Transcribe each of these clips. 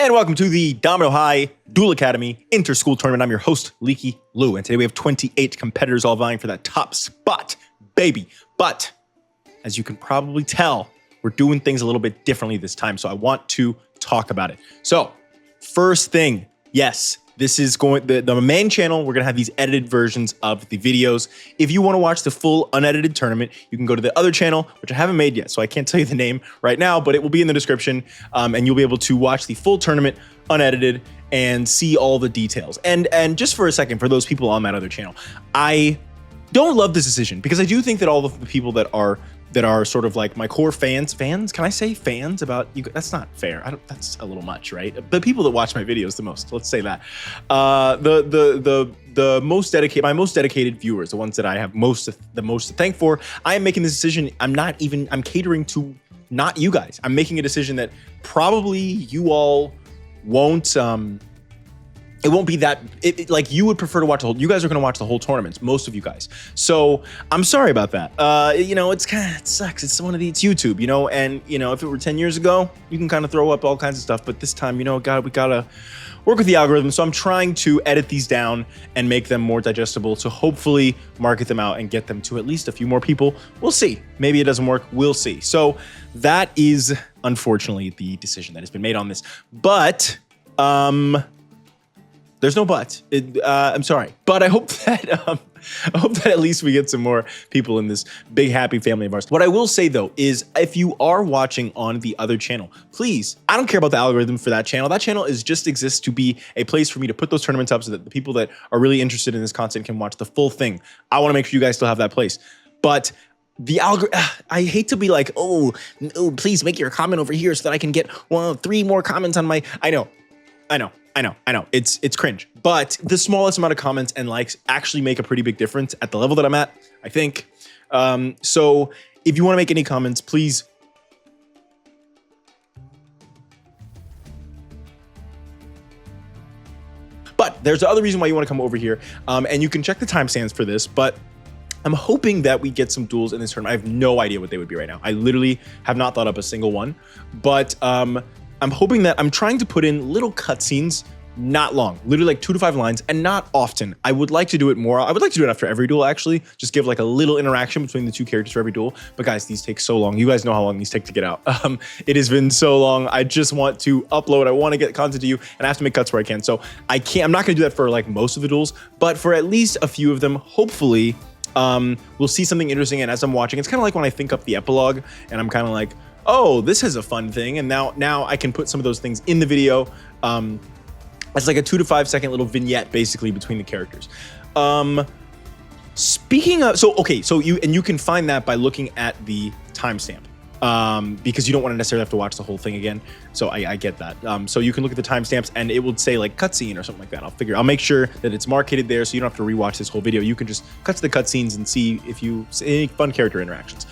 And welcome to the Domino High Duel Academy Interschool Tournament. I'm your host, Leaky Lou, and today we have 28 competitors all vying for that top spot, baby. But as you can probably tell, we're doing things a little bit differently this time, so I want to talk about it. So, first thing, yes, this is going the main channel. We're gonna have these edited versions of the videos. If you want to watch the full unedited tournament, you can go to the other channel, which I haven't made yet, so I can't tell you the name right now, but it will be in the description, and you'll be able to watch the full tournament unedited and see all the details. And just for a second, for those people on that other channel, I don't love this decision because I do think that all of the people that are sort of like my core fans, can I say fans about you? That's not fair. That's a little much, right? The people that watch my videos the most, let's say that. The most dedicated, my most dedicated viewers, the ones that I have the most to thank for, I am making this decision. I'm catering to not you guys. I'm making a decision that probably you all won't, it won't be that, like you would prefer to watch you guys are gonna watch the whole tournaments, most of you guys. So I'm sorry about that. You know, it sucks. It's it's YouTube, you know, and you know, if it were 10 years ago, you can kind of throw up all kinds of stuff, but this time, you know, we gotta work with the algorithm. So I'm trying to edit these down and make them more digestible to hopefully market them out and get them to at least a few more people. We'll see. Maybe it doesn't work. We'll see. So that is unfortunately the decision that has been made on this. But there's no but. I'm sorry, but I hope that at least we get some more people in this big happy family of ours. What I will say though is, if you are watching on the other channel, please, I don't care about the algorithm for that channel. That channel just exists to be a place for me to put those tournaments up so that the people that are really interested in this content can watch the full thing. I want to make sure you guys still have that place, but the algorithm, I hate to be like, oh, please make your comment over here so that I can get 3 more comments on my. I know. It's cringe, but the smallest amount of comments and likes actually make a pretty big difference at the level that I'm at, I think. So if you want to make any comments, please. But there's the other reason why you want to come over here, and you can check the timestamps for this, but I'm hoping that we get some duels in this tournament. I have no idea what they would be right now. I literally have not thought up a single one, but I'm hoping that I'm trying to put in little cutscenes, not long, literally like 2 to 5 lines, and not often. I would like to do it more. I would like to do it after every duel, actually. Just give like a little interaction between the 2 characters for every duel. But guys, these take so long. You guys know how long these take to get out. It has been so long. I just want to upload. I want to get content to you, and I have to make cuts where I can. So I'm not gonna do that for like most of the duels, but for at least a few of them, hopefully, we'll see something interesting. And as I'm watching, it's kind of like when I think up the epilogue, and I'm kind of like, oh, this is a fun thing. And now I can put some of those things in the video as like a 2 to 5 second little vignette basically between the characters. Speaking of, you can find that by looking at the timestamp because you don't want to necessarily have to watch the whole thing again. So I get that. So you can look at the timestamps and it would say like cutscene or something like that. I'll make sure that it's marketed there so you don't have to rewatch this whole video. You can just cut to the cutscenes and see if you see any fun character interactions.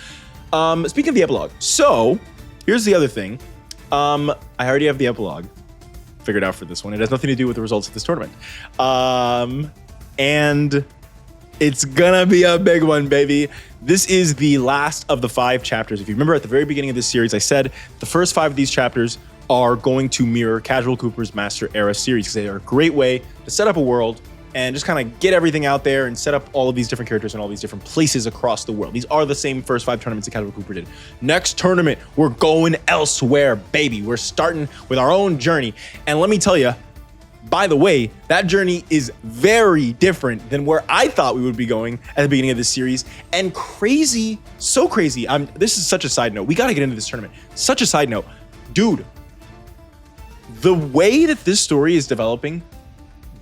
Speaking of the epilogue, so here's the other thing. I already have the epilogue figured out for this one. It has nothing to do with the results of this tournament. And it's gonna be a big one, baby. This is the last of the 5 chapters. If you remember at the very beginning of this series, I said the first 5 of these chapters are going to mirror Casual Cooper's Master Era series because they are a great way to set up a world and just kind of get everything out there and set up all of these different characters in all these different places across the world. These are the same first 5 tournaments that Casual Cooper did. Next tournament, we're going elsewhere, baby. We're starting with our own journey. And let me tell you, by the way, that journey is very different than where I thought we would be going at the beginning of this series. And crazy, so crazy. This is such a side note. We got to get into this tournament. Such a side note. Dude, the way that this story is developing,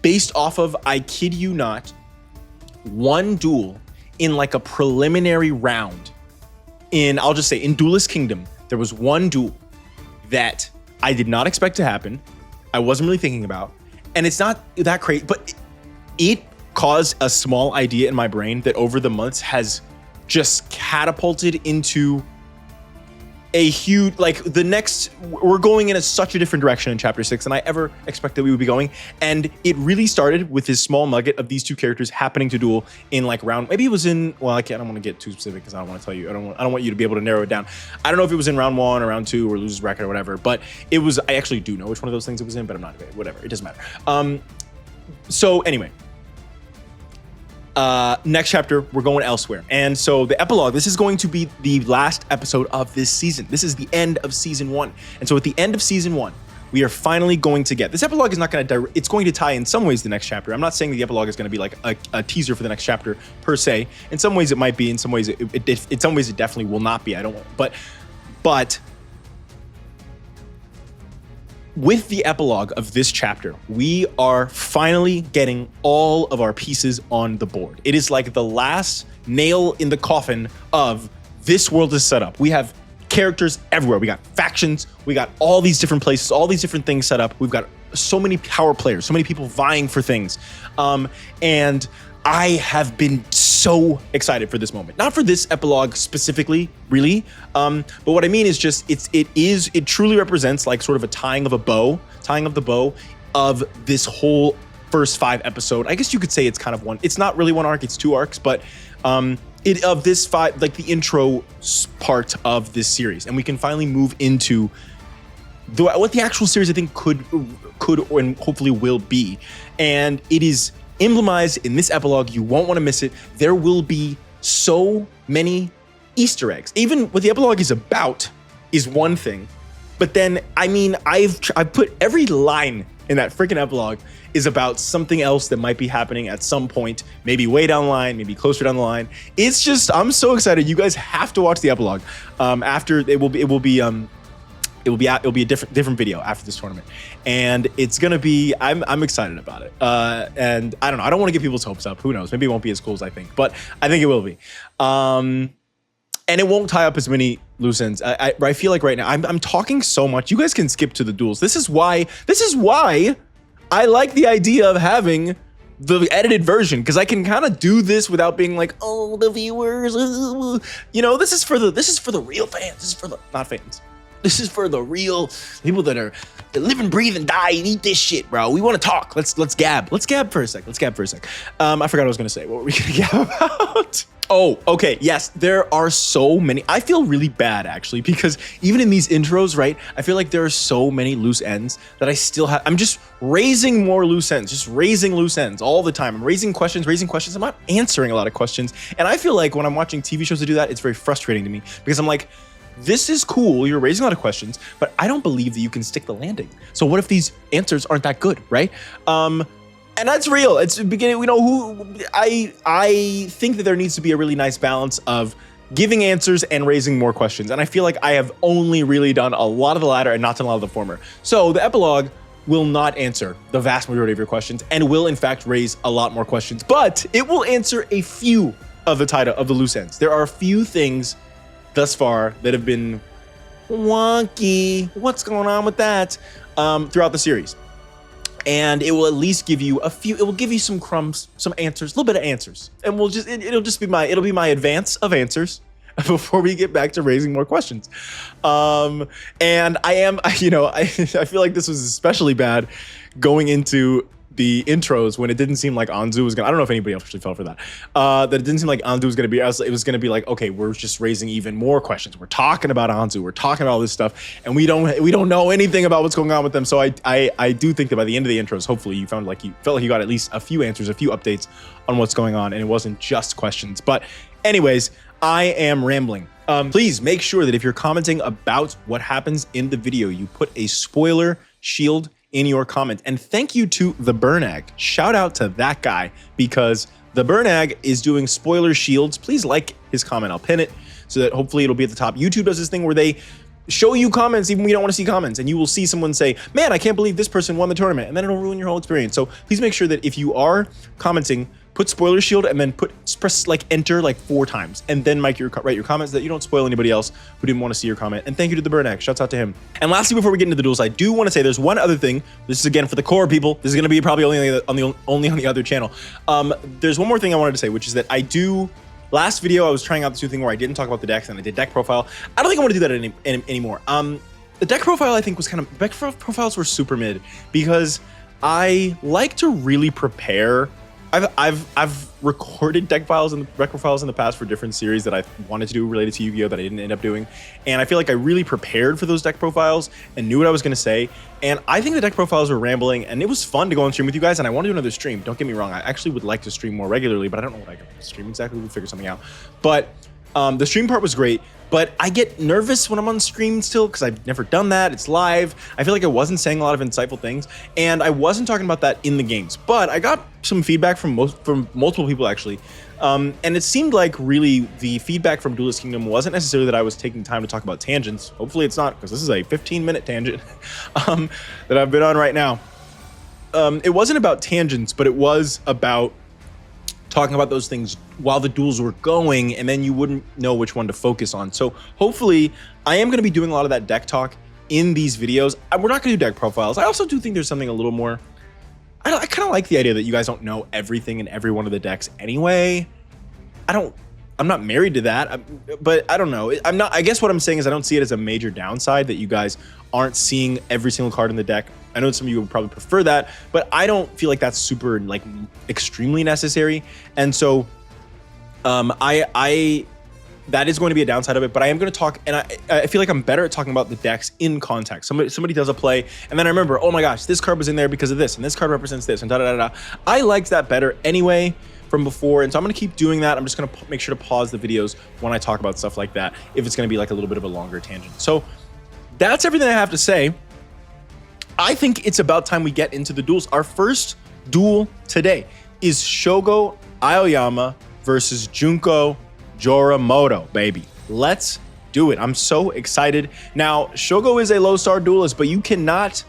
based off of, I kid you not, 1 duel in like a preliminary round I'll just say in Duelist Kingdom, there was 1 duel that I did not expect to happen. I wasn't really thinking about, and it's not that crazy, but it caused a small idea in my brain that over the months has just catapulted into a huge, like the next, we're going in such a different direction in chapter 6 than I ever expected we would be going. And it really started with this small nugget of these two characters happening to duel in like round, maybe it was in, well, I don't want to get too specific because I don't want to tell you, I don't want you to be able to narrow it down. I don't know if it was in round 1 or round 2 or losers bracket or whatever, but it was, I actually do know which one of those things it was in, but I'm not, whatever, it doesn't matter. So anyway, next chapter, we're going elsewhere. And so the epilogue, this is going to be the last episode of this season. This is the end of season 1. And so at the end of season 1, we are finally going to get, this epilogue is not going to, it's going to tie in some ways the next chapter. I'm not saying the epilogue is going to be like a teaser for the next chapter per se. In some ways it might be, in some ways in some ways it definitely will not be. I don't want, but with the epilogue of this chapter, we are finally getting all of our pieces on the board. It is like the last nail in the coffin of this world is set up. We have characters everywhere. We got factions. We got all these different places, all these different things set up. We've got so many power players, so many people vying for things. And I have been so excited for this moment. Not for this epilogue specifically, really. But what I mean is just, it truly represents like sort of a tying of the bow of this whole first 5 episode. I guess you could say it's kind of one, it's not really one arc, it's 2 arcs, but of this 5, like the intro part of this series. And we can finally move into what the actual series I think could and hopefully will be. And it is emblemized in this epilogue. You won't want to miss it. There will be so many Easter eggs. Even what the epilogue is about is one thing, but then, I mean, I've put every line in that freaking epilogue is about something else that might be happening at some point, maybe way down the line, maybe closer down the line. It's just, I'm so excited. You guys have to watch the epilogue. After it will be a different video after this tournament, and it's gonna be, I'm excited about it. And I don't know, I don't want to get people's hopes up. Who knows? Maybe it won't be as cool as I think, but I think it will be. And it won't tie up as many loose ends. I feel like right now I'm talking so much. You guys can skip to the duels. This is why I like the idea of having the edited version, because I can kind of do this without being like, oh, the viewers, you know, this is for the real fans. This is for the not fans. This is for the real people that live and breathe and die and eat this shit, bro. We want to talk. Let's gab. Let's gab for a sec. I forgot what I was gonna say. What were we gonna gab about? Oh, okay. Yes, there are so many. I feel really bad actually, because even in these intros, right? I feel like there are so many loose ends that I still have. I'm just raising more loose ends, just raising loose ends all the time. I'm raising questions. I'm not answering a lot of questions. And I feel like when I'm watching TV shows that do that, it's very frustrating to me, because I'm like, this is cool, you're raising a lot of questions, but I don't believe that you can stick the landing. So what if these answers aren't that good, right? And that's real. It's the beginning, you know, I think that there needs to be a really nice balance of giving answers and raising more questions. And I feel like I have only really done a lot of the latter and not done a lot of the former. So the epilogue will not answer the vast majority of your questions and will in fact raise a lot more questions, but it will answer a few of the loose ends. There are a few things thus far that have been wonky. What's going on with that? Throughout the series. And it will at least give you it will give you some crumbs, some answers, a little bit of answers. And it'll be my advance of answers before we get back to raising more questions. And I feel like this was especially bad going into the intros when it didn't seem like Anzu was gonna, I don't know if anybody else actually fell for that, that it didn't seem like Anzu was gonna be, it was gonna be like, okay, we're just raising even more questions. We're talking about Anzu, we're talking about all this stuff, and we don't know anything about what's going on with them. So I do think that by the end of the intros, hopefully you felt like you got at least a few answers, a few updates on what's going on, and it wasn't just questions. But anyways, I am rambling. Please make sure that if you're commenting about what happens in the video, you put a spoiler shield in your comment. And thank you to the Burnag. Shout out to that guy, because the Burnag is doing spoiler shields. Please like his comment. I'll pin it so that hopefully it'll be at the top. YouTube does this thing where they show you comments even when you don't want to see comments, and you will see someone say, man, I can't believe this person won the tournament, and then it'll ruin your whole experience. So please make sure that if you are commenting, put spoiler shield and then press like enter like 4 times, and then write your comments so that you don't spoil anybody else who didn't want to see your comment. And thank you to the Burnack. Shouts out to him. And lastly, before we get into the duels, I do want to say there's one other thing. This is again for the core people. This is going to be probably only on the other channel. There's one more thing I wanted to say, which is that I do Last video, I was trying out this new thing where I didn't talk about the decks and I did deck profile. I don't think I want to do that anymore. The deck profile, I think, was deck profiles were super mid because I like to really prepare. I've recorded deck profiles in the past for different series that I wanted to do related to Yu-Gi-Oh! That I didn't end up doing. And I feel like I really prepared for those deck profiles and knew what I was going to say. And I think the deck profiles were rambling and it was fun to go on stream with you guys. And I want to do another stream. Don't get me wrong. I actually would like to stream more regularly, but I don't know what I can stream exactly. We'll figure something out. But the stream part was great. But I get nervous when I'm on screen still because I've never done that. It's live. I feel like I wasn't saying a lot of insightful things, and I wasn't talking about that in the games. But I got some feedback from multiple people actually, and it seemed like really the feedback from Duelist Kingdom wasn't necessarily that I was taking time to talk about tangents. Hopefully it's not, because this is a 15-minute tangent that I've been on right now. It wasn't about tangents, but it was about talking about those things while the duels were going, and then you wouldn't know which one to focus on. So hopefully I am going to be doing a lot of that deck talk in these videos. We're not going to do deck profiles. I also do think there's something a little more, I kind of like the idea that you guys don't know everything in every one of the decks anyway. I'm not married to that, but I don't know. I guess what I'm saying is I don't see it as a major downside that you guys aren't seeing every single card in the deck. I know some of you would probably prefer that, but I don't feel like that's super like extremely necessary. And so that is going to be a downside of it, but I am going to talk, and I feel like I'm better at talking about the decks in context. Somebody does a play, and then I remember, oh my gosh, this card was in there because of this, and this card represents this, and da-da-da-da. I liked that better anyway from before, and so I'm going to keep doing that. I'm just going to make sure to pause the videos when I talk about stuff like that, if it's going to be like a little bit of a longer tangent. So that's everything I have to say. I think it's about time we get into the duels. Our first duel today is Shogo Aoyama versus Junko Joramoto, baby. Let's do it. I'm so excited. Now, Shogo is a low star duelist, but you cannot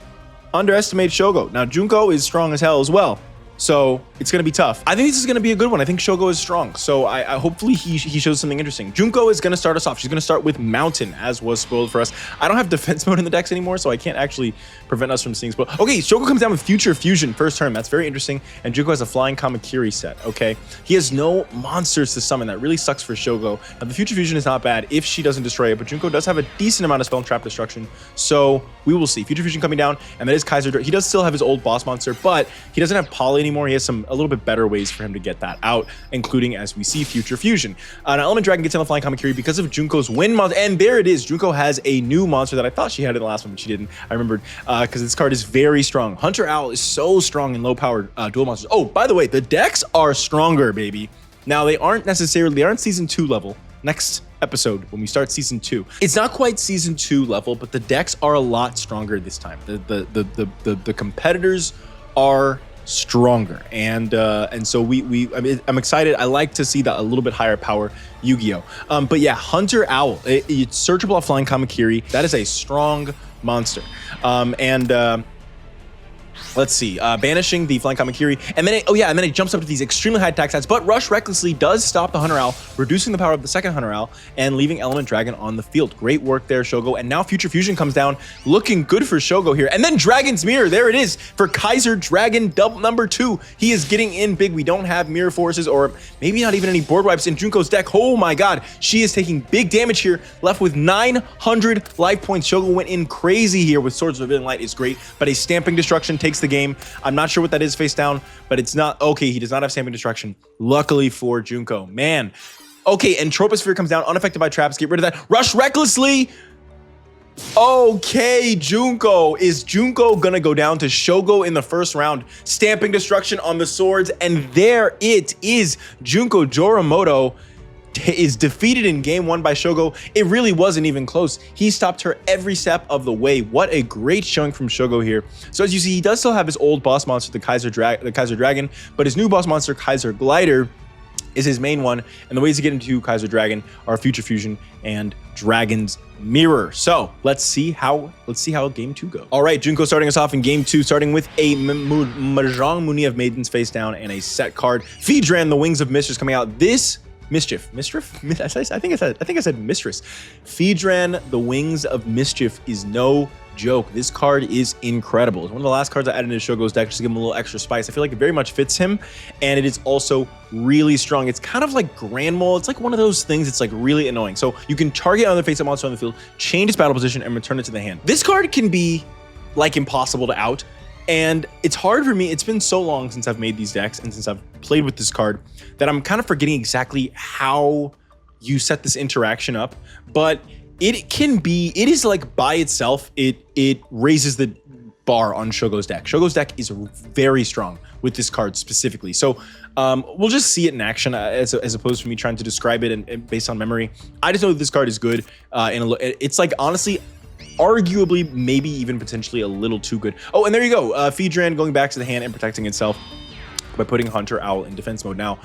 underestimate Shogo. Now, Junko is strong as hell as well, so it's going to be tough. I think this is going to be a good one. I think Shogo is strong, so I hopefully he shows something interesting. Junko is going to start us off. She's going to start with Mountain, as was spoiled for us. I don't have defense mode in the decks anymore, so I can't actually prevent us from seeing spoil. Okay, Shogo comes down with Future Fusion first turn. That's very interesting. And Junko has a Flying Kamakiri set, okay? He has no monsters to summon. That really sucks for Shogo. Now, the Future Fusion is not bad if she doesn't destroy it, but Junko does have a decent amount of spell and trap destruction, so we will see. Future Fusion coming down, and that is Kaiser. He does still have his old boss monster, but he doesn't have Poly anymore. He has a little bit better ways for him to get that out, including as we see Future Fusion. Now Element Dragon gets on the Flying Kamakiri because of Junko's Wind monster, and there it is. Junko has a new monster that I thought she had in the last one, but she didn't. I remembered because this card is very strong. Hunter Owl is so strong in low-powered dual monsters. Oh, by the way, the decks are stronger, baby. Now they aren't season 2 level. Next episode when we start season 2, it's not quite season 2 level, but the decks are a lot stronger this time. The competitors are stronger, and so I'm excited. I like to see that a little bit higher power Yu-Gi-Oh. But yeah, Hunter Owl, it's searchable off Flying Kamakiri. That is a strong monster. Let's see, banishing the Flying Kamakiri, and then it jumps up to these extremely high attack stats, but Rush Recklessly does stop the Hunter Owl, reducing the power of the second Hunter Owl and leaving Element Dragon on the field. Great work there, Shogo. And now Future Fusion comes down, looking good for Shogo here. And then Dragon's Mirror, there it is for Kaiser Dragon double number 2. He is getting in big. We don't have mirror forces, or maybe not even any board wipes in Junko's deck. Oh my god, she is taking big damage here, left with 900 life points. Shogo went in crazy here with Swords of Forbidden Light. Is great, but a Stamping Destruction takes the game. I'm not sure what that is face down, but it's not okay. He does not have Stamping Destruction, luckily for Junko, man. Okay, and Troposphere comes down unaffected by traps. Get rid of that. Rush Recklessly. Okay, Junko. Is Junko gonna go down to Shogo in the first round? Stamping Destruction on the swords, and there it is. Junko Joramoto is defeated in game 1 by Shogo. It really wasn't even close. He stopped her every step of the way. What a great showing from Shogo here. So as you see, he does still have his old boss monster, the Kaiser Dragon, but his new boss monster, Kaiser Glider, is his main one. And the ways to get into Kaiser Dragon are Future Fusion and Dragon's Mirror. So let's see how game 2 goes. All right, Junko starting us off in game 2, starting with a Mahjong Muni of Maidens face down and a set card. Phaedran, the Wings of Mistress coming out. This Mischief. I think I said Mistress. Phaedran, the Wings of Mischief is no joke. This card is incredible. It's one of the last cards I added into Shogo's deck just to give him a little extra spice. I feel like it very much fits him, and it is also really strong. It's kind of like Grand Mole. It's like one of those things. It's like really annoying. So you can target another face-up monster on the field, change its battle position, and return it to the hand. This card can be like impossible to out, and it's hard for me. It's been so long since I've made these decks and since I've played with this card that I'm kind of forgetting exactly how you set this interaction up, but it is like by itself, it raises the bar on Shogo's deck. Shogo's deck is very strong with this card specifically. So we'll just see it in action as opposed to me trying to describe it and based on memory. I just know that this card is good. It's like honestly, arguably, maybe even potentially a little too good. Oh, and there you go. Phaedran going back to the hand and protecting itself by putting Hunter Owl in defense mode now.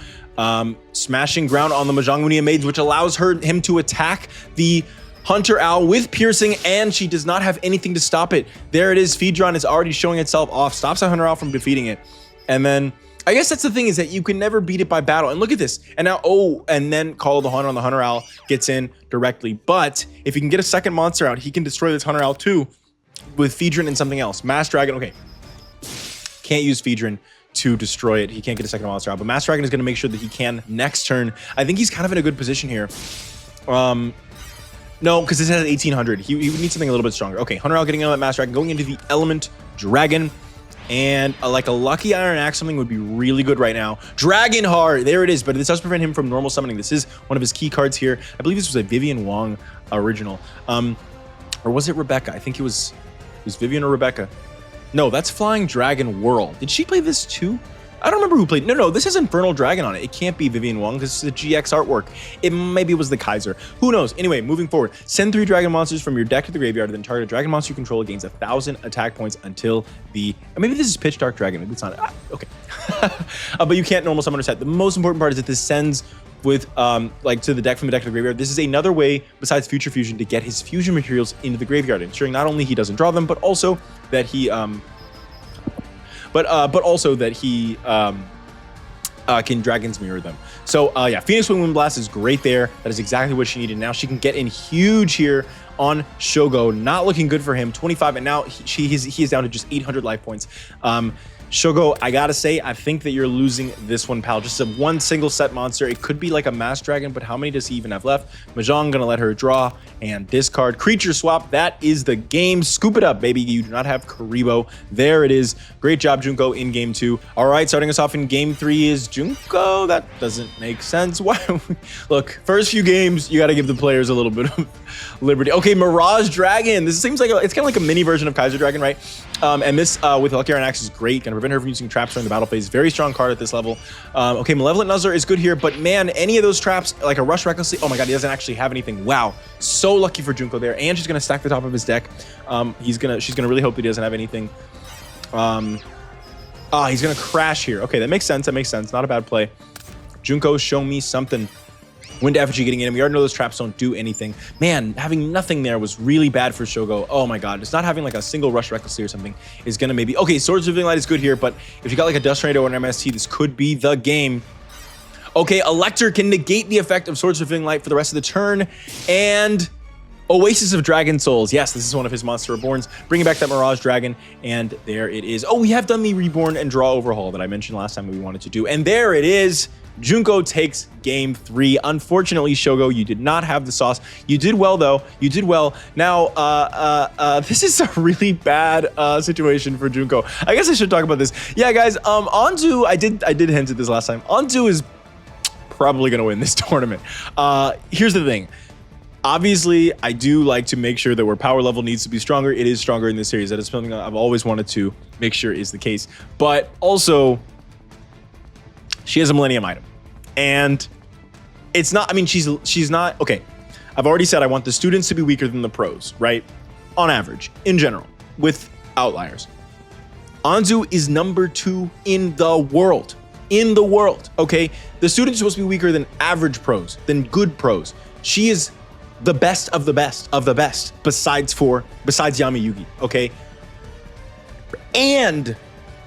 Smashing ground on the Mahjong Munia Maids, which allows him to attack the Hunter Owl with piercing, and she does not have anything to stop it. There it is. Phaedran is already showing itself off, stops a Hunter Owl from defeating it. And then I guess that's the thing, is that you can never beat it by battle. And look at this. And now, and then Call of the Hunter on the Hunter Owl gets in directly. But if he can get a second monster out, he can destroy this Hunter Owl too with Phaedran and something else. Mass Dragon, okay. Can't use Phaedran to destroy it. He can't get a second monster out, but Mass Dragon is going to make sure that he can next turn. I think he's kind of in a good position here. No, because this has 1800. He would need something a little bit stronger. Okay, Hunter Owl getting out of that Mass Dragon, going into the Element Dragon. And like a Lucky Iron Axe, something would be really good right now. Dragon Heart, there it is, but this does prevent him from normal summoning. This is one of his key cards here. I believe this was a Vivian Wong original. Or was it Rebecca? I think it was Vivian or Rebecca. No, that's Flying Dragon World. Did she play this too? I don't remember who played. No, this has Infernal Dragon on it. It can't be Vivian Wong because it's the GX artwork. Maybe it was the Kaiser. Who knows? Anyway, moving forward. Send 3 dragon monsters from your deck to the graveyard, then target a dragon monster you control gains 1,000 attack points until the... Maybe this is Pitch Dark Dragon. Maybe it's not... okay. But you can't normal summon or set. The most important part is that this sends with like to the deck from the deck to the graveyard. This is another way besides Future Fusion to get his fusion materials into the graveyard, ensuring not only he doesn't draw them, but also that he... But also that he can Dragon's Mirror them. So yeah, Phoenix Wing Wind Blast is great there. That is exactly what she needed. Now she can get in huge here on Shogo. Not looking good for him. 25, and now he is down to just 800 life points. Shogo, I gotta say, I think that you're losing this one, pal. Just one single set monster. It could be like a Mass Dragon, but how many does he even have left? Mahjong gonna let her draw and discard. Creature swap, that is the game. Scoop it up, baby. You do not have Karibo. There it is. Great job, Junko, in game 2. All right, starting us off in game 3 is Junko. That doesn't make sense. Why? Look, first few games, you gotta give the players a little bit of liberty. Okay, Mirage Dragon. This seems like it's kind of like a mini version of Kaiser Dragon, right? And this with Lucky Iron Axe is great. Gonna prevent her from using traps during the battle phase. Very strong card at this level. Okay, Malevolent Nuzzler is good here, but man, any of those traps, like a Rush Recklessly, oh my god, he doesn't actually have anything. Wow, so lucky for Junko there. And she's gonna stack the top of his deck. She's gonna really hope that he doesn't have anything. He's gonna crash here. Okay, that makes sense. That makes sense. Not a bad play. Junko, show me something. Wind Effigy getting in. We already know those traps don't do anything. Man, having nothing there was really bad for Shogo. Oh my god. Just not having like a single Rush Recklessly or something is gonna maybe... Okay, Swords of Living Light is good here, but if you got like a Dust Tornado or an MST, this could be the game. Okay, Elector can negate the effect of Swords of Living Light for the rest of the turn. And Oasis of Dragon Souls. Yes, this is one of his Monster Reborns. Bringing back that Mirage Dragon, and there it is. Oh, we have done the Reborn and Draw Overhaul that I mentioned last time we wanted to do. And there it is. Junko takes game 3. Unfortunately, Shogo, you did not have the sauce. You did well, though. You did well. Now, this is a really bad situation for Junko. I guess I should talk about this. Yeah, guys, Anzu, I did hint at this last time. Anzu is probably going to win this tournament. Here's the thing. Obviously, I do like to make sure that where power level needs to be stronger, it is stronger in this series. That is something I've always wanted to make sure is the case. But also, she has a Millennium item. And it's not, I mean, she's not, okay. I've already said I want the students to be weaker than the pros, right? On average, in general, with outliers. Anzu is number 2 in the world. In the world, okay? The students are supposed to be weaker than average pros, than good pros. She is the best of the best of the best, besides Yami Yugi, okay? And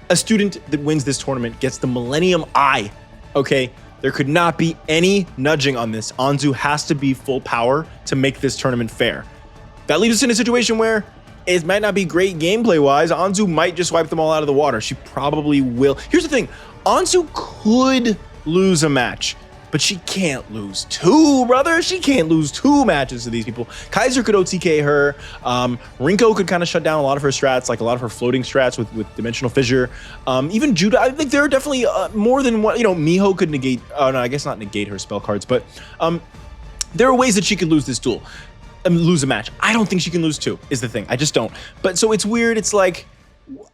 a student that wins this tournament gets the Millennium Eye, okay? There could not be any nudging on this. Anzu has to be full power to make this tournament fair. That leaves us in a situation where it might not be great gameplay-wise. Anzu might just wipe them all out of the water. She probably will. Here's the thing. Anzu could lose a match, but she can't lose two, brother. She can't lose two matches to these people. Kaiser could OTK her. Rinko could kind of shut down a lot of her strats, like a lot of her floating strats with Dimensional Fissure. Even Judah, I think there are definitely more than one. You know, Miho could negate, oh no, I guess not negate her spell cards, but there are ways that she could lose this duel. Lose a match. I don't think she can lose two, is the thing. I just don't. But so it's weird. It's like,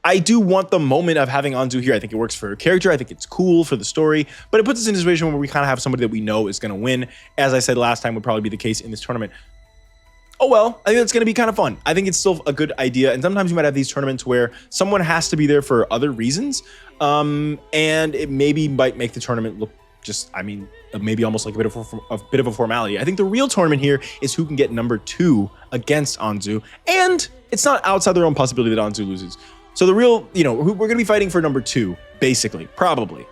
I do want the moment of having Anzu here. I think it works for her character. I think it's cool for the story, but it puts us in a situation where we kind of have somebody that we know is going to win. As I said last time, would probably be the case in this tournament. Oh well, I think it's going to be kind of fun. I think it's still a good idea. And sometimes you might have these tournaments where someone has to be there for other reasons. And it maybe might make the tournament look just, I mean, maybe almost like a bit of a formality. I think the real tournament here is who can get number 2 against Anzu, and it's not outside the realm possibility that Anzu loses. So the real, you know, we're going to be fighting for number 2, basically, probably.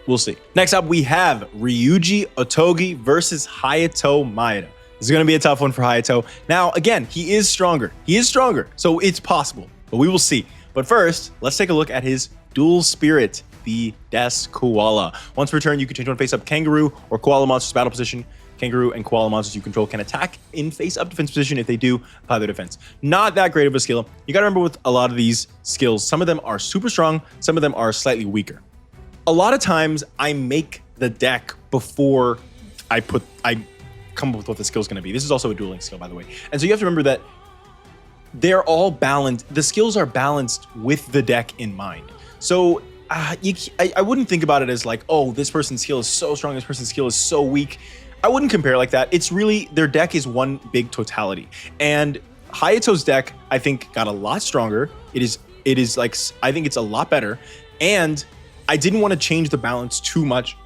We'll see. Next up, we have Ryuji Otogi versus Hayato Maeda. This is going to be a tough one for Hayato. Now, again, he is stronger. He is stronger, so it's possible, but we will see. But first, let's take a look at his dual spirit, the Death Koala. Once per turn, you can change one face-up Kangaroo or Koala monster's battle position. Kangaroo and Koala monsters you control can attack in face-up defense position. If they do, apply their defense. Not that great of a skill. You gotta remember with a lot of these skills, some of them are super strong, some of them are slightly weaker. A lot of times, I make the deck before I come up with what the skill is gonna be. This is also a dueling skill, by the way. And so you have to remember that they're all balanced. The skills are balanced with the deck in mind. So I wouldn't think about it as like, oh, this person's skill is so strong, this person's skill is so weak. I wouldn't compare like that. It's really, their deck is one big totality. And Hayato's deck, I think, got a lot stronger. It is like, I think it's a lot better. And I didn't want to change the balance too much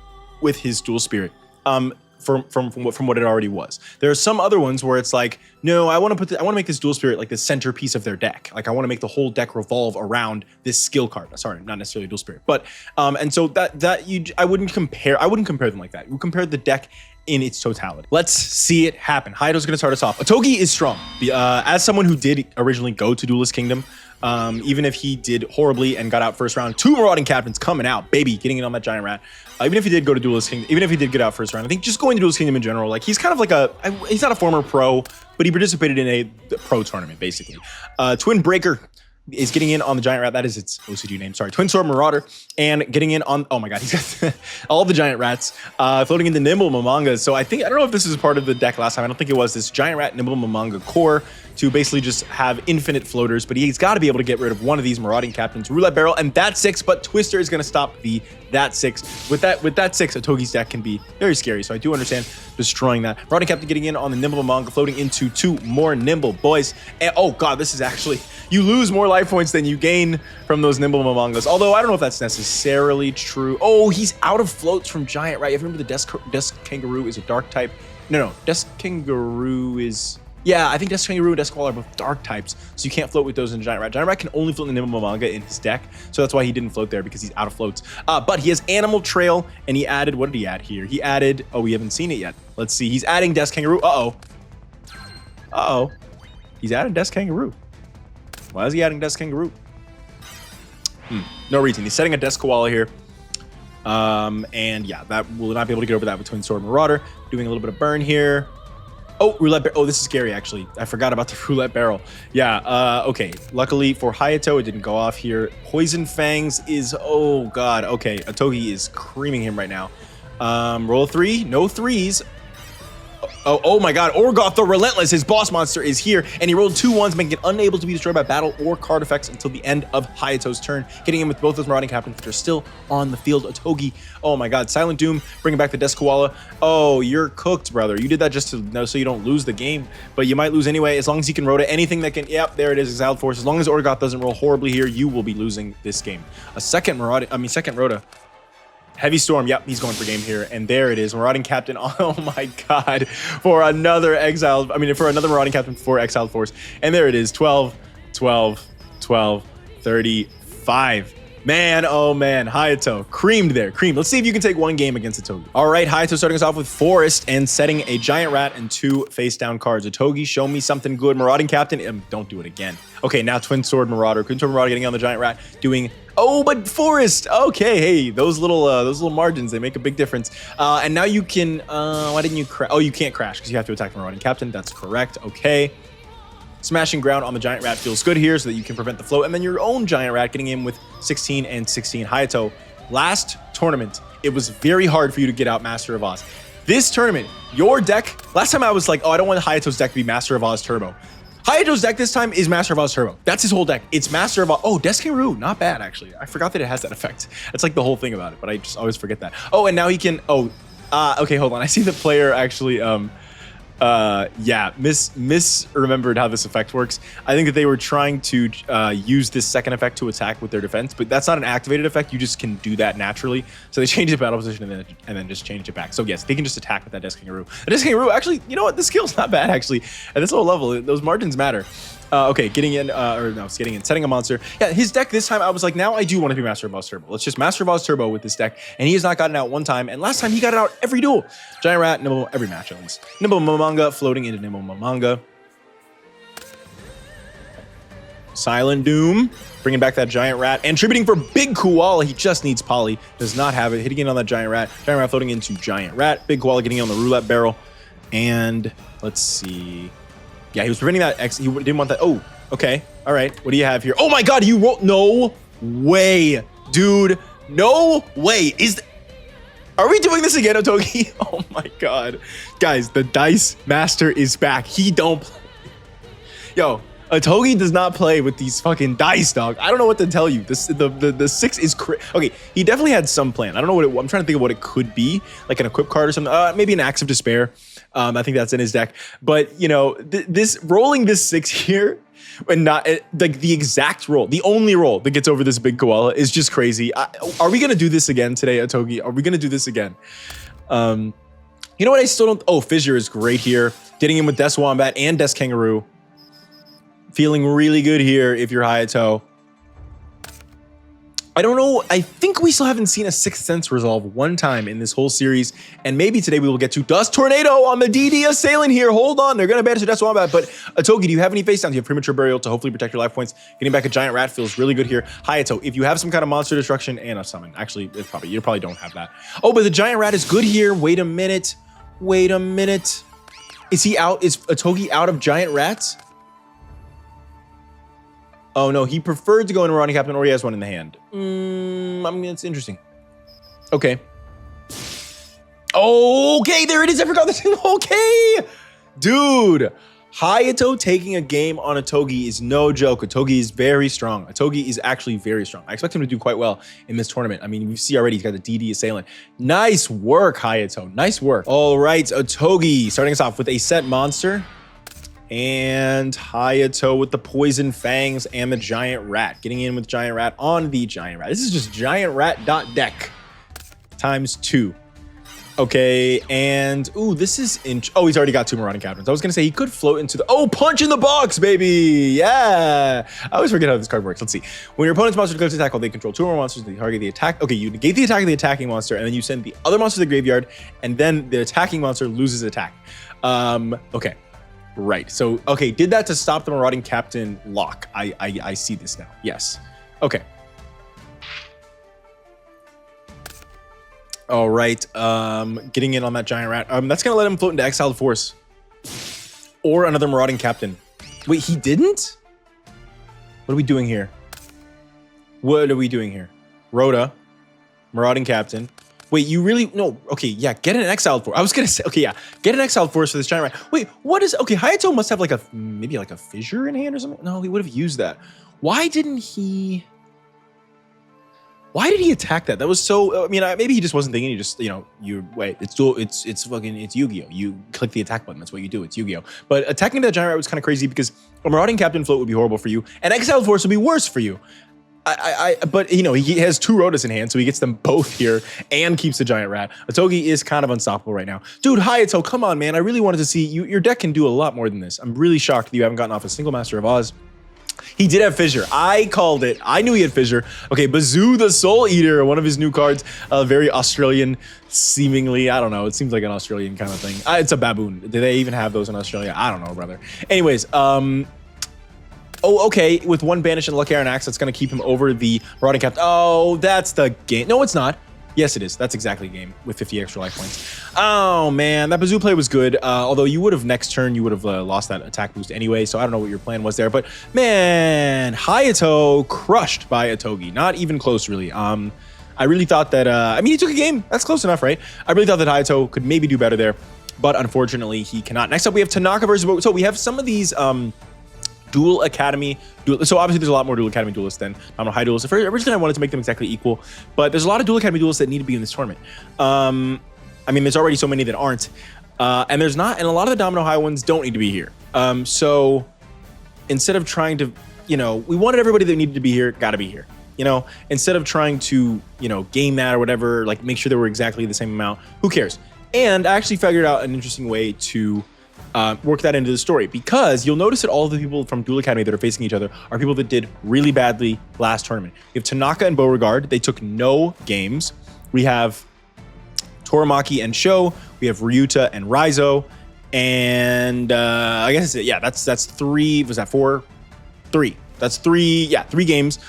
with his dual spirit. From what it already was. There are some other ones where it's like, no, I want to make this dual spirit like the centerpiece of their deck. Like I want to make the whole deck revolve around this skill card. Sorry, not necessarily dual spirit, but and so I wouldn't compare them like that. You compare the deck in its totality. Let's see it happen. Hayato's going to start us off. Otogi is strong. As someone who did originally go to Duelist Kingdom, even if he did horribly and got out first round, 2 Marauding Captains coming out, baby, getting in on that Giant Rat. Even if he did go to Duelist Kingdom, even if he did get out first round, I think just going to Duelist Kingdom in general, like he's kind of like he's not a former pro, but he participated in a pro tournament, basically. Twin Breaker is getting in on the Giant Rat. That is its OCG name. Sorry, Twin Sword Marauder, and getting in on, oh my god, he's got all the Giant Rats floating into Nimble Mamanga. So I don't know if this is part of the deck last time. I don't think it was. This Giant Rat Nimble Mamanga core to basically just have infinite floaters, but he's got to be able to get rid of one of these Marauding Captains. Roulette Barrel and that 6, but Twister is going to stop that 6. With that 6, Otogi's deck can be very scary, so I do understand destroying that. Marauding Captain getting in on the Nimble Mamanga, floating into 2 more Nimble Boys. And oh god, this is actually, you lose more life points than you gain from those Nimble Mamangas, although I don't know if that's necessarily true. Oh, he's out of floats from Giant Rat. You remember the Desk Kangaroo is a dark type? No, Desk Kangaroo is... Yeah, I think Desk Kangaroo and Desk Koala are both dark types, so you can't float with those in Giant Rat. Giant Rat can only float in the Nimble Mamanga in his deck, so that's why he didn't float there, because he's out of floats. But he has Animal Trail, and he added, what did he add here? He added, oh, we haven't seen it yet. Let's see, he's adding Desk Kangaroo. Uh-oh. He's adding Desk Kangaroo. Why is he adding Desk Kangaroo? No reason. He's setting a Desk Koala here. And yeah, that will not be able to get over that with Twin Sword Marauder. Doing a little bit of burn here. Oh, Roulette Barrel. Oh, this is scary, actually. I forgot about the Roulette Barrel. Yeah, okay. Luckily for Hayato, it didn't go off here. Poison Fangs is... Oh, God. Okay, Otogi is creaming him right now. Roll a 3. No 3s. Oh my god, Orgoth the Relentless, his boss monster, is here, and he rolled 2 1s, making it unable to be destroyed by battle or card effects until the end of Hayato's turn, getting him with both those Marauding Captains, which are still on the field. Otogi, oh my god, Silent Doom, bringing back the Desk Koala. Oh, you're cooked, brother. You did that just so you don't lose the game, but you might lose anyway, as long as you can Rota anything that can, yep, there it is, Exiled Force. As long as Orgoth doesn't roll horribly here, you will be losing this game. Second Rota. Heavy Storm, yep, he's going for game here, and there it is, Marauding Captain, oh my god, for another Marauding Captain for Exiled Force, and there it is, 12, 12, 12, 35. Man, oh man, Hayato, creamed there, creamed. Let's see if you can take one game against Otogi. All right, Hayato starting us off with Forest and setting a Giant Rat and 2 face-down cards. Otogi, show me something good. Marauding Captain, don't do it again. Okay, now Twin Sword Marauder. Twin Sword Marauder getting on the Giant Rat, doing, oh, but Forest. Okay, hey, those little margins, they make a big difference. And now you can, why didn't you crash? Oh, you can't crash because you have to attack the Marauding Captain. That's correct, okay. Smashing ground on the Giant Rat feels good here so that you can prevent the float. And then your own Giant Rat getting in with 16 and 16. Hayato, last tournament, it was very hard for you to get out Master of Oz. This tournament, your deck, last time I was like, oh, I don't want Hayato's deck to be Master of Oz Turbo. Hayato's deck this time is Master of Oz Turbo. That's his whole deck. It's Master of Oz. Oh, Deskangaroo, not bad, actually. I forgot that it has that effect. That's like the whole thing about it, but I just always forget that. Oh, and now he can, okay, hold on. I see the player actually, yeah, misremembered how this effect works. I think that they were trying to use this second effect to attack with their defense, but that's not an activated effect. You just can do that naturally. So they changed the battle position and then just changed it back. So yes, they can just attack with that Deskangaroo. The Deskangaroo, actually, you know what? The skill's not bad, actually. At this low level, those margins matter. Okay, getting in, setting a monster. Yeah, his deck this time, I was like, now I do want to be Master of Oz Turbo. Let's just Master of Oz Turbo with this deck. And he has not gotten out one time. And last time he got it out every duel. Giant Rat, Nimble, every match at least. Nimble Mamanga, floating into Nimble Mamanga. Silent Doom, bringing back that Giant Rat. And tributing for Big Koala. He just needs Poly. Does not have it. Hitting in on that Giant Rat. Giant Rat floating into Giant Rat. Big Koala getting on the Roulette Barrel. And let's see. Yeah, he was preventing that X. He didn't want that. Oh, okay. All right. What do you have here? Oh my God, you rolled. No way, dude. No way. Are we doing this again, Otogi? Oh my God. Guys, the Dice Master is back. He don't play. Yo, Otogi does not play with these fucking dice, dog. I don't know what to tell you. The 6 is okay. He definitely had some plan. I don't know what I'm trying to think of what it could be, like an equip card or something. Maybe an Axe of Despair. I think that's in his deck. But you know, this rolling this 6 here and not like the exact roll, the only roll that gets over this Big Koala is just crazy. Are we gonna do this again today, Otogi? Are we gonna do this again? You know what? I still don't. Oh, Fissure is great here. Getting in with Des Wombat and Des Kangaroo. Feeling really good here if you're Hayato. I don't know. I think we still haven't seen a Sixth Sense resolve one time in this whole series. And maybe today we will get to Dust Tornado on the DD Assailant here. Hold on. They're going to banish the Des Wombat. But Otogi, do you have any face downs? You have Premature Burial to hopefully protect your life points. Getting back a Giant Rat feels really good here. Hayato, if you have some kind of monster destruction and a summon. Actually, you probably don't have that. Oh, but the Giant Rat is good here. Wait a minute. Wait a minute. Is he out? Is Otogi out of Giant Rats? Oh no, he preferred to go into Marauding Captain, or he has one in the hand. I mean, it's interesting. Okay. Okay, there it is. I forgot this. Okay. Dude, Hayato taking a game on Otogi is no joke. Otogi is very strong. Otogi is actually very strong. I expect him to do quite well in this tournament. I mean, you see already he's got the DD Assailant. Nice work, Hayato. Nice work. All right, Otogi starting us off with a set monster. And Hayato with the Poison Fangs and the Giant Rat. Getting in with Giant Rat on the Giant Rat. This is just Giant Rat.deck times 2. Okay, and ooh, this is oh, he's already got 2 Marauding Captains. I was gonna say he could float into the Punch in the Box, baby! Yeah! I always forget how this card works. Let's see. When your opponent's monster declares attack while they control 2 or more monsters, they target the attack. Okay, you negate the attack of the attacking monster, and then you send the other monster to the graveyard, and then the attacking monster loses attack. Okay. Right. So, okay, did that to stop the Marauding Captain lock. I see this now. Yes. Okay. All right. Getting in on that Giant Rat. That's going to let him float into Exiled Force. Or another Marauding Captain. Wait, he didn't? What are we doing here? What are we doing here? Rhoda. Marauding Captain. Wait, you really? No, okay, yeah, get an Exiled Force. I was gonna say, okay, yeah, get an Exiled Force for this Giant Rat. Wait, what is, okay, Hayato must have like maybe like a Fissure in hand or something? No, he would have used that. Why did he attack that? That was so, I mean, maybe he just wasn't thinking, it's Yu-Gi-Oh! You click the attack button, that's what you do, it's Yu-Gi-Oh! But attacking that Giant Rat was kind of crazy because a Marauding Captain float would be horrible for you, and Exiled Force would be worse for you. But you know, he has 2 Rhodas in hand, so he gets them both here and keeps the Giant Rat. Otogi is kind of unstoppable right now. Dude, Hayato, come on, man. I really wanted to see you. Your deck can do a lot more than this. I'm really shocked that you haven't gotten off a single Master of Oz. He did have Fissure. I called it. I knew he had Fissure. Okay, Bazoo the Soul Eater, one of his new cards. Very Australian, seemingly. I don't know. It seems like an Australian kind of thing. It's a baboon. Do they even have those in Australia? I don't know, brother. Anyways, oh, okay. With one Banish and Lucky Iron Axe, that's going to keep him over the Marauding Captain. Oh, that's the game. No, it's not. Yes, it is. That's exactly a game with 50 extra life points. Oh, man. That Bazoo play was good. Although you would have next turn, you would have lost that attack boost anyway. So I don't know what your plan was there. But, man, Hayato crushed by Atogi. Not even close, really. I really thought that... I mean, he took a game. That's close enough, right? I really thought that Hayato could maybe do better there. But, unfortunately, he cannot. Next up, we have Tanaka versus... So we have some of these... Dual Academy, so obviously there's a lot more Dual Academy duelists than Nominal High duelists. Originally I wanted to make them exactly equal, but there's a lot of Dual Academy duelists that need to be in this tournament. I mean, there's already so many that aren't, and there's not, and a lot of the Domino High ones don't need to be here. So instead of trying to, you know, we wanted everybody that needed to be here, got to be here. You know, instead of trying to, you know, game that or whatever, like make sure they were exactly the same amount. Who cares? And I actually figured out an interesting way to work that into the story, because you'll notice that all of the people from Duel Academy that are facing each other are people that did really badly last tournament. We have Tanaka and Beauregard. They took no games. We have Toramaki and Sho. We have Ryuta and Raizo. And I guess that's it. Yeah, that's three. Was that four? Three. That's three. Yeah, three games.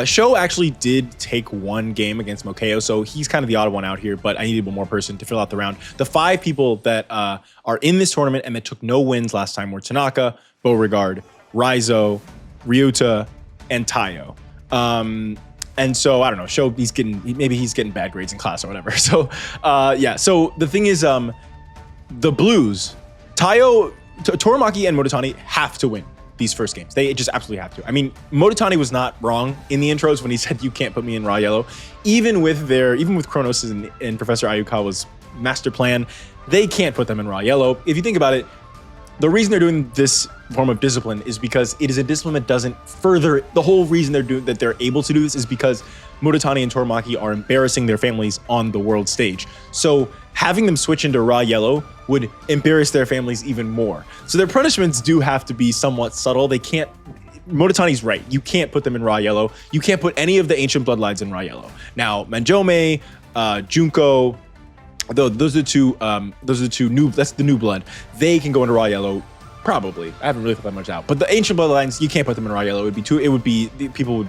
Sho actually did take one game against Mokeo, so he's kind of the odd one out here, but I needed one more person to fill out the round. The 5 people that are in this tournament and that took no wins last time were Tanaka, Beauregard, Raizo, Ryuta, and Tayo. And so, I don't know, Sho, maybe he's getting bad grades in class or whatever. So, yeah, so the thing is, the Blues, Tayo, Toramaki, and Moritani have to win these first games. They just absolutely have to. I mean, Moritani was not wrong in the intros when he said you can't put me in raw yellow. Even with Kronos and Professor Ayukawa's master plan, they can't put them in raw yellow. If you think about it, the reason they're doing this form of discipline is because it is a discipline that doesn't further. The whole reason they're able to do this is because Moritani and Toramaki are embarrassing their families on the world stage. So having them switch into raw yellow would embarrass their families even more. So their punishments do have to be somewhat subtle. They can't. Moritani's right. You can't put them in raw yellow. You can't put any of the ancient bloodlines in raw yellow. Now, Manjome, Junko, those are the two. Those are the two new. That's the new blood. They can go into raw yellow. Probably. I haven't really thought that much out. But the ancient bloodlines, you can't put them in raw yellow. It would be too. It would be people would.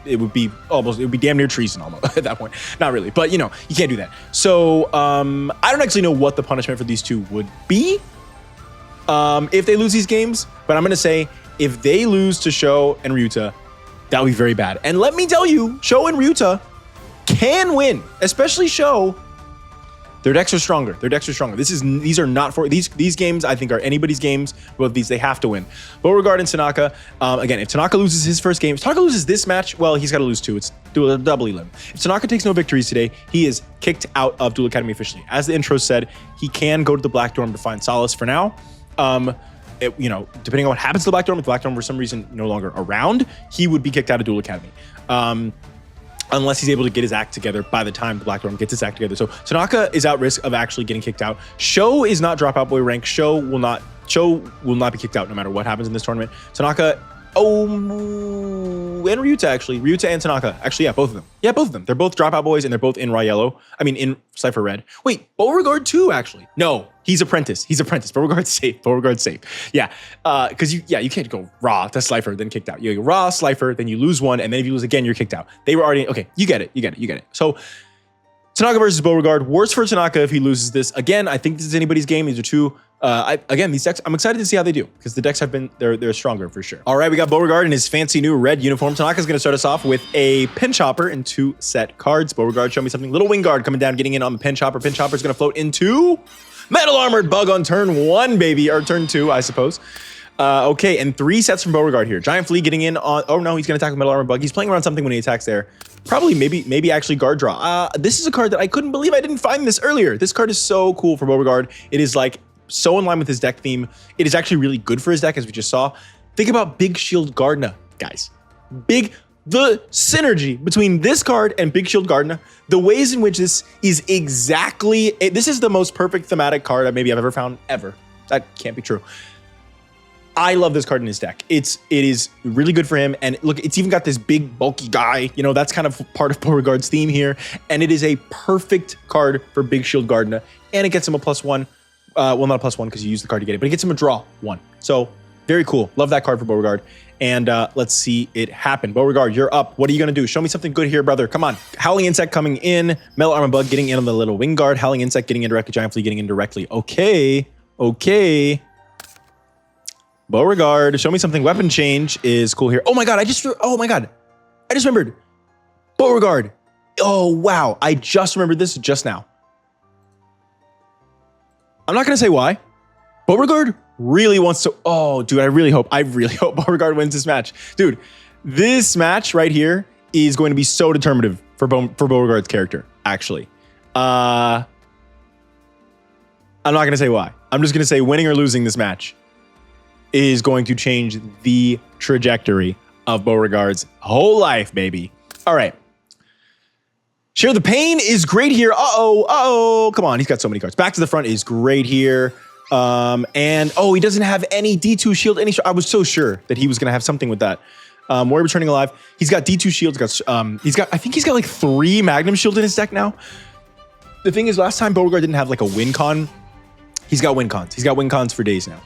It would be almost. It would be damn near treason almost at that point. Not really, but you know, you can't do that. So I don't actually know what the punishment for these two would be if they lose these games. But I'm gonna say if they lose to Sho and Ryuta, that would be very bad. And let me tell you, Sho and Ryuta can win, especially Sho. Their decks are stronger. These are not for these games. I think are anybody's games. Both these they have to win. Beauregard and Tanaka. Again, if Tanaka loses his first game, if Tanaka loses this match, well, he's got to lose 2. It's a double elim. If Tanaka takes no victories today, he is kicked out of Duel Academy officially. As the intro said, he can go to the Black Dorm to find solace for now. You know, depending on what happens to the Black Dorm, if the Black Dorm for some reason no longer around, he would be kicked out of Duel Academy. Unless he's able to get his act together by the time the Black Dorm gets his act together. So Tanaka is at risk of actually getting kicked out. Sho is not dropout boy rank. Sho will not be kicked out no matter what happens in this tournament. Tanaka, and Ryuta actually. Ryuta and Tanaka. Actually, yeah, both of them. Yeah, both of them. They're both dropout boys and they're both in raw yellow. I mean, in Cypher red. Wait, Beauregard too, actually. No, he's apprentice. Beauregard's safe. Yeah, because you can't go raw to Slifer, then kicked out. You go raw, Slifer, then you lose one, and then if you lose again, you're kicked out. They were already, okay, you get it. So Tanaka versus Beauregard. Worse for Tanaka if he loses this. Again, I think this is anybody's game. These are two. These decks, I'm excited to see how they do because the decks have been, they're stronger for sure. All right, we got Beauregard in his fancy new red uniform. Tanaka's going to start us off with a Pinch Hopper and 2 set cards. Beauregard, show me something. Little Wingard coming down, getting in on the Pinch Hopper. Pinch Hopper's going to float into Metal Armored Bug on turn 1, baby, or turn 2, I suppose. Okay, and 3 sets from Beauregard here. Giant Flea getting in on, oh no, he's going to attack with Metal Armored Bug. He's playing around something when he attacks there. Probably, maybe actually guard draw. This is a card that I couldn't believe I didn't find this earlier. This card is so cool for Beauregard. It is like so in line with his deck theme. It is actually really good for his deck, as we just saw. Think about Big Shield Gardna, guys. The synergy between this card and Big Shield Gardna, the ways in which this is exactly, this is the most perfect thematic card maybe I've ever found, ever. That can't be true. I love this card in his deck. It is really good for him. And look, it's even got this big bulky guy. You know, that's kind of part of Beauregard's theme here. And it is a perfect card for Big Shield Gardena. And it gets him a +1. Well, not a +1 because you use the card to get it, but it gets him a draw 1. So very cool. Love that card for Beauregard. And let's see it happen. Beauregard, you're up. What are you going to do? Show me something good here, brother. Come on. Howling Insect coming in. Metal Armor Bug getting in on the little wing guard. Howling Insect getting in directly. Giant Flea getting in directly. Okay. Okay. Beauregard, show me something. Weapon change is cool here. Oh my god, I just remembered. Beauregard. Oh wow, I just remembered this just now. I'm not gonna say why. Beauregard really wants to. Oh, dude, I really hope Beauregard wins this match. Dude, this match right here is going to be so determinative for Beauregard's character, actually. I'm not gonna say why. I'm just gonna say winning or losing this match is going to change the trajectory of Beauregard's whole life, baby. All right. Share the Pain is great here. Uh-oh. Come on, he's got so many cards. Back to the Front is great here. And he doesn't have any D2 shield. I was so sure that he was gonna have something with that. Warrior Returning Alive. He's got D2 shields. I think he's got like 3 Magnum shield in his deck now. The thing is, last time Beauregard didn't have like a win con. He's got win cons. He's got win cons for days now.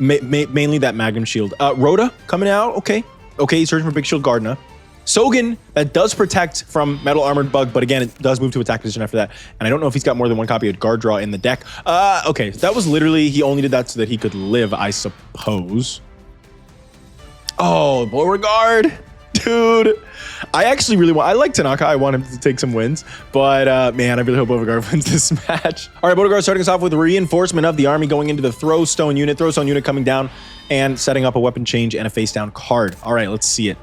Mainly that Magnum shield. Rhoda coming out. Okay, he's searching for Big Shield Gardena. Sogan, that does protect from Metal Armored Bug, but again, it does move to attack position after that. And I don't know if he's got more than one copy of Guard Draw in the deck. Okay, so that was literally, he only did that so that he could live, I suppose. Oh, Beauregard. Dude. I actually really want, I like Tanaka. I want him to take some wins, but man, I really hope Beauregard wins this match. All right, Beauregard starting us off with reinforcement of the army going into the Throw Stone unit coming down and setting up a weapon change and a face down card. All right, let's see it.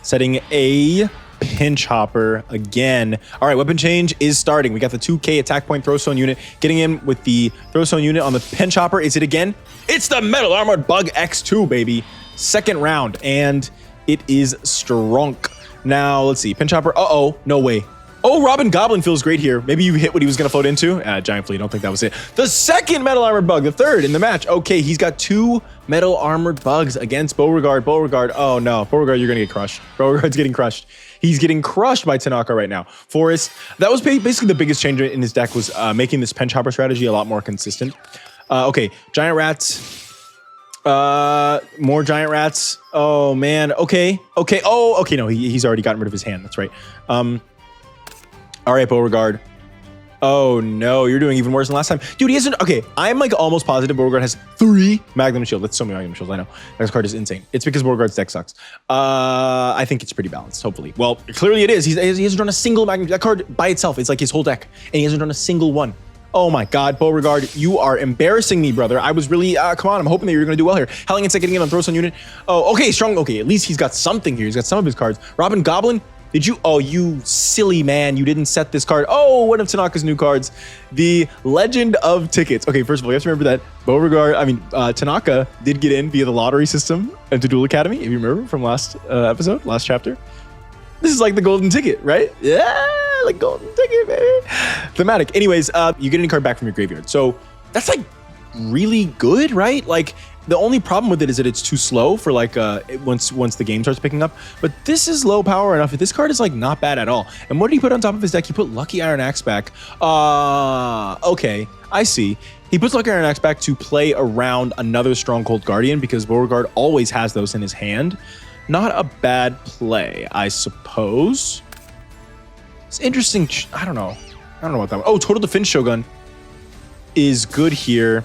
Setting a Pinch Hopper again. All right, weapon change is starting. We got the 2K attack point Throw Stone unit getting in with the Throw Stone unit on the Pinch Hopper. Is it again? It's the Metal Armored Bug X2, baby. Second round, and it is strong. Now, let's see. Pinch Hopper. Uh-oh. No way. Oh, Robin Goblin feels great here. Maybe you hit what he was going to float into. Giant Flea. I don't think that was it. The second Metal Armored Bug. The third in the match. Okay, he's got 2 Metal Armored Bugs against Beauregard. Oh, no. Beauregard, you're going to get crushed. Beauregard's getting crushed. He's getting crushed by Tanaka right now. Forest. That was basically the biggest change in his deck was making this Pinch Hopper strategy a lot more consistent. Okay, Giant Rats. More Giant Rats. Oh man. Okay. Oh, okay. No, he's already gotten rid of his hand. That's right. All right, Beauregard. Oh no, you're doing even worse than last time, dude. He hasn't. Okay, I'm like almost positive Beauregard has 3 Magnum Shield. That's so many Magnum Shields. I know this card is insane. It's because Beauregard's deck sucks. I think it's pretty balanced. Hopefully. Well, clearly it is. He hasn't drawn a single Magnum. That card by itself, it's like his whole deck, and he hasn't drawn a single one. Oh my God, Beauregard, you are embarrassing me, brother. I was really, come on, I'm hoping that you're gonna do well here. Howling Insect getting in on Throw Stone unit. Oh, okay, strong, okay, at least he's got something here. He's got some of his cards. Robin Goblin, did you, oh, you silly man, you didn't set this card. Oh, one of Tanaka's new cards, the Legend of Tickets. Okay, first of all, you have to remember that Tanaka did get in via the lottery system into Duel Academy, if you remember from last episode, last chapter. This is like the golden ticket, right? Yeah, like golden ticket, baby. Thematic. Anyways, you get any card back from your graveyard. So that's like really good, right? Like the only problem with it is that it's too slow for like once the game starts picking up. But this is low power enough. This card is like not bad at all. And what did he put on top of his deck? He put Lucky Iron Axe back. Okay, I see. He puts Lucky Iron Axe back to play around another Stronghold Guardian because Beauregard always has those in his hand. Not a bad play, I suppose. It's interesting. I don't know about that one. Oh, Total Defense Shogun is good here.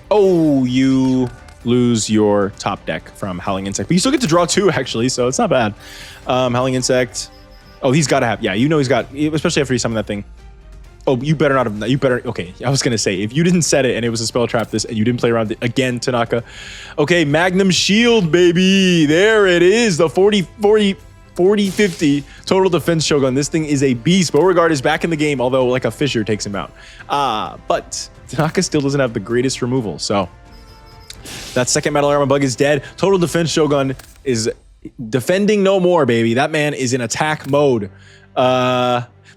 Oh, you lose your top deck from Howling Insect, but you still get to draw 2 actually, so it's not bad. Howling Insect. Oh, he's got to have. Yeah, you know he's got. Especially after you summon that thing. Oh, you better not have. You better. Okay, I was gonna say if you didn't set it and it was a spell trap, and you didn't play around it again, Tanaka. Okay, Magnum Shield, baby. There it is. The 40-50 Total Defense Shogun. This thing is a beast. Beauregard is back in the game, although like a Fissure takes him out. But Tanaka still doesn't have the greatest removal. So that second Metal Armor Bug is dead. Total Defense Shogun is defending no more, baby. That man is in attack mode.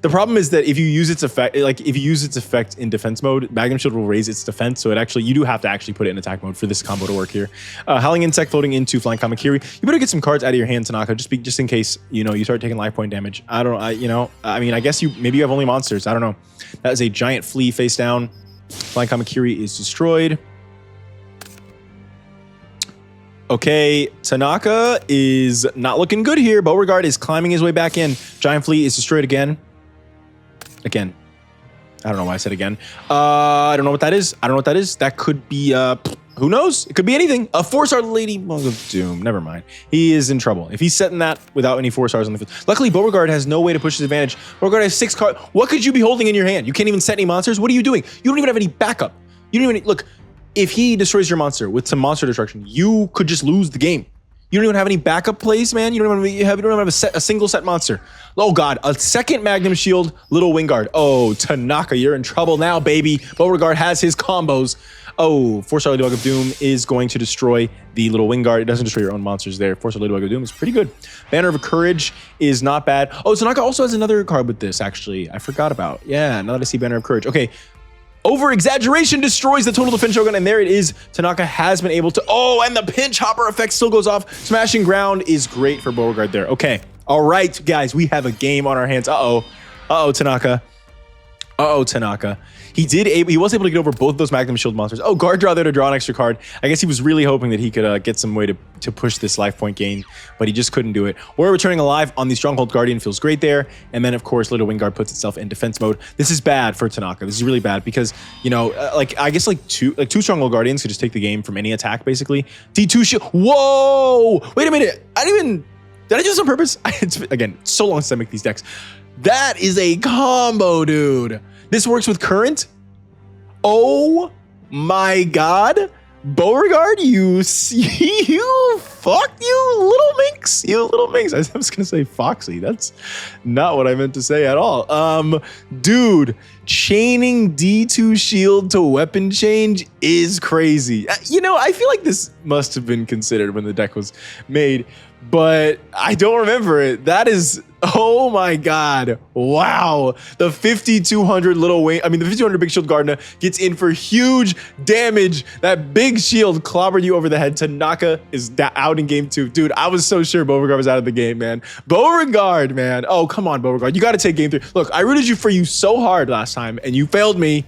The problem is that if you use its effect, like if you use its effect in defense mode, Magnum Shield will raise its defense. So you do have to actually put it in attack mode for this combo to work here. Howling Insect floating into Flying Kamakiri. You better get some cards out of your hand, Tanaka, just in case, you start taking life point damage. I don't know. I guess maybe you have only monsters. I don't know. That is a giant flea face down. Flying Kamakiri is destroyed. Okay, Tanaka is not looking good here. Beauregard is climbing his way back in. Giant Flea is destroyed again. Again. I don't know why I said again. I don't know what that is. That could be, who knows? It could be anything. A 4-star Lady Mug of Doom. Never mind. He is in trouble. If he's setting that without any 4 stars on the field. Luckily, Beauregard has no way to push his advantage. Beauregard has 6 cards. What could you be holding in your hand? You can't even set any monsters? What are you doing? You don't even have any backup. You don't even, look. If he destroys your monster with some monster destruction, you could just lose the game. You don't even have any backup plays, man. You don't even have a single set monster. Oh God, a second Magnum Shield, Little Wingard. Oh, Tanaka, you're in trouble now, baby. Beauregard has his combos. Oh, 4-star Ladybug of Doom is going to destroy the Little Wingard. It doesn't destroy your own monsters there. 4-star Ladybug of Doom is pretty good. Banner of Courage is not bad. Oh, Tanaka also has another card with this, actually. I forgot about. Yeah, now that I see Banner of Courage. Okay. Over-exaggeration destroys the total defense Shogun, and there it is. Tanaka has been able to... Oh, and the pinch hopper effect still goes off. Smashing ground is great for Beauregard there. Okay. All right, guys, we have a game on our hands. Uh-oh, Tanaka. He was able to get over both of those Magnum Shield monsters. Oh, guard draw there to draw an extra card. I guess he was really hoping that he could get some way to push this life point gain, but he just couldn't do it. Warrior returning alive on the Stronghold Guardian feels great there. And then, of course, Little Wingard puts itself in defense mode. This is bad for Tanaka. This is really bad because, I guess two Stronghold Guardians could just take the game from any attack, basically. D2 shield. Whoa! Wait a minute. Did I do this on purpose? Again, so long since I make these decks. That is a combo, dude. This works with current. Oh my God. Beauregard, you little minx. I was gonna say Foxy. That's not what I meant to say at all. Dude, chaining D2 shield to weapon change is crazy. I feel like this must have been considered when the deck was made, but I don't remember it. That is, oh my God. Wow. The 5200 the 5200 Big Shield Gardener gets in for huge damage. That big shield clobbered you over the head. Tanaka is out in game 2. Dude, I was so sure Beauregard was out of the game, man. Beauregard, man. Oh, come on, Beauregard. You got to take game 3. Look, I rooted for you so hard last time and you failed me.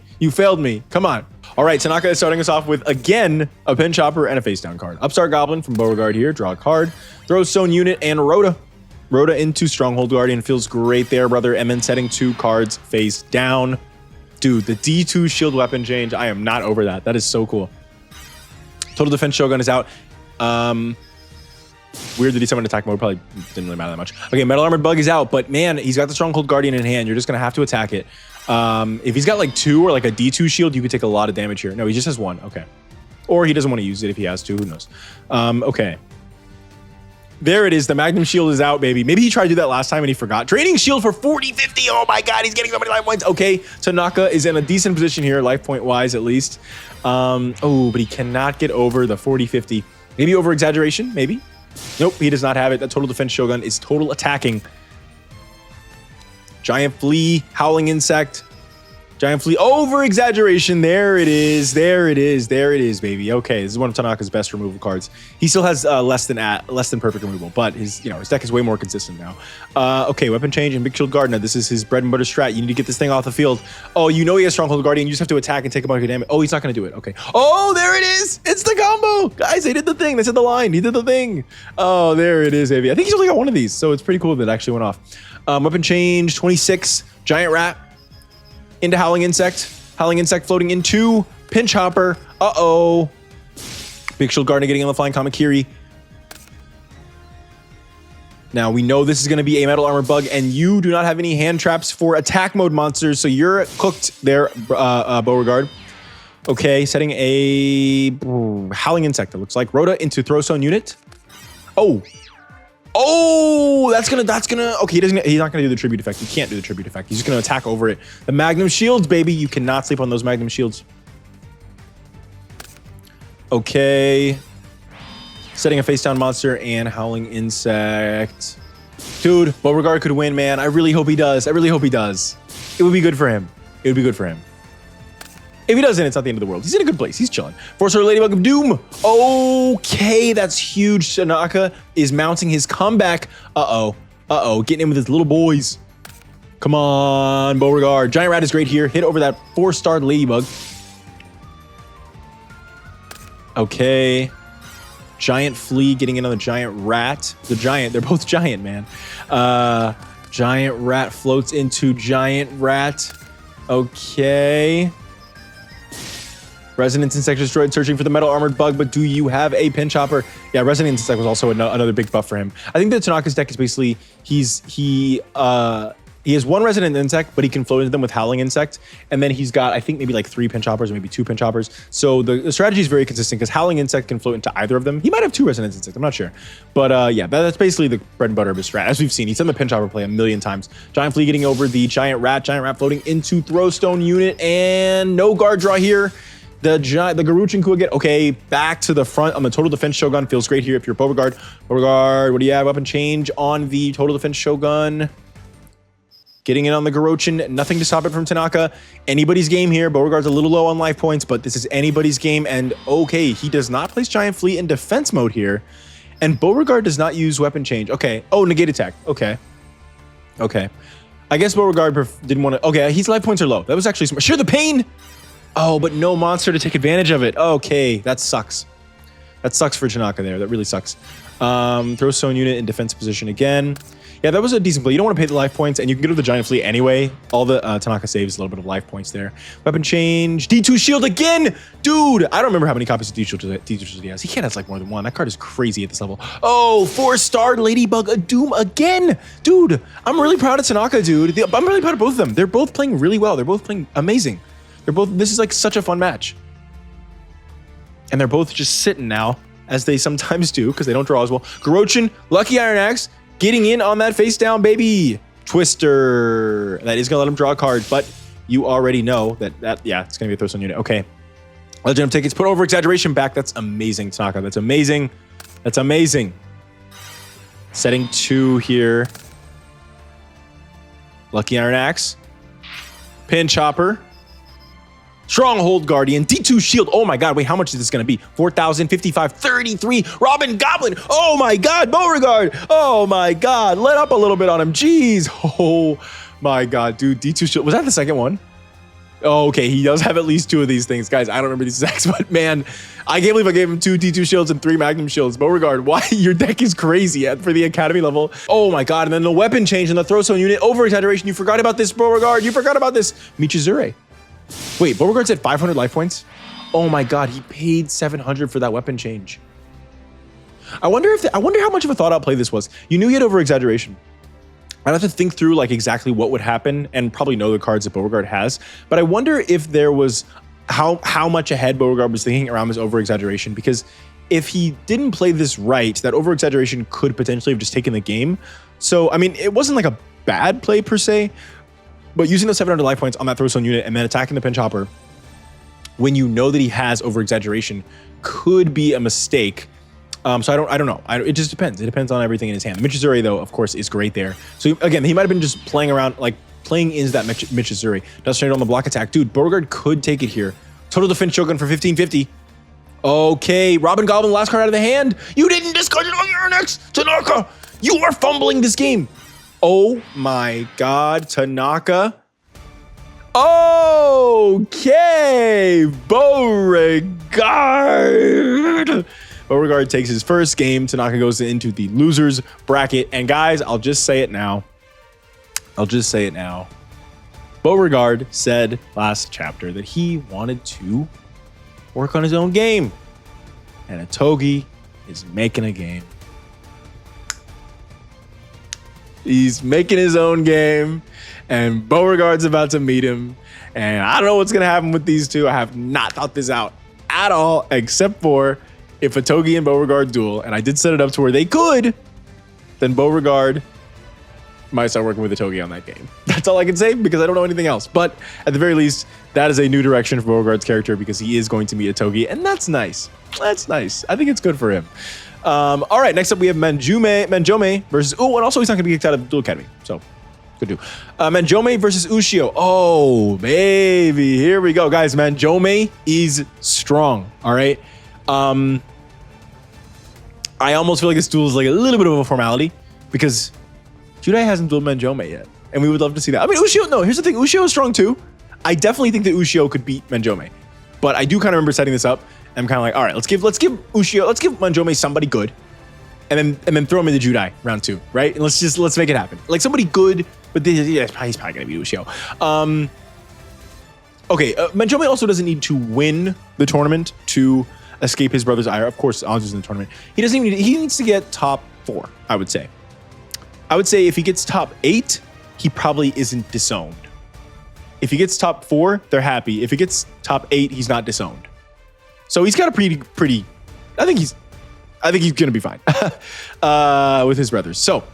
Come on. All right, Tanaka is starting us off with, again, a pinch hopper and a face down card. Upstart Goblin from Beauregard here. Draw a card. Throw Stone Unit and Rhoda. Rhoda into Stronghold Guardian. Feels great there, brother. And then setting 2 cards face down. Dude, the D2 shield weapon change. I am not over that. That is so cool. Total Defense Shogun is out. Weird that he's in attack mode. Probably didn't really matter that much. Okay, Metal Armored Bug is out. But man, he's got the Stronghold Guardian in hand. You're just going to have to attack it. If he's got 2 or a D2 shield, you could take a lot of damage here. No, he just has 1. Okay. Or he doesn't want to use it if he has to. Who knows? Okay. There it is. The Magnum Shield is out, baby. Maybe he tried to do that last time and he forgot. Draining Shield for 40-50. Oh my God, he's getting so many life points. Okay, Tanaka is in a decent position here, life point wise at least. But he cannot get over the 40-50. Maybe over exaggeration, maybe. Nope, he does not have it. That Total Defense Shogun is total attacking. Giant Flea, Howling Insect. Giant Flea, over exaggeration. There it is, baby. Okay, this is one of Tanaka's best removal cards. He still has less than perfect removal, but his deck is way more consistent now. Okay, weapon change and Big Shield Gardener. This is his bread and butter strat. You need to get this thing off the field. Oh, he has Stronghold Guardian. You just have to attack and take a bunch of damage. Oh, he's not going to do it. Okay. Oh, there it is. It's the combo. Guys, they did the thing. They said the line. He did the thing. Oh, there it is, baby. I think he's only got one of these, so it's pretty cool that it actually went off. Weapon change, 26. Giant Rat. Into Howling Insect. Howling Insect floating into Pinch Hopper. Uh-oh. Big Shield Gardener getting on the Flying Kamakiri. Now, we know this is going to be a Metal Armor Bug, and you do not have any hand traps for attack mode monsters, so you're cooked there, Beauregard. Okay, setting a Howling Insect, it looks like. Rhoda into Throw Stone Unit. Oh, that's gonna, okay, he's not gonna do the tribute effect. He can't do the tribute effect. He's just gonna attack over it. The Magnum Shields, baby. You cannot sleep on those Magnum Shields. Okay. Setting a face down monster and Howling Insect. Dude, Beauregard could win, man. I really hope he does. I really hope he does. It would be good for him. It would be good for him. If he doesn't, it's not the end of the world. He's in a good place. He's chilling. Four-star Ladybug of Doom. Okay, that's huge. Tanaka is mounting his comeback. Uh-oh. Uh-oh. Getting in with his little boys. Come on, Beauregard. Giant Rat is great here. Hit over that 4-star Ladybug. Okay. Giant Flea getting in on the Giant Rat. The Giant. They're both giant, man. Giant Rat floats into Giant Rat. Okay. Resonance Insect destroyed, searching for the metal armored bug, but do you have a Pinch Hopper? Yeah, Resonance Insect was also another big buff for him. I think that Tanaka's deck is basically, he has one Resonant Insect, but he can float into them with Howling Insect. And then he's got, I think, maybe like 3 Pinch Hoppers or maybe 2 Pinch Hoppers. So the strategy is very consistent because Howling Insect can float into either of them. He might have 2 Resonance Insects, I'm not sure. But yeah, that's basically the bread and butter of his strat. As we've seen, he's done the Pinch Hopper play a million times. Giant Flea getting over the Giant Rat floating into Throwstone unit, and no guard draw here. The Garuchin again. Okay, back to the front on the Total Defense Shogun. Feels great here if you're Beauregard. Beauregard, what do you have? Weapon change on the Total Defense Shogun. Getting in on the Garuchin. Nothing to stop it from Tanaka. Anybody's game here. Beauregard's a little low on life points, but this is anybody's game. And okay, he does not place Giant Flea in defense mode here. And Beauregard does not use weapon change. Okay. Oh, negate attack. Okay. Okay. I guess Beauregard didn't want to. Okay, his life points are low. That was actually smart. Sure, the pain. Oh, but no monster to take advantage of it. Okay, that sucks. That sucks for Tanaka there. That really sucks. Throw stone unit in defense position again. Yeah, that was a decent play. You don't want to pay the life points, and you can get to the Giant Flea anyway. All the Tanaka saves a little bit of life points there. Weapon change. D2 shield again! Dude, I don't remember how many copies of D2 shield he has. He can't have like more than one. That card is crazy at this level. Oh, 4-star Ladybug, a Doom again! Dude, I'm really proud of Tanaka, dude. I'm really proud of both of them. They're both playing really well. They're both playing amazing. This is like such a fun match. And they're both just sitting now, as they sometimes do, because they don't draw as well. Garuchin, Lucky Iron Axe, getting in on that face down, baby. Twister. That is going to let him draw a card, but you already know that yeah, it's going to be a Throw Stone unit. Okay. Legend of Tickets, put over exaggeration back. That's amazing, Tanaka. That's amazing. That's amazing. Setting 2 here. Lucky Iron Axe. Pinch Hopper. Stronghold Guardian, D2 Shield. Oh my God, wait, how much is this gonna be? 4,000, 55, 33. Robin Goblin. Oh my God, Beauregard. Oh my God, let up a little bit on him. Jeez. Oh my God, dude, D2 Shield. Was that the second one? Oh, okay, he does have at least 2 of these things. Guys, I don't remember these exacts, but man, I can't believe I gave him 2 D2 Shields and 3 Magnum Shields. Beauregard, why? Your deck is crazy for the Academy level. Oh my God, and then the weapon change and the Throw Stone unit. Over exaggeration, you forgot about this, Beauregard. You forgot about this. Michizure. Wait, Beauregard's at 500 life points? Oh my God, he paid 700 for that weapon change. I wonder how much of a thought out play this was. You knew he had over exaggeration. I'd have to think through like exactly what would happen and probably know the cards that Beauregard has. But I wonder if there was how much ahead Beauregard was thinking around this over exaggeration, because if he didn't play this right, that over exaggeration could potentially have just taken the game. So, I mean, it wasn't like a bad play per se, but using those 700 life points on that Throwstone unit and then attacking the Pinch Hopper when you know that he has over exaggeration could be a mistake. So I don't know. It just depends. It depends on everything in his hand. Michizure, though, of course, is great there. So again, he might have been just playing around, like playing into that Michizure. Does straight on the block attack. Dude, Beauregard could take it here. Total Defense Shogun for 1550. Okay, Robin Goblin, last card out of the hand. You didn't discard it on your next, Tanaka. You are fumbling this game. Oh my God, Tanaka. Okay, Beauregard. Beauregard takes his first game. Tanaka goes into the losers bracket. And guys, I'll just say it now. Beauregard said last chapter that he wanted to work on his own game. And Atogi is making a game. He's making his own game, and Beauregard's about to meet him. And I don't know what's going to happen with these two. I have not thought this out at all, except for if Atogi and Beauregard duel, and I did set it up to where they could, then Beauregard might start working with Atogi on that game. That's all I can say because I don't know anything else. But at the very least, that is a new direction for Beauregard's character because he is going to meet Atogi, and that's nice. That's nice. I think it's good for him. All right, next up we have Manjome versus... Oh, and also he's not going to be kicked out of Duel Academy. So, good do. Manjome versus Ushio. Oh, baby. Here we go. Guys, Manjome is strong. All right. I almost feel like this duel is like a little bit of a formality because Judai hasn't dueled Manjome yet. And we would love to see that. I mean, Ushio, no, here's the thing. Ushio is strong too. I definitely think that Ushio could beat Manjome. But I do kind of remember setting this up. I'm kind of like, all right, let's give Manjome somebody good. And then throw him into Judai round 2, right? And let's make it happen. Like somebody good, but he's probably gonna be Ushio. Okay, Manjome also doesn't need to win the tournament to escape his brother's ire. Of course, Ozzy's in the tournament. He needs to get top 4, I would say. I would say if he gets top 8, he probably isn't disowned. If he gets top 4, they're happy. If he gets top 8, he's not disowned. So he's got a pretty I think he's gonna be fine with his brothers. So,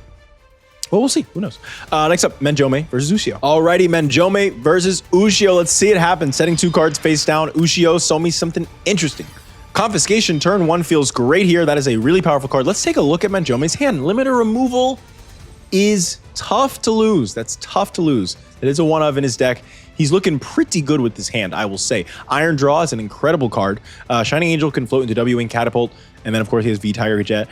well, we'll see. Who knows? Next up, Manjome versus Ushio. Alrighty, Manjome versus Ushio. Let's see it happen. Setting 2 cards face down. Ushio, show me something interesting. Confiscation, turn 1 feels great here. That is a really powerful card. Let's take a look at Manjome's hand. Limiter removal is tough to lose. That's tough to lose. It is a 1-of in his deck. He's looking pretty good with this hand, I will say. Iron Draw is an incredible card. Shining Angel can float into W-Wing Catapult. And then, of course, he has V-Tiger Jet.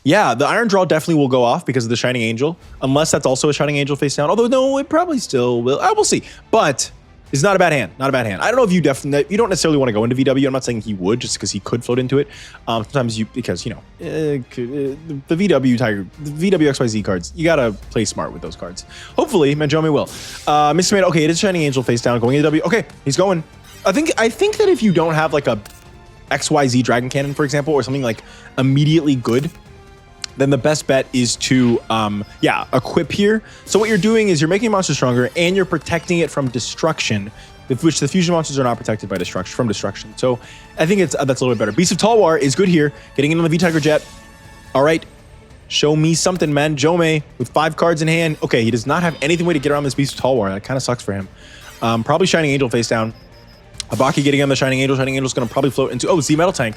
Yeah, the Iron Draw definitely will go off because of the Shining Angel. Unless that's also a Shining Angel face down. Although, no, it probably still will. I will see. But it's not a bad hand. Not a bad hand. I don't know if you don't necessarily want to go into VW. I'm not saying he would just because he could float into it. Sometimes because, you know, the VW XYZ cards, you got to play smart with those cards. Hopefully, Manjome will. Mr. Tomato, okay, it is Shining Angel face down going into W. Okay, he's going. I think that if you don't have like a XYZ Dragon Cannon, for example, or something like immediately good, then the best bet is to, equip here. So what you're doing is you're making a monster stronger and you're protecting it from destruction, with which the fusion monsters are not protected by destruction. So I think that's a little bit better. Beast of Talwar is good here, getting in on the V-Tiger Jet. All right, show me something, man. Manjome with 5 cards in hand. Okay, he does not have anything way to get around this Beast of Talwar. That kind of sucks for him. Probably Shining Angel face down. Abaki getting on the Shining Angel. Shining Angel's going to probably float into, Z-Metal Tank.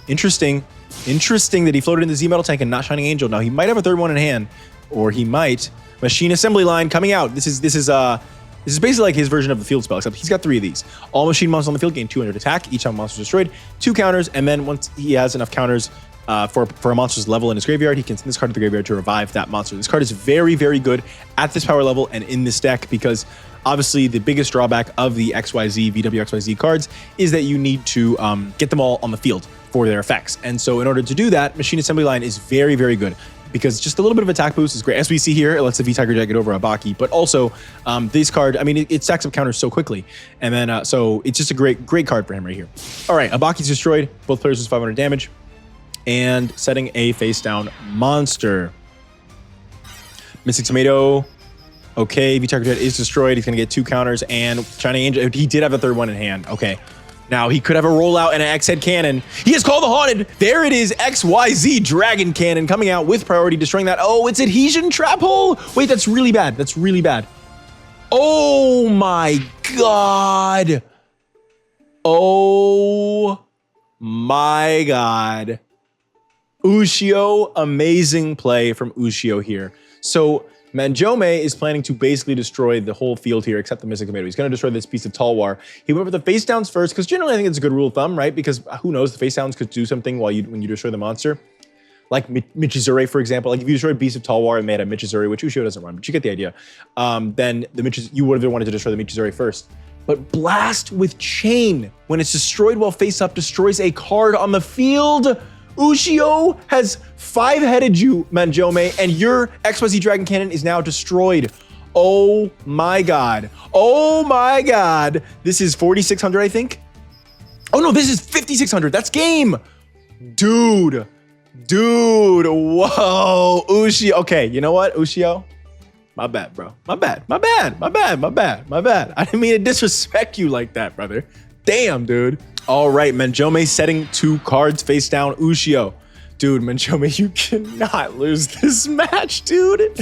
Interesting that he floated into Z-Metal Tank and not Shining Angel. Now, he might have a 3rd one in hand, or he might. Machine Assembly Line coming out. This is basically like his version of the field spell, except he's got 3 of these. All machine monsters on the field gain 200 attack. Each time a monster is destroyed, 2 counters, and then once he has enough counters for a monster's level in his graveyard, he can send this card to the graveyard to revive that monster. This card is very, very good at this power level and in this deck because obviously the biggest drawback of the XYZ, VWXYZ cards is that you need to get them all on the field for their effects. And so in order to do that, Machine Assembly Line is very, very good because just a little bit of attack boost is great. As we see here, it lets the V-Tiger Jet get over Abaki, but also this card, I mean, it stacks up counters so quickly. And then, so it's just a great card for him right here. All right, Abaki's destroyed. Both players lose 500 damage and setting a face down monster. Mystic Tomato. Okay, V-Tiger Jet is destroyed. He's going to get 2 counters and Shining Angel. He did have a 3rd one in hand. Okay. Now, he could have a rollout and an X-Head Cannon. He has called the Haunted. There it is, XYZ Dragon Cannon coming out with priority, destroying that. Oh, it's Adhesion Trap Hole. Wait, that's really bad. That's really bad. Oh, my God. Oh, my God. Ushio, amazing play from Ushio here. So, Manjome is planning to basically destroy the whole field here except the Mystic Tomato. He's going to destroy this piece of Talwar. He went for the face downs first because generally I think it's a good rule of thumb, right? Because who knows, the face downs could do something when you destroy the monster. Like Michizure, for example. Like if you destroy a Beast of Talwar and made a Michizure, which Ushio doesn't run, but you get the idea. Then you would have wanted to destroy the Michizure first. But Blast with Chain, when it's destroyed while face up, destroys a card on the field. Ushio has 5-headed you, Manjome, and your XYZ Dragon Cannon is now destroyed. Oh my God. Oh my God. This is 4,600, I think. Oh no, this is 5,600. That's game. Dude. Whoa. Ushio. Okay, you know what, Ushio? My bad, bro. My bad. I didn't mean to disrespect you like that, brother. Damn, dude. All right, Manjome setting 2 cards face down. Ushio. Dude, Manjome, you cannot lose this match, dude.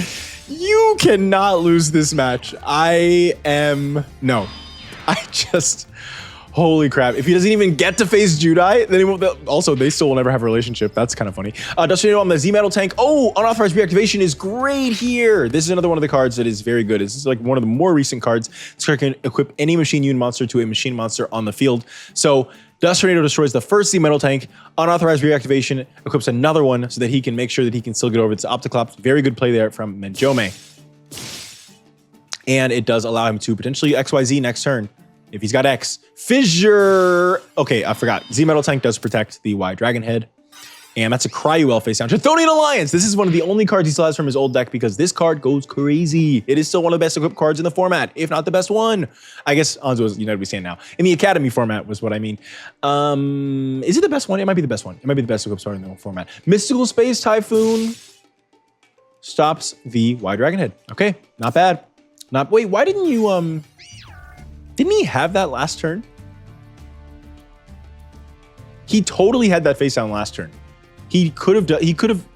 You cannot lose this match. Holy crap. If he doesn't even get to face Judai, then he won't. Also, they still will never have a relationship. That's kind of funny. Dust Tornado on the Z-Metal tank. Oh, unauthorized reactivation is great here. This is another one of the cards that is very good. This is like one of the more recent cards. This card can equip any machine unit monster to a machine monster on the field. So Dust Tornado destroys the first Z-Metal tank. Unauthorized reactivation equips another one so that he can make sure that he can still get over this Opticlops. Very good play there from Menjome. And it does allow him to potentially XYZ next turn. If he's got X. Fissure. Okay, I forgot. Z-Metal tank does protect the Y Dragon Head. And that's a Cryuel face down. Chthonian Alliance. This is one of the only cards he still has from his old deck because this card goes crazy. It is still one of the best equipped cards in the format, if not the best one. I guess Onzo is United We Stand now. In the Academy format was what I mean. Is it the best one? It might be the best one. It might be the best equipped card in the format. Mystical Space Typhoon stops the Y Dragon Head. Okay, not bad. Wait, why didn't you didn't he have that last turn? He totally had that face down last turn. He could have.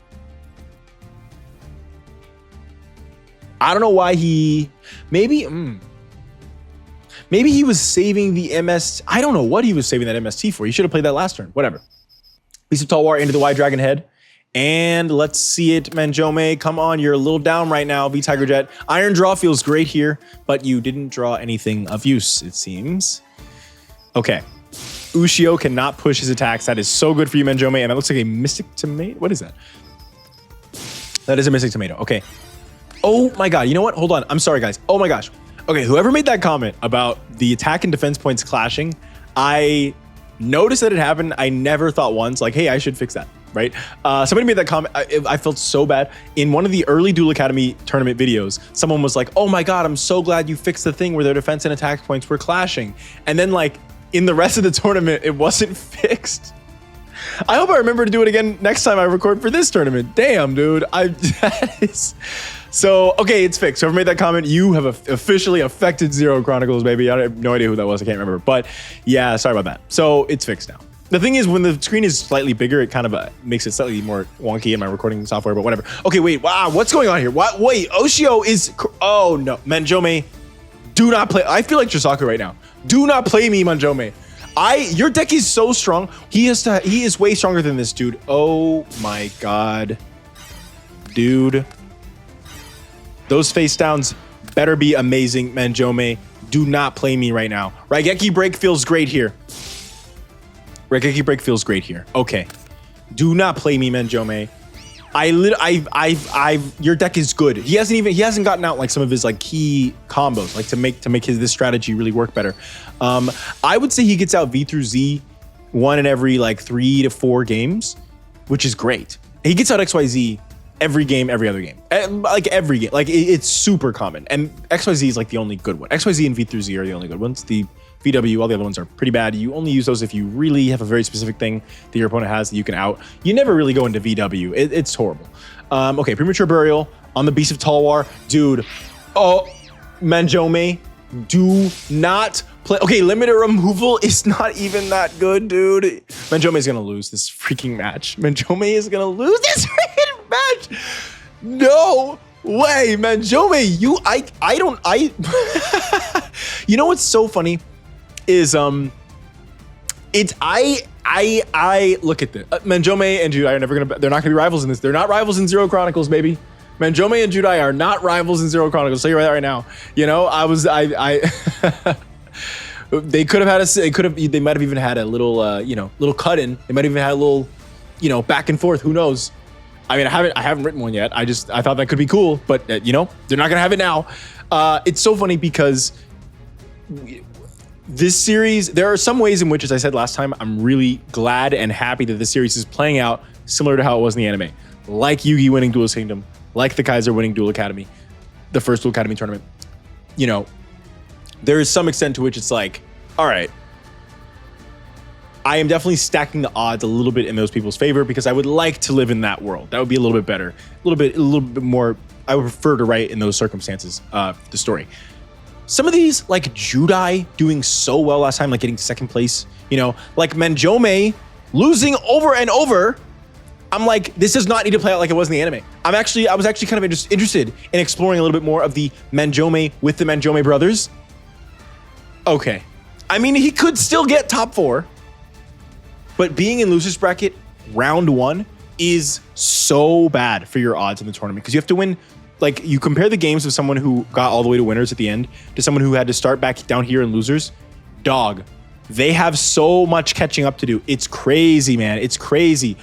I don't know why he. Maybe he was saving the MS. I don't know what he was saving that MST for. He should have played that last turn. Whatever. Beast of Talwar into the Y Dragon Head. And let's see it, Menjome. Come on, you're a little down right now, V Tiger Jet. Iron Draw feels great here, but you didn't draw anything of use, it seems. Okay. Ushio cannot push his attacks. That is so good for you, Menjome. And that looks like a Mystic Tomato. What is that? That is a Mystic Tomato. Okay. Oh my God. You know what? Hold on. I'm sorry, guys. Oh my gosh. Okay. Whoever made that comment about the attack and defense points clashing, I noticed that it happened. I never thought once, like, hey, I should fix that. Right? Somebody made that comment. I felt so bad. In one of the early Duel Academy tournament videos, someone was like, oh my God, I'm so glad you fixed the thing where their defense and attack points were clashing. And then like in the rest of the tournament, it wasn't fixed. I hope I remember to do it again next time I record for this tournament. Damn, dude. That is... So, okay, it's fixed. Whoever made that comment, you have officially affected Zero Chronicles, baby. I have no idea who that was. I can't remember. But yeah, sorry about that. So it's fixed now. The thing is, when the screen is slightly bigger, it kind of makes it slightly more wonky in my recording software, but whatever. Okay, wait, wow, what's going on here? What? Wait, Ushio is, oh no, Menjome, do not play. I feel like Chisaku right now. Do not play me, Menjome. Your deck is so strong. He is way stronger than this, dude. Oh my God, dude. Those face downs better be amazing, Menjome. Do not play me right now. Raigeki Break feels great here. Raigeki Break feels great here. Okay. Do not play me, Menjome. Your deck is good. He hasn't gotten out like some of his like key combos, like to make this strategy really work better. I would say he gets out V through Z one in every like 3 to 4 games, which is great. He gets out XYZ every game, every other game. Like every game. Like it's super common. And XYZ is like the only good one. XYZ and V through Z are the only good ones. The VW, all the other ones are pretty bad. You only use those if you really have a very specific thing that your opponent has that you can out. You never really go into VW. It's horrible. Okay, Premature Burial on the Beast of Talwar. Dude, oh, Menjome, do not play. Okay, Limited Removal is not even that good, dude. Menjome is going to lose this freaking match. Menjome is going to lose this freaking match. No way, Menjome. You know what's so funny? Is I look at this. Menjome and Judai are they're not gonna be rivals in this. They're not rivals in Zero Chronicles, baby. Menjome and Judai are not rivals in Zero Chronicles. I'll tell you right now. You know, they could have had they might have even had a little little cut in. They might have even had a little, back and forth. Who knows? I mean, I haven't written one yet. I thought that could be cool, but they're not gonna have it now. It's so funny because this series, there are some ways in which, as I said last time, I'm really glad and happy that this series is playing out similar to how it was in the anime. Like Yugi winning Duelist Kingdom, like the Kaiser winning Duel Academy, the first Duel Academy tournament. There is some extent to which it's like, all right, I am definitely stacking the odds a little bit in those people's favor because I would like to live in that world. That would be a little bit better, a little bit more. I would prefer to write in those circumstances, the story. Some of these, like Judai doing so well last time, like getting second place, like Menjome losing over and over. I'm like, this does not need to play out like it was in the anime. I was actually kind of interested in exploring a little bit more of the Menjome with the Menjome brothers. Okay, I mean, he could still get top 4, but being in losers bracket round 1 is so bad for your odds in the tournament because you have to win. Like, you compare the games of someone who got all the way to winners at the end to someone who had to start back down here in losers. Dog, they have so much catching up to do. It's crazy, man. It's crazy.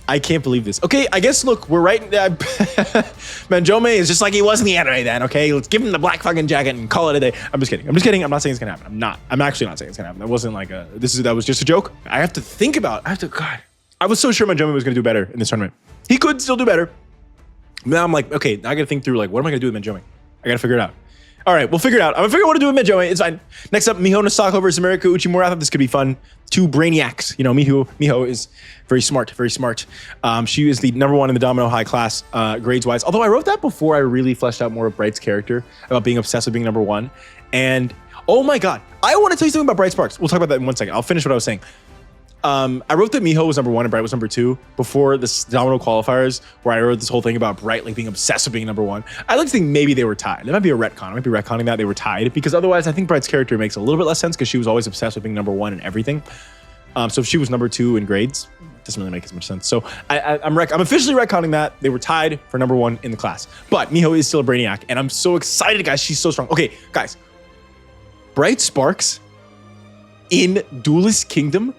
I can't believe this. Okay, I guess, look, we're right. Manjome is just like he was in the anime then, okay? Let's give him the black fucking jacket and call it a day. I'm just kidding. I'm not saying it's gonna happen. I'm actually not saying it's gonna happen. That wasn't like that was just a joke. God. I was so sure Manjome was gonna do better in this tournament. He could still do better. Now I'm like, okay, now I gotta think through, like, what am I gonna do with Manjome? I gotta figure it out. All right, we'll figure it out. I'm gonna figure out what to do with Manjome. It's fine. Next up, Miho Nosako versus America Uchimura. I thought this could be fun. 2 brainiacs. You know, Miho is very smart, very smart. She is the #1 in the Domino High class, grades-wise. Although I wrote that before I really fleshed out more of Bright's character, about being obsessed with being #1. And, oh my God, I want to tell you something about Bright Sparks. We'll talk about that in 1 second. I'll finish what I was saying. I wrote that Miho was #1 and Bright was #2 before the Domino qualifiers, where I wrote this whole thing about Bright like being obsessed with being #1. I like to think maybe they were tied. It might be a retcon. I might be retconning that they were tied, because otherwise I think Bright's character makes a little bit less sense because she was always obsessed with being #1 in everything. So if she was #2 in grades, it doesn't really make as much sense. So I'm officially retconning that. They were tied for #1 in the class. But Miho is still a brainiac, and I'm so excited, guys. She's so strong. Okay, guys. Bright Sparks in Duelist Kingdom.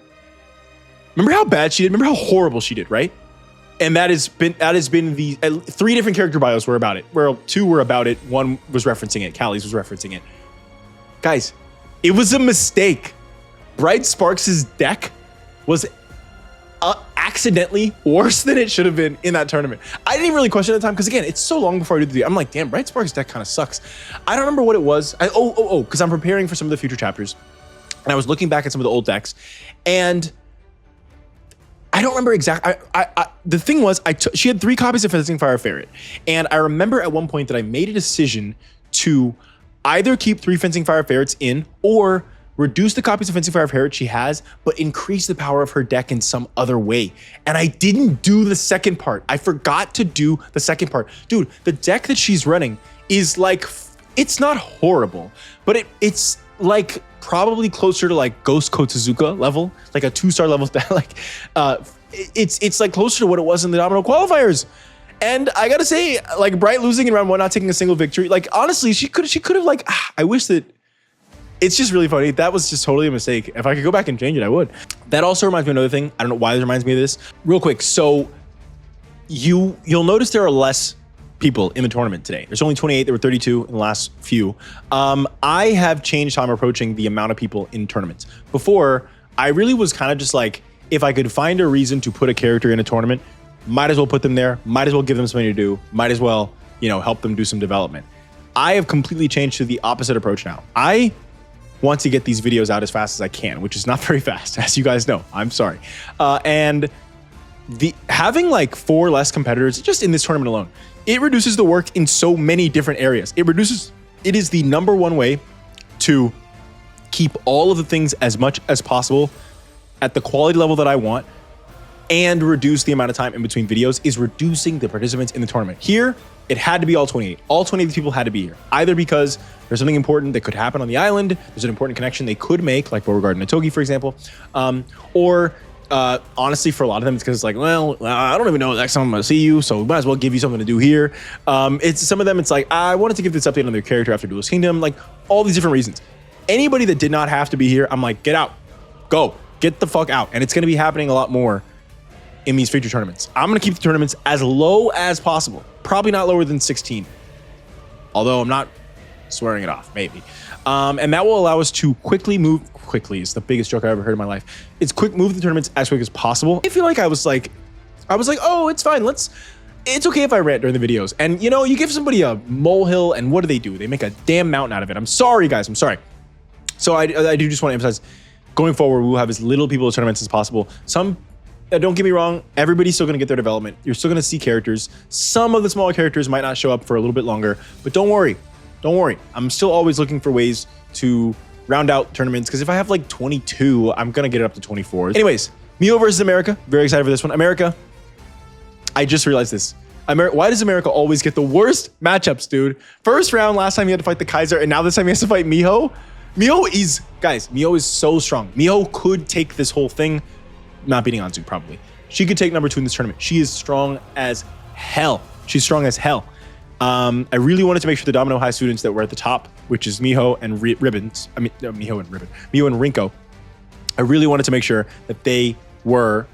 Remember how bad she did? Remember how horrible she did, right? And that has been the 3 different character bios were about it. Where 2 were about it. 1 was referencing it. Callie's was referencing it. Guys, it was a mistake. Bright Sparks' deck was accidentally worse than it should have been in that tournament. I didn't even really question it at the time because, again, it's so long before I did the. I'm like, damn, Bright Sparks' deck kind of sucks. I don't remember what it was. Because I'm preparing for some of the future chapters, and I was looking back at some of the old decks, and I don't remember exactly. The thing was, she had 3 copies of Fencing Fire Ferret, and I remember at one point that I made a decision to either keep 3 Fencing Fire Ferrets in or reduce the copies of Fencing Fire Ferret she has, but increase the power of her deck in some other way. And I didn't do the second part. I forgot to do the second part. Dude, the deck that she's running is like, it's not horrible, but it's like probably closer to like Ghost Kotezuka level, like a 2-star level. Like, it's like closer to what it was in the Domino qualifiers. And I gotta say, like, Bright losing in round 1, not taking a single victory. Like, honestly, she could have like, I wish that. It's just really funny. That was just totally a mistake. If I could go back and change it, I would. That also reminds me of another thing. I don't know why this reminds me of this. Real quick. So you'll notice there are less people in the tournament today. There's only 28. There were 32 in the last few. I have changed how I'm approaching the amount of people in tournaments. Before, I really was kind of just like, if I could find a reason to put a character in a tournament, might as well put them there. Might as well give them something to do. Might as well, help them do some development. I have completely changed to the opposite approach now. I want to get these videos out as fast as I can, which is not very fast, as you guys know. I'm sorry. And having like 4 less competitors just in this tournament alone, it reduces the work in so many different areas. It is the #1 way to keep all of the things as much as possible at the quality level that I want, and reduce the amount of time in between videos, is reducing the participants in the tournament. Here, it had to be all 28. All 28 of these people had to be here, either because there's something important that could happen on the island, there's an important connection they could make, like Beauregard and Itogi, for example, or honestly, for a lot of them, it's because it's like, well, I don't even know the next time I'm going to see you, so we might as well give you something to do here. It's some of them, it's like, I wanted to give this update on their character after Duelist Kingdom, like all these different reasons. Anybody that did not have to be here, I'm like, get out, go, get the fuck out. And it's going to be happening a lot more in these future tournaments. I'm going to keep the tournaments as low as possible. Probably not lower than 16. Although I'm not swearing it off, maybe. And that will allow us to quickly is the biggest joke I ever heard in my life. It's move the tournaments as quick as possible. I feel like I was like, oh, it's fine. It's okay if I rant during the videos. And you give somebody a molehill and what do? They make a damn mountain out of it. I'm sorry, guys. I'm sorry. So I do just want to emphasize, going forward, we will have as little people at tournaments as possible. Don't get me wrong, everybody's still going to get their development. You're still going to see characters. Some of the smaller characters might not show up for a little bit longer, but don't worry. I'm still always looking for ways to round out tournaments, because if I have like 22, I'm going to get it up to 24. Anyways, Mio versus America. Very excited for this one. America, I just realized this. Why does America always get the worst matchups, dude? First round, last time he had to fight the Kaiser, and now this time he has to fight Miho. Miho is so strong. Miho could take this whole thing, not beating Anzu, probably. She could take number 2 in this tournament. She is strong as hell. She's strong as hell. I really wanted to make sure the Domino High students that were at the top, which is Miho and Miho and Rinko. I really wanted to make sure that they were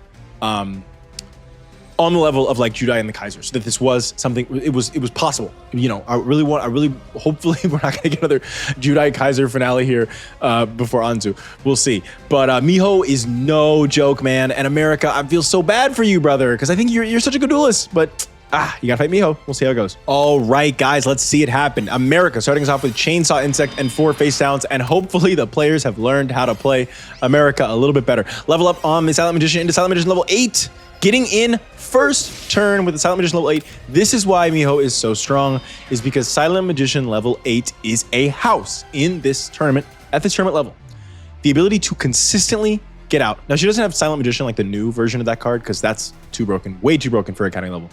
on the level of like Judai and the Kaiser, so that this was something, it was possible. You know, hopefully we're not gonna get another Judai Kaiser finale here before Anzu. We'll see. But Miho is no joke, man. And America, I feel so bad for you, brother, because I think you're such a good duelist, but you gotta fight Miho. We'll see how it goes. All right, guys, let's see it happen. America starting us off with Chainsaw Insect and 4 face downs, and hopefully the players have learned how to play America a little bit better. Level up on the Silent Magician into Silent Magician level 8. Getting in first turn with the Silent Magician level 8. This is why Miho is so strong, is because Silent Magician level 8 is a house in this tournament, at this tournament level. The ability to consistently get out. Now, she doesn't have Silent Magician like the new version of that card, because that's too broken, way too broken for Academy level.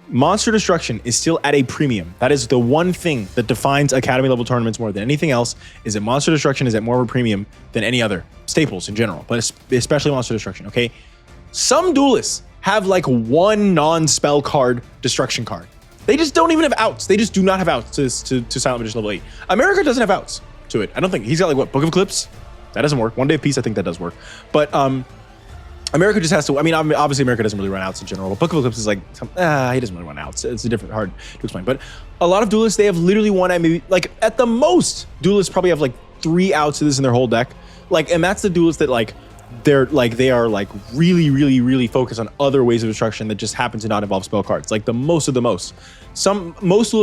Monster Destruction is still at a premium. That is the one thing that defines Academy level tournaments more than anything else, is that Monster Destruction is at more of a premium than any other staples in general, but especially Monster Destruction, okay? Some duelists have like one non-spell card destruction card. They just don't even have outs. They just do not have outs to Silent Magician level 8. America doesn't have outs to it. I don't think. He's got like what, Book of Eclipse? That doesn't work. 1 Day of Peace, I think that does work. But America just has to, I mean, obviously America doesn't really run outs in general, but Book of Eclipse is like, he doesn't really run outs. It's a different, hard to explain. But a lot of duelists, they have literally one, maybe like at the most, duelists probably have like 3 outs of this in their whole deck. Like, and that's the duelists that like, they are like really focused on other ways of destruction that just happen to not involve spell cards. Like most duelists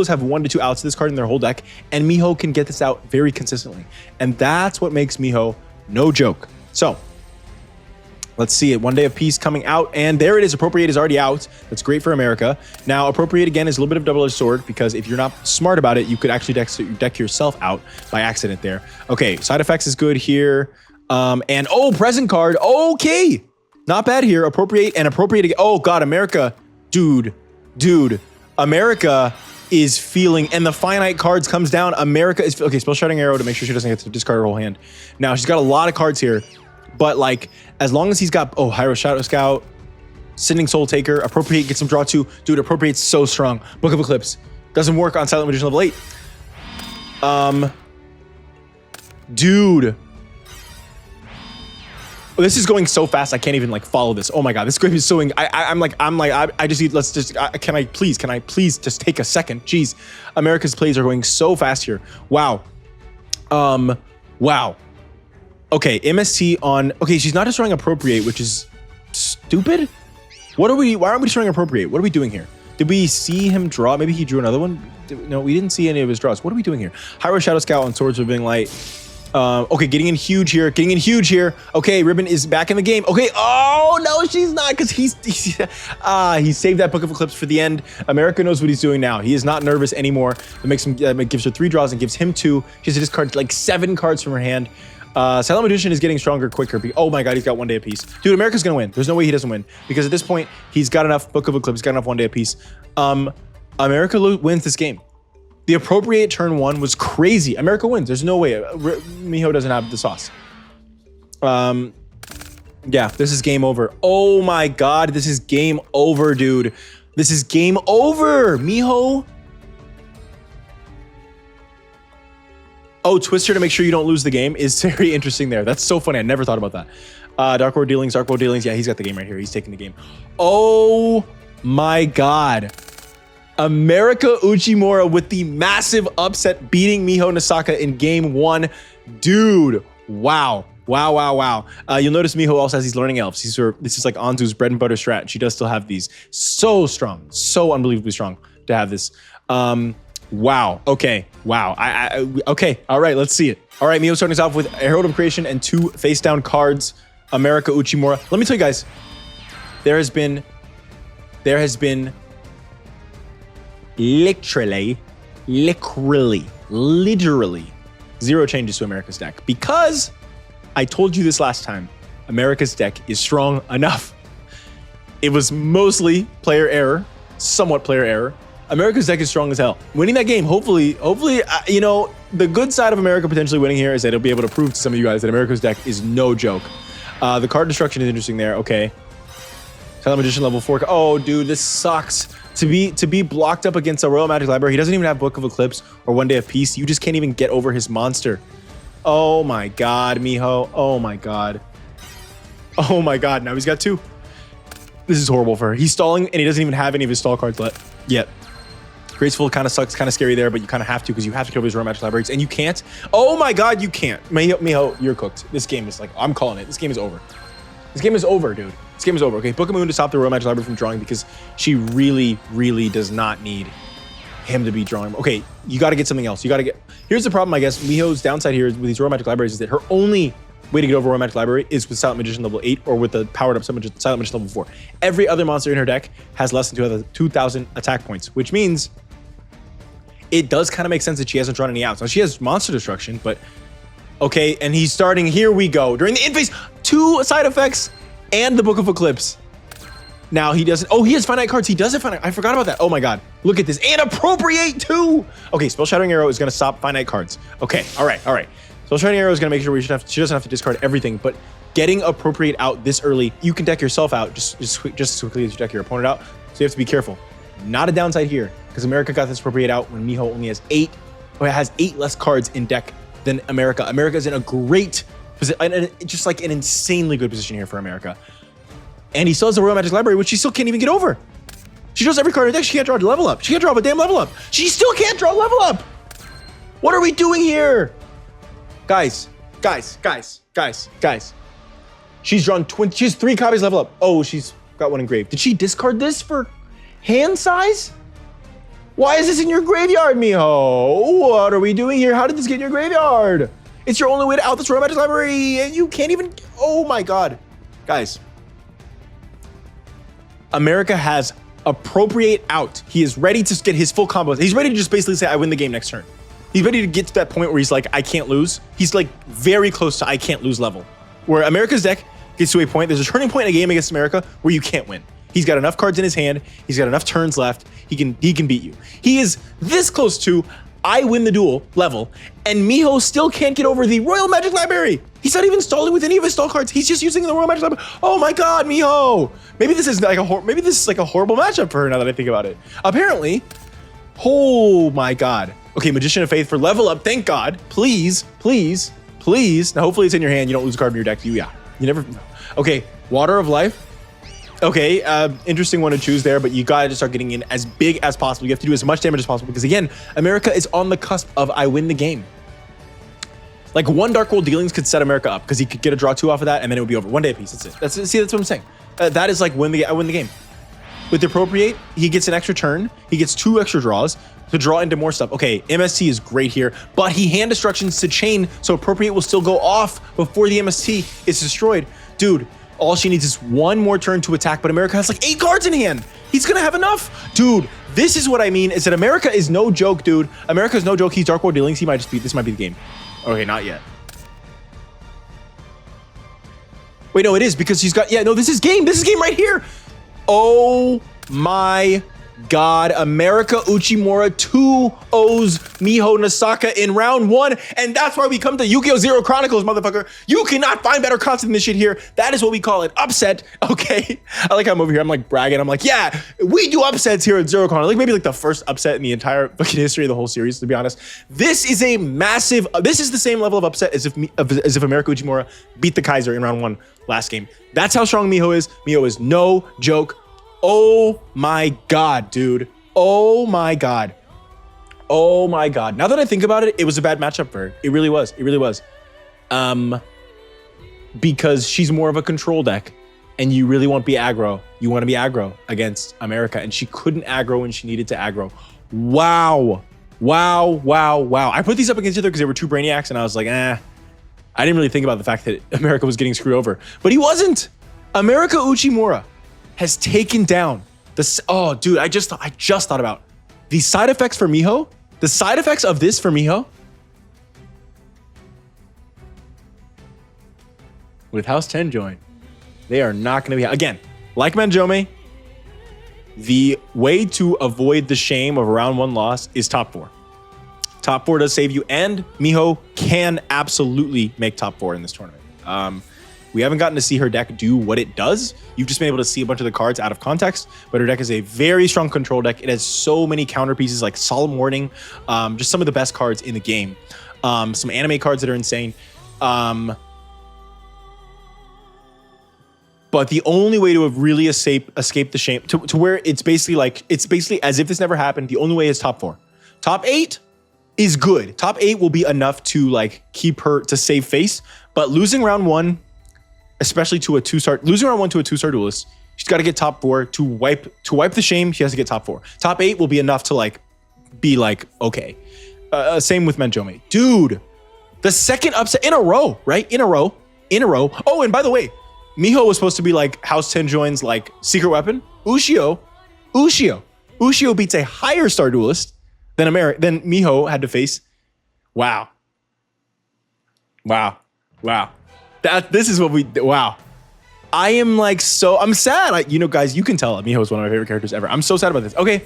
have 1 to 2 outs of this card in their whole deck, and Miho can get this out very consistently. And that's what makes Miho no joke. So let's see it. 1 Day of Peace coming out, and there it is. Appropriate is already out. That's great for America. Now, Appropriate again is a little bit of a double-edged sword, because if you're not smart about it, you could actually deck yourself out by accident there. Okay, side effects is good here. And present card. Okay, not bad here. Appropriate and Appropriate again. Oh god, America, dude, America is feeling, and the finite cards comes down. America is okay. Spell Shouting Arrow to make sure she doesn't get to discard her whole hand. Now she's got a lot of cards here, but like as long as he's got Hyro Shadow Scout, Sending Soul Taker, Appropriate gets some draw too. Dude, Appropriate's so strong. Book of Eclipse doesn't work on Silent Magician level 8. Dude. This is going so fast, I can't even like follow this. Oh my god, this game is so. I just need. Let's just. Can I please just take a second? Jeez, America's plays are going so fast here. Wow. Wow. Okay, MST on. Okay, she's not destroying Appropriate, which is stupid. Why aren't we destroying Appropriate? What are we doing here? Did we see him draw? Maybe he drew another one. No, we didn't see any of his draws. What are we doing here? Hyro Shadow Scout on Swords of Being Light. Okay, getting in huge here. Okay, Ribbon is back in the game. Okay, oh no, she's not, because he saved that Book of Eclipse for the end. America knows what he's doing now. He is not nervous anymore. It makes him gives her 3 draws and gives him 2. She has to discard like 7 cards from her hand. Silent Magician is getting stronger quicker. Oh my god, he's got 1 Day of Peace. Dude, America's gonna win. There's no way he doesn't win, because at this point he's got enough Book of Eclipse. He's got enough 1 Day of Peace. America wins this game. The Appropriate turn 1 was crazy. America wins. There's no way. Miho doesn't have the sauce. Yeah, this is game over. Oh my god, this is game over, dude. This is game over. Miho. Oh, Twister to make sure you don't lose the game is very interesting there. That's so funny. I never thought about that. Dark World Dealings. Yeah, he's got the game right here. He's taking the game. Oh my god. America Uchimura with the massive upset, beating Miho Nasaka in game 1. Dude, wow. You'll notice Miho also has these learning elves. This is like Anzu's bread and butter strat. She does still have these. So strong, so unbelievably strong to have this. Wow. Okay. Wow. Okay. All right. Let's see it. All right. Miho starting us off with Herald of Creation and 2 face down cards. America Uchimura. Let me tell you guys, there has been literally 0 changes to America's deck, because I told you this last time. America's deck is strong enough. It was mostly player error somewhat player error. America's deck is strong as hell. Winning that game, hopefully, you know, the good side of America potentially winning here is that it'll be able to prove to some of you guys that America's deck is no joke. The card destruction is interesting there. Okay. Silent Magician level 4. Oh, dude, this sucks. To be blocked up against a Royal Magic Library. He doesn't even have Book of Eclipse or One Day of Peace. You just can't even get over his monster. Oh my god, Miho. Oh my god. Oh my god. Now he's got 2. This is horrible for her. He's stalling, and he doesn't even have any of his stall cards left yet. Graceful kind of sucks, kind of scary there, but you kind of have to because you have to kill these Royal Magic Libraries, and you can't. Oh my god, you can't. Miho, you're cooked. This game is like, I'm calling it. This game is over. This game is over, dude. This game is over. Okay, Book of Moon to stop the Royal Magic Library from drawing because she really, really does not need him to be drawing. Okay, you got to get something else. You got to get... Here's the problem, I guess. Miho's downside here with these Royal Magic Libraries is that her only way to get over Royal Magic Library is with Silent Magician level 8 or with the powered up Silent Magician level 4. Every other monster in her deck has less than 2,000 attack points, which means it does kind of make sense that she hasn't drawn any outs. Now, she has Monster Destruction, but... Okay, and he's starting... Here we go. During the in-phase, 2 side effects and the Book of Eclipse. Now he doesn't... Oh, he has finite cards. He does have finite... I forgot about that. Oh my god. Look at this. And Appropriate too! Okay, Spell Shattering Arrow is going to stop finite cards. Okay, all right. Spell Shattering Arrow is going to make sure she doesn't have to discard everything, but getting Appropriate out this early, you can deck yourself out just as quickly as you deck your opponent out, so you have to be careful. Not a downside here, because America got this Appropriate out when Miho only has 8 less cards in deck than America. America's in a great position, just like an insanely good position here for America. And he still has the Royal Magic Library, which she still can't even get over. She draws every card in her deck. She can't draw a level up. She can't draw a damn level up. She still can't draw a level up. What are we doing here? Guys. She's drawn 20. She has 3 copies level up. Oh, she's got 1 engraved. Did she discard this for hand size? Why is this in your graveyard, Miho? What are we doing here? How did this get in your graveyard? It's your only way to out this Royal Magic Library, and you can't even... Oh my god. Guys. America has Appropriate out. He is ready to get his full combo. He's ready to just basically say, I win the game next turn. He's ready to get to that point where he's like, I can't lose. He's like very close to I can't lose level. Where America's deck gets to a point, there's a turning point in a game against America where you can't win. He's got enough cards in his hand. He's got enough turns left. He can beat you. He is this close to I win the duel level, and Miho still can't get over the Royal Magic Library. He's not even stalling with any of his stall cards. He's just using the Royal Magic Library. Oh my god, Miho. Maybe this is like a horrible matchup for her now that I think about it. Apparently. Oh my god. Okay, Magician of Faith for level up. Thank god. Please. Now hopefully it's in your hand. You don't lose a card in your deck. You never know. Okay, Water of Life. Okay, interesting one to choose there, but you gotta just start getting in as big as possible. You have to do as much damage as possible because again, America is on the cusp of I win the game. Like 1 Dark World Dealings could set America up because he could get a draw 2 off of that and then it would be over. 1 day apiece, that's it. That's what I'm saying. That is like I win the game. With the Appropriate, he gets an extra turn. He gets 2 extra draws to draw into more stuff. Okay, MST is great here, but he hand destructions to chain, so Appropriate will still go off before the MST is destroyed. Dude, all she needs is 1 more turn to attack, but America has like 8 cards in hand. He's gonna have enough. Dude, this is what I mean, is that America is no joke, dude. America is no joke. He's Dark World Dealings. He might just be, this might be the game. Okay, not yet. Wait, no, it is because he's got, yeah, no, this is game. This is game right here. Oh my god. America Uchimura 2-0s Miho Nasaka in round 1. And that's why we come to Yu-Gi-Oh! Zero Chronicles, motherfucker. You cannot find better content than this shit here. That is what we call an upset, okay? I like how I'm over here. I'm like bragging. I'm like, yeah, we do upsets here at Zero Chronicles. Like maybe like the first upset in the entire fucking history of the whole series, to be honest. This is a massive, this is the same level of upset as if America Uchimura beat the Kaiser in round 1 last game. That's how strong Miho is. Miho is no joke. Oh my god, dude. Oh my god. Oh my god. Now that I think about it, it was a bad matchup for her. It really was. It really was. Because she's more of a control deck and you really want to be aggro. You want to be aggro against America, and she couldn't aggro when she needed to aggro. Wow. I put these up against each other because they were 2 Brainiacs and I was like, I didn't really think about the fact that America was getting screwed over, but he wasn't. America Uchimura has taken down the, oh dude, I just thought about the side effects for Miho. The side effects of this for Miho with House 10 join, they are not going to be, again, like Manjome, The way to avoid the shame of a round 1 loss is top 4. Top 4 does save you, and Miho can absolutely make top 4 in this tournament. We haven't gotten to see her deck do what it does. You've just been able to see a bunch of the cards out of context, but her deck is a very strong control deck. It has so many counter pieces like Solemn Warning, just some of the best cards in the game. Some anime cards that are insane. But the only way to really escape the shame, to where it's basically as if this never happened, the only way is top 4. Top 8 is good. Top 8 will be enough to like keep her to save face, but losing round 1, especially to a 2-star, losing round 1 to a 2-star duelist, she's got to get top 4 to wipe the shame. She has to get top 4. Top 8 will be enough to like be like okay. Same with Menjome, dude. The second upset in a row, right? In a row. Oh, and by the way, Miho was supposed to be like House Tenjoin's like secret weapon. Ushio beats a higher star duelist than Miho had to face. Wow. This is what wow. I am like I'm sad. Guys, you can tell Miho is one of my favorite characters ever. I'm so sad about this. Okay.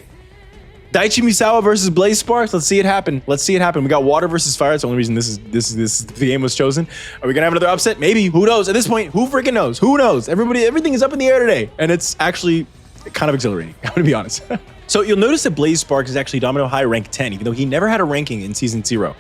Daichi Misawa versus Blaze Sparks. Let's see it happen. We got water versus fire. It's the only reason this the game was chosen. Are we gonna have another upset? Maybe. Who knows? At this point, who freaking knows? Who knows? Everything is up in the air today, and it's actually kind of exhilarating. I'm gonna be honest. So you'll notice that Blaze Sparks is actually Domino High rank 10, even though he never had a ranking in Season 0.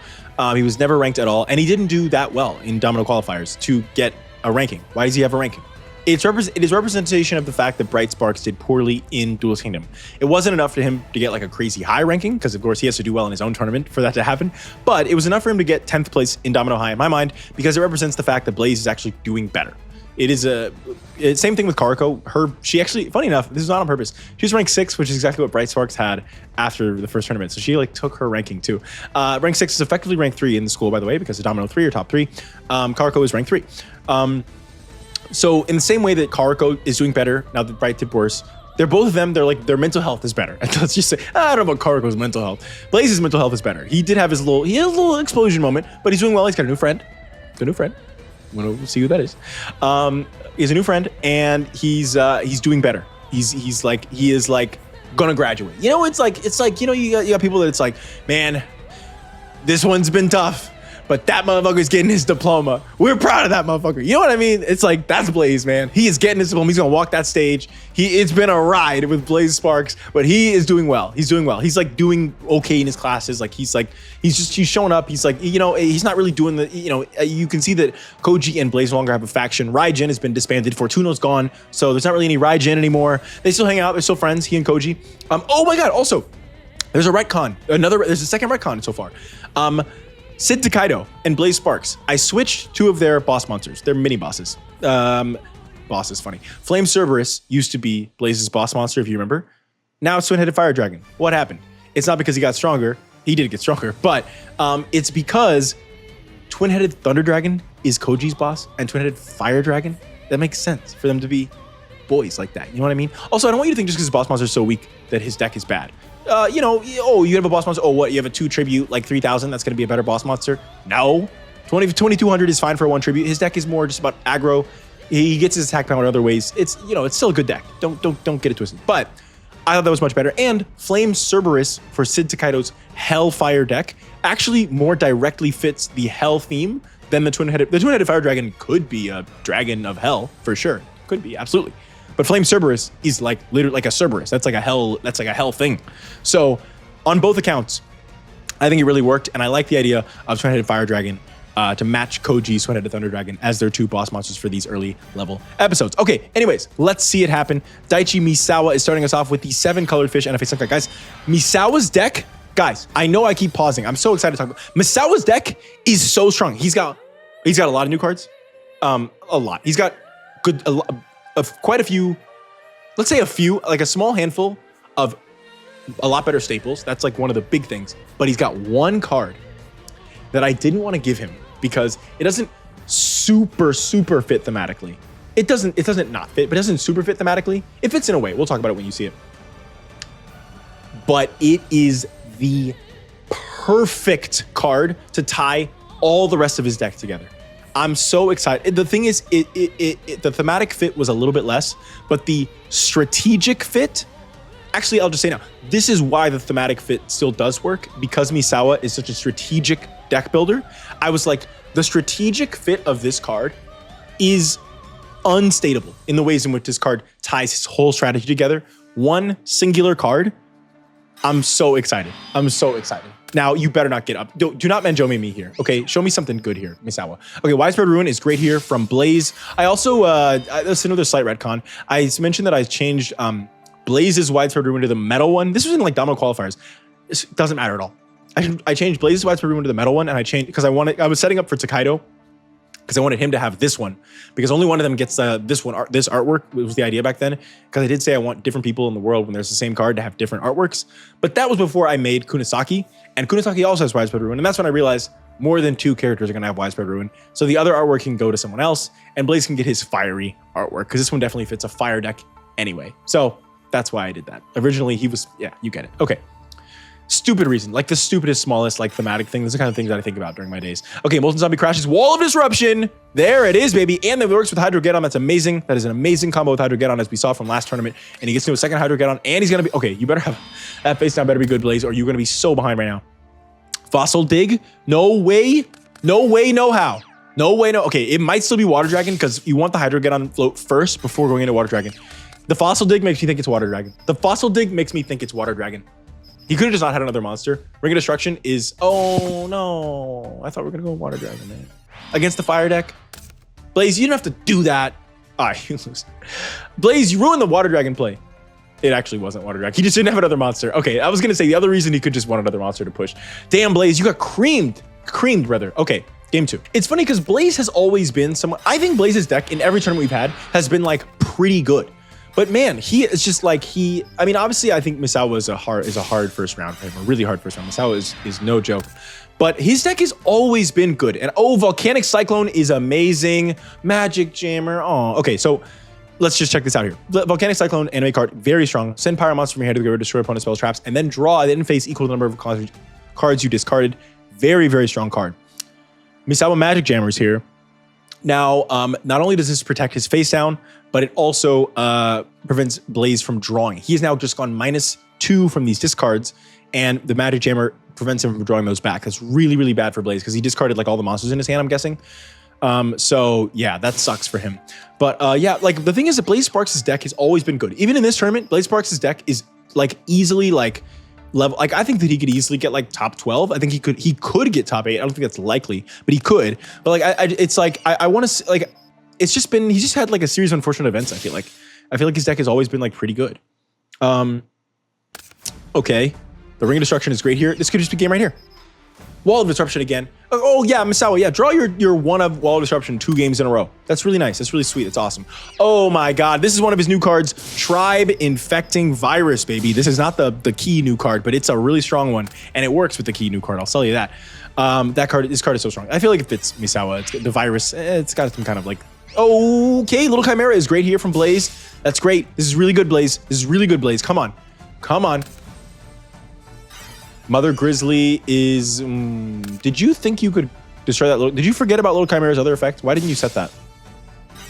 He was never ranked at all, and he didn't do that well in Domino qualifiers to get a ranking. Why does he have a ranking? It is representation of the fact that Bright Sparks did poorly in Duelist Kingdom. It wasn't enough for him to get like a crazy high ranking, because of course he has to do well in his own tournament for that to happen, but it was enough for him to get 10th place in Domino High in my mind, because it represents the fact that Blaze is actually doing better. It is same thing with Karako. She actually, funny enough, this is not on purpose. She was ranked 6, which is exactly what Bright Sparks had after the first tournament. So she like took her ranking too. Rank 6 is effectively rank 3 in the school, by the way, because of Domino 3 or top 3. Karako is rank 3. So in the same way that Karako is doing better now that Bright did worse, they're both of them. They're like their mental health is better. Let's just say I don't know about Karako's mental health. Blaze's mental health is better. He had a little explosion moment, but he's doing well. He's got a new friend. We'll see who that is. He has a new friend, and he's doing better. He is gonna graduate. It's like you got people that it's like, man, this one's been tough, but that motherfucker's getting his diploma. We're proud of that motherfucker. You know what I mean? It's like, that's Blaze, man. He is getting his diploma. He's gonna walk that stage. It's been a ride with Blaze Sparks, but he is doing well. He's like doing okay in his classes. Like he's showing up. He's like, he's not really doing you can see that Koji and Blaze no longer have a faction. Raijin has been disbanded. Fortuno's gone. So there's not really any Raijin anymore. They still hang out. They're still friends, he and Koji. Oh my God. Also, there's a retcon. There's a second retcon so far. Sid Takedo and Blaze Sparks. I switched 2 of their boss monsters. They're mini bosses. Boss is funny. Flame Cerberus used to be Blaze's boss monster, if you remember. Now it's Twin-Headed Fire Dragon. What happened? It's not because he got stronger. He did get stronger, but it's because Twin-Headed Thunder Dragon is Koji's boss, and Twin-Headed Fire Dragon. That makes sense for them to be boys like that. You know what I mean? Also, I don't want you to think just because his boss monster is so weak that his deck is bad. You have a boss monster. Oh, what? You have a 2 tribute, like 3,000. That's going to be a better boss monster. No, 2,200 is fine for a 1 tribute. His deck is more just about aggro. He gets his attack power in other ways. It's still a good deck. Don't get it twisted. But I thought that was much better. And Flame Cerberus for Sid Takedo's Hellfire deck actually more directly fits the Hell theme than the Twin-Headed Fire Dragon could be a dragon of hell for sure. Could be, absolutely. But Flame Cerberus is like literally like a Cerberus. That's like a hell thing. So on both accounts, I think it really worked, and I like the idea of Twin-Headed Fire Dragon to match Koji's Twin-Headed Thunder Dragon as their 2 boss monsters for these early level episodes. Okay, anyways, let's see it happen. Daichi Misawa is starting us off with the 7 colored fish NFA Sunkai. Guys, Misawa's deck, guys, I know I keep pausing. I'm so excited to talk about Misawa's deck is so strong. He's got a lot of new cards. A lot. He's got quite a few, let's say a few, like a small handful of a lot better staples. That's like one of the big things. But he's got 1 card that I didn't want to give him because it doesn't super fit thematically. It doesn't not fit, but it doesn't super fit thematically. It fits in a way. We'll talk about it when you see it. But it is the perfect card to tie all the rest of his deck together. I'm so excited. The thing is, the thematic fit was a little bit less, but the strategic fit Actually, I'll just say now, this is why the thematic fit still does work, because Misawa is such a strategic deck builder. I was like, the strategic fit of this card is unstateable in the ways in which this card ties his whole strategy together. One singular card. I'm so excited. I'm so excited. Now, you better not get up. Do not Manjomi me here. Okay, show me something good here, Misawa. Okay, Widespread Ruin is great here from Blaze. I also, that's another slight retcon. I mentioned that I changed Blaze's Widespread Ruin to the metal one. This was in like Domino qualifiers. It doesn't matter at all. I changed Blaze's Widespread Ruin to the metal one, and I changed because I was setting up for Tokaido because I wanted him to have this one, because only one of them gets this artwork. It was the idea back then, because I did say I want different people in the world when there's the same card to have different artworks. But that was before I made Kunisaki, and Kunisaki also has Widespread Ruin, and that's when I realized more than 2 characters are going to have Widespread Ruin. So the other artwork can go to someone else, and Blaze can get his fiery artwork, because this one definitely fits a fire deck anyway. So that's why I did that. Originally, he was, yeah, you get it. Okay. Stupid reason, like the stupidest, smallest, like thematic thing. Those are the kind of things that I think about during my days. Okay, Molten Zombie crashes Wall of Disruption. There it is, baby. And it works with Hydrogeddon. That's amazing. That is an amazing combo with Hydrogeddon, as we saw from last tournament. And he gets to a second Hydrogeddon, and he's gonna be, okay, you better have, that face down better be good, Blaze, or you're gonna be so behind right now. Fossil Dig, no way, no way, no how. No way, no, okay, it might still be Water Dragon, because you want the Hydrogeddon float first before going into Water Dragon. The Fossil Dig makes me think it's Water Dragon. The Fossil Dig makes me think it's Water Dragon. He could have just not had another monster. Ring of Destruction is, oh no. I thought we were gonna go Water Dragon, man. Against the fire deck. Blaze, you didn't have to do that. You lose. Blaze, you ruined the Water Dragon play. It actually wasn't Water Dragon. He just didn't have another monster. Okay, I was gonna say the other reason he could just want another monster to push. Damn, Blaze, you got creamed. Creamed, brother. Okay, game 2. It's funny because Blaze has always been someone, I think Blaze's deck in every tournament we've had has been like pretty good. But man, he is just like I mean, obviously I think Misawa is a hard first round for him, a really hard first round. Misawa is no joke. But his deck has always been good. And oh, Volcanic Cyclone is amazing. Magic Jammer. Oh, okay, so let's just check this out here. Volcanic Cyclone, anime card, very strong. Send Pyro Monster from your hand to the graveyard, destroy opponent's spells, traps, and then draw the end phase equal to the number of cards you discarded. Very, very strong card. Misawa Magic Jammer is here. Now, not only does this protect his face down, but it also prevents Blaze from drawing. He's now just gone -2 from these discards, and the Magic Jammer prevents him from drawing those back. That's really, really bad for Blaze, because he discarded like all the monsters in his hand, I'm guessing. So yeah, that sucks for him. But yeah, like the thing is that Blaze Sparks' deck has always been good. Even in this tournament, Blaze Sparks' deck is like easily like level, like I think that he could easily get like top 12. I think he could get top 8. I don't think that's likely, but he could. But like it's like I want to like, it's just been, he's just had like a series of unfortunate events. I feel like his deck has always been like pretty good. Okay, the Ring of Destruction is great here. This could just be game right here. Wall of Disruption again. Oh yeah, Misawa, yeah, draw your one of Wall of Disruption 2 games in a row. That's really nice. That's really sweet. That's awesome. Oh my God, this is one of his new cards, Tribe Infecting Virus, baby. This is not the key new card, but it's a really strong one, and it works with the key new card. I'll tell you that. This card is so strong. I feel like it fits Misawa. It's the virus. It's got some kind of like. Okay, Little Chimera is great here from Blaze. That's great. This is really good, Blaze. This is really good, Blaze. Come on, come on. Mother Grizzly is, did you think you could destroy that little, did you forget about Little Chimera's other effect? Why didn't you set that?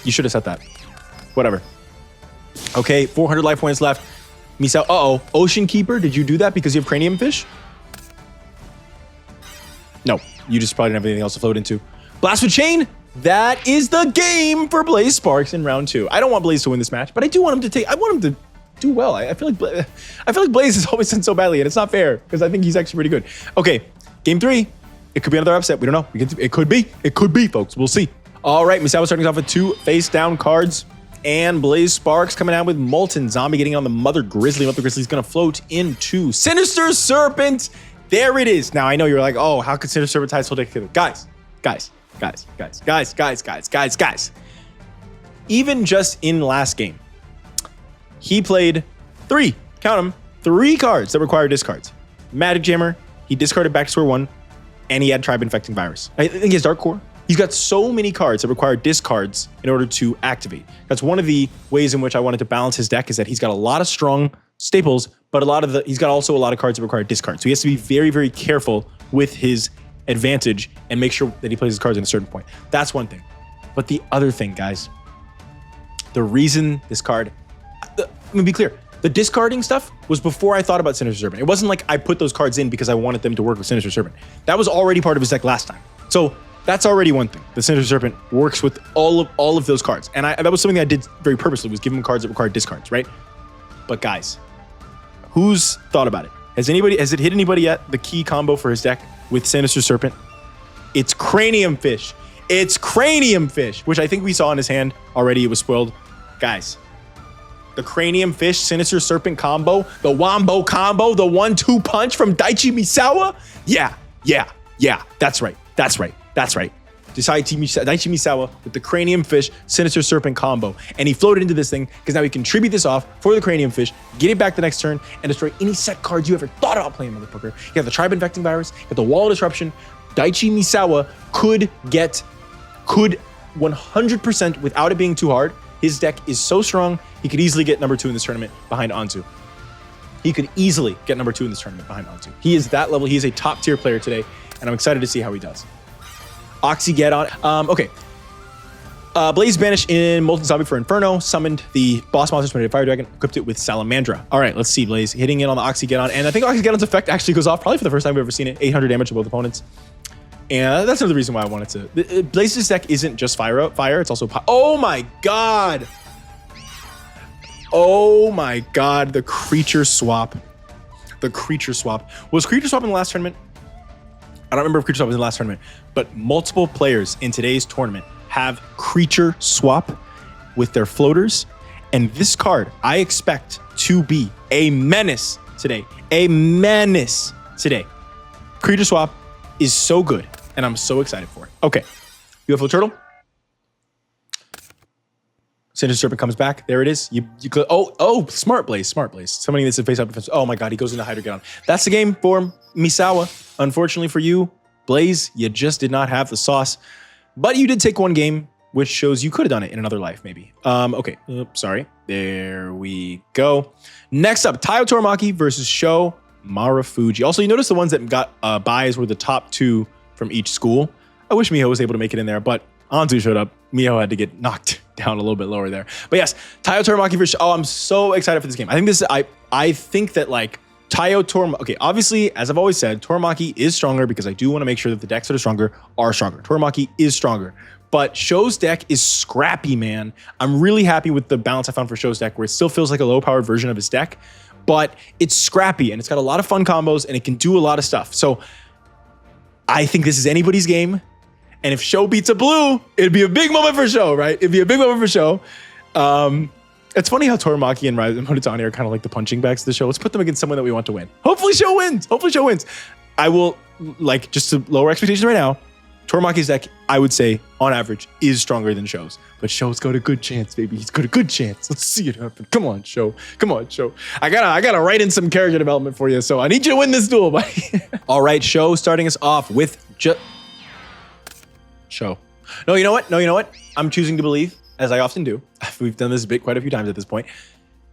You should have set that. Whatever. Okay, 400 life points left. Misawa, uh-oh. Ocean Keeper, did you do that because you have Cranium Fish? No, you just probably didn't have anything else to float into. Blast with Chain, that is the game for Blaze Sparks in round 2. I don't want Blaze to win this match, but I do want him to take, I want him to do well. I feel like Blaze has always done so badly, and it's not fair because I think he's actually pretty good. Okay, game 3. It could be another upset. We don't know. It could be, folks. We'll see. All right, Misawa starting us off with 2 face down cards, and Blaze Sparks coming out with Molten Zombie getting on the Mother Grizzly. Mother Grizzly's gonna float into Sinister Serpent. There it is. Now I know you're like, oh, how could Sinister Serpent tie this whole deck together? Guys. Even just in last game, he played 3 cards that require discards. Magic Jammer, he discarded back to square 1, and he had Tribe Infecting Virus. I think he has Dark Core. He's got so many cards that require discards in order to activate. That's one of the ways in which I wanted to balance his deck, is that he's got a lot of strong staples, but he's got also a lot of cards that require discards. So he has to be very, very careful with his advantage and make sure that he plays his cards in a certain point. That's one thing. But the other thing, guys, the reason this card, let me be clear. The discarding stuff was before I thought about Sinister Serpent. It wasn't like I put those cards in because I wanted them to work with Sinister Serpent. That was already part of his deck last time. So that's already one thing. The Sinister Serpent works with all of those cards. And that was something that I did very purposely, was give him cards that required discards, right? But guys, who's thought about it? Has it hit anybody yet? The key combo for his deck with Sinister Serpent? It's Cranium Fish. It's Cranium Fish, which I think we saw in his hand already. It was spoiled. Guys, the Cranium Fish Sinister Serpent combo, the Wombo combo, the 1-2 punch from Daichi Misawa. Yeah. That's right. Daichi Misawa with the Cranium Fish Sinister Serpent combo. And he floated into this thing because now he can tribute this off for the Cranium Fish, get it back the next turn, and destroy any set cards you ever thought about playing, motherfucker. You have the Tribe Infecting Virus, you have the Wall of Disruption. Daichi Misawa could 100% without it being too hard. His deck is so strong, he could easily get number 2 in this tournament behind Anzu. He is that level. He is a top tier player today, and I'm excited to see how he does. Oxygeddon. Okay. Blaze Banish in Molten Zombie for Inferno. Summoned the boss monster, Spirited Fire Dragon. Equipped it with Salamandra. All right, let's see. Blaze hitting in on the Oxygeddon. And I think Oxygeddon's effect actually goes off probably for the first time we've ever seen it. 800 damage to both opponents. And that's another reason why I wanted to. Blaze's deck isn't just fire. It's also... Oh my god! The creature swap. Was creature swap in the last tournament? I don't remember if creature swap was in the last tournament, but multiple players in today's tournament have creature swap with their floaters. And this card, I expect to be a menace today. Creature swap is so good, and I'm so excited for it. Okay, UFO Turtle. Sinister Serpent comes back. There it is. You could, smart Blaze. Somebody needs to face up defense. Oh my god, he goes into Hydrogeddon. That's the game for Misawa. Unfortunately for you, Blaze, you just did not have the sauce. But you did take one game, which shows you could have done it in another life, maybe. Okay. Oops, sorry. There we go. Next up, Taio Toramaki versus Sho Marufuji. Also, you notice the ones that got buys were the top 2 from each school. I wish Miho was able to make it in there, but Anzu showed up. Miho had to get knocked down a little bit lower there. But yes, Taio Toramaki versus... Oh, I'm so excited for this game. I think that like Taio Toramaki... Okay, obviously, as I've always said, Toramaki is stronger because I do want to make sure that the decks that are stronger are stronger. Toramaki is stronger. But Sho's deck is scrappy, man. I'm really happy with the balance I found for Sho's deck, where it still feels like a low-powered version of his deck, but it's scrappy, and it's got a lot of fun combos, and it can do a lot of stuff. So I think this is anybody's game. And if Sho beats a blue, it'd be a big moment for Sho, right? It'd be a big moment for Sho. It's funny how Toramaki and Monotani are kind of like the punching bags of the show. Let's put them against someone that we want to win. Hopefully Sho wins. I will, like, just to lower expectations right now, Toramaki's deck, I would say, on average, is stronger than Sho's. But Sho's got a good chance, baby. He's got a good chance. Let's see it happen. Come on, Sho. I gotta write in some character development for you, so I need you to win this duel, buddy. All right, Sho starting us off with Sho. No, you know what? I'm choosing to believe, as I often do. We've done this quite a few times at this point.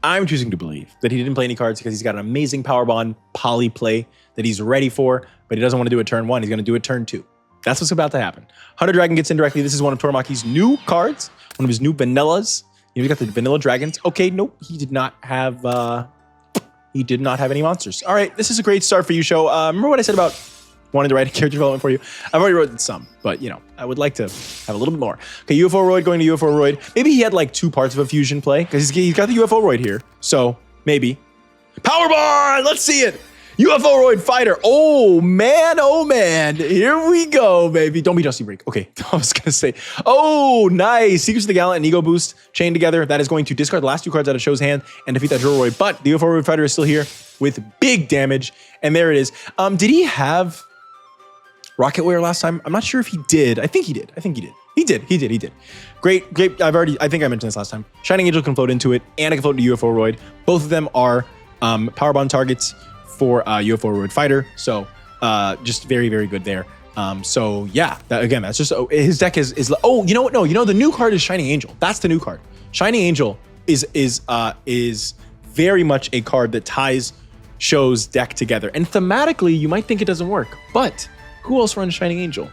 I'm choosing to believe that he didn't play any cards because he's got an amazing power bond poly play that he's ready for, but he doesn't want to do it turn 1. He's going to do it turn 2. That's what's about to happen. Hunter Dragon gets in directly. This is one of Toramaki's new cards, one of his new vanillas. You got the vanilla dragons. Okay, nope, he did not have any monsters. All right, this is a great start for you, Sho. Remember what I said about wanting to write a character development for you? I've already written some, but you know, I would like to have a little bit more. Okay, UFO Roid going to UFO Roid. Maybe he had like 2 parts of a fusion play because he's got the UFO Roid here. So maybe. Power Bar! Let's see it! UFO Roid Fighter. Oh man. Here we go, baby. Don't be Dusty Break. Okay, I was gonna say. Oh, nice. Secrets of the Gallant and Ego Boost chained together. That is going to discard the last 2 cards out of Sho's hand and defeat that Droid. But the UFO Roid Fighter is still here with big damage. And there it is. Did he have Rocket Warrior last time? I'm not sure if he did. I think he did. He did. Great. I think I mentioned this last time. Shining Angel can float into it, and it can float into UFO Roid. Both of them are power bond targets for UFO Roid Fighter. So just very, very good there. So yeah, that's just, his deck is, oh, you know what? No, the new card is Shining Angel. That's the new card. Shining Angel is very much a card that ties Sho's deck together. And thematically, you might think it doesn't work, but who else runs Shining Angel?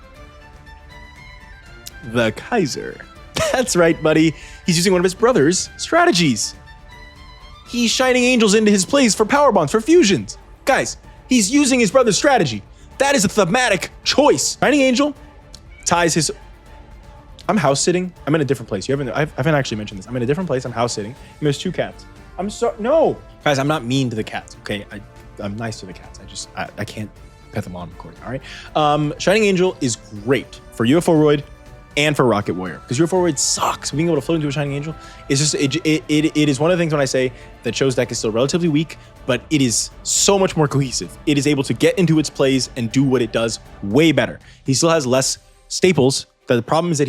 The Kaiser. That's right, buddy. He's using one of his brother's strategies. he's Shining Angels into his plays for power bonds, for fusions. Guys, he's using his brother's strategy. That is a thematic choice. Shining Angel ties his... I'm house sitting. I'm in a different place. I haven't actually mentioned this. I'm in a different place. I'm house sitting. And there's 2 cats. I'm sorry. No. Guys, I'm not mean to the cats, okay? I'm nice to the cats. I can't pet them on recording, all right? Shining Angel is great for UFO Roid and for Rocket Warrior, because UFO Roid sucks. Being able to float into a Shining Angel is just, it is one of the things when I say that Cho's deck is still relatively weak, but it is so much more cohesive. It is able to get into its plays and do what it does way better. He still has less staples. The problem is that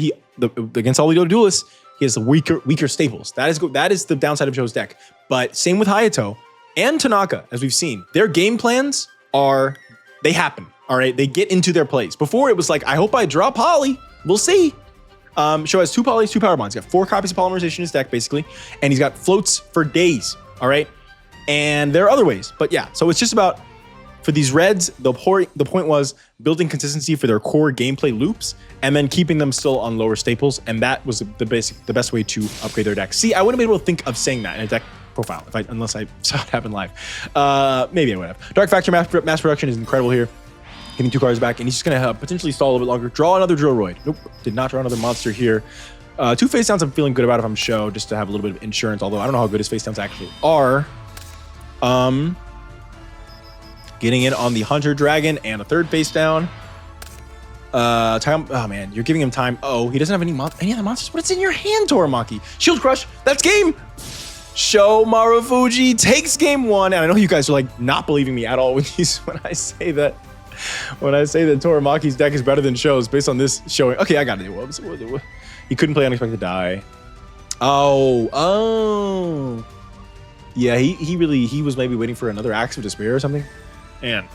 against all the other duelists, he has weaker staples. That is the downside of Cho's deck. But same with Hayato and Tanaka, as we've seen. Their game plans they happen, all right? They get into their plays. Before, it was like, I hope I draw Poly. We'll see. Sho has 2 polys, 2 power bonds. He's got 4 copies of polymerization in his deck, basically. And he's got floats for days, all right? And there are other ways. But yeah, so it's just about, for these reds, the point was building consistency for their core gameplay loops and then keeping them still on lower staples. And that was the best way to upgrade their deck. See, I wouldn't be able to think of saying that in a deck profile unless I saw it happen live. Maybe I would have. Dark Factor mass production is incredible here. Getting 2 cards back, and he's just gonna potentially stall a little bit longer. Draw another Drillroid. Nope, did not draw another monster here. 2 face downs I'm feeling good about if I'm Sho, just to have a little bit of insurance, although I don't know how good his face downs actually are. Getting in on the Hunter Dragon and a 3rd face down. Oh man, you're giving him time. Oh, he doesn't have any other monsters. What's in your hand, Toramaki? Shield Crush, that's game! Sho Marufuji takes game 1, and I know you guys are like not believing me at all when I say that Toramaki's deck is better than Sho's based on this showing. Okay, I got it. Whoops. He couldn't play Unexpected Die. Oh. Yeah, he was maybe waiting for another Axe of Despair or something. Man,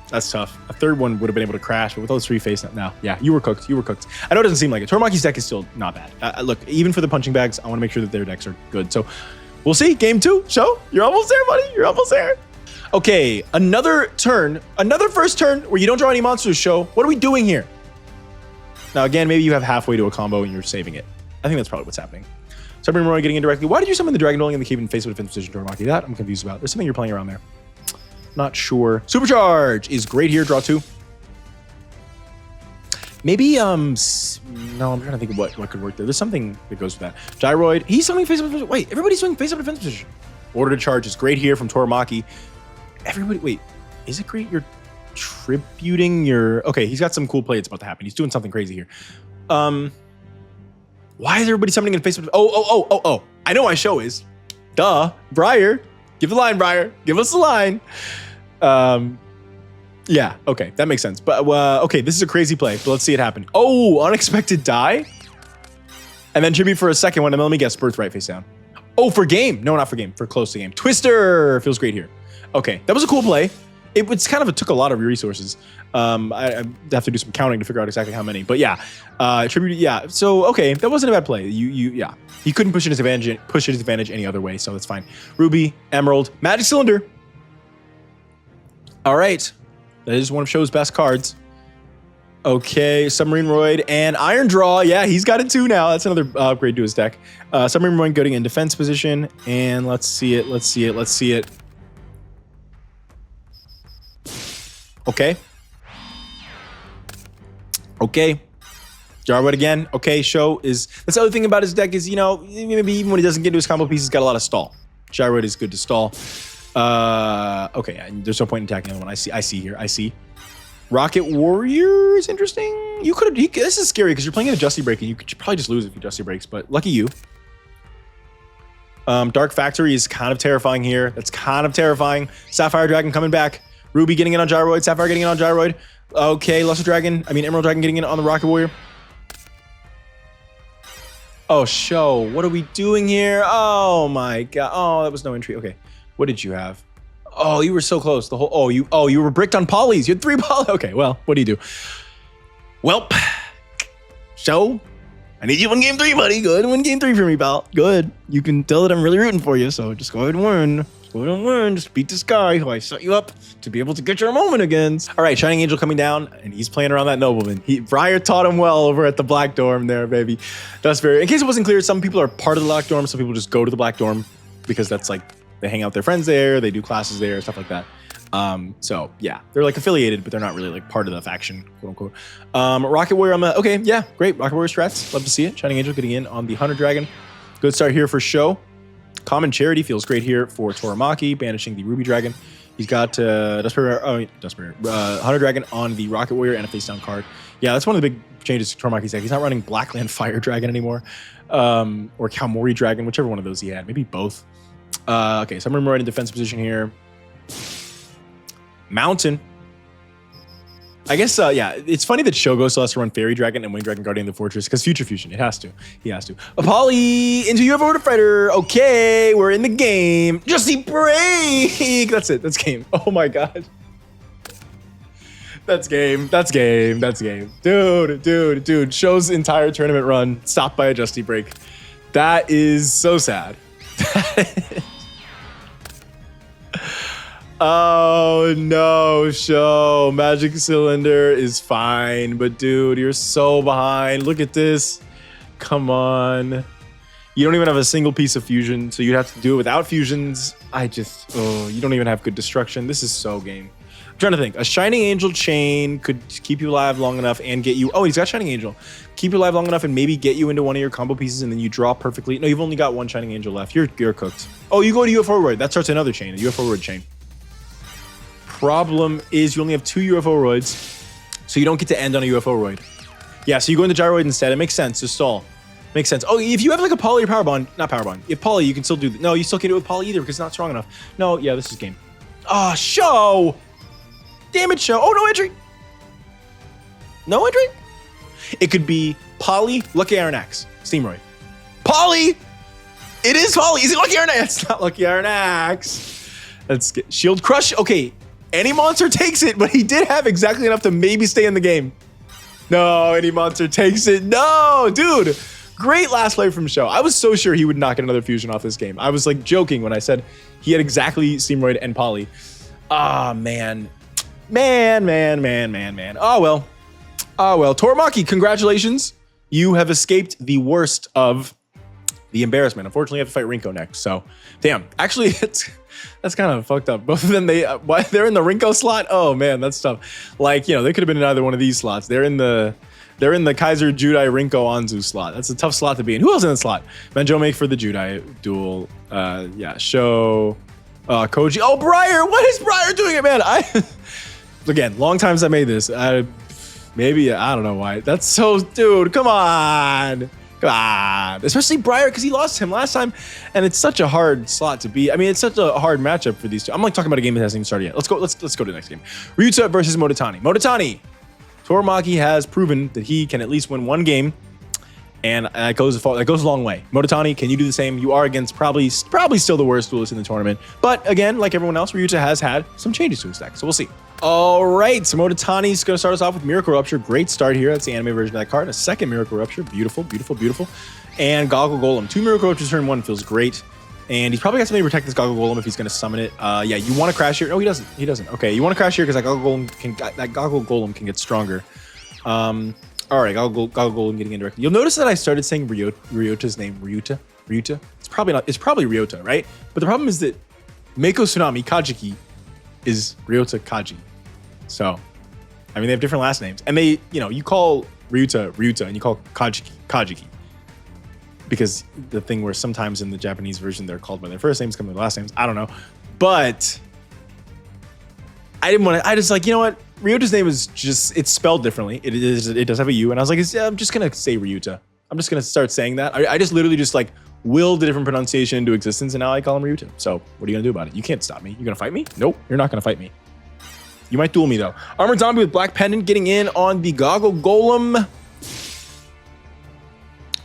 that's tough. A 3rd one would have been able to crash, but with those 3 face now, yeah, you were cooked. I know it doesn't seem like it. Toramaki's deck is still not bad. Look, even for the punching bags, I want to make sure that their decks are good. So we'll see. Game 2, Sho, you're almost there, buddy. You're almost there. Okay, another first turn where you don't draw any monsters, Sho. What are we doing here? Now, again, maybe you have halfway to a combo and you're saving it. I think that's probably what's happening. Submarine Roy getting in directly. Why did you summon the Dragon Dueling in the cave in face of defense position, Toramaki? That I'm confused about. There's something you're playing around there. Not sure. Supercharge is great here. Draw 2. Maybe, no, I'm trying to think of what could work there. There's something that goes with that. Gyroid, he's summoning face up defense. Wait, everybody's doing face up defense position. Order to Charge is great here from Toramaki. Everybody, wait, is it great? You're tributing your... Okay, he's got some cool play that's about to happen. He's doing something crazy here. Why is everybody summoning in face up? Oh. I know why Sho is. Duh. Briar. Give the line, Briar. Give us the line. Yeah, okay, that makes sense. But, okay, this is a crazy play, but let's see it happen. Oh, Unexpected Die? And then tribute for a second one, and then let me guess, Birthright face down. Oh, for game. No, not for game. For close to game. Twister feels great here. Okay, that was a cool play. It's kind of, it took a lot of resources. I have to do some counting to figure out exactly how many, but yeah, tribute, yeah. So, okay, that wasn't a bad play. Yeah. He couldn't push his advantage any other way, so that's fine. Ruby, Emerald, Magic Cylinder. All right, that is one of Sho's best cards. Okay, Submarine Roid and Iron Draw. Yeah, he's got it too now. That's another upgrade to his deck. Submarine Roid getting in defense position, and let's see it. Okay. Jarwood again. Okay, Sho is... That's the other thing about his deck is, you know, maybe even when he doesn't get into his combo piece, he's got a lot of stall. Jarwood is good to stall. Okay, there's no point in attacking the other one. I see. Rocket Warrior is interesting. You could have... This is scary because you're playing in a Justy Break and you could probably just lose if you Justy Breaks, but lucky you. Dark Factory is kind of terrifying here. That's kind of terrifying. Sapphire Dragon coming back. Ruby getting in on Gyroid. Sapphire getting in on Gyroid. Okay, Emerald Dragon getting in on the Rocket Warrior. Oh, Sho, what are we doing here? Oh my god. Oh, that was no entry. Okay, what did you have? Oh, you were so close. The whole. You were bricked on polys. You had 3 polys. Okay, well, what do you do? Welp, Sho, I need you win game 3, buddy. Go ahead and win game 3 for me, pal. Good. You can tell that I'm really rooting for you. So just go ahead and win. Just beat this guy who I set you up to be able to get your moment against. All right, Shining Angel coming down, and he's playing around that Nobleman. Briar taught him well over at the Black Dorm there, baby. That's very... In case it wasn't clear, some people are part of the Black Dorm, some people just go to the Black Dorm because that's like they hang out with their friends there, they do classes there, stuff like that. So yeah, they're like affiliated, but they're not really like part of the faction, quote unquote. Rocket Warrior, okay, yeah, great. Rocket Warrior strats, love to see it. Shining Angel getting in on the Hunter Dragon. Good start here for Sho. Common Charity feels great here for Toramaki, banishing the Ruby Dragon. He's got Hunter Dragon on the Rocket Warrior and a face down card. Yeah, that's one of the big changes to Toramaki's deck. He's not running Blackland Fire Dragon anymore, or Kalmori Dragon, whichever one of those he had, maybe both. Okay, so I'm right in defense position here. Mountain. I guess, yeah, it's funny that Shogo still has to run Fairy Dragon and Wing Dragon Guardian of the Fortress because Future Fusion, it has to. He has to. Apolly into UFO Order Fighter. Okay, we're in the game. Justy break. That's it. That's game. Oh my god. That's game. That's game. That's game. Dude. Sho's entire tournament run stopped by a Justy break. That is so sad. Oh no, Sho. Magic Cylinder is fine, but dude, you're so behind. Look at this. Come on. You don't even have a single piece of fusion, so you'd have to do it without fusions. You don't even have good destruction. This is so game. I'm trying to think. A Shining Angel chain could keep you alive long enough and get you. Oh, he's got Shining Angel. Keep you alive long enough and maybe get you into one of your combo pieces, and then you draw perfectly. No, you've only got one Shining Angel left. You're cooked. Oh, you go to UFO Roid. That starts another chain, a UFO Roid chain. Problem is you only have 2 UFO Roids, so you don't get to end on a UFO Roid. Yeah, so you go into Gyroid instead. It makes sense to stall. Makes sense. Oh, if you have like a Poly or Power Bond, not Power Bond. If Poly, you can still do. No, you still can't do it with Poly either because it's not strong enough. No, yeah, this is game. Oh, Sho. Damn it, Sho. Oh, no entry. No entry? It could be Poly, Lucky Iron Axe, Steamroid. Poly! It is Poly. Is it Lucky Iron Axe? It's not Lucky Iron Axe. Let's get Shield Crush. Okay, any monster takes it, but he did have exactly enough to maybe stay in the game. No, any monster takes it. No, dude. Great last play from Sho. I was so sure he would not get another fusion off this game. I was like joking when I said he had exactly Steamroid and Poly. Ah, man. Man. Oh, well. Toramaki, congratulations. You have escaped the worst of the embarrassment. Unfortunately, you have to fight Rinko next. So, damn. Actually, that's kind of fucked up. Both of them, they're in the Rinko slot. Oh, man, that's tough. Like, they could have been in either one of these slots. They're in the Kaiser Judai Rinko Anzu slot. That's a tough slot to be in. Who else in that slot? Manjome for the Judai duel. Yeah, Sho, Koji. Oh, Briar. What is Briar doing it, man? Again, long times I made this. Maybe, I don't know why. That's so, dude, come on. Especially Briar, because he lost him last time, and it's such a hard slot to be. I mean, it's such a hard matchup for these two. I'm like talking about a game that hasn't even started yet. Let's go to the next game. Ryuta versus Motatani. Toramaki has proven that he can at least win one game, and that goes a long way. Motatani, can you do the same? You are against probably still the worst duelist in the tournament, but again, like everyone else, Ryuta has had some changes to his deck, so we'll see. All right, so Motatani's going to start us off with Miracle Rupture. Great start here. That's the anime version of that card. A second Miracle Rupture. Beautiful. And Goggle Golem. 2 Miracle Ruptures turn 1 feels great. And he's probably got something to protect this Goggle Golem if he's going to summon it. Yeah, you want to crash here. No, he doesn't. Okay, you want to crash here because that Goggle Golem can get stronger. All right, Goggle Golem getting indirectly. You'll notice that I started saying Ryuta's name. Ryuta. It's probably not. It's probably Ryota, right? But the problem is that Meiko Tsunami Kajiki is Ryota Kaji. So, I mean, they have different last names. And they, you call Ryuta, and you call Kajiki. Because the thing where sometimes in the Japanese version, they're called by their first names, come with their last names. I don't know. But I just like, you know what? Ryuta's name is just, it's spelled differently. It does have a U. And I was like, I'm just going to say Ryuta. I'm just going to start saying that. I just literally just like willed a different pronunciation into existence, and now I call him Ryuta. So what are you going to do about it? You can't stop me. You going to fight me? Nope, you're not going to fight me. You might duel me, though. Armored Zombie with Black Pendant getting in on the Goggle Golem.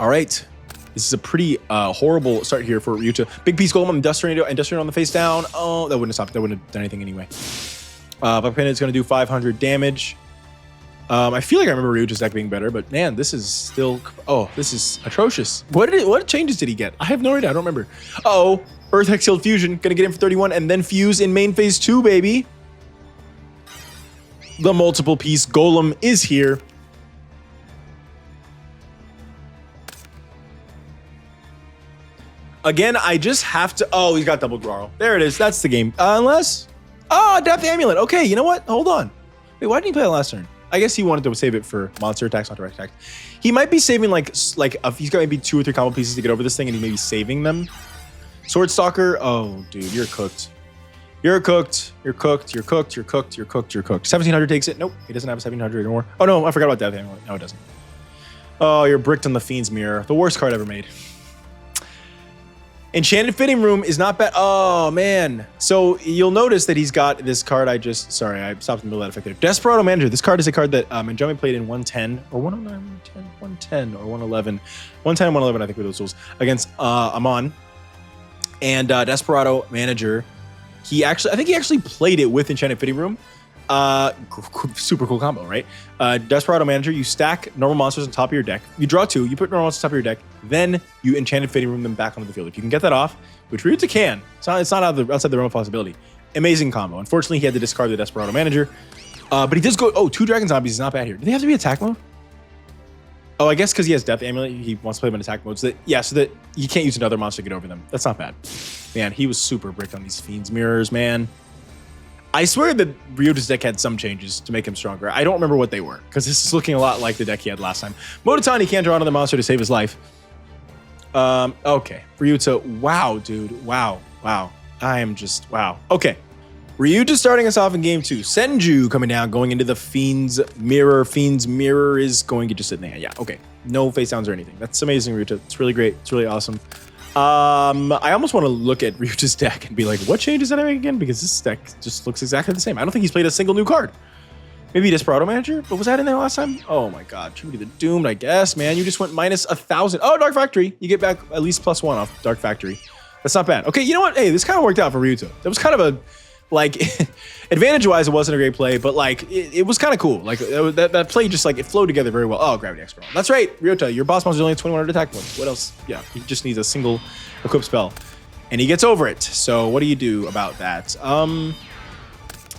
All right. This is a pretty horrible start here for Ryuta. Big Piece Golem, Industrial on the face down. Oh, that wouldn't have stopped. That wouldn't have done anything anyway. Black Pendant's going to do 500 damage. I feel like I remember Ryuta's deck being better, but man, this is still... Oh, this is atrocious. What changes did he get? I have no idea. I don't remember. Uh-oh. Earth Hex Shield Fusion. Going to get in for 31 and then fuse in main phase 2, baby. The multiple piece Golem is here. A Again, I just have to. Oh, he's got double Growl. There it is. That's the game. Unless. Oh, Death Amulet. Okay, you know what? Hold on. Wait, why didn't he play that last turn? I guess he wanted to save it for monster attacks, not direct attacks. He might be saving like he's got maybe 2 or 3 combo pieces to get over this thing, and he may be saving them. Sword Stalker. Oh, dude, you're cooked. You're cooked. You're cooked. You're cooked. You're cooked. You're cooked. You're cooked. 1700 takes it. Nope, he doesn't have a 1700 anymore. Oh no, I forgot about Death Amulet. No, it doesn't. Oh, you're bricked on the Fiend's Mirror. The worst card ever made. Enchanted Fitting Room is not bad. Oh, man. So you'll notice that he's got this card sorry, I stopped in the middle of that effect there. Desperado Manager. This card is a card that Enjami played in 110 or 109, 110 or 111. 110 and 111, I think, were those rules against Amon. And Desperado Manager, I think he actually played it with Enchanted Fitting Room. Super cool combo, right? Desperado Manager, you stack normal monsters on top of your deck. You draw 2, you put normal monsters on top of your deck, then you Enchanted Fitting Room them back onto the field. If you can get that off, which Ryuta can, it's not outside the realm of possibility. Amazing combo. Unfortunately, he had to discard the Desperado Manager. But he does go, 2 Dragon Zombies is not bad here. Do they have to be attack mode? Oh, I guess because he has Death Amulet, he wants to play them in attack mode. So that you can't use another monster to get over them. That's not bad. Man, he was super bricked on these Fiend's Mirrors, man. I swear that Ryuta's deck had some changes to make him stronger. I don't remember what they were, because this is looking a lot like the deck he had last time. Motatani can't draw another monster to save his life. Okay. Ryuta, wow, dude. Wow. I am just, wow. Okay. Ryuta starting us off in game 2. Senju coming down, going into the Fiend's Mirror. Fiend's Mirror is going to just sit in the hand. Yeah, okay. No face downs or anything. That's amazing, Ryuta. It's really great. It's really awesome. I almost want to look at Ryuta's deck and be like, what changes did I make again? Because this deck just looks exactly the same. I don't think he's played a single new card. Maybe Desperado Manager, but was that in there last time? Oh my God, Trinity the Doomed, I guess, man. You just went minus 1,000. Oh, Dark Factory. You get back at least +1 off Dark Factory. That's not bad. Okay, you know what? Hey, this kind of worked out for Ryuta. That was kind of a, like, advantage-wise, it wasn't a great play, but like, it was kind of cool. Like, that play just like, it flowed together very well. Oh, Gravity Expert. That's right, Ryuta, your boss monster only has 2100 attack points. What else? Yeah, he just needs a single equip spell. And he gets over it. So what do you do about that?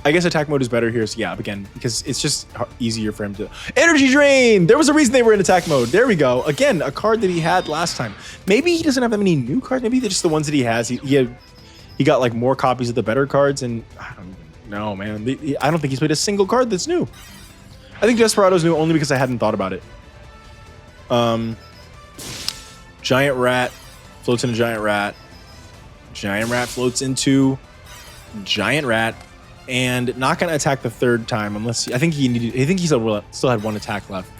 I guess attack mode is better here. So yeah, again, because it's just easier for him to... Energy Drain! There was a reason they were in attack mode. There we go. Again, a card that he had last time. Maybe he doesn't have that many new cards. Maybe they're just the ones that he has. He got like more copies of the better cards, and I don't even know, man. I don't think he's played a single card that's new. I think Desperado's new only because I hadn't thought about it. Giant Rat floats into Giant Rat. Giant Rat floats into Giant Rat, and not gonna attack the 3rd time unless I think he still had 1 attack left.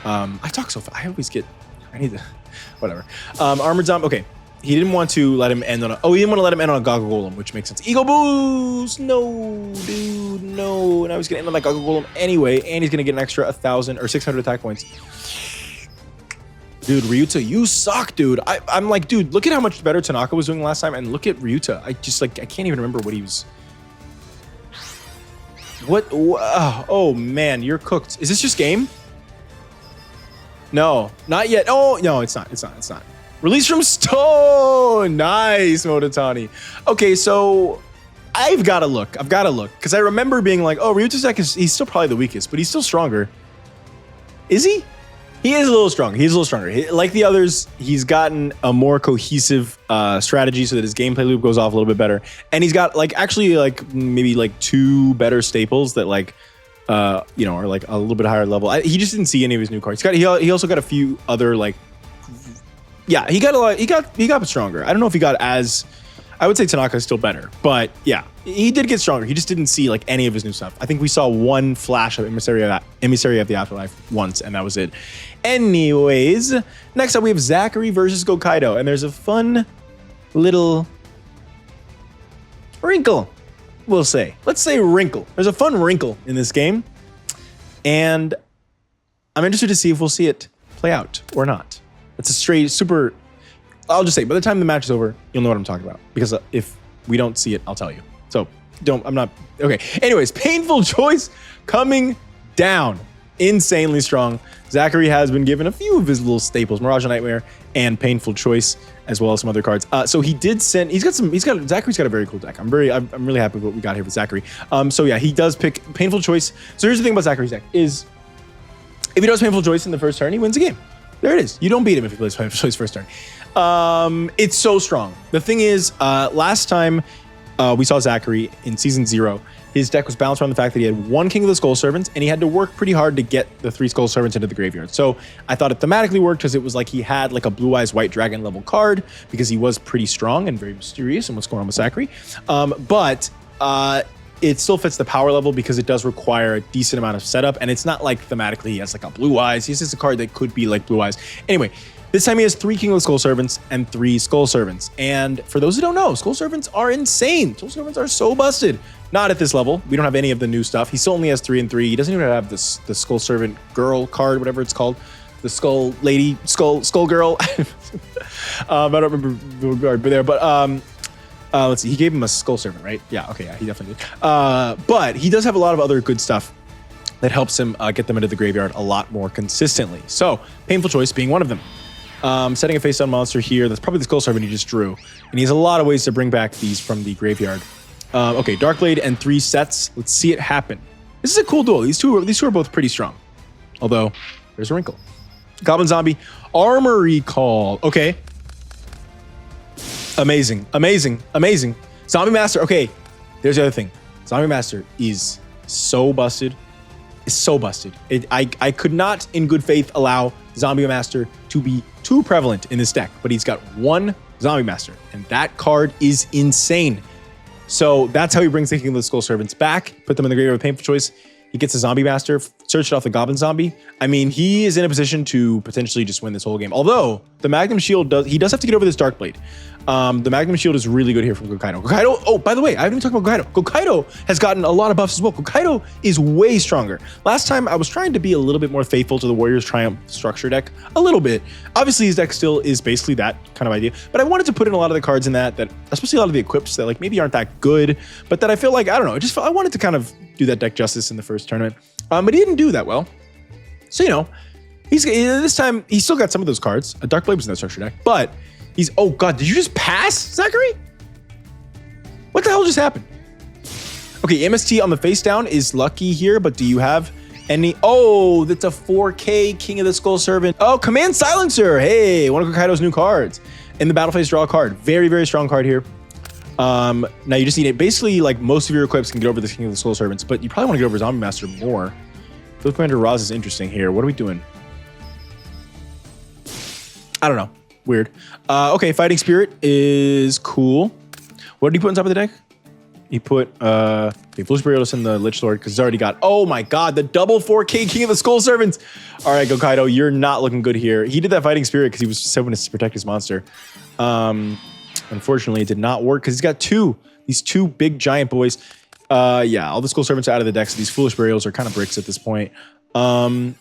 I talk so fast. I need to whatever. Armored Zombie. Okay. He didn't want to let him end on he didn't want to let him end on a Goggle Golem, which makes sense. Ego Boost! No, dude, no. Now he's gonna end on that Goggle Golem anyway, and he's gonna get an extra 1,000 or 600 attack points. Dude, Ryuta, you suck, dude. I'm like, dude, look at how much better Tanaka was doing last time, and look at Ryuta. I can't even remember what he was. What? Oh man, you're cooked. Is this just game? No, not yet. Oh no, it's not. It's not. Release from Stone. Nice, Motatani. Okay, so I've got to look. Because I remember being like, oh, Ryuta's deck he's still probably the weakest, but he's still stronger. Is he? He is a little stronger. Like the others, he's gotten a more cohesive strategy so that his gameplay loop goes off a little bit better. And he's got maybe 2 better staples that are like a little bit higher level. He just didn't see any of his new cards. He also got a few other yeah, he got stronger. I don't know if he got as... I would say Tanaka is still better, but yeah, he did get stronger. He just didn't see any of his new stuff. I think we saw 1 flash of Emissary of the Afterlife once, and that was it. Anyways, next up we have Zachary versus Gokaido, and there's a fun little wrinkle, we'll say. Let's say wrinkle. There's a fun wrinkle in this game, and I'm interested to see if we'll see it play out or not. It's a super... I'll just say, by the time the match is over, you'll know what I'm talking about. Because if we don't see it, I'll tell you. So, okay. Anyways, Painful Choice coming down. Insanely strong. Zachary has been given a few of his little staples, Mirage of Nightmare and Painful Choice, as well as some other cards. So he did send, Zachary's got a very cool deck. I'm really happy with what we got here with Zachary. So yeah, he does pick Painful Choice. So here's the thing about Zachary's deck is, if he does Painful Choice in the first turn, he wins the game. There it is. You don't beat him if he plays Painful Choice first turn. It's so strong. The thing is, last time we saw Zachary in season 0, his deck was balanced around the fact that he had 1 King of the Skull Servants, and he had to work pretty hard to get the 3 Skull Servants into the graveyard. So I thought it thematically worked because it was like he had like a Blue Eyes White Dragon level card because he was pretty strong and very mysterious in what's going on with Zachary. But it still fits the power level because it does require a decent amount of setup, and it's not like thematically he has like a Blue Eyes. He's just a card that could be like Blue Eyes. Anyway, this time he has 3 King of the Skull Servants and 3 Skull Servants. And for those who don't know, Skull Servants are insane. Skull Servants are so busted. Not at this level. We don't have any of the new stuff. He still only has 3 and 3. He doesn't even have the Skull Servant Girl card, whatever it's called. The Skull Lady, Skull Girl. I don't remember the card there, but let's see. He gave him a Skull Servant, right? Yeah, okay, yeah, he definitely did. But he does have a lot of other good stuff that helps him get them into the graveyard a lot more consistently. So, Painful Choice being one of them. Setting a face-down monster here. That's probably the Skull Servant he just drew. And he has a lot of ways to bring back these from the graveyard. Okay, Darkblade and 3 sets. Let's see it happen. This is a cool duel. These two are both pretty strong. Although, there's a wrinkle. Goblin Zombie, Armory Call. Okay. Amazing, amazing, amazing. Zombie Master. Okay, there's the other thing. Zombie Master is so busted. It's so busted. I could not, in good faith, allow Zombie Master to be too prevalent in this deck, but he's got 1 Zombie Master, and that card is insane. So that's how he brings the King of the Skull Servants back, put them in the graveyard with Painful Choice. He gets a Zombie Master, search it off the Goblin Zombie. I mean, he is in a position to potentially just win this whole game. Although, the Magnum Shield does have to get over this Darkblade. The Magnum Shield is really good here from Gokaido. Gokaido, oh, by the way, I haven't even talked about Gokaido. Gokaido has gotten a lot of buffs as well. Gokaido is way stronger. Last time, I was trying to be a little bit more faithful to the Warriors Triumph structure deck. A little bit. Obviously, his deck still is basically that kind of idea. But I wanted to put in a lot of the cards in that, especially a lot of the equips that like maybe aren't that good, but that I feel like, I don't know, I wanted to kind of do that deck justice in the first tournament. But he didn't do that well. So, you know, this time, he still got some of those cards. A Darkblade was in that structure deck, but oh God, did you just pass, Zachary? What the hell just happened? Okay, MST on the face down is lucky here, but do you have any? Oh, that's a 4K King of the Skull Servant. Oh, Command Silencer. Hey, one of Kokaido's new cards. In the battle phase, draw a card. Very, very strong card here. Now you just need it. Basically, like most of your equips can get over the King of the Skull Servants, but you probably want to get over Zombie Master more. Field Commander Roz is interesting here. What are we doing? I don't know. Weird. Okay, Fighting Spirit is cool. What did he put on top of the deck? He put Foolish Burialist in the Lich Lord because he's already got, oh my God, the double 4K King of the Skull Servants. All right, Gokaido, you're not looking good here. He did that Fighting Spirit because he was just hoping to protect his monster. Unfortunately, it did not work because he's got these two big giant boys. Yeah, all the Skull Servants are out of the deck, so these Foolish Burials are kind of bricks at this point. All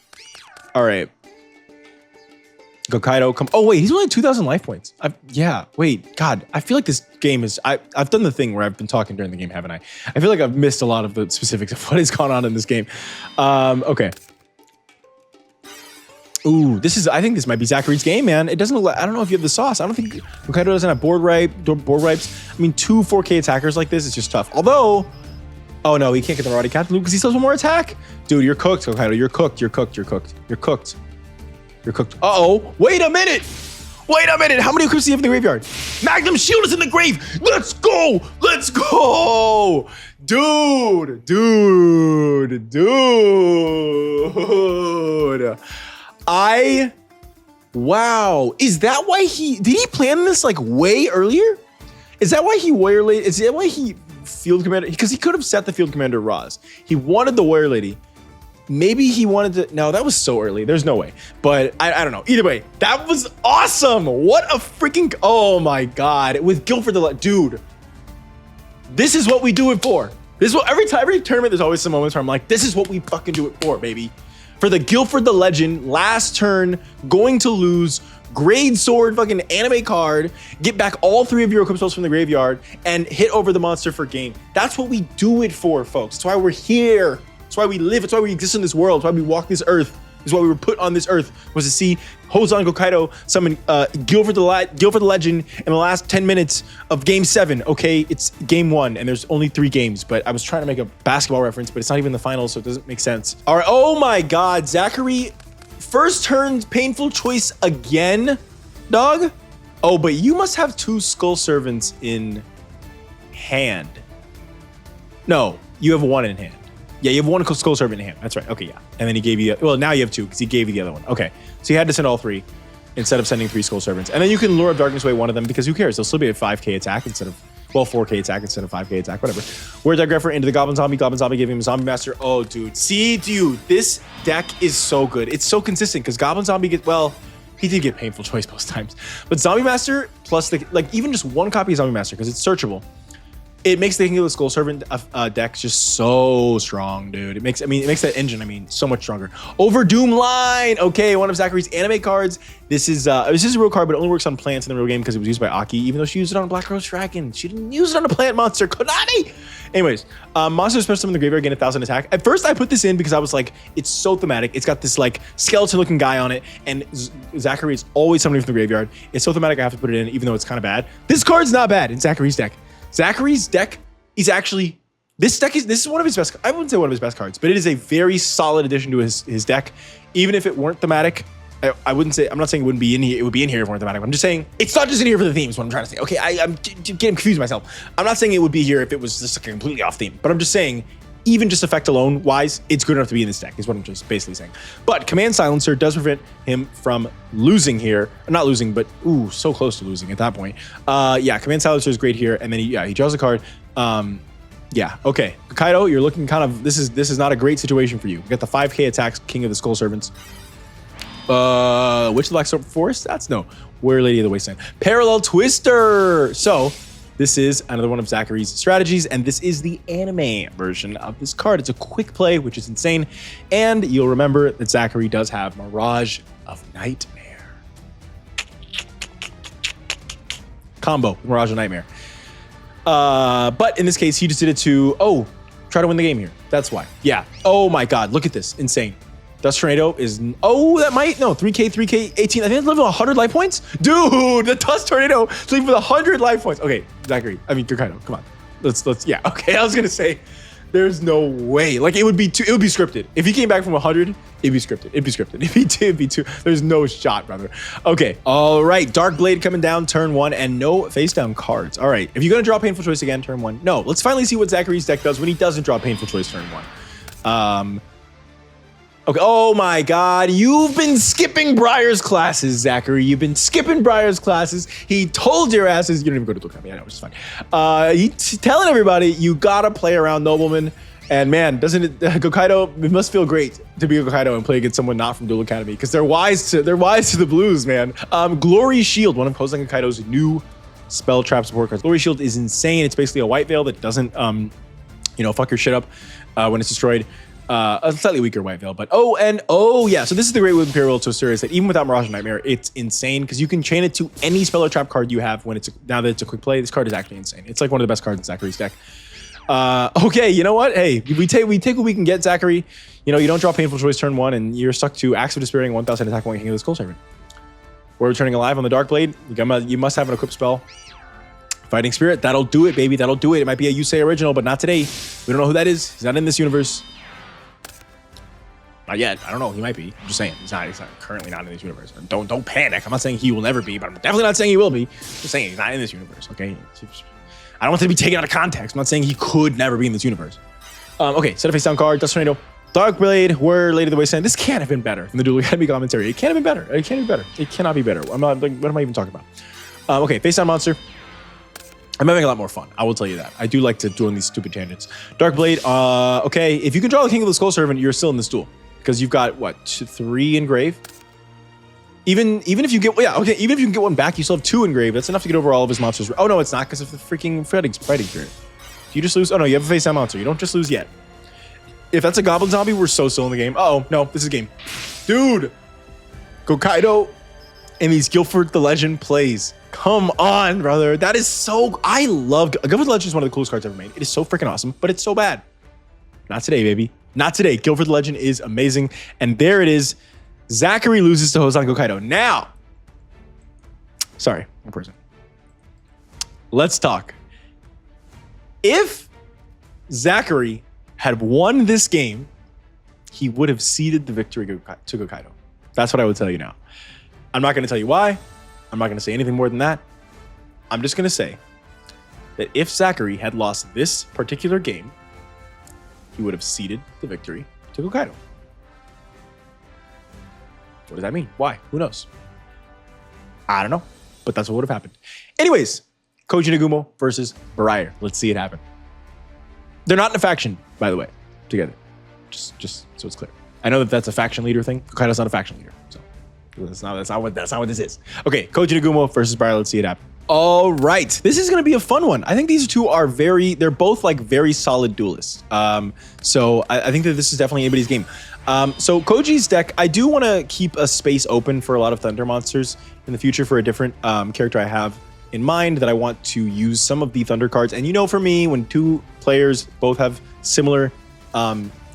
right. Gokaido, come. Oh, wait, he's only 2,000 life points. Yeah, wait, God, I feel like this game is. I've done the thing where I've been talking during the game, haven't I? I feel like I've missed a lot of the specifics of what has gone on in this game. Okay. Ooh, I think this might be Zachary's game, man. It doesn't look like, I don't know if you have the sauce. I don't think Gokaido doesn't have board wipes. I mean, 2 4K attackers like this is just tough. Although, oh no, he can't get the Marauding Captain Loop because he still has one more attack. Dude, you're cooked, Gokaido. You're cooked. You're cooked. You're cooked. You're cooked. You're cooked. Uh-oh. Wait a minute. Wait a minute. How many equips do you have in the graveyard? Magnum Shield is in the grave. Let's go. Let's go. Dude. Wow. Is that why did he plan this like way earlier? Is that why he Warrior Lady? Is that why he Field Commander? Because he could have set the Field Commander Roz. He wanted the Warrior Lady. Maybe he wanted to. No, that was so early. There's no way. But I don't know. Either way, that was awesome. What a freaking. Oh my God. With Guilford the dude. This is what we do it for. This is what every tournament, there's always some moments where I'm like, this is what we fucking do it for, baby. For the Guilford the Legend, last turn, going to lose, Grade Sword fucking anime card, get back all 3 of your equip spells from the graveyard, and hit over the monster for game. That's what we do it for, folks. That's why we're here. That's why we live. It's why we exist in this world. It's why we walk this earth. It's why we were put on this earth, was to see Hozan Gokaido summon Guilford the Legend in the last 10 minutes of Game 7. Okay, it's Game 1, and there's only 3 games, but I was trying to make a basketball reference, but it's not even the finals, so it doesn't make sense. All right, oh my God, Zachary, first turn Painful Choice again, dog? Oh, but you must have 2 Skull Servants in hand. No, you have 1 in hand. Yeah, you have 1 Skull Servant in hand. That's right. Okay, yeah. And then he gave you, well, now you have 2 because he gave you the other one. Okay, so you had to send all 3 instead of sending 3 Skull Servants. And then you can lure of darkness away one of them because who cares? They'll still be at 5k attack instead of, well, 4k attack instead of 5k attack, whatever. Where's that Greffer into the Goblin Zombie, giving him a Zombie Master. Oh, dude. See, dude, this deck is so good. It's so consistent because Goblin Zombie gets, well, he did get Painful Choice most times. But Zombie Master plus the, like, even just 1 copy of Zombie Master because it's searchable. It makes the King of the Skull Servant deck just so strong, dude. It makes that engine, so much stronger. Over Doom Line. Okay, one of Zachary's anime cards. This is a real card, but it only works on plants in the real game because it was used by Aki, even though she used it on a Black Rose Dragon. She didn't use it on a plant monster. Konami! Anyways, monsters special summon in the graveyard, gain 1,000 attack. At first, I put this in because I was like, it's so thematic. It's got this like skeleton-looking guy on it, and Zachary is always summoning from the graveyard. It's so thematic, I have to put it in, even though it's kind of bad. This card's not bad in Zachary's deck. Zachary's deck is actually, this is one of his best, I wouldn't say one of his best cards, but it is a very solid addition to his deck. Even if it weren't thematic, I wouldn't say, I'm not saying it wouldn't be in here, it would be in here if it weren't thematic. I'm just saying, it's not just in here for the themes, what I'm trying to say. Okay, I'm getting confused myself. I'm not saying it would be here if it was just like completely off theme, but I'm just saying, even just effect alone wise, it's good enough to be in this deck, is what I'm just basically saying. But Command Silencer does prevent him from losing here. Not losing, but ooh, so close to losing at that point. Yeah, Command Silencer is great here, and then he draws a card. Yeah, okay. Kaido, you're looking kind of, this is not a great situation for you. You got the 5k attacks, King of the Skull Servants. Witch of the Black Forest? That's no. Were Lady of the Wasteland. Parallel Twister! So, this is another one of Zachary's strategies, and this is the anime version of this card. It's a quick play, which is insane. And you'll remember that Zachary does have Mirage of Nightmare. Combo, Mirage of Nightmare. But in this case, he just did it to, try to win the game here. That's why. Yeah. Oh my God, look at this. Insane. Dust Tornado is, 3k, 18. I think it's level 100 life points. Dude, the Dust Tornado is leaving with 100 life points. Okay, Zachary, Kaido, come on. Let's, yeah, okay. I was gonna say, there's no way. Like, it would be scripted. If he came back from 100, it'd be scripted. It'd be two. There's no shot, brother. Okay, all right. Dark Blade coming down turn 1 and no face down cards. All right, if you're gonna draw Painful Choice again, turn 1. No, let's finally see what Zachary's deck does when he doesn't draw Painful Choice turn 1. Okay, oh my God, you've been skipping Briar's classes, Zachary. You've been skipping Briar's classes. He told your asses, you don't even go to Dual Academy, I know, which is fine. He's telling everybody you gotta play around Nobleman. And man, doesn't it, Gokaido, it must feel great to be a Gokaido and play against someone not from Dual Academy because they're wise to the blues, man. Glory Shield, one of Hosang Gokaido's new spell trap support cards. Glory Shield is insane. It's basically a white veil that doesn't, fuck your shit up when it's destroyed. A slightly weaker white veil, but yeah. So this is the great with Imperial Twister is that even without Mirage of Nightmare, it's insane because you can chain it to any spell or trap card you have when now that it's a quick play. This card is actually insane. It's like one of the best cards in Zachary's deck. Okay, you know what? Hey, we take what we can get, Zachary. You don't draw Painful Choice turn 1, and you're stuck to Axe of Despairing, 1,000 attack, 1 King of the Skull Servant. We're returning alive on the Dark Blade. You must have an equipped spell. Fighting Spirit, that'll do it, baby. That'll do it. It might be a Yusei original, but not today. We don't know who that is. He's not in this universe. Not yet. I don't know. He might be. I'm just saying. He's not currently not in this universe. Don't panic. I'm not saying he will never be, but I'm definitely not saying he will be. I'm just saying he's not in this universe, okay? I don't want it to be taken out of context. I'm not saying he could never be in this universe. Okay, set a face down card. Dust Tornado. Dark Blade, Were Lady of the Wasteland. This can't have been better than the Dual Academy commentary. It can't have been better. It can't be better. It cannot be better. I'm not, like, what am I even talking about? Okay, face down monster. I'm having a lot more fun. I will tell you that. I do like to do on these stupid tangents. Dark Blade, okay. If you can draw the King of the Skull Servant, you're still in this duel. Because you've got, what, 3 engrave? Even if you get, even if you can get one back, you still have 2 engrave. That's enough to get over all of his monsters. Oh, no, it's not because of the freaking fighting spirit. You just lose. Oh, no, you have a face down monster. You don't just lose yet. If that's a Goblin Zombie, we're so still in the game. Uh-oh, no, this is game. Dude, Gokaido and these Guilford the Legend plays. Come on, brother. That is so, I love, Guilford the Legend is one of the coolest cards ever made. It is so freaking awesome, but it's so bad. Not today, baby. Not today. Guilford the Legend is amazing. And there it is. Zachary loses to Hosang Gokaido. Now, sorry, one person. Let's talk. If Zachary had won this game, he would have ceded the victory to Gokaido. That's what I would tell you now. I'm not going to tell you why. I'm not going to say anything more than that. I'm just going to say that if Zachary had lost this particular game, he would have ceded the victory to Hokkaido. What does that mean? Why? Who knows? I don't know, but that's what would have happened. Anyways, Koji Nagumo versus Briar. Let's see it happen. They're not in a faction, by the way, together. Just so it's clear. I know that that's a faction leader thing. Hokkaido's not a faction leader, so that's not what this is. Okay, Koji Nagumo versus Briar. Let's see it happen. All right, this is going to be a fun one. I think these two are they're both like very solid duelists. So I think that this is definitely anybody's game. So Koji's deck, I do want to keep a space open for a lot of Thunder monsters in the future for a different character I have in mind that I want to use some of the Thunder cards. And you know, for me, when two players both have similar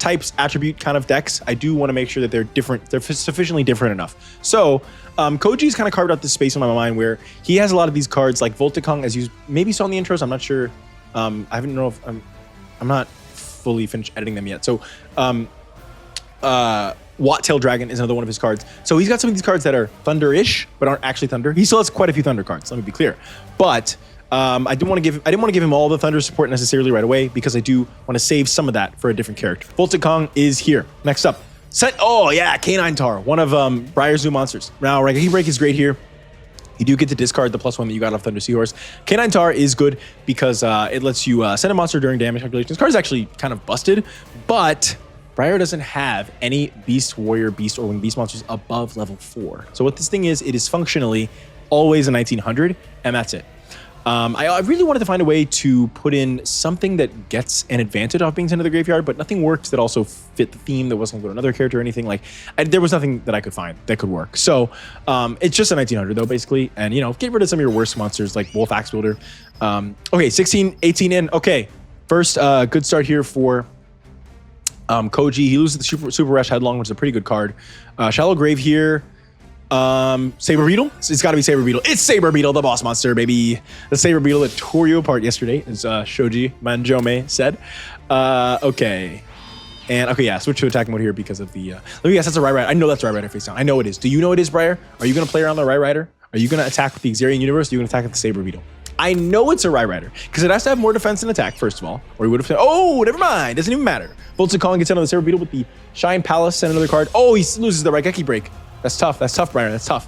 types, attribute kind of decks, I do want to make sure that they're different. They're sufficiently different enough. So Koji's kind of carved out this space in my mind where he has a lot of these cards like Volticong, as you maybe saw in the intros. I'm not sure. I haven't know if I'm not fully finished editing them yet. So Watt-tailed Dragon is another one of his cards. So he's got some of these cards that are Thunder-ish, but aren't actually Thunder. He still has quite a few Thunder cards, let me be clear. But I didn't want to give him all the Thunder support necessarily right away because I do want to save some of that for a different character. Volticong is here. Next up, Canine Tar, one of Briar's new monsters. Now, Raigeki Break is great here. You do get to discard the +1 that you got off Thunder Seahorse. Canine Tar is good because it lets you send a monster during damage calculations. This card is actually kind of busted, but Briar doesn't have any Beast Warrior, Beast, or Winged Beast monsters above level 4. So what this thing is, it is functionally always a 1900, and that's it. I really wanted to find a way to put in something that gets an advantage off being sent to the graveyard, but nothing worked that also fit the theme that wasn't going to go to another character or anything. Like, there was nothing that I could find that could work. So it's just a 1900 though, basically. And, you know, get rid of some of your worst monsters like Wolf Axe Builder. Okay, 16, 18 in. Okay, first good start here for Koji. He loses the Super Rush Headlong, which is a pretty good card. Shallow Grave here. Saber Beetle. It's got to be Saber Beetle. It's Saber Beetle, the boss monster, baby. The Saber Beetle that tore you apart yesterday, as Shoji Manjome said. Okay. And okay, yeah, switch to attack mode here because of the. Let me guess, that's a Right Rider. I know that's a Right Rider face down. I know it is. Do you know it is, Briar? Are you going to play around the Right Rider? Are you going to attack with the Xarian Universe? Or are you going to attack with the Saber Beetle? I know it's a Right Rider because it has to have more defense and attack, first of all, or he would have said, oh, never mind. Doesn't even matter. Volticong gets another Saber Beetle with the Shine Palace and another card. Oh, he loses the Raigeki Break. That's tough. That's tough, Briar. That's tough.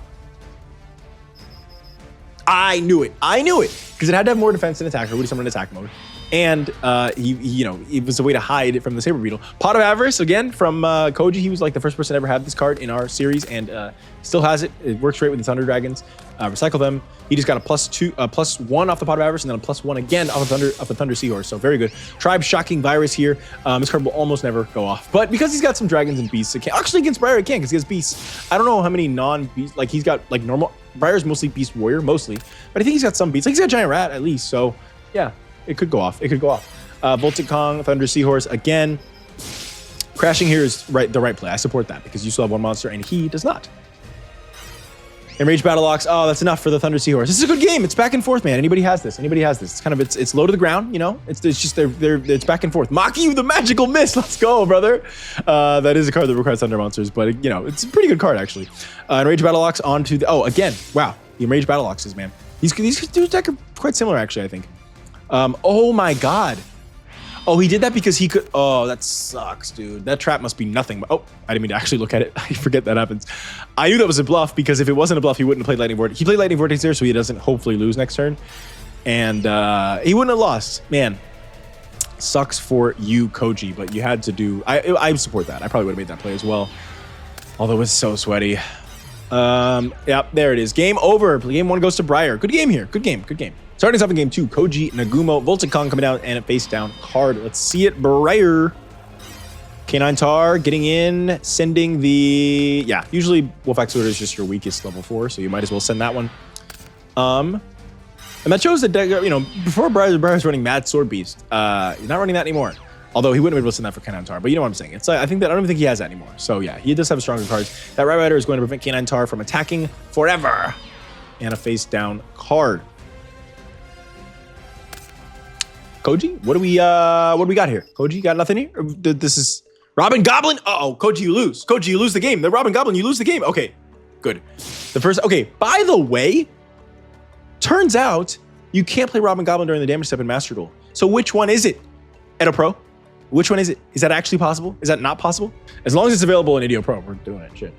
I knew it. Because it had to have more defense and attack, or would have summoned in attack mode. And it was a way to hide it from the Saber Beetle. Pot of Avarice, again, from Koji. He was like the first person to ever have this card in our series, and still has it. It works great with the Thunder Dragons. Recycle them. He just got a +1 off the Pot of Avarice, and then a +1 again off the Thunder Seahorse. So very good. Tribe Shocking Virus here. This card will almost never go off, but because he's got some dragons and beasts, it can. Actually, against Briar, it can because he has beasts. I don't know how many non-beasts. Like he's got like normal. Briar's mostly Beast Warrior, mostly, but I think he's got some beasts. Like he's got Giant Rat at least. So yeah. It could go off. Volticong, Thunder Seahorse, again. Crashing here is the right play. I support that because you still have one monster and he does not. Enraged Battle Ox. Oh, that's enough for the Thunder Seahorse. This is a good game. It's back and forth, man. Anybody has this. It's kind of, it's low to the ground, you know? It's just, it's back and forth. Maki, the magical mist. Let's go, brother. That is a card that requires Thunder monsters, but, you know, it's a pretty good card, actually. Enraged Battle Ox onto the, again, wow. The Enraged Battle Oxes, man. These two decks are quite similar, actually, I think. Oh my god. Oh, he did that because he could. Oh, that sucks, dude. That trap must be nothing. But, I didn't mean to actually look at it. I forget that happens. I knew that was a bluff because if it wasn't a bluff, he wouldn't have played Lightning Vortex. He played Lightning Vortex there so he doesn't hopefully lose next turn. And he wouldn't have lost. Man, sucks for you, Koji, but you had to do. I support that. I probably would have made that play as well. Although it's so sweaty. Yep, there it is. Game over. Game 1 goes to Briar. Good game here. Good game. Starting us off in game 2, Koji Nagumo, Volticong coming down and a face down card. Let's see it, Briar. Canine Tar getting in, sending the, usually Wolf Axe Builder is just your weakest level 4, so you might as well send that one. And that shows that, before Briar's running Mad Sword Beast, he's not running that anymore. Although he wouldn't be able to send that for Canine Tar, but you know what I'm saying. It's I don't even think he has that anymore. So yeah, he does have stronger cards. That Right Rider is going to prevent Canine Tar from attacking forever. And a face down card. Koji, what do we got here? Koji, got nothing here? This is Robin Goblin. Uh-oh, Koji, you lose. Koji, you lose the game. The Robin Goblin, you lose the game. Okay, good. The first, okay, by the way, Turns out you can't play Robin Goblin during the damage step in Master Duel. So which one is it? Edo Pro? Which one is it? Is that actually possible? Is that not possible? As long as it's available in Edo Pro, we're doing it. Shit.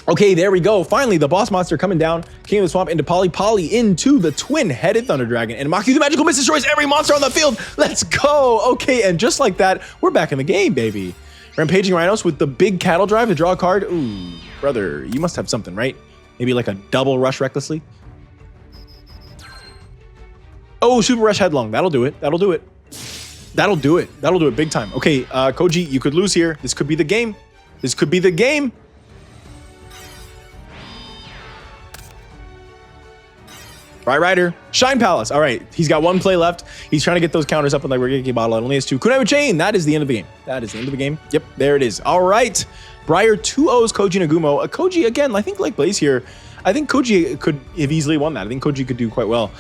Okay, there we go. Finally, the boss monster coming down. King of the Swamp into Polly into the twin-headed Thunder Dragon. And Maki the Magical Mist destroys every monster on the field. Let's go. Okay, and just like that, we're back in the game, baby. Rampaging Rhinos with the big cattle drive to draw a card. Ooh, brother, you must have something, right? Maybe like a double rush recklessly. Oh, Super Rush Headlong. That'll do it. That'll do it. That'll do it. That'll do it big time. Okay, Koji, you could lose here. This could be the game. This could be the game. Right, Rider. Shine Palace. All right, he's got one play left. He's trying to get those counters up on like Regeki Bottle. It only has 2. Kunai Chain. That is the end of the game. That is the end of the game. Yep, there it is. All right. Briar 2-0s Koji Nagumo. Koji, again, I think like Blaze here, I think Koji could have easily won that. I think Koji could do quite well.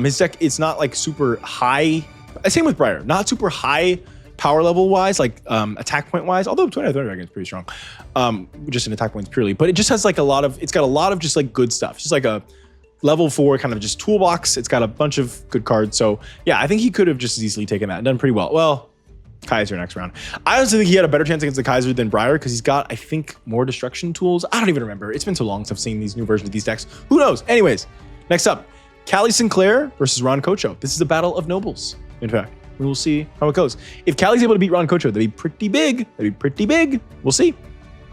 His deck, it's not like super high. Same with Briar. Not super high power level wise, like attack point wise, although 20 Thunder Dragon is pretty strong. Just in attack points purely. But it just has like it's got a lot of just like good stuff. Just like a level 4 kind of just toolbox. It's got a bunch of good cards. So yeah, I think he could have just as easily taken that and done pretty well. Well, Kaiser next round. I honestly think he had a better chance against the Kaiser than Briar because he's got, I think, more destruction tools. I don't even remember. It's been so long since I've seen these new versions of these decks. Who knows? Anyways, next up, Callie Sinclair versus Ron Kocho. This is a battle of nobles, in fact. We will see how it goes. If Callie's able to beat Ron Kocho, that'd be pretty big. That'd be pretty big. We'll see.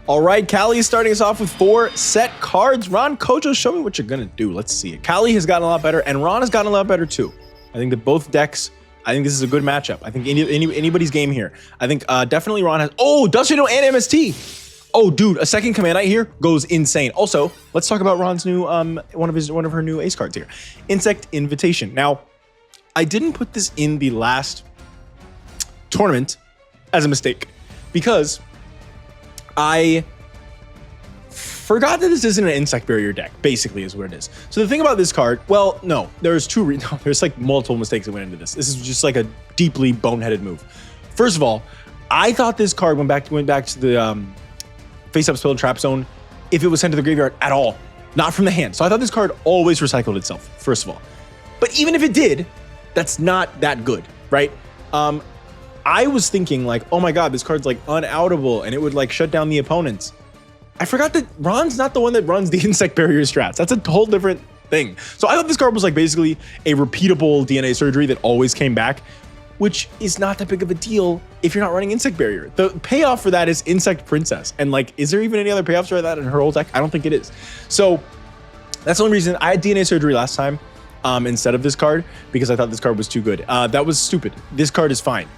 All right, Callie is starting us off with 4 set cards. Ron Kocho, show me what you're gonna do. Let's see it. Callie has gotten a lot better, and Ron has gotten a lot better too. I think that both decks, I think this is a good matchup. I think anybody's game here. I think definitely Ron has, oh, Dustino and MST. Oh, dude, a second Command Knight here goes insane. Also, let's talk about Ron's new, one of her new ace cards here. Insect Invitation. Now, I didn't put this in the last tournament as a mistake because I forgot that this isn't an insect barrier deck, basically is what it is. So the thing about this card, well, no, there's there's like multiple mistakes that went into this. This is just like a deeply boneheaded move. First of all, I thought this card went back to the face-up spell trap zone if it was sent to the graveyard at all, not from the hand. So I thought this card always recycled itself, first of all. But even if it did, that's not that good, right? I was thinking like, oh my God, this card's like unoutable and it would like shut down the opponents. I forgot that Ron's not the one that runs the insect barrier strats. That's a whole different thing. So I thought this card was like basically a repeatable DNA surgery that always came back, which is not that big of a deal if you're not running insect barrier. The payoff for that is Insect Princess. And like, is there even any other payoffs for that in her old deck? I don't think it is. So that's the only reason I had DNA surgery last time instead of this card, because I thought this card was too good. That was stupid. This card is fine.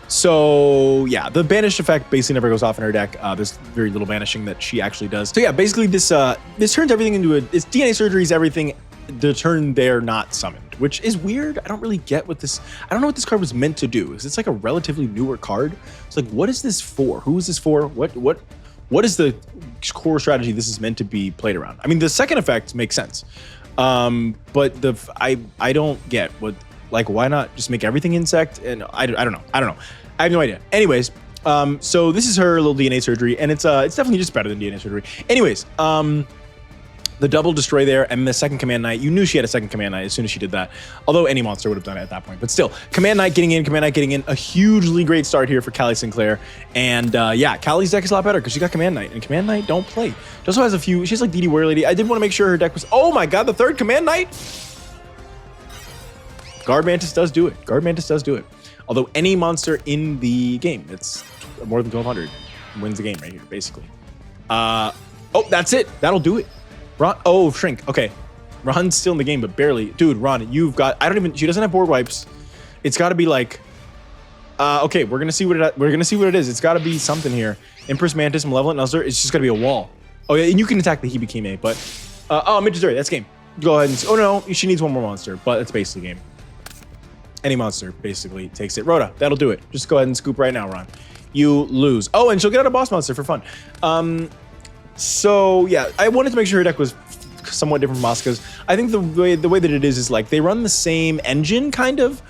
So yeah, the banished effect basically never goes off in her deck. There's very little banishing that she actually does. So yeah, basically this turns everything into it's DNA surgery is everything the turn they're not summoned, which is weird. I don't really get what this, I don't know what this card was meant to do. It's like a relatively newer card. It's like, what is this for? Who is this for? What is the core strategy this is meant to be played around? I mean, the second effect makes sense. But I don't get what, like, why not just make everything insect? And I don't know. I have no idea. Anyways, so this is her little DNA surgery, and it's definitely just better than DNA surgery. Anyways, the double destroy there, and the second Command Knight. You knew she had a second Command Knight as soon as she did that. Although any monster would have done it at that point. But still, Command Knight getting in. A hugely great start here for Callie Sinclair. And yeah, Callie's deck is a lot better because she got Command Knight, and Command Knight don't play. She also has a few. She's like DD Warrior Lady. I did want to make sure her deck was. Oh my God, the third Command Knight. Guard Mantis does do it. Although any monster in the game that's more than 1200 wins the game right here, basically. Oh, that's it. That'll do it. Ron, oh, Shrink. Okay. Ron's still in the game, but barely. Dude, Ron, you've got, she doesn't have board wipes. It's got to be like, okay, we're going to see what it is. It's got to be something here. Empress Mantis, Malevolent Nuzzler. It's just got to be a wall. Oh, yeah, and you can attack the Hibikime, but, oh, Midgetary, that's game. Go ahead and, oh no, she needs one more monster, but it's basically game. Any monster basically takes it. Rhoda, that'll do it. Just go ahead and scoop right now, Ron. You lose. Oh, and she'll get out a boss monster for fun. So yeah, I wanted to make sure her deck was somewhat different from Asuka's. I think the way that it is like they run the same engine kind of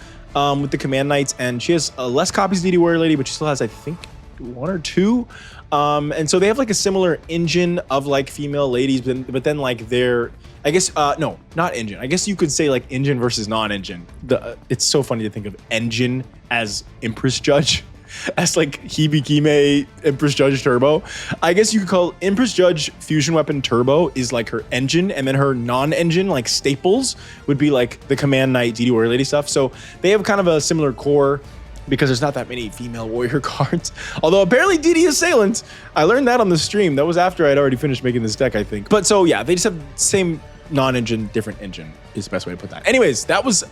with the Command Knights, and she has less copies of DD Warrior Lady, but she still has, I think, one or two. And so they have like a similar engine of like female ladies, but then like they're, I guess, no, not engine. I guess you could say like engine versus non-engine. It's so funny to think of engine as Empress Judge, as like Hibikime Empress Judge Turbo. I guess you could call Empress Judge Fusion Weapon Turbo is like her engine, and then her non-engine like staples would be like the Command Knight DD Warrior Lady stuff. So they have kind of a similar core because there's not that many female warrior cards. Although apparently DD Assailant, I learned that on the stream. That was after I'd already finished making this deck, I think. But so yeah, they just have the same non-engine, different engine is the best way to put that. Anyways, that was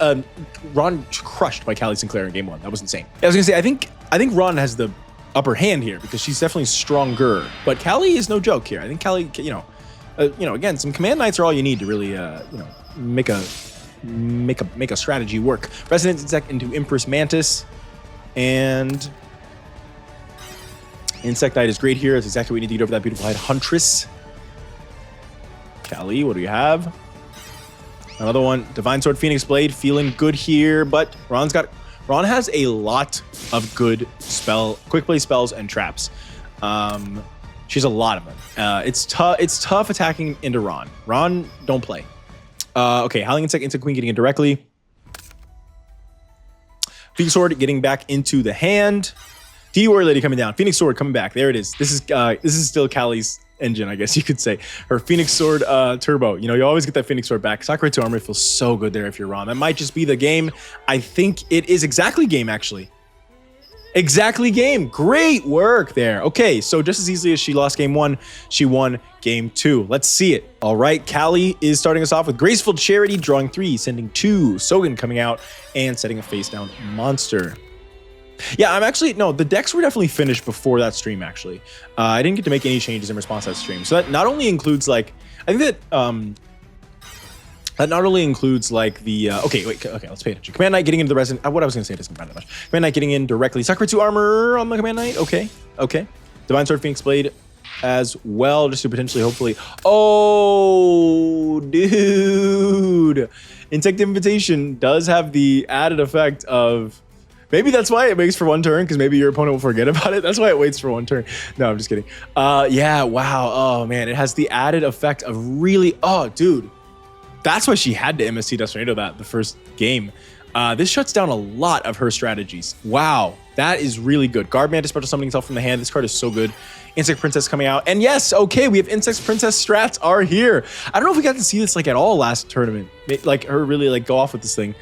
Ron crushed by Callie Sinclair in game one. That was insane. I was gonna say, I think Ron has the upper hand here because she's definitely stronger, but Callie is no joke here. I think Callie, again, some Command Knights are all you need to really, make a strategy work. Resident Insect into Empress Mantis, and Insect Knight is great here. That's exactly what we need to get over that beautiful head. Huntress. Callie, what do we have? Another one, Divine Sword Phoenix Blade, feeling good here, but Ron has a lot of good quick play spells and traps. She has a lot of them. It's tough attacking into Ron. Ron, don't play. Okay, Howling Insect Queen getting in directly. Phoenix Sword getting back into the hand. DD Warrior Lady coming down. Phoenix Sword coming back. There it is. This is still Callie's engine, I guess you could say. Her Phoenix Sword Turbo. You know, you always get that Phoenix Sword back. Sakura 2 armor feels so good there if you're Ron. That might just be the game. I think it is exactly game, actually. Exactly game. Great work there. Okay, so just as easily as she lost game one, she won game two. Let's see it. All right, Callie is starting us off with Graceful Charity, drawing 3, sending 2. Sogan coming out and setting a face down monster. Yeah, the decks were definitely finished before that stream, actually. I didn't get to make any changes in response to that stream. So that not only includes like, I think that not only includes like the, okay, let's pay attention. Command Knight getting into the Resident, what I was gonna say doesn't matter that much. Command Knight getting in directly. Sakura 2 armor on the Command Knight, okay. Divine Sword Phoenix Blade as well, just to potentially, hopefully, oh, dude. Insect Invitation does have the added effect of, maybe that's why it makes for one turn, because maybe your opponent will forget about it. That's why it waits for one turn. No, I'm just kidding. Yeah, wow, oh man, it has the added effect of really, oh, dude. That's why she had to MST Destinado the first game. This shuts down a lot of her strategies. Wow, that is really good. Guard Mantis special summoning himself from the hand. This card is so good. Insect Princess coming out. And yes, okay, we have Insect Princess strats are here. I don't know if we got to see this like at all last tournament. Like her really like go off with this thing.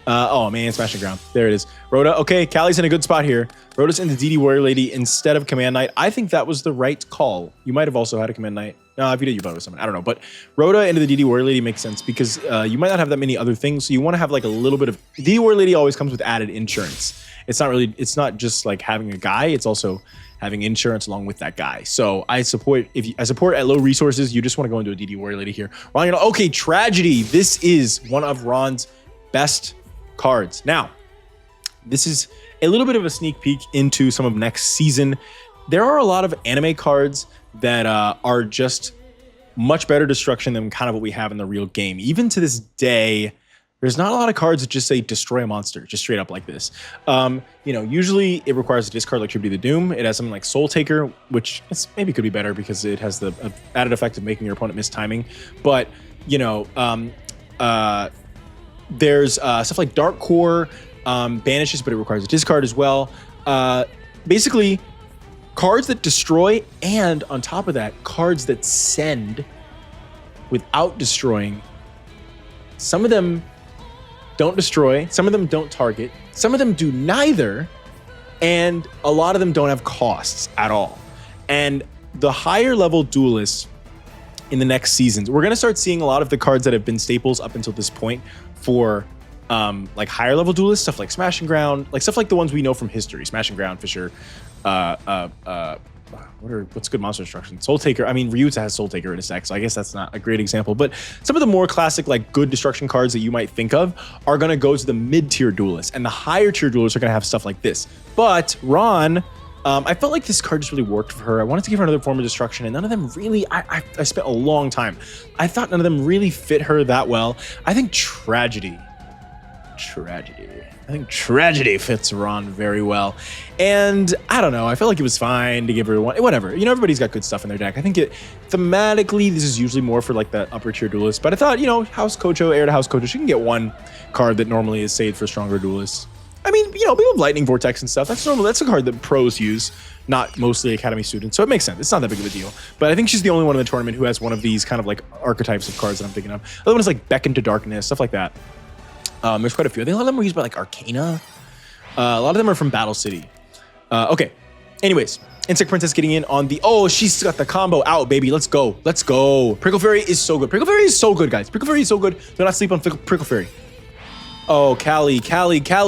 Oh man, Smashing Ground. There it is. Rhoda, okay, Callie's in a good spot here. Rhoda's in the DD Warrior Lady instead of Command Knight. I think that was the right call. You might have also had a Command Knight. No, if you did, you thought it was something. I don't know. But Rhoda into the DD Warrior Lady makes sense because you might not have that many other things. So you want to have like a little bit of, DD Warrior Lady always comes with added insurance. It's not just like having a guy, it's also having insurance along with that guy. So I support at low resources, you just want to go into a DD Warrior Lady here. Ron, okay, Tragedy. This is one of Ron's best cards. Now, this is a little bit of a sneak peek into some of next season. There are a lot of anime cards that are just much better destruction than kind of what we have in the real game. Even to this day, there's not a lot of cards that just say destroy a monster, just straight up like this. Usually it requires a discard like Tribute to the Doom. It has something like Soul Taker, which maybe could be better because it has the added effect of making your opponent miss timing. But, there's stuff like Dark Core, banishes, but it requires a discard as well. Basically, cards that destroy, and on top of that, cards that send without destroying. Some of them don't destroy, some of them don't target, some of them do neither, and a lot of them don't have costs at all. And the higher level duelists in the next seasons, we're going to start seeing a lot of the cards that have been staples up until this point for like higher level duelists, stuff like Smashing Ground, like stuff like the ones we know from history, Smashing Ground, Fisher, what's good monster destruction? Soul Taker. I mean, Ryuta has Soul Taker in his deck, so I guess that's not a great example. But some of the more classic, like good destruction cards that you might think of are going to go to the mid-tier duelists, and the higher tier duelists are going to have stuff like this. But Ron, I felt like this card just really worked for her. I wanted to give her another form of destruction, and none of them really, I spent a long time. I thought none of them really fit her that well. I think Tragedy tragedy. I think tragedy fits Ron very well. And I don't know, I felt like it was fine to give her one, whatever. You know, everybody's got good stuff in their deck. I think thematically, this is usually more for like the upper tier duelists, but I thought, you know, House Kocho, heir to House Kocho, she can get one card that normally is saved for stronger duelists. I mean, you know, people have Lightning Vortex and stuff. That's normal. That's a card that pros use, not mostly Academy students. So it makes sense. It's not that big of a deal. But I think she's the only one in the tournament who has one of these kind of like archetypes of cards that I'm thinking of. The other one is like Beckon to Darkness, stuff like that. There's quite a few. I think a lot of them are used by like Arcana. A lot of them are from Battle City. Okay. Anyways, Insect Princess getting in on the... Oh, she's got the combo out, baby. Let's go. Let's go. Prickle Fairy is so good. Prickle Fairy is so good, guys. Prickle Fairy is so good. Do not sleep on Prickle Fairy. Oh, Callie,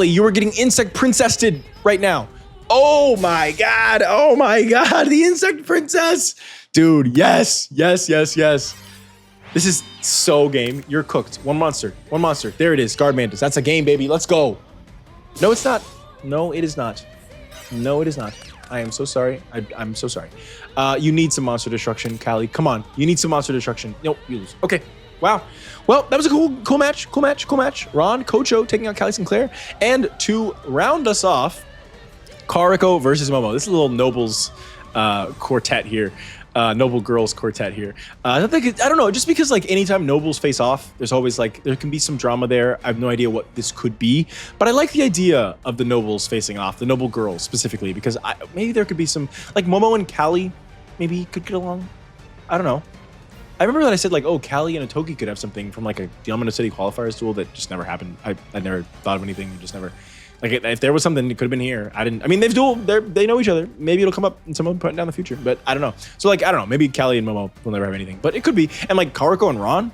you are getting Insect Princessed right now. Oh my God. Oh my God. The Insect Princess. Dude, yes. This is so game. You're cooked. One monster. There it is. Guard Mantis. That's a game, baby. Let's go. No, it's not. No, it is not. I am so sorry. I'm so sorry. You need some monster destruction, Callie. Come on. You need some monster destruction. Nope, you lose. Okay. Wow. Well, that was a cool match. Ron Kocho taking out Callie Sinclair. And to round us off, Kariko versus Momo. This is a little Nobles quartet here. Noble Girls quartet here. I don't know, just because like anytime Nobles face off, there's always like, there can be some drama there. I have no idea what this could be, but I like the idea of the Nobles facing off, the Noble Girls specifically, because maybe there could be some, like Momo and Callie maybe could get along. I don't know. I remember that I said like, oh, Callie and Atoki could have something from like a Diamond City qualifiers duel that just never happened. I never thought of anything, just never. Like if there was something, it could have been here. I mean, they've dueled. They know each other. Maybe it'll come up in some point down the future, but I don't know. So like, I don't know. Maybe Callie and Momo will never have anything, but it could be. And like Kariko and Ron,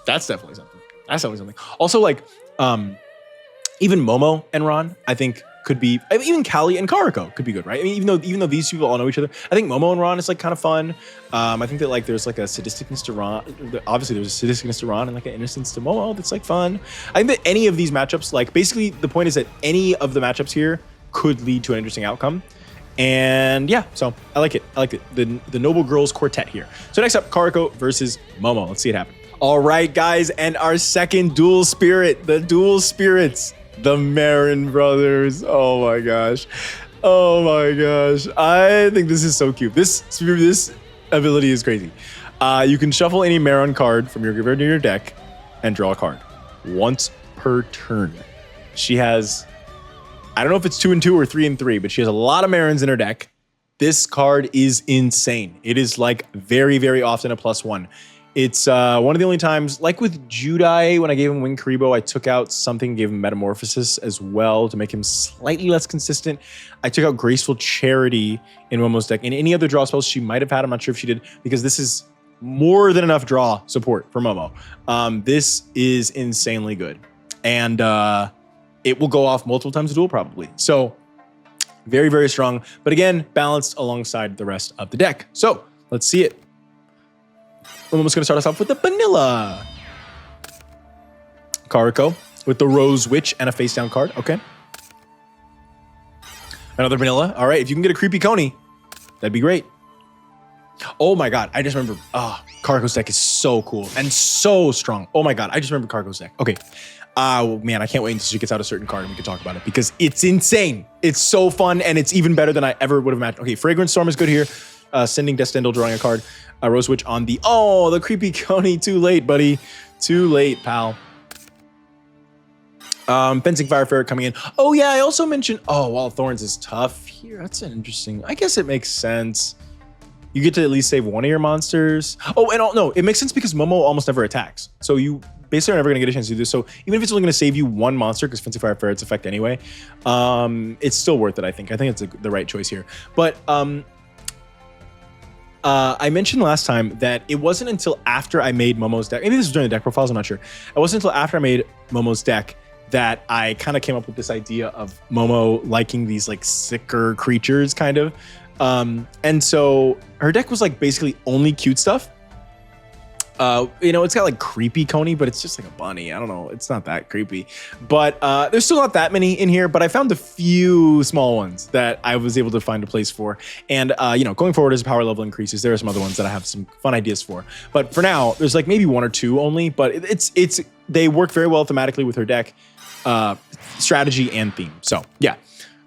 that's definitely something. Also like, even Momo and Ron, I think could be. I mean, even Callie and Kariko could be good, right? I mean, even though these people all know each other, I think Momo and Ron is like kind of fun. I think that like there's like a sadisticness to Ron. Obviously, there's a sadisticness to Ron and like an innocence to Momo that's like fun. I think that any of these matchups, like basically the point is that any of the matchups here could lead to an interesting outcome. And yeah, so I like it. The Noble Girls quartet here. So next up, Kariko versus Momo. Let's see it happen. All right, guys, and our second dual spirit, the dual spirits. The Marin brothers. Oh my gosh. I think this is so cute. This ability is crazy. You can shuffle any Marin card from your graveyard to your deck and draw a card once per turn. She has, I don't know if it's 2 and 2 or 3 and 3, but she has a lot of Marins in her deck. This card is insane. It is like very, very often a +1. It's one of the only times, like with Judai, when I gave him Wing Karibo, I took out something, gave him Metamorphosis as well to make him slightly less consistent. I took out Graceful Charity in Momo's deck. And any other draw spells she might have had, I'm not sure if she did, because this is more than enough draw support for Momo. This is insanely good. And it will go off multiple times a duel probably. So very, very strong. But again, balanced alongside the rest of the deck. So let's see it. I'm almost going to start us off with the vanilla. Kariko with the Rose Witch and a face down card. Okay. Another vanilla. All right. If you can get a creepy Coney, that'd be great. Oh my God. I just remember. Kariko's deck is so cool and so strong. Oh my God. I just remember Kariko's deck. Okay. Oh man, I can't wait until she gets out a certain card and we can talk about it because it's insane. It's so fun and it's even better than I ever would have imagined. Okay. Fragrance Storm is good here. Sending Descendal, drawing a card. Rose Witch on the, the creepy Coney. Too late, buddy. Too late, pal. Fencing Fire Ferret coming in. Oh yeah, I also mentioned, Wall of Thorns is tough here. That's an interesting, I guess it makes sense. You get to at least save one of your monsters. No, it makes sense because Momo almost never attacks. So you basically are never gonna get a chance to do this. So even if it's only gonna save you one monster, because Fencing Fire Ferret's effect anyway, it's still worth it, I think. I think it's the right choice here. But I mentioned last time that it wasn't until after I made Momo's deck, maybe this was during the deck profiles, I'm not sure. It wasn't until after I made Momo's deck that I kind of came up with this idea of Momo liking these like sicker creatures kind of. And so her deck was like basically only cute stuff. It's got like creepy Coney, but it's just like a bunny. I don't know. It's not that creepy, but there's still not that many in here, but I found a few small ones that I was able to find a place for. And, going forward as power level increases, there are some other ones that I have some fun ideas for, but for now there's like maybe 1 or 2 only, but it's they work very well thematically with her deck, strategy and theme. So yeah.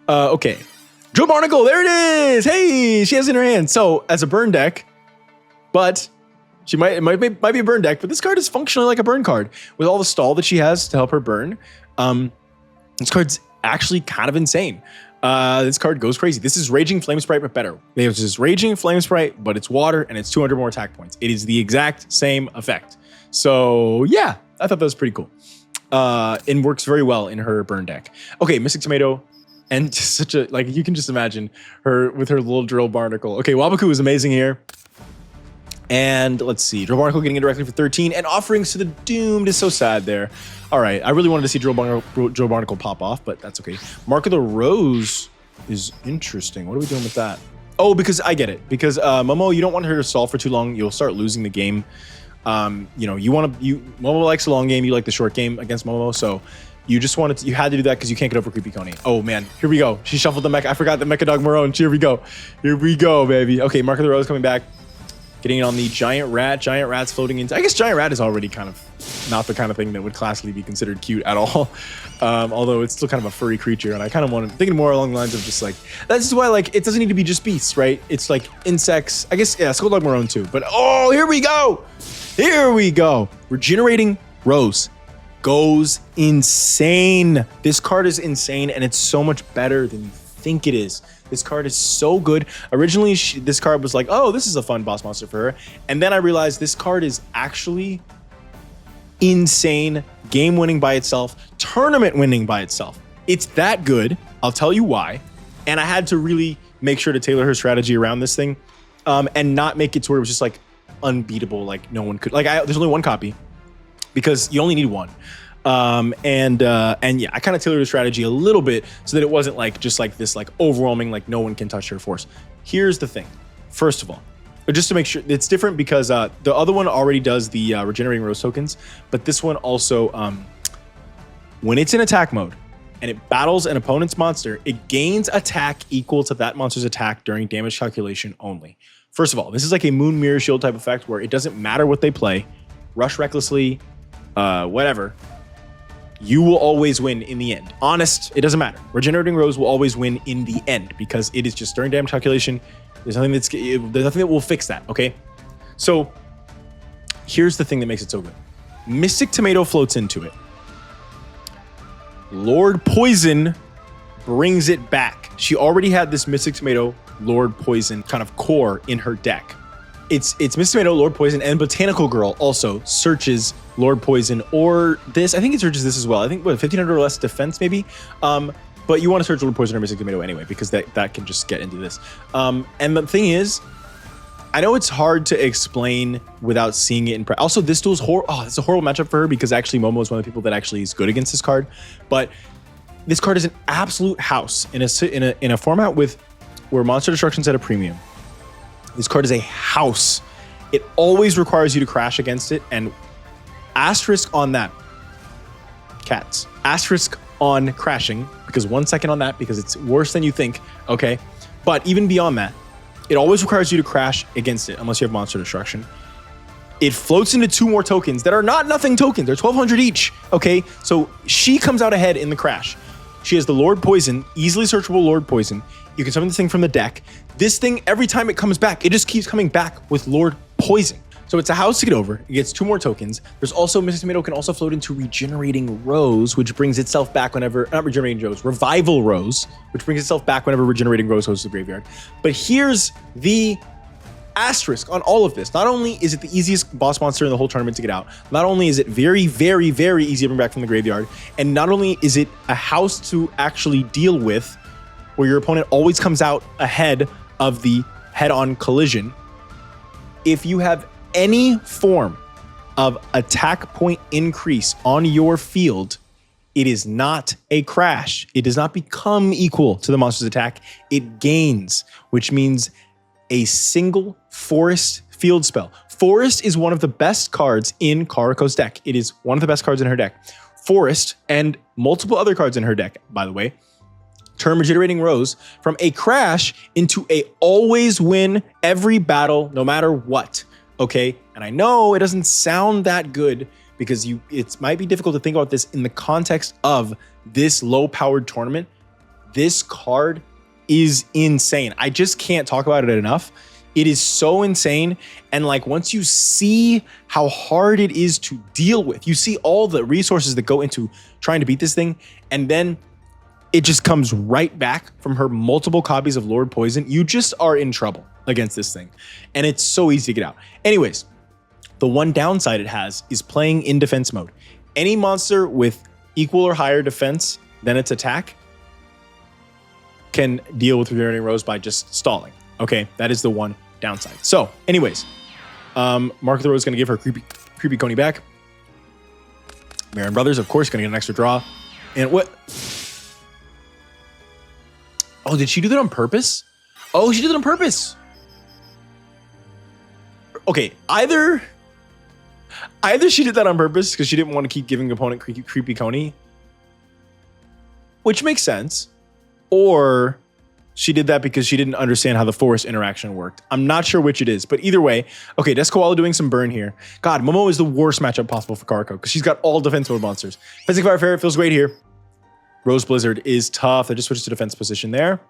Okay. Drill Barnacle, there it is. Hey, she has it in her hand. So as a burn deck, but it might be a burn deck, but this card is functionally like a burn card with all the stall that she has to help her burn. This card's actually kind of insane. This card goes crazy. This is Raging Flame Sprite, but better. This is Raging Flame Sprite, but it's water and it's 200 more attack points. It is the exact same effect. So yeah, I thought that was pretty cool. And works very well in her burn deck. Okay, Mystic Tomato. And just such a, like, you can just imagine her with her little Drill Barnacle. Okay, Wabaku is amazing here. And let's see, Drill Barnacle getting it directly for 13, and Offerings to the Doomed is so sad there. All right, I really wanted to see Drill Barnacle pop off, but that's okay. Mark of the Rose is interesting. What are we doing with that? Oh, because I get it. Because Momo, you don't want her to stall for too long. You'll start losing the game. You know, Momo likes the long game. You like the short game against Momo, so you just wanted to, you had to do that because you can't get over Creepy Coney. Oh man, here we go. She shuffled the Mecha. I forgot the Mecha Dog Marone. Here we go. Here we go, baby. Okay, Mark of the Rose coming back. Getting it on the Giant Rat. Giant Rat's floating into, I guess Giant Rat is already kind of not the kind of thing that would classically be considered cute at all. Although it's still kind of a furry creature. And I kind of want to, thinking more along the lines of just like, that's why like, it doesn't need to be just beasts, right? It's like insects. I guess, yeah, Skulldog Marone too. But oh, here we go. Here we go. Regenerating Rose goes insane. This card is insane and it's so much better than you think it is. This card is so good. Originally, this card was like, oh, this is a fun boss monster for her. And then I realized this card is actually insane, game winning by itself, tournament winning by itself. It's that good. I'll tell you why. And I had to really make sure to tailor her strategy around this thing and not make it to where it was just like unbeatable. Like no one could, like there's only one copy because you only need one. And yeah, I kind of tailored the strategy a little bit so that it wasn't like just like this like overwhelming, like no one can touch her force. Here's the thing. First of all, just to make sure it's different because the other one already does the regenerating Rose tokens, but this one also, when it's in attack mode and it battles an opponent's monster, it gains attack equal to that monster's attack during damage calculation only. First of all, this is like a Moon Mirror Shield type effect where it doesn't matter what they play, rush recklessly, whatever. You will always win in the end. Honest, it doesn't matter. Regenerating Rose will always win in the end because it is just during damage calculation. There's nothing that will fix that, okay? So here's the thing that makes it so good. Mystic Tomato floats into it. Lord Poison brings it back. She already had this Mystic Tomato, Lord Poison kind of core in her deck. It's Mystic Tomato, Lord Poison, and Botanical Girl also searches Lord Poison, or this, I think it searches this as well. I think, what, 1500 or less defense maybe? But you want to search Lord Poison or Mystic Tomato anyway, because that can just get into this. And the thing is, I know it's hard to explain without seeing it in practice. Also, this duel's it's a horrible matchup for her because actually Momo is one of the people that actually is good against this card. But this card is an absolute house in a format where monster destruction's at a premium. This card is a house. It always requires you to crash against it, and asterisk on that. Cats. Asterisk on crashing, because 1 second on that, because it's worse than you think, okay? But even beyond that, it always requires you to crash against it, unless you have monster destruction. It floats into 2 more tokens that are not nothing tokens. They're 1,200 each, okay? So she comes out ahead in the crash. She has the Lord Poison, easily searchable Lord Poison. You can summon this thing from the deck. This thing, every time it comes back, it just keeps coming back with Lord Poison. So it's a house to get over. It gets 2 more tokens. There's also, Mystic Tomato can also float into Regenerating Rose, which brings itself back whenever, not Regenerating Rose, Revival Rose, which brings itself back whenever Regenerating Rose goes to the graveyard. But here's the asterisk on all of this. Not only is it the easiest boss monster in the whole tournament to get out, not only is it very, very, very easy to bring back from the graveyard, and not only is it a house to actually deal with, where your opponent always comes out ahead of the head-on collision, if you have any form of attack point increase on your field, it is not a crash. It does not become equal to the monster's attack. It gains, which means a single Forest field spell. Forest is one of the best cards in Chronicles' deck. It is one of the best cards in her deck. Forest and multiple other cards in her deck, by the way, turn Regenerating Rose from a crash into a always win every battle, no matter what. Okay, and I know it doesn't sound that good because it might be difficult to think about this in the context of this low-powered tournament. This card is insane. I just can't talk about it enough. It is so insane. And like, once you see how hard it is to deal with, you see all the resources that go into trying to beat this thing, and then it just comes right back from her multiple copies of Lord Poison. You just are in trouble against this thing. And it's so easy to get out. Anyways, the one downside it has is playing in defense mode. Any monster with equal or higher defense than its attack can deal with Regenerating Rose by just stalling. Okay, that is the one downside. So, anyways, Mark of the Rose is going to give her creepy Coney back. Marin Brothers, of course, going to get an extra draw. And what? Oh, did she do that on purpose? Oh, she did it on purpose. Okay, either she did that on purpose because she didn't want to keep giving opponent creepy Coney, which makes sense, or she did that because she didn't understand how the forest interaction worked. I'm not sure which it is, but either way. Okay, Deskoala doing some burn here. God, Momo is the worst matchup possible for Karako because she's got all defense mode monsters. Fencing Fire Ferret feels great here. Rose Blizzard is tough. That just switches to defense position there.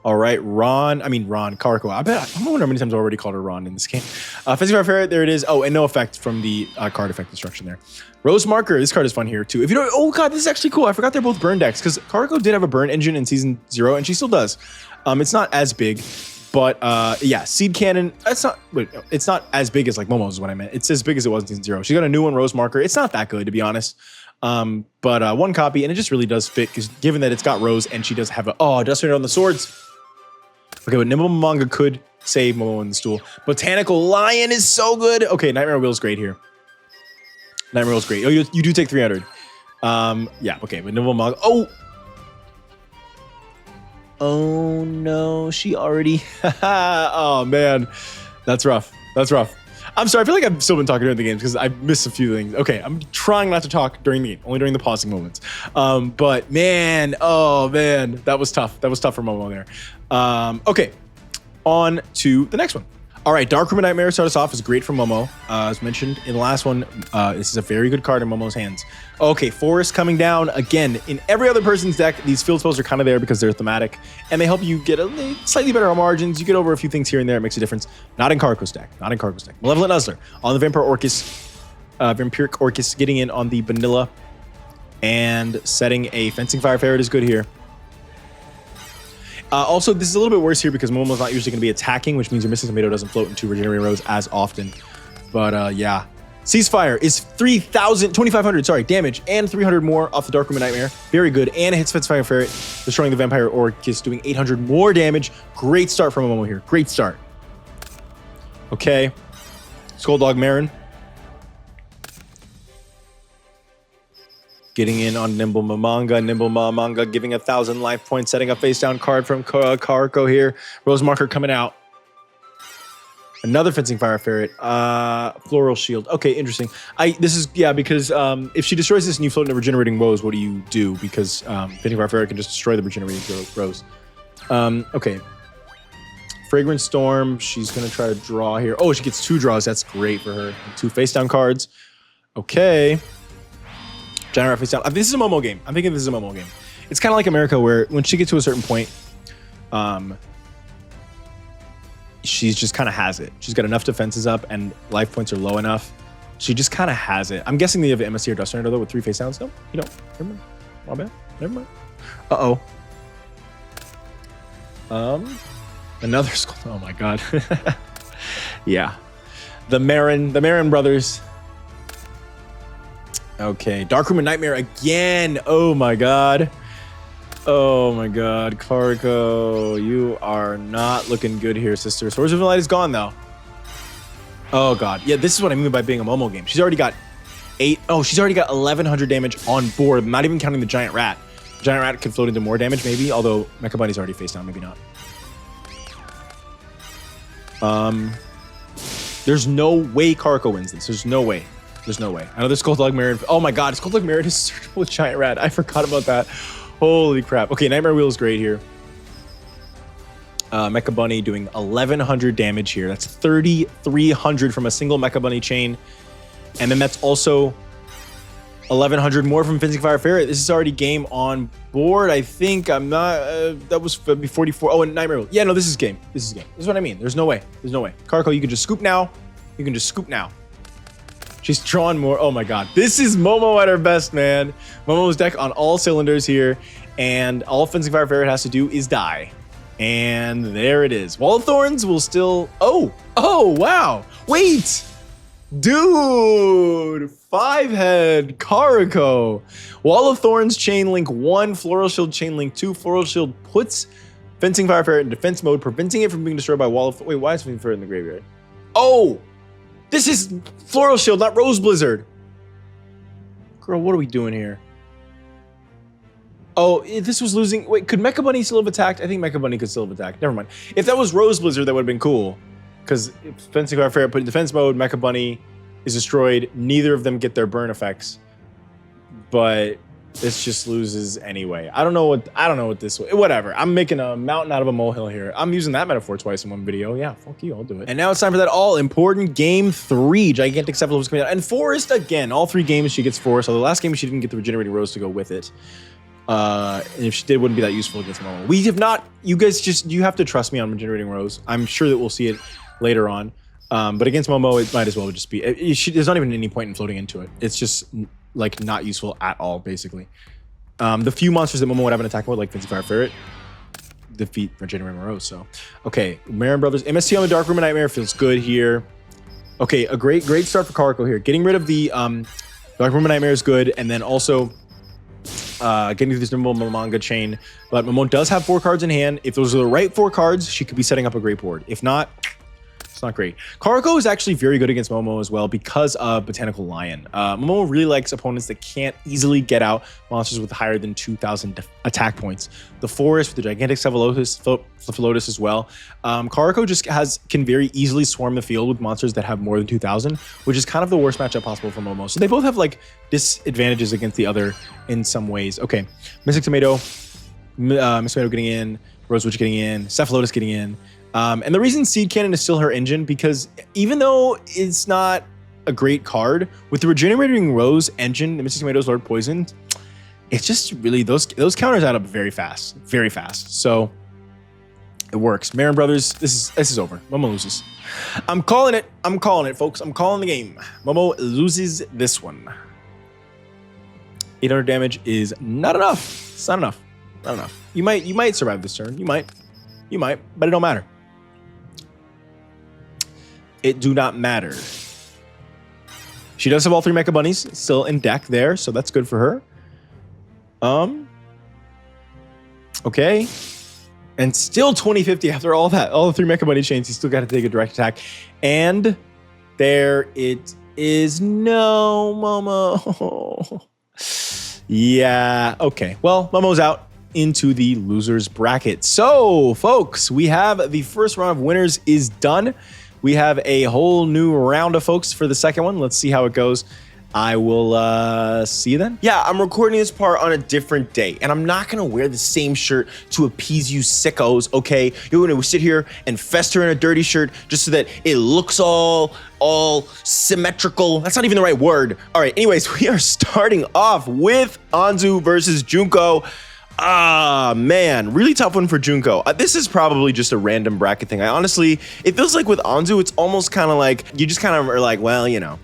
All right, Karako. I don't wonder how many times I already called her Ron in this game. Fencing Fire Ferret, there it is. Oh, and no effect from the card effect destruction there. Rose Marker, this card is fun here too. If you don't, oh God, this is actually cool. I forgot they're both burn decks because Karako did have a burn engine in season 0 and she still does. It's not as big, but yeah, Seed Cannon, it's not as big as like Momo's is what I meant. It's as big as it was in season 0. She got a new one, Rose Marker. It's not that good to be honest. But one copy and it just really does fit because given that it's got Rose and she does have Dust Tornado on the swords. Okay, but Nimble Manga could save Momo in the stool. Botanical Lion is so good. Okay, Nightmare Wheel's great here. Nightmare Wheel's great. Oh, you do take 300. Yeah, okay, but Nimble Manga. Oh no, she already. Oh man, that's rough. That's rough. I'm sorry, I feel like I've still been talking during the games because I missed a few things. Okay, I'm trying not to talk during the game, only during the pausing moments. But man, oh man, that was tough. That was tough for Momo there. Okay, on to the next one. All right, Dark Room and Nightmare start us off is great for Momo. As mentioned in the last one, this is a very good card in Momo's hands. Okay, Forest coming down. Again, in every other person's deck, these field spells are kind of there because they're thematic, and they help you get a slightly better margins. You get over a few things here and there, it makes a difference. Not in Karako's deck. Not in Karako's deck. Malevolent Nuzzler on the Vampiric Orcus, getting in on the Vanilla, and setting a Fencing Fire Ferret is good here. Also, this is a little bit worse here because Momo's not usually going to be attacking, which means your Missing Tomato doesn't float into Regenerating Rose as often. But yeah. Ceasefire is 2,500, sorry, damage, and 300 more off the Dark Room and Nightmare. Very good. And it hits Fencing Fire Ferret, destroying the Vampire Orcus, doing 800 more damage. Great start from Momo here. Great start. Okay. Skulldog Marin. Getting in on Nimble Manga, giving 1,000 life points, setting a face down card from Karako here. Rose Marker coming out. Another Fencing Fire Ferret. Floral Shield. Okay, interesting. Because if she destroys this and you float into Regenerating Rose, what do you do? Because Fencing Fire Ferret can just destroy the Regenerating Rose. Okay. Fragrant Storm. She's going to try to draw here. Oh, she gets 2 draws. That's great for her. 2 face down cards. Okay. Giant Rat face down. This is a Momo game. I'm thinking this is a Momo game. It's kind of like America where when she gets to a certain point, she's just kind of has it. She's got enough defenses up and life points are low enough. She just kind of has it. I'm guessing they have an MSC or Dust Tornado though with 3 face downs. No, you don't. Never mind. My bad. Never mind. Another skull. Oh my god. Yeah. The Marin brothers. Okay, Dark Room and Nightmare again. Oh my god. Oh my god, Karako, you are not looking good here, sister. Swords of the Light is gone though. Oh god. Yeah, this is what I mean by being a Momo game. She's already got 1,100 damage on board, not even counting the Giant Rat. Giant Rat could float into more damage maybe, although Mecha Bunny's already face down, maybe not. There's no way Karako wins this. There's no way. There's no way. I know there's Skulldog Marin. Oh my god, Skulldog Marin is searchable with Giant Rat. I forgot about that. Holy crap. Okay, Nightmare Wheel is great here. Mecha Bunny doing 1,100 damage here. That's 3,300 from a single Mecha Bunny chain. And then that's also 1,100 more from Fencing Fire Ferret. This is already game on board. I think I'm not, that was 44. Oh, and Nightmare. Yeah, no, this is game. This is game. This is what I mean. There's no way. There's no way. Caracal, you can just scoop now. You can just scoop now. She's drawn more. Oh my God. This is Momo at her best, man. Momo's deck on all cylinders here. And all Fencing Fire Ferret has to do is die. And there it is. Wall of Thorns will still, oh, wow. Wait. Dude, 5-head Caraco. Wall of Thorns chain link 1, Floral Shield chain link 2. Floral Shield puts Fencing Fire Ferret in defense mode, preventing it from being destroyed by Wall of, wait, why is Fencing Ferret in the graveyard? Oh, this is Floral Shield, not Rose Blizzard. Girl, what are we doing here? Oh, this was losing. Wait, could Mecha Bunny still have attacked? I think Mecha Bunny could still have attacked. Never mind. If that was Rose Blizzard, that would have been cool. Because Fencing Fire Ferret put in defense mode, Mecha Bunny is destroyed. Neither of them get their burn effects. But this just loses anyway. I don't know what this was. Whatever. I'm making a mountain out of a molehill here. I'm using that metaphor twice in one video. Yeah, fuck you, I'll do it. And now it's time for that all-important game 3. Gigantic Cephalopus coming out. And Forest again. All 3 games she gets Forest. So the last game she didn't get the Regenerating Rose to go with it. And if she did, it wouldn't be that useful against Momo. We have not, you guys you have to trust me on Regenerating Rose. I'm sure that we'll see it later on. But against Momo, it might as well just be, there's not even any point in floating into it. It's just like not useful at all, basically. The few monsters that Momo would have an attack mode, like Fencing Fire Ferret, defeat Regenerating Rose. So, okay, Marin Brothers, MST on the Dark Room of Nightmare feels good here. Okay, a great start for Caracal here. Getting rid of the Dark Room of Nightmare is good, and then also getting through this nimble manga chain. But Momo does have 4 cards in hand. If those are the right 4 cards, she could be setting up a great board. If not, it's not great. Caracal is actually very good against Momo as well because of Botanical Lion. Momo really likes opponents that can't easily get out monsters with higher than 2,000 attack points. The Forest with the Gigantic Cephalotus as well. Caracal just can very easily swarm the field with monsters that have more than 2,000, which is kind of the worst matchup possible for Momo. So they both have like disadvantages against the other in some ways. Okay, Mystic Tomato, Miss Tomato getting in, Rose Witch getting in, Cephalotus getting in. And the reason Seed Cannon is still her engine, because even though it's not a great card, with the Regenerating Rose engine, the Mystic Tomatoes Lord Poison, it's just really, those counters add up very fast. So it works. Marin Brothers, this is over. Momo loses. I'm calling it, folks. I'm calling the game. Momo loses this one. 800 damage is not enough. It's not enough. Not enough. You might survive this turn. You might, but it don't matter. It do not matter. She does have all 3 Mecha Bunnies still in deck there, so that's good for her. Okay. And still 2050 after all that. All the 3 Mecha Bunny chains, you still got to take a direct attack. And there it is. No, Momo. Yeah, okay. Well, Momo's out into the losers bracket. So, folks, we have the first round of winners is done. We have a whole new round of folks for the second one. Let's see how it goes. I will see you then. Yeah, I'm recording this part on a different day, and I'm not gonna wear the same shirt to appease you sickos, okay? You're gonna sit here and fester in a dirty shirt just so that it looks all symmetrical. That's not even the right word. All right, anyways, we are starting off with Anzu versus Junko. Ah, man, really tough one for Junko. This is probably just a random bracket thing. It feels like with Anzu, it's almost kind of like, you just kind of are like, well, you know,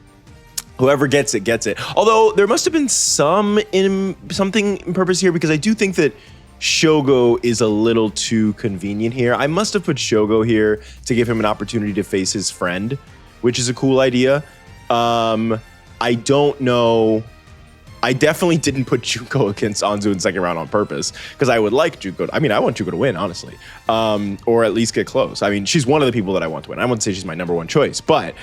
whoever gets it, gets it. Although there must have been something in purpose here, because I do think that Shogo is a little too convenient here. I must have put Shogo here to give him an opportunity to face his friend, which is a cool idea. I don't know. I definitely didn't put Junko against Anzu in second round on purpose, because I would like Junko. I mean, I want Junko to win, honestly, or at least get close. I mean, she's one of the people that I want to win. I wouldn't say she's my number 1 choice, but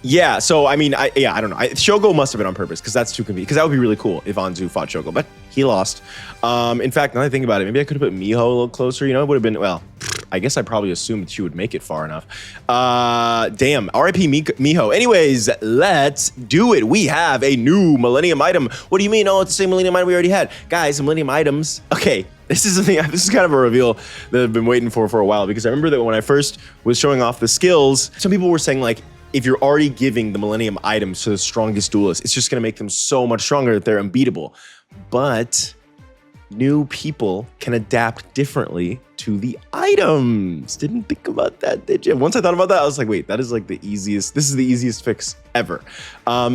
yeah. So I mean, I don't know. Shogo must have been on purpose, because that's too convenient. Because that would be really cool if Anzu fought Shogo, but he lost. In fact, now that I think about it, maybe I could have put Miho a little closer. You know, it would have been, well, I guess I probably assumed she would make it far enough. Damn, RIP Miho. Anyways, let's do it. We have a new Millennium item. What do you mean? Oh, it's the same Millennium item we already had. Guys, Millennium items. Okay, this is kind of a reveal that I've been waiting for a while, because I remember that when I first was showing off the skills, some people were saying like, if you're already giving the Millennium items to the strongest duelists, it's just going to make them so much stronger that they're unbeatable. But new people can adapt differently to the items. Didn't think about that, did you? Once I thought about that, I was like, wait, that is like the easiest. This is the easiest fix ever.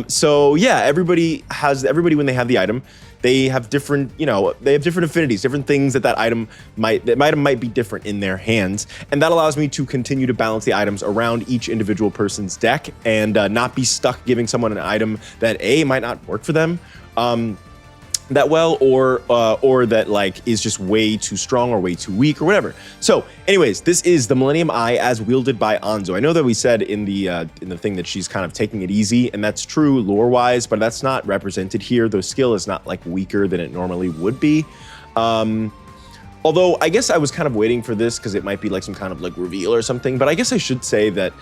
So yeah, everybody when they have the item, they have different, they have different affinities, different things that item might be different in their hands. And that allows me to continue to balance the items around each individual person's deck and not be stuck giving someone an item that might not work for them that well, or that like is just way too strong or way too weak or whatever. So anyways, this is the Millennium Eye as wielded by Anzu. I know that we said in the thing that she's kind of taking it easy, and that's true lore wise, but that's not represented here. The skill is not like weaker than it normally would be. Although I guess I was kind of waiting for this because it might be like some kind of like reveal or something, but I guess I should say that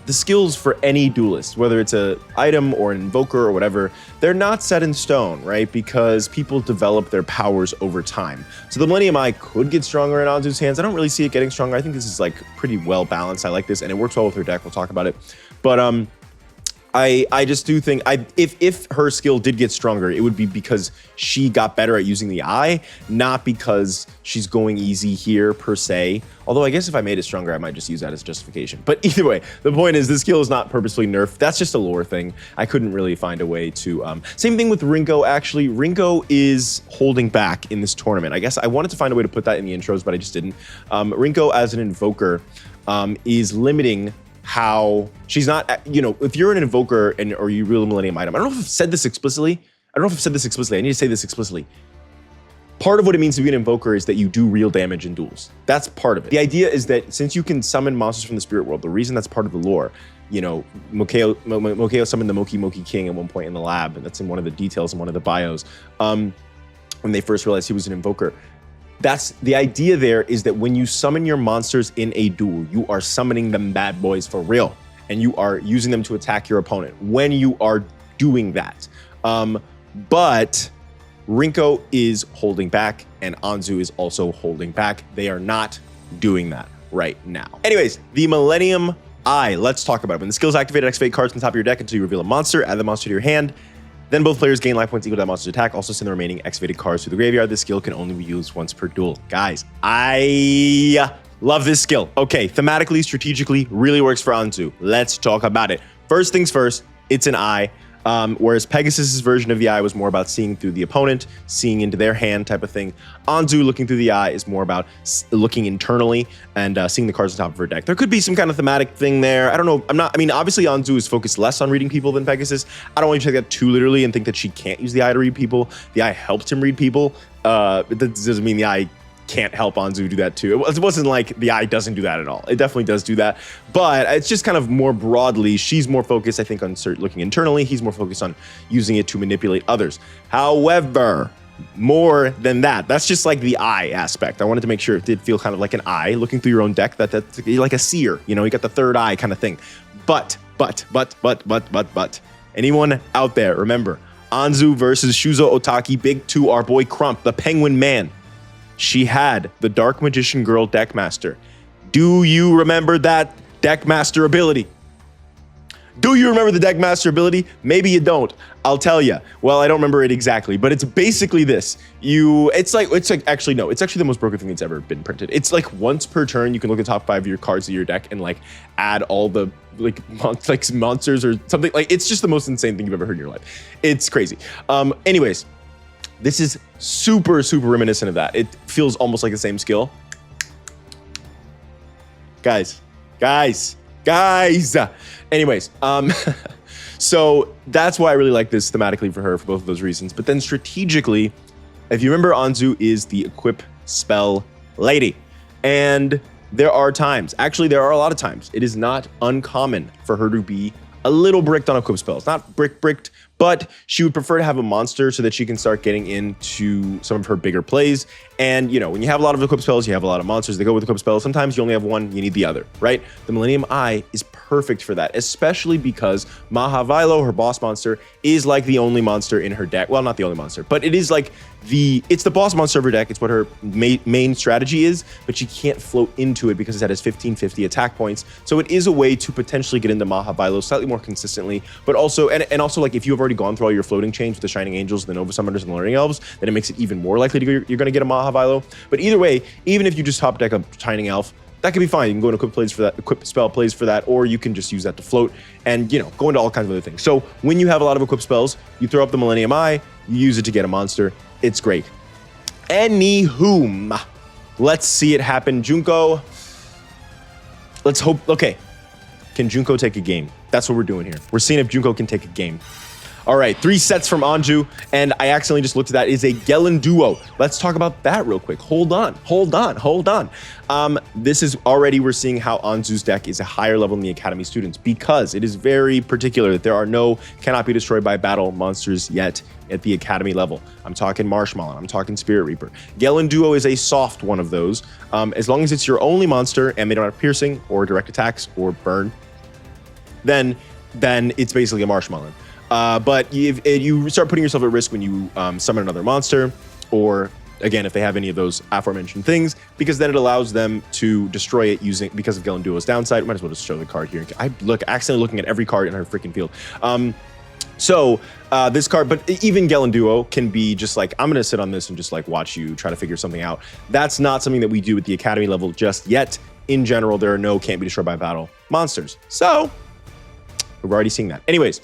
the skills for any duelist, whether it's an item or an invoker or whatever, they're not set in stone, right? Because people develop their powers over time. So the Millennium Eye could get stronger in Anzu's hands. I don't really see it getting stronger. I think this is like pretty well balanced. I like this, and it works well with her deck. We'll talk about it. But I just do think if her skill did get stronger, it would be because she got better at using the eye, not because she's going easy here per se. Although I guess if I made it stronger, I might just use that as justification. But either way, the point is this skill is not purposefully nerfed. That's just a lore thing. I couldn't really find a way to. Same thing with Rinko, actually. Rinko is holding back in this tournament. I guess I wanted to find a way to put that in the intros, but I just didn't. Rinko as an invoker is limiting how she's not, if you're an invoker or you wield a Millennium item, I don't know if I've said this explicitly. I need to say this explicitly. Part of what it means to be an invoker is that you do real damage in duels. That's part of it. The idea is that since you can summon monsters from the spirit world, the reason that's part of the lore, Mokeo summoned the Moki Moki King at one point in the lab, and that's in one of the details in one of the bios, when they first realized he was an invoker. That's the idea there, is that when you summon your monsters in a duel, you are summoning them bad boys for real, and you are using them to attack your opponent when you are doing that. But Rinko is holding back, and Anzu is also holding back. They are not doing that right now. Anyways, the Millennium Eye, let's talk about it. When the skill is activated, activate cards on the top of your deck until you reveal a monster, add the monster to your hand. Then both players gain life points equal to that monster's attack. Also send the remaining activated cards to the graveyard. This skill can only be used once per duel. Guys, I love this skill. Okay, thematically, strategically, really works for Anzu. Let's talk about it. First things first, it's an eye. Whereas Pegasus's version of the eye was more about seeing through the opponent, seeing into their hand type of thing. Anzu looking through the eye is more about looking internally and seeing the cards on top of her deck. There could be some kind of thematic thing there. I don't know. Obviously Anzu is focused less on reading people than Pegasus. I don't want you to take that too literally and think that she can't use the eye to read people. The eye helped him read people. But that doesn't mean the eye can't help Anzu do that too. It wasn't like the eye doesn't do that at all. It definitely does do that, but it's just kind of more broadly. She's more focused, I think, on looking internally. He's more focused on using it to manipulate others. However, more than that, that's just like the eye aspect. I wanted to make sure it did feel kind of like an eye looking through your own deck. That's like a seer. You got the third eye kind of thing. But anyone out there, remember, Anzu versus Shuzo Otaki, Big 2, our boy Crump, the Penguin Man. She had the Dark Magician Girl Deckmaster. Do you remember that Deckmaster ability? Do you remember the Deckmaster ability? Maybe you don't. I'll tell you. Well, I don't remember it exactly, but it's basically this. It's actually the most broken thing that's ever been printed. It's like once per turn, you can look at the top 5 of your cards of your deck and like add all the monsters or something. Like, it's just the most insane thing you've ever heard in your life. It's crazy. Anyways, this is super reminiscent of that. It feels almost like the same skill. Guys. Anyways, so that's why I really like this thematically for her, for both of those reasons. But then strategically, if you remember, Anzu is the equip spell lady. And there are a lot of times, it is not uncommon for her to be a little bricked on equip spells. Not bricked, but she would prefer to have a monster so that she can start getting into some of her bigger plays. And, you know, when you have a lot of equip spells, you have a lot of monsters that go with equip spells. Sometimes you only have one, you need the other, right? The Millennium Eye is perfect for that, especially because Mahavilo, her boss monster, is like the only monster in her deck. Well, not the only monster, but it is like it's the boss monster of her deck. It's what her main strategy is, but she can't float into it because it has 1550 attack points. So it is a way to potentially get into Mahavilo slightly more consistently, but also, and also like if you've already gone through all your floating chains with the Shining Angels, the Nova Summoners, and the Learning Elves, then it makes it even more likely you're going to get a Mahavilo. But either way, even if you just top deck a Shining Elf, that could be fine. You can go into equip spell plays for that, or you can just use that to float and, you know, go into all kinds of other things. So when you have a lot of equip spells, you throw up the Millennium Eye, you use it to get a monster. It's great. Anywho, let's see it happen. Junko, let's hope. Okay, can Junko take a game? That's what we're doing here. We're seeing if Junko can take a game. All right, 3 sets from Anju, and I accidentally just looked at that. Is a Gelen duo. Let's talk about that real quick. Hold on. This is already, we're seeing how Anju's deck is a higher level than the Academy students, because it is very particular that there are no cannot be destroyed by battle monsters yet at the Academy level. I'm talking Marshmallow, I'm talking Spirit Reaper. Gelen duo is a soft one of those. As long as it's your only monster and they don't have piercing or direct attacks or burn, then it's basically a Marshmallow. But if you start putting yourself at risk when you summon another monster, or again, if they have any of those aforementioned things, because then it allows them to destroy it because of Gelen Duo's downside. Might as well just show the card here. I accidentally looking at every card in her freaking field. This card, but even Gelen Duo can be just like, I'm going to sit on this and just like watch you try to figure something out. That's not something that we do at the Academy level just yet. In general, there are no can't be destroyed by battle monsters. So we're already seeing that. Anyways,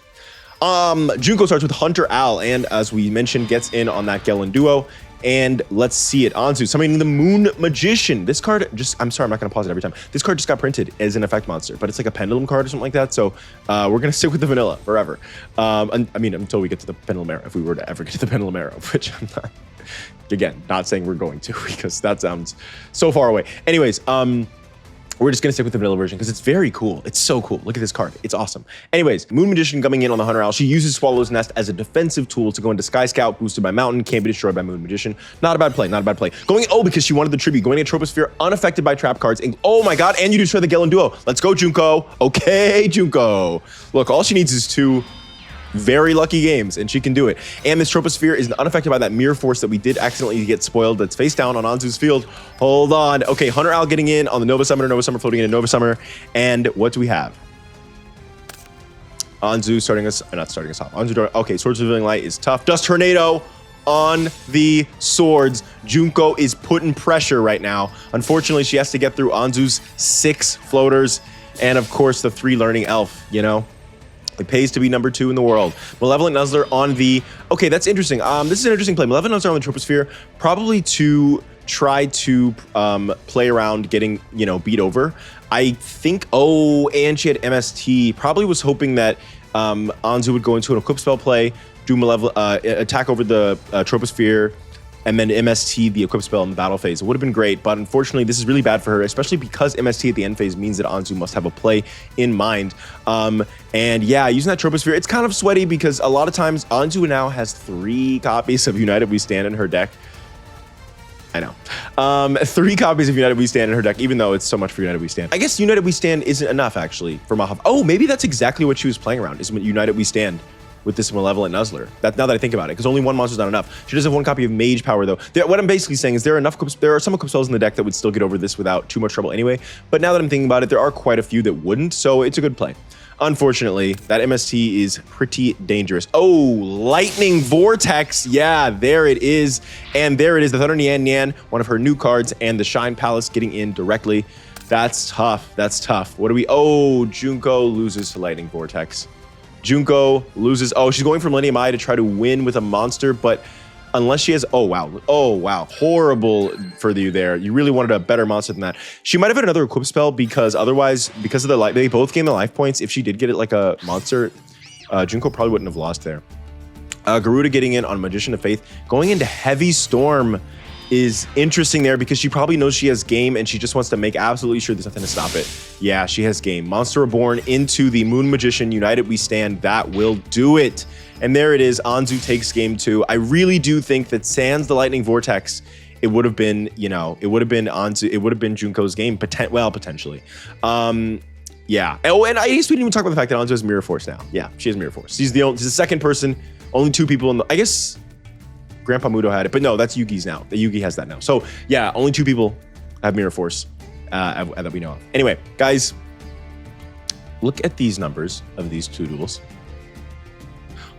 Junko starts with Hunter Al, and as we mentioned, gets in on that Gelen Duo. And let's see it. Anzu summoning the Moon Magician. This card I'm sorry, I'm not going to pause it every time. This card just got printed as an effect monster, but it's like a pendulum card or something like that. So we're going to stick with the vanilla forever. I mean, until we get to the Pendulum Arrow, if we were to ever get to the Pendulum Arrow, which I'm not, again, not saying we're going to, because that sounds so far away. Anyways, we're just going to stick with the vanilla version because it's very cool. It's so cool. Look at this card. It's awesome. Anyways, Moon Magician coming in on the Hunter Owl. She uses Swallow's Nest as a defensive tool to go into Sky Scout, boosted by Mountain, can't be destroyed by Moon Magician. Not a bad play, not a bad play. Because she wanted the tribute, going into Troposphere, unaffected by trap cards. And, oh my god, and you destroy the Gelen Duo. Let's go, Junko. Okay, Junko. Look, all she needs is 2 very lucky games, and she can do it. And this Troposphere is unaffected by that Mirror Force that we did accidentally get spoiled, that's face down on Anzu's field. Hold on. Okay, Hunter Owl getting in on the Nova Summoner floating into Nova Summoner. And what do we have? Anzu starting us, not starting us off. Anzu, okay, Swords of Revealing Light is tough. Dust Tornado on the swords. Junko is putting pressure right now. Unfortunately, she has to get through Anzu's 6 floaters, and of course the 3 Learning Elf, you know? It pays to be number 2 in the world. Malevolent Nuzzler on the... Okay, that's interesting. This is an interesting play. Malevolent Nuzzler on the Troposphere, probably to try to play around getting, you know, beat over. I think... Oh, and she had MST. Probably was hoping that Anzu would go into an equip spell play, do attack over the Troposphere, and then MST the equip spell in the battle phase. It would have been great, but unfortunately this is really bad for her, especially because MST at the end phase means that Anzu must have a play in mind. And yeah, using that Troposphere, it's kind of sweaty because a lot of times Anzu now has 3 copies of United We Stand in her deck. I know. 3 copies of United We Stand in her deck, even though it's so much for United We Stand. I guess United We Stand isn't enough, actually, for Mahav. Oh, maybe that's exactly what she was playing around, is United We Stand with this Malevolent Nuzzler. Now that I think about it, because only 1 monster's not enough. She does have 1 copy of Mage Power, though. What I'm basically saying is there are some equip spells in the deck that would still get over this without too much trouble anyway, but now that I'm thinking about it, there are quite a few that wouldn't, so it's a good play. Unfortunately, that MST is pretty dangerous. Oh, Lightning Vortex. Yeah, there it is. And there it is, the Thunder Nian Nian, one of her new cards, and the Shine Palace getting in directly. That's tough. That's tough. What do we... Oh, Junko loses to Lightning Vortex. Junko loses. Oh, she's going for Millennium Eye to try to win with a monster, but unless she has... Oh, wow. Oh, wow. Horrible for you there. You really wanted a better monster than that. She might have had another equip spell because otherwise, because of the life, they both gain the life points. If she did get it like a monster, Junko probably wouldn't have lost there. Garuda getting in on Magician of Faith. Going into Heavy Storm is interesting there because she probably knows she has game and she just wants to make absolutely sure there's nothing to stop it. Yeah, she has game. Monster Reborn into the Moon Magician. United We Stand. That will do it. And there it is. Anzu takes game 2. I really do think that sans the Lightning Vortex it would have been, you know, it would have been Junko's game, potentially. Yeah. Oh, and I guess we didn't even talk about the fact that Anzu has Mirror Force now. Yeah, she has Mirror Force. She's the second person, only 2 people in the, I guess Grandpa Mudo had it, but no, that's Yugi's now. Yugi has that now. So yeah, only 2 people have Mirror Force that we know of. Anyway, guys, look at these numbers of these 2 duels.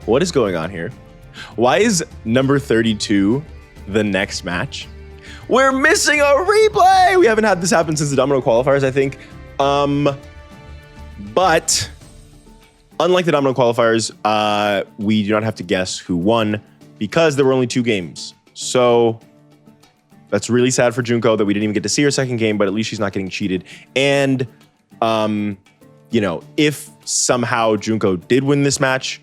What is going on here? Why is number 32 the next match? We're missing a replay. We haven't had this happen since the Domino qualifiers, I think. But unlike the Domino qualifiers, we do not have to guess who won because there were only 2 games. So that's really sad for Junko that we didn't even get to see her second game, but at least she's not getting cheated. And, you know, if somehow Junko did win this match,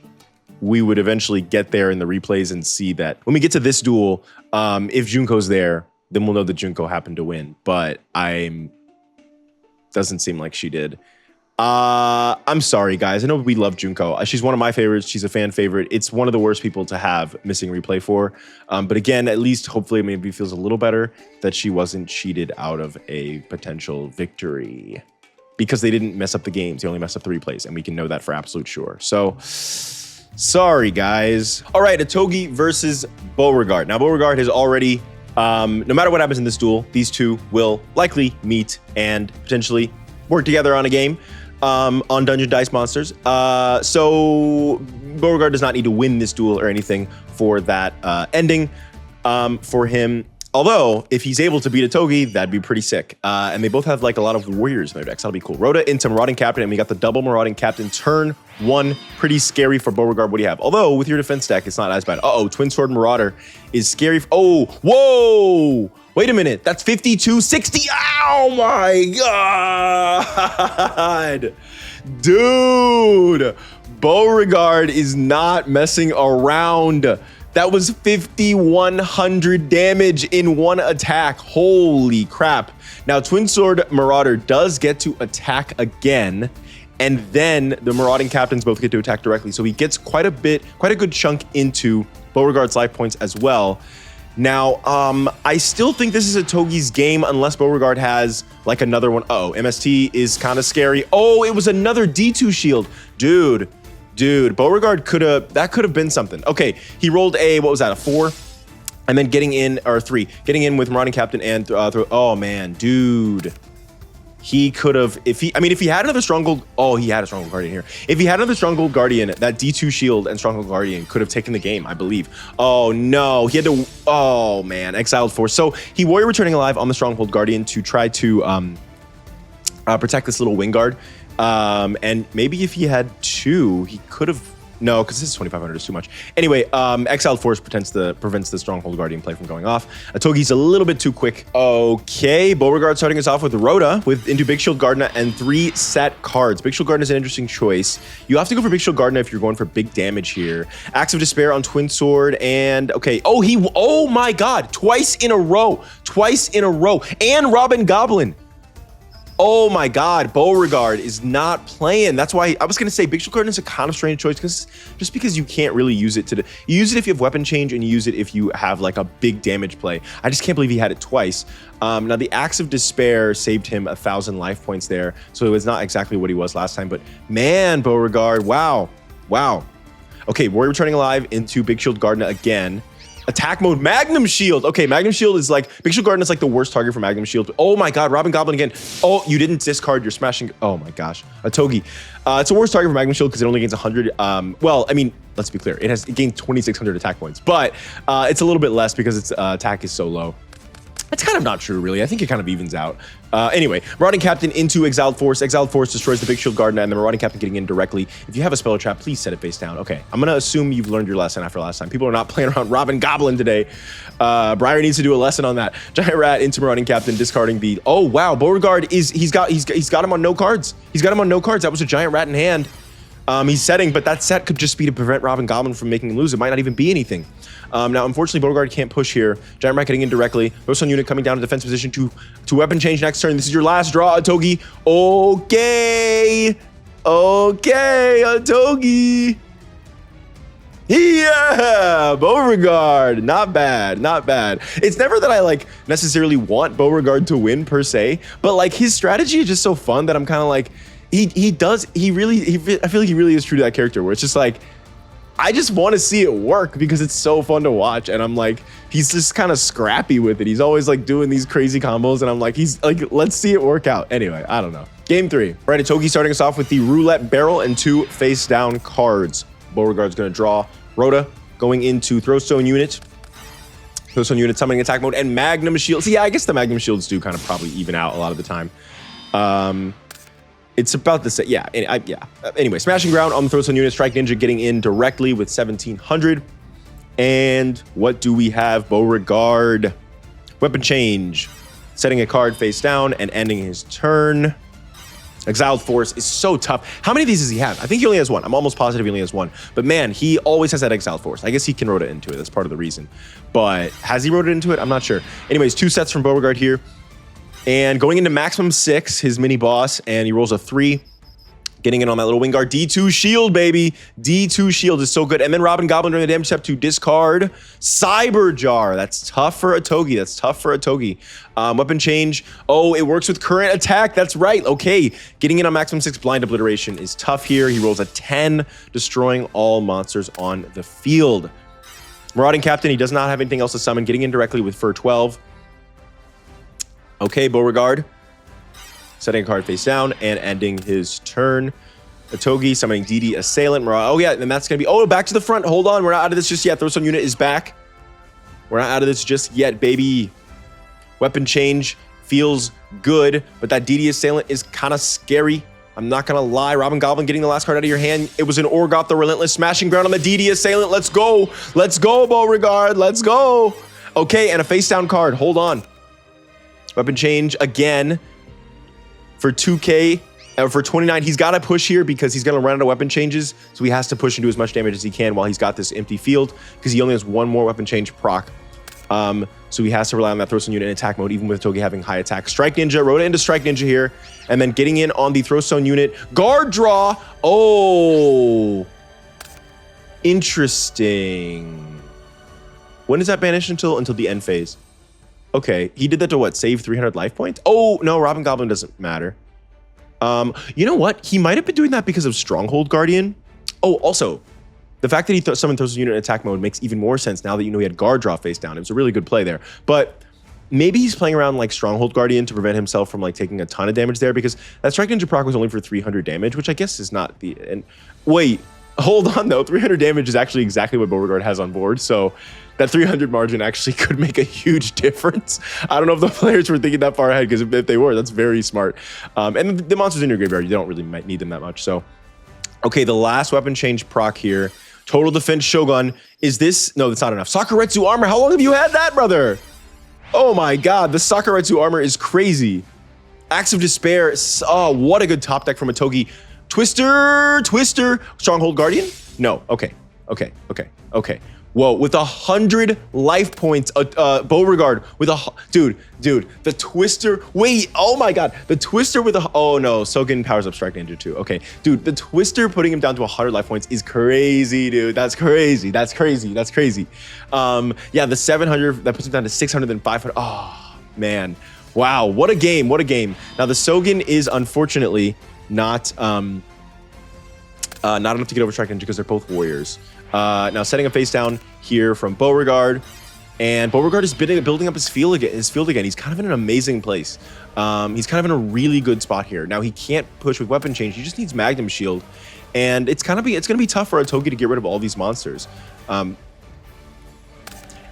we would eventually get there in the replays and see that when we get to this duel, if Junko's there, then we'll know that Junko happened to win. But doesn't seem like she did. I'm sorry, guys. I know we love Junko. She's one of my favorites. She's a fan favorite. It's one of the worst people to have missing replay for. But again, at least hopefully maybe feels a little better that she wasn't cheated out of a potential victory because they didn't mess up the games. They only messed up the replays, and we can know that for absolute sure. So sorry, guys. All right, Atogi versus Beauregard. Now, Beauregard has already, no matter what happens in this duel, these 2 will likely meet and potentially work together on a game. On Dungeon Dice Monsters. So Beauregard does not need to win this duel or anything for that ending for him. Although, if he's able to beat a Togi, that'd be pretty sick. And they both have like a lot of warriors in their decks. That'll be cool. Rhoda into Marauding Captain, and we got the double Marauding Captain turn 1. Pretty scary for Beauregard. What do you have? Although, with your defense deck, it's not as bad. Uh-oh, Twin Sword Marauder is scary. Oh, whoa! Wait a minute. That's 52-60. Oh my God! Dude! Beauregard is not messing around. That was 5,100 damage in 1 attack. Holy crap. Now, Twin Sword Marauder does get to attack again, and then the Marauding Captains both get to attack directly. So he gets quite a good chunk into Beauregard's life points as well. Now, I still think this is a Togi's game unless Beauregard has like another one. Uh-oh, MST is kind of scary. Oh, it was another D2 shield. Dude, Beauregard could have been something. Okay, he rolled a, what was that, a 4? And then getting in, or 3, getting in with Marauding Captain and oh man, dude. He could have, if he had another Stronghold, oh, he had a Stronghold Guardian here. If he had another Stronghold Guardian, that D2 shield and Stronghold Guardian could have taken the game, I believe. Oh no, he had to, oh man, Exiled Force. So he Warrior Returning Alive on the Stronghold Guardian to try to protect this little Wingguard. And maybe if he had 2, he could have, no, because this is 2,500 is too much. Anyway, Exiled Force prevents the Stronghold Guardian play from going off. Atogi's a little bit too quick. Okay, Beauregard starting us off with Rhoda into Big Shield Gardna and 3 set cards. Big Shield Gardna is an interesting choice. You have to go for Big Shield Gardna if you're going for big damage here. Acts of Despair on Twin Sword and, okay, oh my God, twice in a row, and Robin Goblin. Oh my God, Beauregard is not playing. That's why I was gonna say Big Shield Gardna is a kind of strange choice because you can't really use it you use it if you have weapon change and you use it if you have like a big damage play. I just can't believe he had it twice. Now the Acts of Despair saved him 1,000 life points there, so it was not exactly what he was last time. But man, Beauregard, wow. Okay, Warrior Returning Alive into Big Shield Gardna again. Attack mode, Magnum Shield. Okay, Magnum Shield is like, Big Shield Gardna is like the worst target for Magnum Shield. Oh my God, Robin Goblin again. Oh, you didn't discard, you're smashing. Oh my gosh, Atogi. It's a worst target for Magnum Shield because it only gains 100. Well, I mean, let's be clear. It gained 2,600 attack points, but it's a little bit less because its attack is so low. That's kind of not true, really. I think it kind of evens out. Anyway, Marauding Captain into Exiled Force. Exiled Force destroys the Big Shield Gardna, and the Marauding Captain getting in directly. If you have a Spell Trap, please set it face down. Okay, I'm going to assume you've learned your lesson after last time. People are not playing around Robin Goblin today. Briar needs to do a lesson on that. Giant Rat into Marauding Captain, discarding the... Oh, wow, Beauregard is... He's got him on no cards. That was a Giant Rat in hand. He's setting, but that set could just be to prevent Robin Goblin from making him lose. It might not even be anything. Now, unfortunately, Beauregard can't push here. Giant Rat getting in directly. Roson unit coming down to defense position to weapon change next turn. This is your last draw, Atogi. Okay, Atogi. Yeah, Beauregard, not bad, not bad. It's never that I like necessarily want Beauregard to win per se, but like his strategy is just so fun that I'm kind of like, I feel like he really is true to that character where it's just like, I just want to see it work because it's so fun to watch. And I'm like, he's just kind of scrappy with it. He's always like doing these crazy combos. And I'm like, he's like, let's see it work out. Anyway, I don't know. Game 3. Right, Itogi starting us off with the roulette barrel and 2 face down cards. Beauregard's going to draw Rhoda going into Throwstone unit. Throwstone unit summoning attack mode and Magnum Shield. See, yeah, I guess the Magnum Shields do kind of probably even out a lot of the time. It's about the same. Yeah. Anyway, Smashing Ground on the Throwstone unit. Strike Ninja getting in directly with 1700. And what do we have? Beauregard. Weapon change. Setting a card face down and ending his turn. Exiled Force is so tough. How many of these does he have? I think he only has one. I'm almost positive he only has one. But man, he always has that Exiled Force. I guess he can Rhoda into it. That's part of the reason. But has he Rhoda into it? I'm not sure. Anyways, 2 sets from Beauregard here. And going into maximum 6, his mini boss, and he rolls a 3. Getting in on that little Wingard. D2 shield, baby. D2 shield is so good. And then Robin Goblin during the damage step to discard Cyber Jar. That's tough for a Togi. That's tough for a Togi. Weapon change. Oh, it works with current attack. That's right. Okay. Getting in on maximum 6 blind obliteration is tough here. He rolls a 10, destroying all monsters on the field. Marauding Captain. He does not have anything else to summon. Getting in directly with Fur 12. Okay, Beauregard. Setting a card face down and ending his turn. Itogi summoning DD Assailant. Oh yeah, and that's gonna be, oh, back to the front. Hold on, we're not out of this just yet. Throwstone unit is back. We're not out of this just yet, baby. Weapon change feels good, but that DD Assailant is kind of scary. I'm not gonna lie. Robin Goblin getting the last card out of your hand. It was an Orgoth the Relentless. Smashing Ground on the DD Assailant. Let's go. Let's go, Beauregard. Let's go. Okay, and a face down card. Hold on. Weapon change again for 2K. For 29, he's got to push here because he's going to run out of weapon changes. So he has to push and do as much damage as he can while he's got this empty field because he only has 1 more weapon change proc. So he has to rely on that Throwstone unit in attack mode, even with Togi having high attack. Strike Ninja, Rhoda into Strike Ninja here. And then getting in on the Throwstone unit. Guard draw. Oh, interesting. When does that banish until the end phase? Okay, he did that to what? Save 300 life points? Oh, no, Robin Goblin doesn't matter. You know what? He might have been doing that because of Stronghold Guardian. Oh, also, the fact that he summoned Throwstone unit in attack mode makes even more sense now that you know he had guard draw face down. It was a really good play there. But maybe he's playing around like Stronghold Guardian to prevent himself from like taking a ton of damage there because that Strike Ninja proc was only for 300 damage, which I guess is not the... And wait, hold on though. 300 damage is actually exactly what Beauregard has on board. So that 300 margin actually could make a huge difference. I don't know if the players were thinking that far ahead because if they were, that's very smart. And the monsters in your graveyard, you don't really might need them that much. So, okay, the last weapon change proc here. Total Defense Shogun. Is this? No, that's not enough. Sakuretsu armor. How long have you had that, brother? Oh my God, the Sakuretsu armor is crazy. Acts of Despair. Oh, what a good top deck from a Togi. Twister. Stronghold Guardian? No, okay. Whoa, with 100 life points, Beauregard with dude, the Twister, wait, oh my God, the Twister with oh no, Sogen powers up Strike Ninja too. Okay, dude, the Twister putting him down to 100 life points is crazy, dude. That's crazy. Yeah, the 700, that puts him down to 600 and 500. Oh, man. Wow, what a game. Now the Sogen is unfortunately not enough to get over Strike Ninja because they're both warriors. Now setting a face down here from Beauregard, and Beauregard is building up his field again. He's kind of in an amazing place. He's kind of in a really good spot here. Now he can't push with weapon change. He just needs Magnum Shield, and it's gonna be tough for a Togi to get rid of all these monsters. And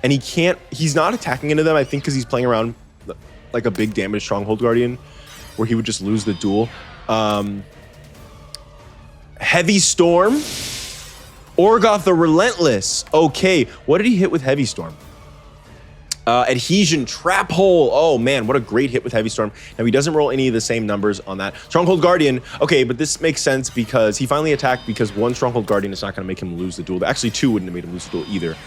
he's not attacking into them. I think because he's playing around like a big damage Stronghold Guardian, where he would just lose the duel. Heavy Storm. Orgoth the Relentless. Okay, what did he hit with Heavy Storm? Adhesion, Trap Hole. Oh man, what a great hit with Heavy Storm. Now he doesn't roll any of the same numbers on that. Stronghold Guardian. Okay, but this makes sense because he finally attacked because 1 Stronghold Guardian is not going to make him lose the duel. Actually, 2 wouldn't have made him lose the duel either.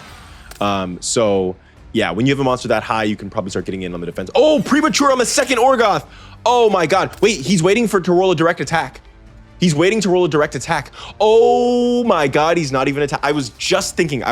So yeah, when you have a monster that high, you can probably start getting in on the defense. Oh, premature on the second Orgoth. Oh my God. Wait, he's waiting to roll a direct attack. He's waiting to roll a direct attack. Oh my God, he's not even attack. I was just thinking,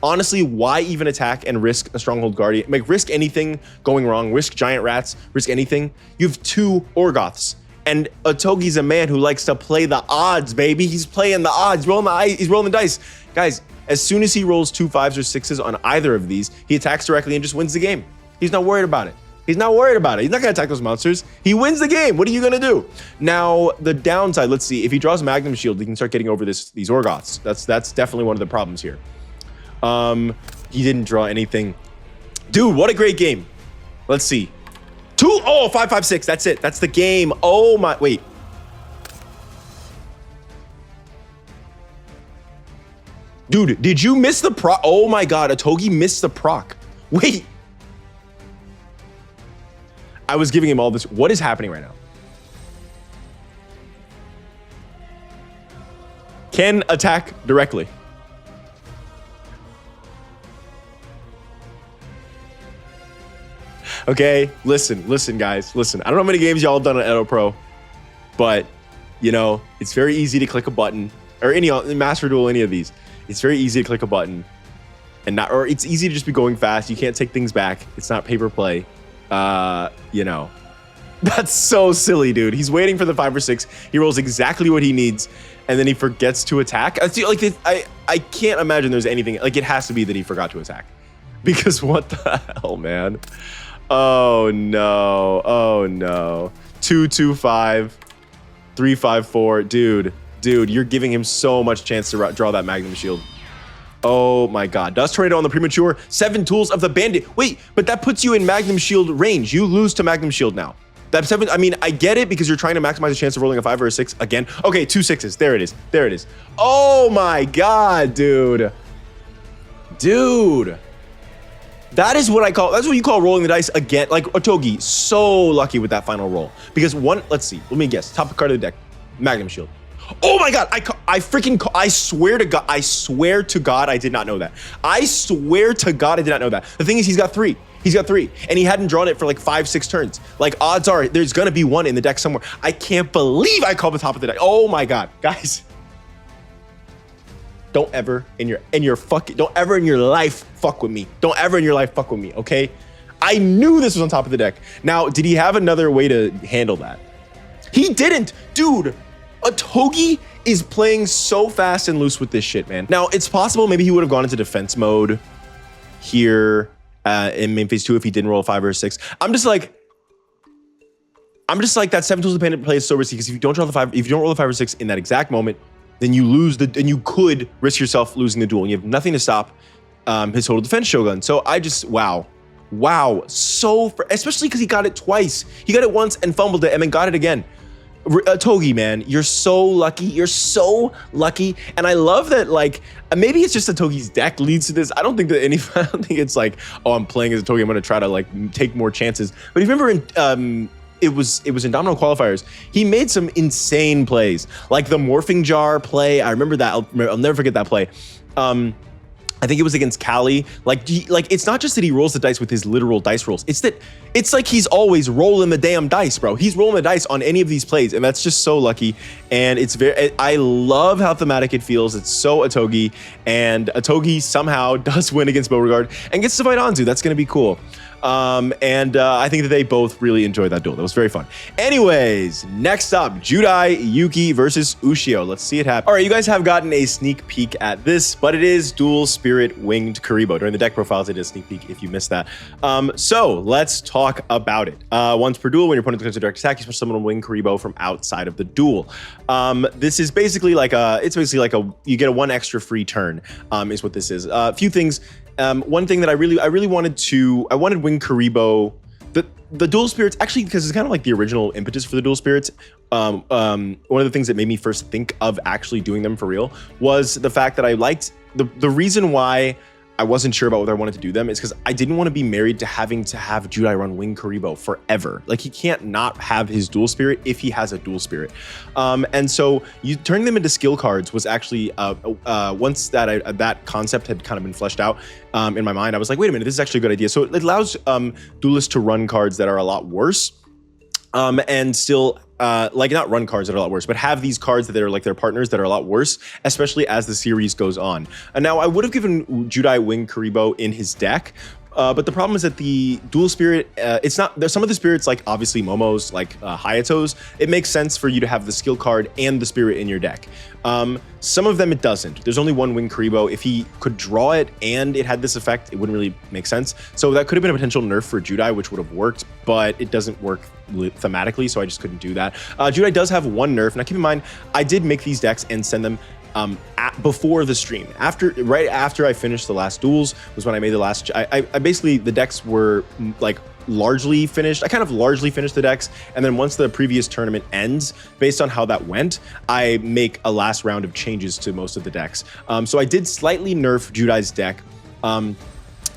honestly, why even attack and risk a Stronghold Guardian? Like, risk anything going wrong, risk giant rats, risk anything. You have 2 Orgoths. And Otogi's a man who likes to play the odds, baby. He's playing the odds, he's rolling the dice. Guys, as soon as he rolls 2 5s or 6s on either of these, he attacks directly and just wins the game. He's not worried about it. He's not worried about it. He's not gonna attack those monsters. He wins the game. What are you gonna do? Now, the downside, let's see. If he draws Magnum Shield, he can start getting over these Orgoths. That's definitely one of the problems here. He didn't draw anything. Dude, what a great game. Let's see. 5 5 6. That's it. That's the game. Oh my, wait. Dude, did you miss the proc? Oh my God, Otogi missed the proc. Wait. I was giving him all this. What is happening right now? Can attack directly. Okay, listen, guys, listen. I don't know how many games y'all have done on Edo Pro, but you know, it's very easy to click a button, or any Master Duel, any of these. It's very easy to click a button and not, or it's easy to just be going fast. You can't take things back. It's not pay per play. You know, that's so silly, dude. He's waiting for the 5 or 6. He rolls exactly what he needs, and then he forgets to attack. I can't imagine there's anything, like, it has to be that he forgot to attack, because what the hell, man? Oh no, oh no. 2 2 5, 3 5 4, dude, you're giving him so much chance to draw that Magnum Shield. Oh my God. Dust Tornado on the premature. 7 Tools of the Bandit. Wait, but that puts you in Magnum Shield range. You lose to Magnum Shield now. That 7, I mean, I get it because you're trying to maximize the chance of rolling a 5 or a 6 again. Okay, 2 6s. There it is. There it is. Oh my God, dude. Dude. That is what that's what you call rolling the dice again. Like, Otogi, so lucky with that final roll. Because let's see. Let me guess. Top card of the deck. Magnum Shield. Oh my God, I swear to God, I did not know that. I swear to God, I did not know that. The thing is, he's got 3. And he hadn't drawn it for like 5 6 turns. Like, odds are there's gonna be one in the deck somewhere. I can't believe I called the top of the deck. Oh my God, guys. Don't ever in your life fuck with me. Don't ever in your life fuck with me, okay? I knew this was on top of the deck. Now, did he have another way to handle that? He didn't, dude. Otogi is playing so fast and loose with this shit, man. Now, it's possible maybe he would have gone into defense mode here in main phase 2 if he didn't roll a 5 or a 6. I'm just like that 7 Tools of the Bandit play is so risky because if you don't roll the 5 or 6 in that exact moment, then you lose and you could risk yourself losing the duel. And you have nothing to stop his total defense Shogun. So I just, wow. Especially because he got it twice. He got it once and fumbled it and then got it again. Otogi, man, you're so lucky. And I love that, like, maybe it's just Otogi's deck leads to this. I don't think it's like, oh, I'm playing as Otogi, I'm gonna try to like take more chances. But if you remember in it was in Domino qualifiers, he made some insane plays, like the morphing jar play. I remember that. I'll never forget that play. I think it was against Cali. Like it's not just that he rolls the dice with his literal dice rolls. It's like he's always rolling the damn dice, bro. He's rolling the dice on any of these plays, and that's just so lucky. And I love how thematic it feels. It's so Otogi, and Otogi somehow does win against Beauregard and gets to fight Anzu. That's gonna be cool. I think that they both really enjoyed that duel. That was very fun. Anyways, next up, Judai Yuki versus Ushio. Let's see it happen. All right, you guys have gotten a sneak peek at this, but it is Dual Spirit Winged Kuriboh. During the deck profiles, it is a sneak peek if you missed that. So let's talk about it. Once per duel, when your opponent declares a direct attack, you special summon a Winged Kuriboh from outside of the duel. This is basically like you get a 1 extra free turn, is what this is. A few things. One thing that I really wanted Winged Kuriboh, the Dual Spirits, actually, because it's kind of like the original impetus for the Dual Spirits. One of the things that made me first think of actually doing them for real was the fact that I liked the reason why I wasn't sure about whether I wanted to do them is because I didn't want to be married to having to have Judai run Winged Kuriboh forever. Like, he can't not have his Dual Spirit if he has a Dual Spirit. And so you turning them into skill cards was actually, once that concept had kind of been fleshed out in my mind, I was like, wait a minute, this is actually a good idea. So it allows duelists to run cards that are a lot worse and still like not run cards that are a lot worse, but have these cards that are like their partners that are a lot worse, especially as the series goes on. And now I would have given Judai Wing Karibo in his deck, but the problem is that the dual spirit, it's not, there's some of the spirits like obviously Momo's, like Hayato's, it makes sense for you to have the skill card and the spirit in your deck. Some of them it doesn't. There's only one Wing Karibo. If he could draw it and it had this effect, it wouldn't really make sense. So that could have been a potential nerf for Judai, which would have worked, but it doesn't work thematically, so I just couldn't do that. Judai does have one nerf. Now keep in mind, I did make these decks and send them before the stream. Right after I finished the last duels was when I made the last. I basically, the decks were like largely finished. I kind of largely finished the decks, and then once the previous tournament ends, based on how that went, I make a last round of changes to most of the decks. So I did slightly nerf Judai's deck,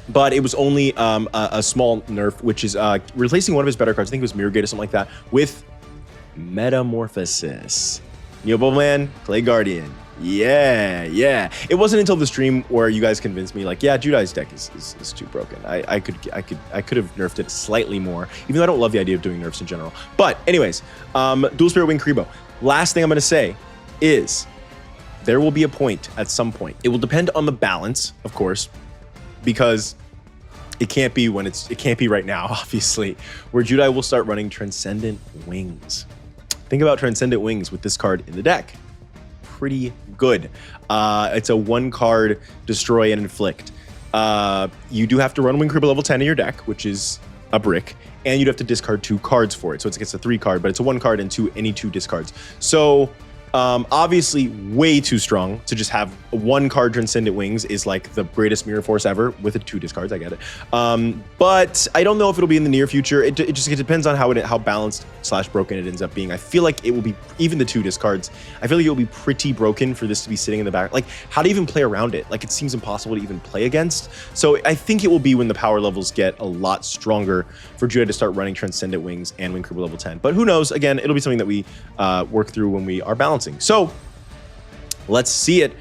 but it was only a small nerf, which is replacing one of his better cards. I think it was Mirror Gate or something like that with Metamorphosis. Neo Bubbleman, Clay Guardian. Yeah. It wasn't until the stream where you guys convinced me, like, yeah, Judai's deck is too broken. I could have nerfed it slightly more, even though I don't love the idea of doing nerfs in general. But anyways, Dual Spirit Wing Karibo. Last thing I'm gonna say is there will be a point at some point. It will depend on the balance, of course, because it can't be right now, obviously, where Judai will start running Transcendent Wings. Think about Transcendent Wings with this card in the deck. Pretty good. It's a 1-card destroy and inflict. You do have to run Wing Karibo level 10 in your deck, which is a brick, and you'd have to discard 2 cards for it. So it's a 3-card, but it's a 1 card and any 2 discards. So obviously way too strong to just have 1-card Transcendent Wings is like the greatest Mirror Force ever with 2 discards. I get it. But I don't know if it'll be in the near future. It depends on how balanced / broken it ends up being. I feel like it will be, even the 2 discards, I feel like it will be pretty broken for this to be sitting in the back. Like, how to even play around it? Like, it seems impossible to even play against. So I think it will be when the power levels get a lot stronger for Judai to start running Transcendent Wings and Wing Karibo level 10. But who knows? Again, it'll be something that we work through when we are balancing. So let's see it.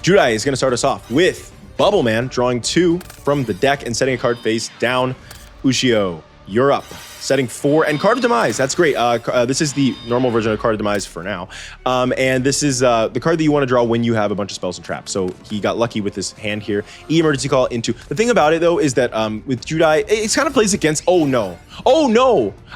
Judai is going to start us off with Bubble Man, drawing 2 from the deck and setting a card face down. Ushio, you're up. Setting 4 and Card of Demise. That's great. This is the normal version of Card of Demise for now. And this is the card that you want to draw when you have a bunch of spells and traps. So he got lucky with this hand here. Emergency Call into. The thing about it though is that with Judai, it kind of plays against. Oh no.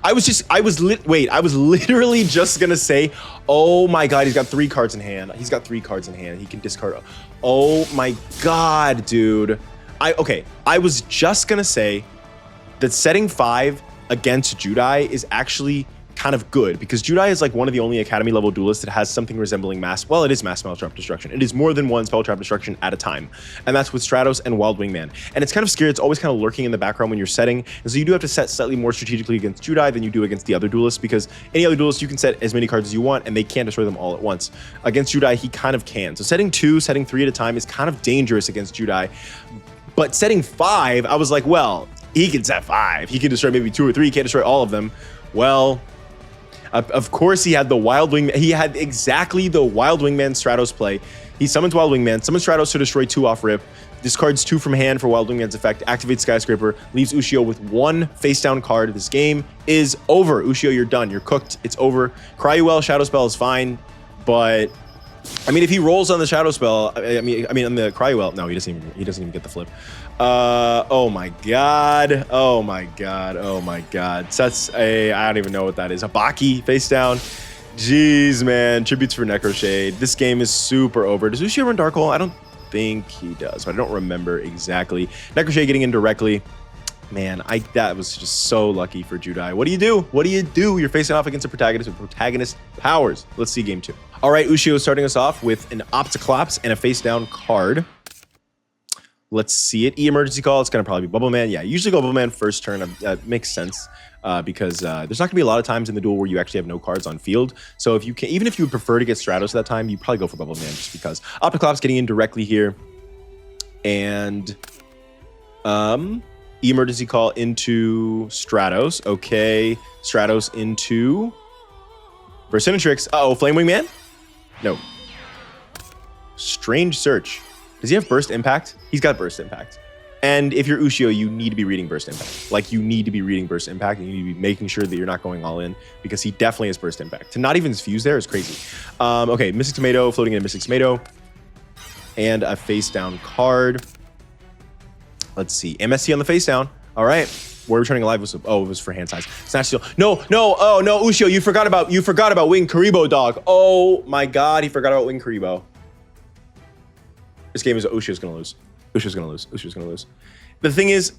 I was literally just gonna say, oh my god, he's got 3 cards in hand. He can discard. Oh my god, dude. I was just gonna say that setting 5 against Judai is actually kind of good, because Judai is like one of the only Academy level duelists that has something resembling mass. Well, it is mass spell trap destruction. It is more than one spell trap destruction at a time, and that's with Stratos and Wild Wingman. And it's kind of scary. It's always kind of lurking in the background when you're setting, and so you do have to set slightly more strategically against Judai than you do against the other duelists, because any other duelist you can set as many cards as you want, and they can't destroy them all at once. Against Judai, he kind of can. So setting 2, setting 3 at a time is kind of dangerous against Judai. But setting 5, I was like, well, he can set 5. He can destroy maybe 2 or 3. He can't destroy all of them. Well, of course he had the Wild Wingman. He had exactly the Wild Wingman Stratos play. He summons Wild Wingman, summons Stratos to destroy 2 off rip, discards 2 from hand for Wild Wingman's effect, activates Skyscraper, leaves Ushio with 1 face down card. This game is over. Ushio, you're done. You're cooked. It's over. Cryuel Shadow Spell is fine, but I mean, if he rolls on the Shadow Spell, I mean on the Cryuel, no, he doesn't even get the flip. Oh my god. That's I don't even know what that is. A Baki face down. Jeez, man. Tributes for Necroshade. This game is super over. Does Ushio run Dark Hole? I don't think he does, but I don't remember exactly. Necroshade getting in directly. Man, that was just so lucky for Judai. What do you do? You're facing off against a protagonist with protagonist powers. Let's see game 2. All right, Ushio is starting us off with an Opticlops and a face down card. Let's see it. Emergency Call. It's going to probably be Bubble Man. Yeah, usually go Bubble Man first turn. Makes sense because there's not going to be a lot of times in the duel where you actually have no cards on field. So if you can, even if you would prefer to get Stratos at that time, you probably go for Bubble Man just because. Opticlops getting in directly here. And Emergency Call into Stratos. Okay. Stratos into Vercinatrix. Uh-oh, Flame Wingman? No. Strange Search. Does he have Burst Impact? He's got Burst Impact. And if you're Ushio, you need to be reading Burst Impact. Like, you need to be reading Burst Impact, and you need to be making sure that you're not going all in, because he definitely has Burst Impact. To not even fuse there is crazy. Okay, Mystic Tomato, floating in Mystic Tomato. And a face down card. Let's see. MST on the face down. All right. Where returning alive was, oh, it was for hand size. Snatch Steal. No, oh no, Ushio, you forgot about Wing Karibo, dog. Oh my god, he forgot about Wing Karibo. This game is Ushio's gonna lose. Ushio's gonna lose. The thing is,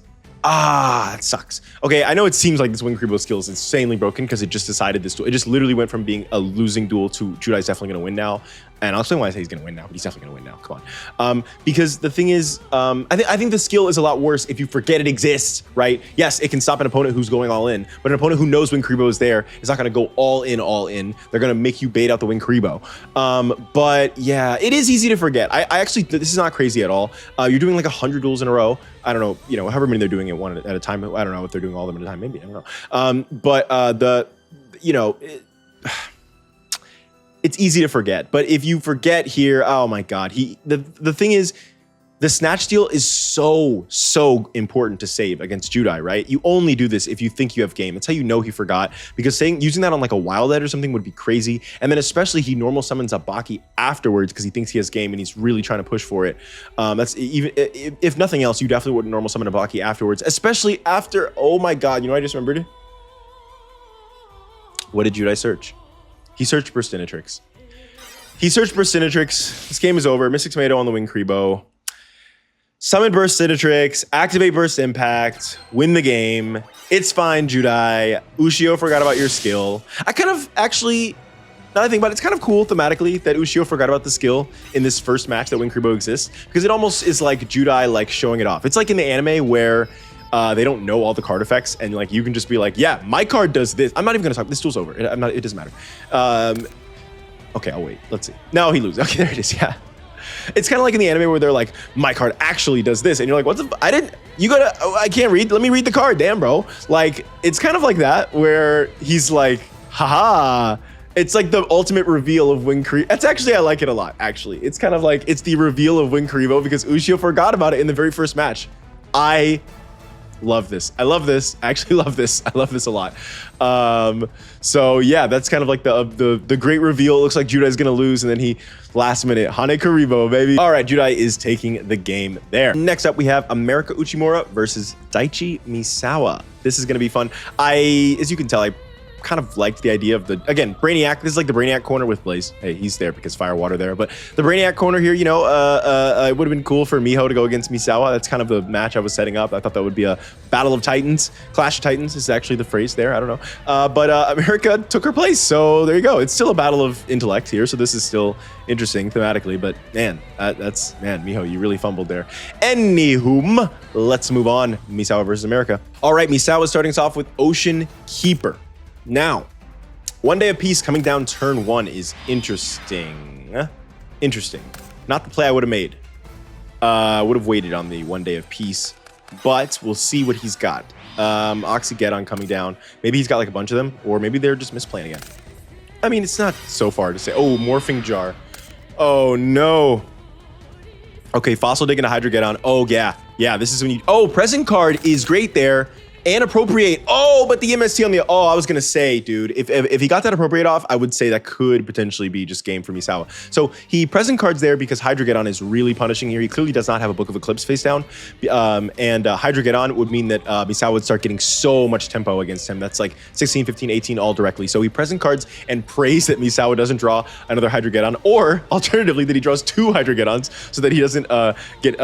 it sucks. Okay, I know it seems like this Wing Karibo skill is insanely broken because it just decided this duel. It just literally went from being a losing duel to Judai's definitely gonna win now. And I'll explain why I say he's gonna win now, but he's definitely gonna win now. Come on. Because the thing is, I think the skill is a lot worse if you forget it exists, right? Yes, it can stop an opponent who's going all in, but an opponent who knows Wing Karibo is there is not gonna go all in. They're gonna make you bait out the Wing Karibo. But yeah, it is easy to forget. I actually, this is not crazy at all. You're doing like 100 duels in a row. I don't know, however many they're doing it one at a time. I don't know if they're doing all of them at a time, maybe, I don't know. It's easy to forget, but if you forget here, oh my god, the thing is, the Snatch Steal is so important to save against Judai, right? You only do this if you think you have game. That's how you know he forgot, because using that on like a Wild Edge or something would be crazy. And then especially he normal summons up Baki afterwards because he thinks he has game and he's really trying to push for it. That's even if nothing else, you definitely wouldn't normal summon a Baki afterwards, especially after, oh my god, you know what I just remembered? What did Judai search? He searched Burstinatrix. This game is over. Mystic Tomato on the Wing Karibo. Summon Burstinatrix, activate Burst Impact, win the game. It's fine, Judai. Ushio forgot about your skill. I kind of actually, now that I think about it, it's kind of cool thematically that Ushio forgot about the skill in this first match that Wing Karibo exists, because it almost is like Judai like showing it off. It's like in the anime where they don't know all the card effects, and like you can just be like, yeah, my card does this. I'm not even gonna talk. This duel's over. It doesn't matter. Okay, I'll wait. Let's see. No, he loses. Okay, there it is. Yeah. It's kind of like in the anime where they're like, my card actually does this, and you're like, what the? I can't read. Let me read the card. Damn, bro. Like, it's kind of like that where he's like, haha. It's like the ultimate reveal of Wing Karibo. That's actually, I like it a lot. Actually, it's kind of like it's the reveal of Wing Karibo because Ushio forgot about it in the very first match. I love this. I actually love this. I love this a lot. So yeah, that's kind of like the great reveal. It looks like Judai's gonna lose, and then he last minute Hane Karibo, baby. All right, Judai is taking the game there. Next up, we have America Uchimura versus Daichi Misawa. This is gonna be fun. As you can tell, I kind of liked the idea of again, Brainiac. This is like the Brainiac corner with Blaze. Hey, he's there because fire, water there. But the Brainiac corner here, it would have been cool for Miho to go against Misawa. That's kind of the match I was setting up. I thought that would be a battle of titans. Clash of Titans is actually the phrase there. I don't know. But America took her place. So there you go. It's still a battle of intellect here. So this is still interesting thematically. But man, Miho, you really fumbled there. Anywho, let's move on. Misawa versus America. All right, Misawa starting us off with Ocean Keeper. Now, One Day of Peace coming down turn 1 is interesting. Not the play I would have made. I would have waited on the One Day of Peace, but we'll see what he's got. Oxygeddon coming down. Maybe he's got like a bunch of them, or maybe they're just misplaying again. I mean, it's not so far to say. Oh, Morphing Jar. Oh, no. Okay, Fossil Dig into Hydrogeddon. Oh, yeah. Yeah, this is when you... Oh, Present card is great there. And Appropriate. Oh, but the MST on the... Oh, I was going to say, dude, if he got that Appropriate off, I would say that could potentially be just game for Misawa. So he present cards there because Hydrogeddon is really punishing here. He clearly does not have a Book of Eclipse face down. Hydrogeddon would mean that Misawa would start getting so much tempo against him. That's like 16, 15, 18 all directly. So he present cards and prays that Misawa doesn't draw another Hydrogeddon, or alternatively that he draws 2 Hydrogeddons so that he doesn't get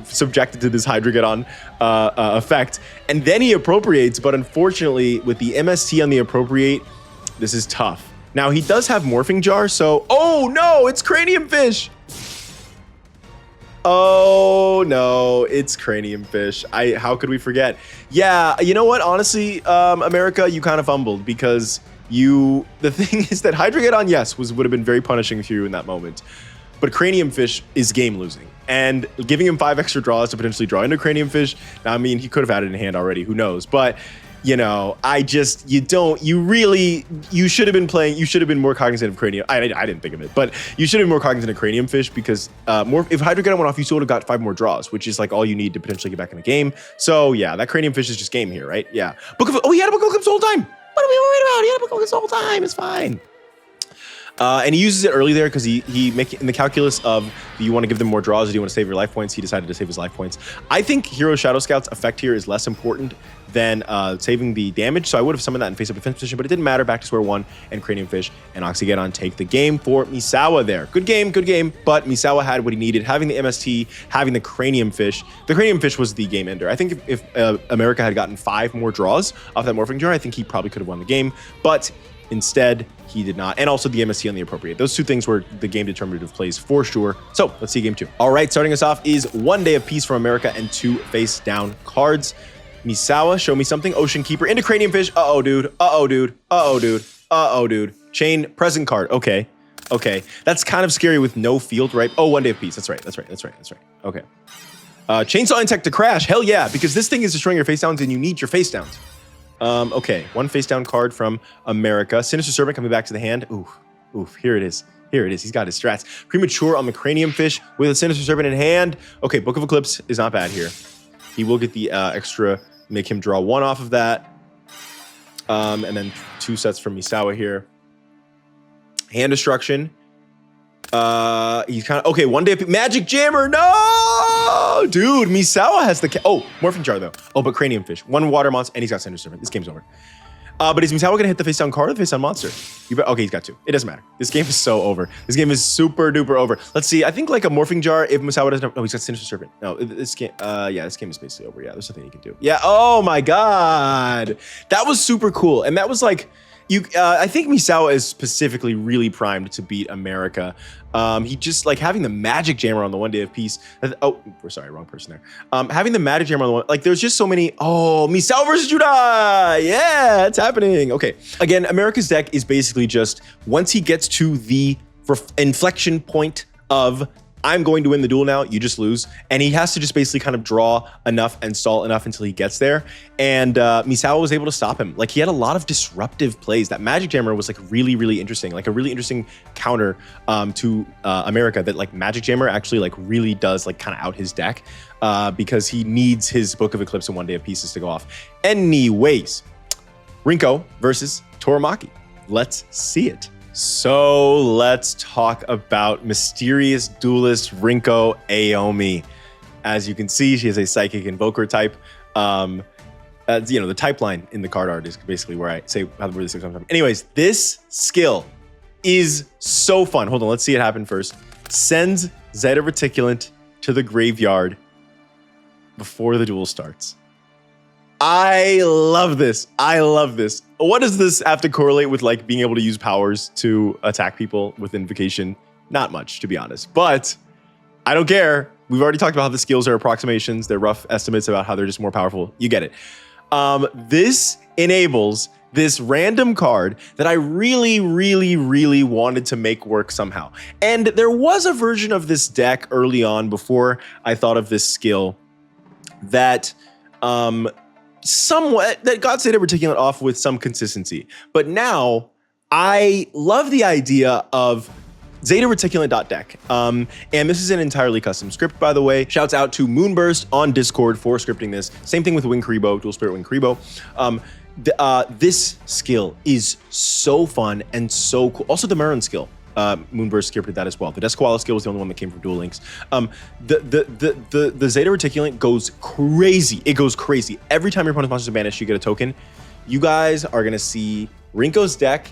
subjected to this Hydrogeddon effect. And then he appropriates, but unfortunately with the MST on the appropriate, this is tough. Now he does have Morphing Jar, so oh no, it's Cranium Fish. Oh no, it's Cranium Fish. How could we forget? Yeah, you know what? Honestly, America, you kind of fumbled because the thing is that Hydrogeddon, yes, would have been very punishing for you in that moment. But Cranium Fish is game losing. And giving him 5 extra draws to potentially draw into Cranium Fish, now, I mean, he could have had it in hand already, who knows? But you know, you should have been playing, you should have been more cognizant of Cranium. I didn't think of it, but you should have been more cognizant of Cranium Fish because if Hydro Cannon went off, you still would have got 5 more draws, which is like all you need to potentially get back in the game. So yeah, that Cranium Fish is just game here, right? Yeah. He had a Book of Eclipse the whole time. What are we worried about? He had a Book of Eclipse the whole time. It's fine. And he uses it early there because he make in the calculus of do you want to give them more draws or do you want to save your life points? He decided to save his life points. I think Hero Shadow Scout's effect here is less important than saving the damage. So I would have summoned that in face-up defense position, but it didn't matter. Back to square one, and Cranium Fish and Oxygeddon take the game for Misawa there. Good game, but Misawa had what he needed. Having the MST, having the Cranium Fish. The Cranium Fish was the game ender. I think if America had gotten 5 more draws off that Morphing Jar, I think he probably could have won the game, but instead, he did not. And also the MST on the appropriate. Those 2 things were the game determinative plays for sure. So let's see game 2. All right, starting us off is 1 Day of Peace from America and 2 face down cards. Misawa, show me something. Ocean Keeper into Cranium Fish. Uh-oh, dude. Chain, present card. Okay. That's kind of scary with no field, right? Oh, 1 Day of Peace. That's right. Okay. Chainsaw Insect to crash. Hell yeah, because this thing is destroying your face downs and you need your face downs. Okay, 1 face down card from America. Sinister Serpent coming back to the hand. Oof, here it is. He's got his strats. Premature on the Cranium Fish with a Sinister Serpent in hand. Okay, Book of Eclipse is not bad here. He will get the extra, make him draw 1 off of that. And then 2 sets from Misawa here. Hand Destruction. He's kind of, okay, 1 Day of Magic Jammer, no! Dude, Misawa has the, Morphing Jar though. Oh, but Cranium Fish. 1 water monster, and he's got Sinister Serpent. This game's over. But is Misawa gonna hit the face down card or the face down monster? Okay, he's got 2. It doesn't matter. This game is so over. This game is super duper over. Let's see, I think like a Morphing Jar, if Misawa doesn't have, he's got Sinister Serpent. No, this game, this game is basically over. Yeah, there's nothing he can do. Yeah, oh my God. That was super cool. And that was like, I think Misawa is specifically really primed to beat America. He just like having the Magic Jammer on the 1 Day of Peace. Oh, we're sorry, wrong person there. Having the Magic Jammer on the one, like there's just so many. Oh, Misawa versus Judah. Yeah, it's happening. Okay, again, America's deck is basically just once he gets to the inflection point of I'm going to win the duel now, you just lose. And he has to just basically kind of draw enough and stall enough until he gets there. And Misawa was able to stop him. Like he had a lot of disruptive plays. That Magic Jammer was like really, really interesting. Like a really interesting counter to America that like Magic Jammer actually like really does like kind of out his deck because he needs his Book of Eclipse and 1 Day of Pieces to go off. Anyways, Rinko versus Toramaki. Let's see it. So let's talk about mysterious duelist Rinko Aomi. As you can see, she is a psychic invoker type. The type line in the card art is basically where I say where this comes from. Anyways, this skill is so fun. Hold on, let's see it happen first. Sends Zeta Reticulant to the graveyard before the duel starts. I love this. What does this have to correlate with like being able to use powers to attack people with invocation? Not much, to be honest, but I don't care. We've already talked about how the skills are approximations. They're rough estimates about how they're just more powerful. You get it. This enables this random card that I really, really, really wanted to make work somehow. And there was a version of this deck early on before I thought of this skill that somewhat that got Zeta Reticulant off with some consistency. But now I love the idea of Zeta Reticulant.deck. And this is an entirely custom script, by the way. Shouts out to Moonburst on Discord for scripting this. Same thing with Wing Karibo, Dual Spirit Wing Karibo. This skill is so fun and so cool. Also the Marin skill. Moonburst scripted that as well. The Desquala skill was the only one that came from Duel Links. The Zeta Reticulant goes crazy. It goes crazy. Every time your opponent's monsters are banished, you get a token. You guys are gonna see Rinko's deck.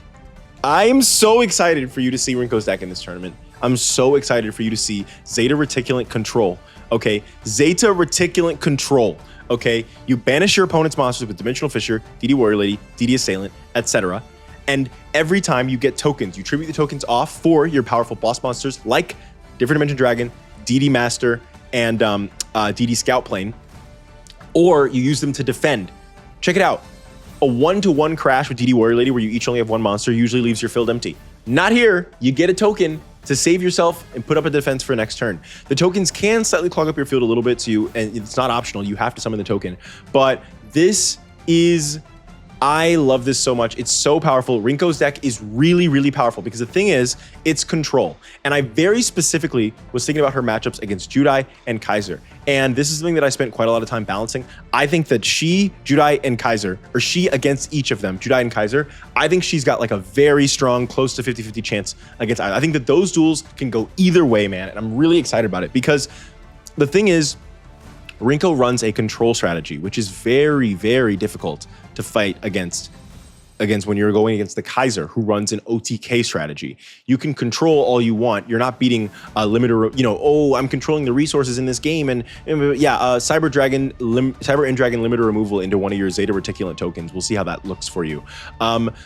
I'm so excited for you to see Rinko's deck in this tournament. I'm so excited for you to see Zeta Reticulant control. Okay, Zeta Reticulant control. Okay, you banish your opponent's monsters with Dimensional Fissure, DD Warrior Lady, DD Assailant, etc. And every time you get tokens, you tribute the tokens off for your powerful boss monsters like Different Dimension Dragon, DD Master, and DD Scout Plane, or you use them to defend. Check it out. A 1-to-1 crash with DD Warrior Lady where you each only have 1 monster usually leaves your field empty. Not here. You get a token to save yourself and put up a defense for next turn. The tokens can slightly clog up your field a little bit, and it's not optional. You have to summon the token. But this is I love this so much. It's so powerful. Rinko's deck is really, really powerful because the thing is, it's control. And I very specifically was thinking about her matchups against Judai and Kaiser. And this is something that I spent quite a lot of time balancing. I think that she, Judai and Kaiser, or she against each of them, Judai and Kaiser, I think she's got like a very strong, close to 50-50 chance against either. I think that those duels can go either way, man. And I'm really excited about it because the thing is, Rinko runs a control strategy, which is very, very difficult to fight against when you're going against the Kaiser, who runs an OTK strategy. You can control all you want. You're not beating a limiter, oh, I'm controlling the resources in this game. And yeah, Cyber End Dragon limiter removal into one of your Zeta Reticulant tokens. We'll see how that looks for you.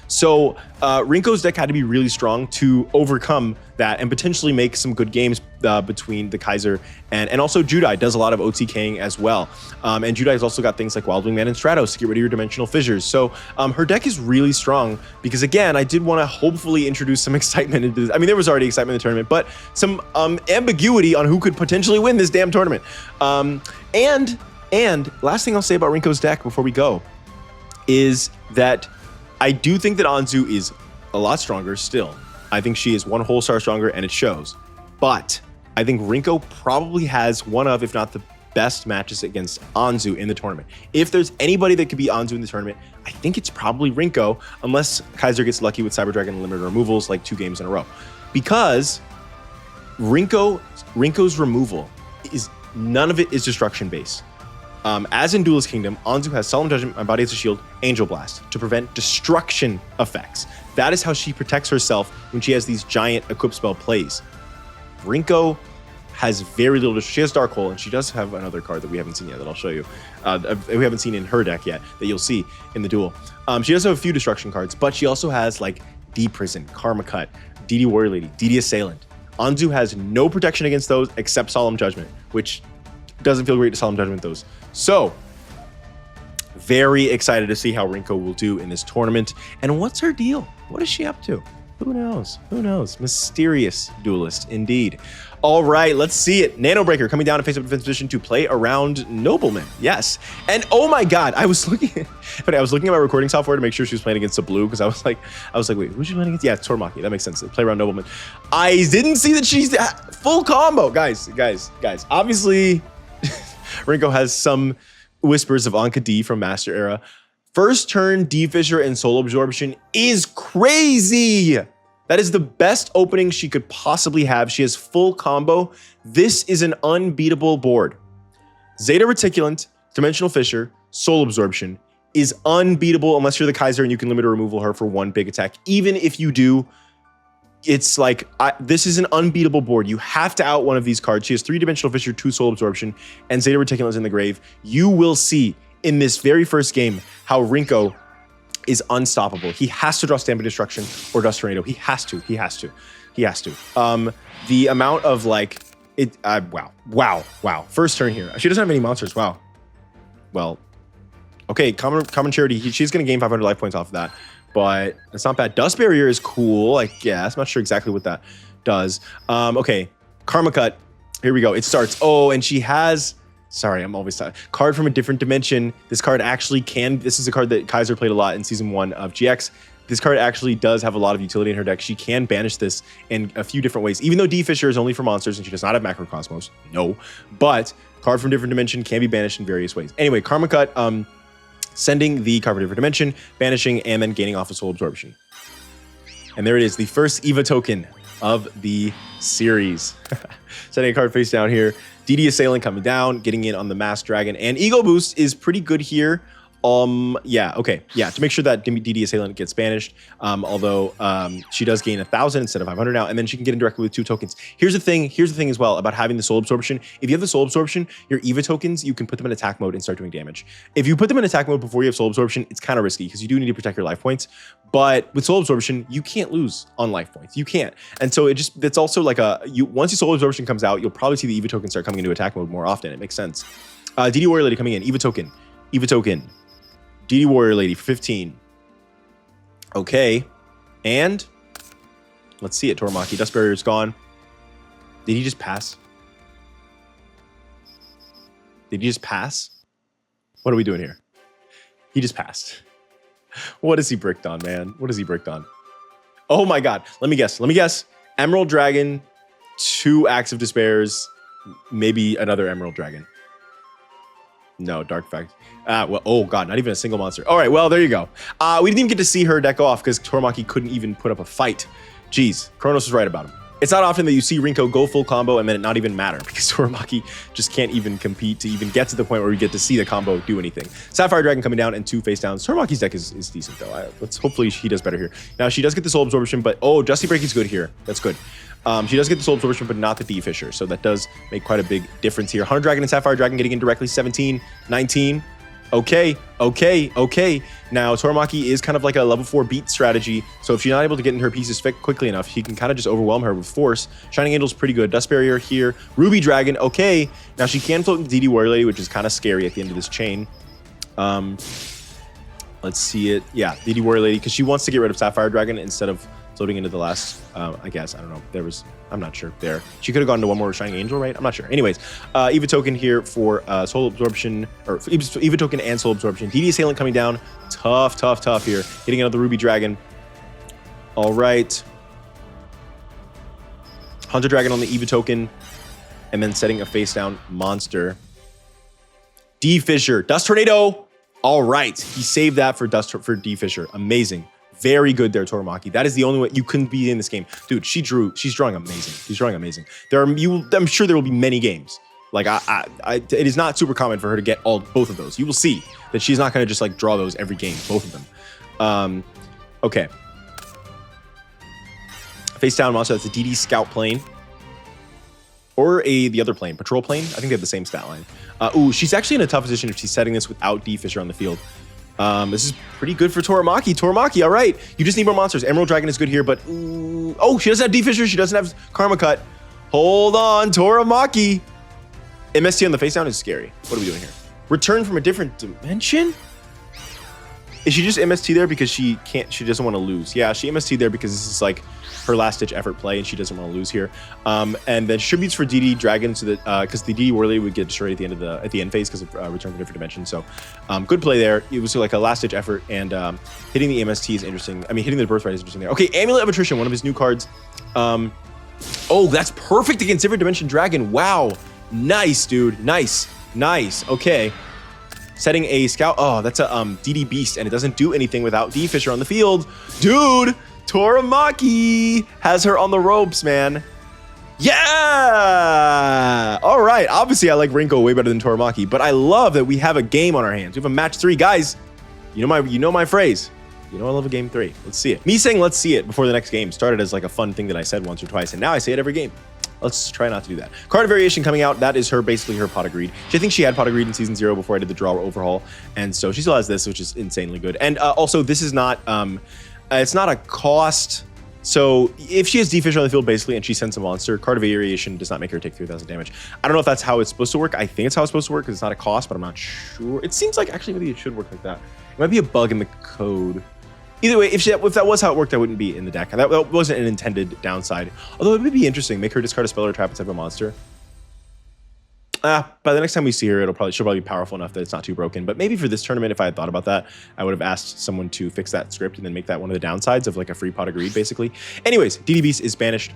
So Rinko's deck had to be really strong to overcome that and potentially make some good games between the Kaiser and also Judai does a lot of OTKing as well. And Judai's also got things like Wild Wing Man and Stratos to get rid of your dimensional fissures. So her deck is really strong because, again, I did want to hopefully introduce some excitement into this. I mean, there was already excitement in the tournament, but some ambiguity on who could potentially win this damn tournament. And last thing I'll say about Rinko's deck before we go is that I do think that Anzu is a lot stronger still. I think she is one whole star stronger, and it shows. But I think Rinko probably has one of, if not the best matches against Anzu in the tournament. If there's anybody that could be Anzu in the tournament, I think it's probably Rinko, unless Kaiser gets lucky with Cyber Dragon limited removals like 2 games in a row. Because Rinko's removal is none of it is destruction based. As in Duelist Kingdom, Anzu has Solemn Judgment, My Body as a Shield, Angel Blast to prevent destruction effects. That is how she protects herself when she has these giant equip spell plays. Rinko has very little. She has Dark Hole, and she does have another card that we haven't seen yet that I'll show you. We haven't seen in her deck yet that you'll see in the duel. She does have a few destruction cards, but she also has like D-Prison, Karma Cut, DD Warrior Lady, DD Assailant. Anzu has no protection against those except Solemn Judgment, which doesn't feel great to Solemn Judgment those. So, very excited to see how Rinko will do in this tournament. And what's her deal? What is she up to? Who knows? Who knows? Mysterious duelist, indeed. All right, let's see it. Nano Breaker coming down to face-up defense position to play around Nobleman. Yes. And oh my God, I was looking at my recording software to make sure she was playing against the blue because I was like, wait, who's she playing against? Yeah, it's Tormaki. That makes sense. Play around Nobleman. I didn't see that she's full combo. Guys. Obviously, Rinko has some whispers of Anka D from Master Era. First turn D-Fissure and Soul Absorption is crazy. That is the best opening she could possibly have. She has full combo. This is an unbeatable board. Zeta Reticulant, Dimensional Fissure, Soul Absorption is unbeatable unless you're the Kaiser and you can limit or removal her for 1 big attack. Even if you do, it's like, this is an unbeatable board. You have to out one of these cards. She has 3 Dimensional Fissure, 2 Soul Absorption, and Zeta Reticulant is in the grave. You will see in this very first game how Rinko is unstoppable. He has to draw Stamping Destruction or Dust Tornado. He has to. The amount of like, wow. First turn here. She doesn't have any monsters. Wow. Well, okay, Common Charity, she's gonna gain 500 life points off of that, but it's not bad. Dust Barrier is cool, I guess. I'm not sure exactly what that does. Okay, Karma Cut, here we go. It starts. Oh, and she has, sorry, I'm always tired. Card from a different dimension. This card actually this is a card that Kaiser played a lot in season 1 of GX. This card actually does have a lot of utility in her deck. She can banish this in a few different ways. Even though D-Fissure is only for monsters and she does not have Macrocosmos, no. But card from different dimension can be banished in various ways. Anyway, Karma Cut, sending the card from different dimension, banishing, and then gaining off of Soul Absorption. And there it is, the first EVA token of the series. Setting a card face down here. DD Assailant coming down, getting in on the Masked Dragon, and Ego Boost is pretty good here. To make sure that DD Assailant gets banished, although she does gain 1,000 instead of 500 now, and then she can get in directly with 2 tokens. Here's the thing as well about having the Soul Absorption. If you have the Soul Absorption, your EVA tokens, you can put them in attack mode and start doing damage. If you put them in attack mode before you have Soul Absorption, it's kind of risky because you do need to protect your life points. But with Soul Absorption, you can't lose on life points. You can't. And so it's also like once your Soul Absorption comes out, you'll probably see the EVA tokens start coming into attack mode more often. It makes sense. DD Warrior Lady coming in, EVA token. DD Warrior Lady for 15. Okay. And let's see it, Tormaki. Dust Barrier is gone. Did he just pass? What are we doing here? He just passed. What is he bricked on, man? What is he bricked on? Oh my god. Let me guess. Emerald Dragon, 2 Acts of Despairs, maybe another Emerald Dragon. No, Dark Fact. Well, oh god, not even a single monster. All right, well, there you go. We didn't even get to see her deck off because Toramaki couldn't even put up a fight. Jeez, Kronos was right about him. It's not often that you see Rinko go full combo and then it not even matter because Toramaki just can't even compete to even get to the point where we get to see the combo do anything. Sapphire Dragon coming down and 2 face downs. Toramaki's deck is decent though. Let's hopefully he does better here. Now she does get the Soul Absorption, but oh, Dusty Break is good here. That's good. She does get the Soul Absorption, but not the D Fisher. So that does make quite a big difference here. Hunter Dragon and Sapphire Dragon getting in directly 17, 19. Okay. Now, Toramaki is kind of like a level 4 beat strategy, so if she's not able to get in her pieces quickly enough, he can kind of just overwhelm her with force. Shining Angel's pretty good. Dust Barrier here. Ruby Dragon, okay. Now, she can float DD Warrior Lady, which is kind of scary at the end of this chain. Let's see it. Yeah, DD Warrior Lady, because she wants to get rid of Sapphire Dragon instead of floating into the last, I guess. I don't know. I'm not sure there. She could have gone to one more Shining Angel, right? I'm not sure. Anyways, Eva Token here for Soul Absorption, or Eva Token and Soul Absorption. DD Assailant coming down. Tough here. Getting another Ruby Dragon. All right. Hunter Dragon on the Eva Token. And then setting a face down monster. D Fisher. Dust Tornado. All right. He saved that for D Fisher. Amazing. Very good there, Toramaki. That is the only way you couldn't be in this game. Dude, she's drawing amazing. She's drawing amazing. I'm sure there will be many games. Like it is not super common for her to get both of those. You will see that she's not going to just like draw those every game, both of them. Okay. Face down monster, that's a DD Scout plane. Or the other plane, Patrol plane. I think they have the same stat line. Ooh, she's actually in a tough position if she's setting this without D Fisher on the field. This is pretty good for Toramaki. Toramaki, all right. You just need more monsters. Emerald Dragon is good here, but ooh, oh, she doesn't have D Fisher. She doesn't have Karma Cut. Hold on, Toramaki. MST on the face down is scary. What are we doing here? Return from a different dimension? Is she just MST there because she doesn't want to lose? Yeah, she MST there because this is like her last ditch effort play and she doesn't want to lose here. And then tributes for DD Dragon so that because the DD Warley would get destroyed at the end phase because of return from a different dimension. So good play there. It was like a last ditch effort, and hitting the MST is interesting. I mean, hitting the birthright is interesting there. Okay, Amulet of Attrition, one of his new cards. Oh, that's perfect against different dimension dragon. Wow, nice, dude. Nice. Okay. Setting a scout. Oh, that's a DD Beast, and it doesn't do anything without D Fisher on the field. Dude, Toramaki has her on the ropes, man. Yeah! All right. Obviously, I like Rinko way better than Toramaki, but I love that we have a game on our hands. We have a match 3. Guys, you know my phrase. You know I love a game 3. Let's see it. Me saying let's see it before the next game started as like a fun thing that I said once or twice, and now I say it every game. Let's try not to do that. Card Variation coming out. That is basically her Pot of Greed. I think she had Pot of Greed in Season 0 before I did the draw overhaul. And so she still has this, which is insanely good. And also, this is not, it's not a cost. So if she has D Fisher on the field, basically, and she sends a monster, Card Variation does not make her take 3,000 damage. I don't know if that's how it's supposed to work. I think it's how it's supposed to work because it's not a cost, but I'm not sure. It seems like actually maybe it should work like that. It might be a bug in the code. Either way, if that was how it worked, I wouldn't be in the deck. That wasn't an intended downside. Although it would be interesting. Make her discard a spell or trap and type of monster. By the next time we see her, she'll probably be powerful enough that it's not too broken. But maybe for this tournament, if I had thought about that, I would have asked someone to fix that script and then make that one of the downsides of like a free Pot of Greed, basically. Anyways, DD Beast is banished.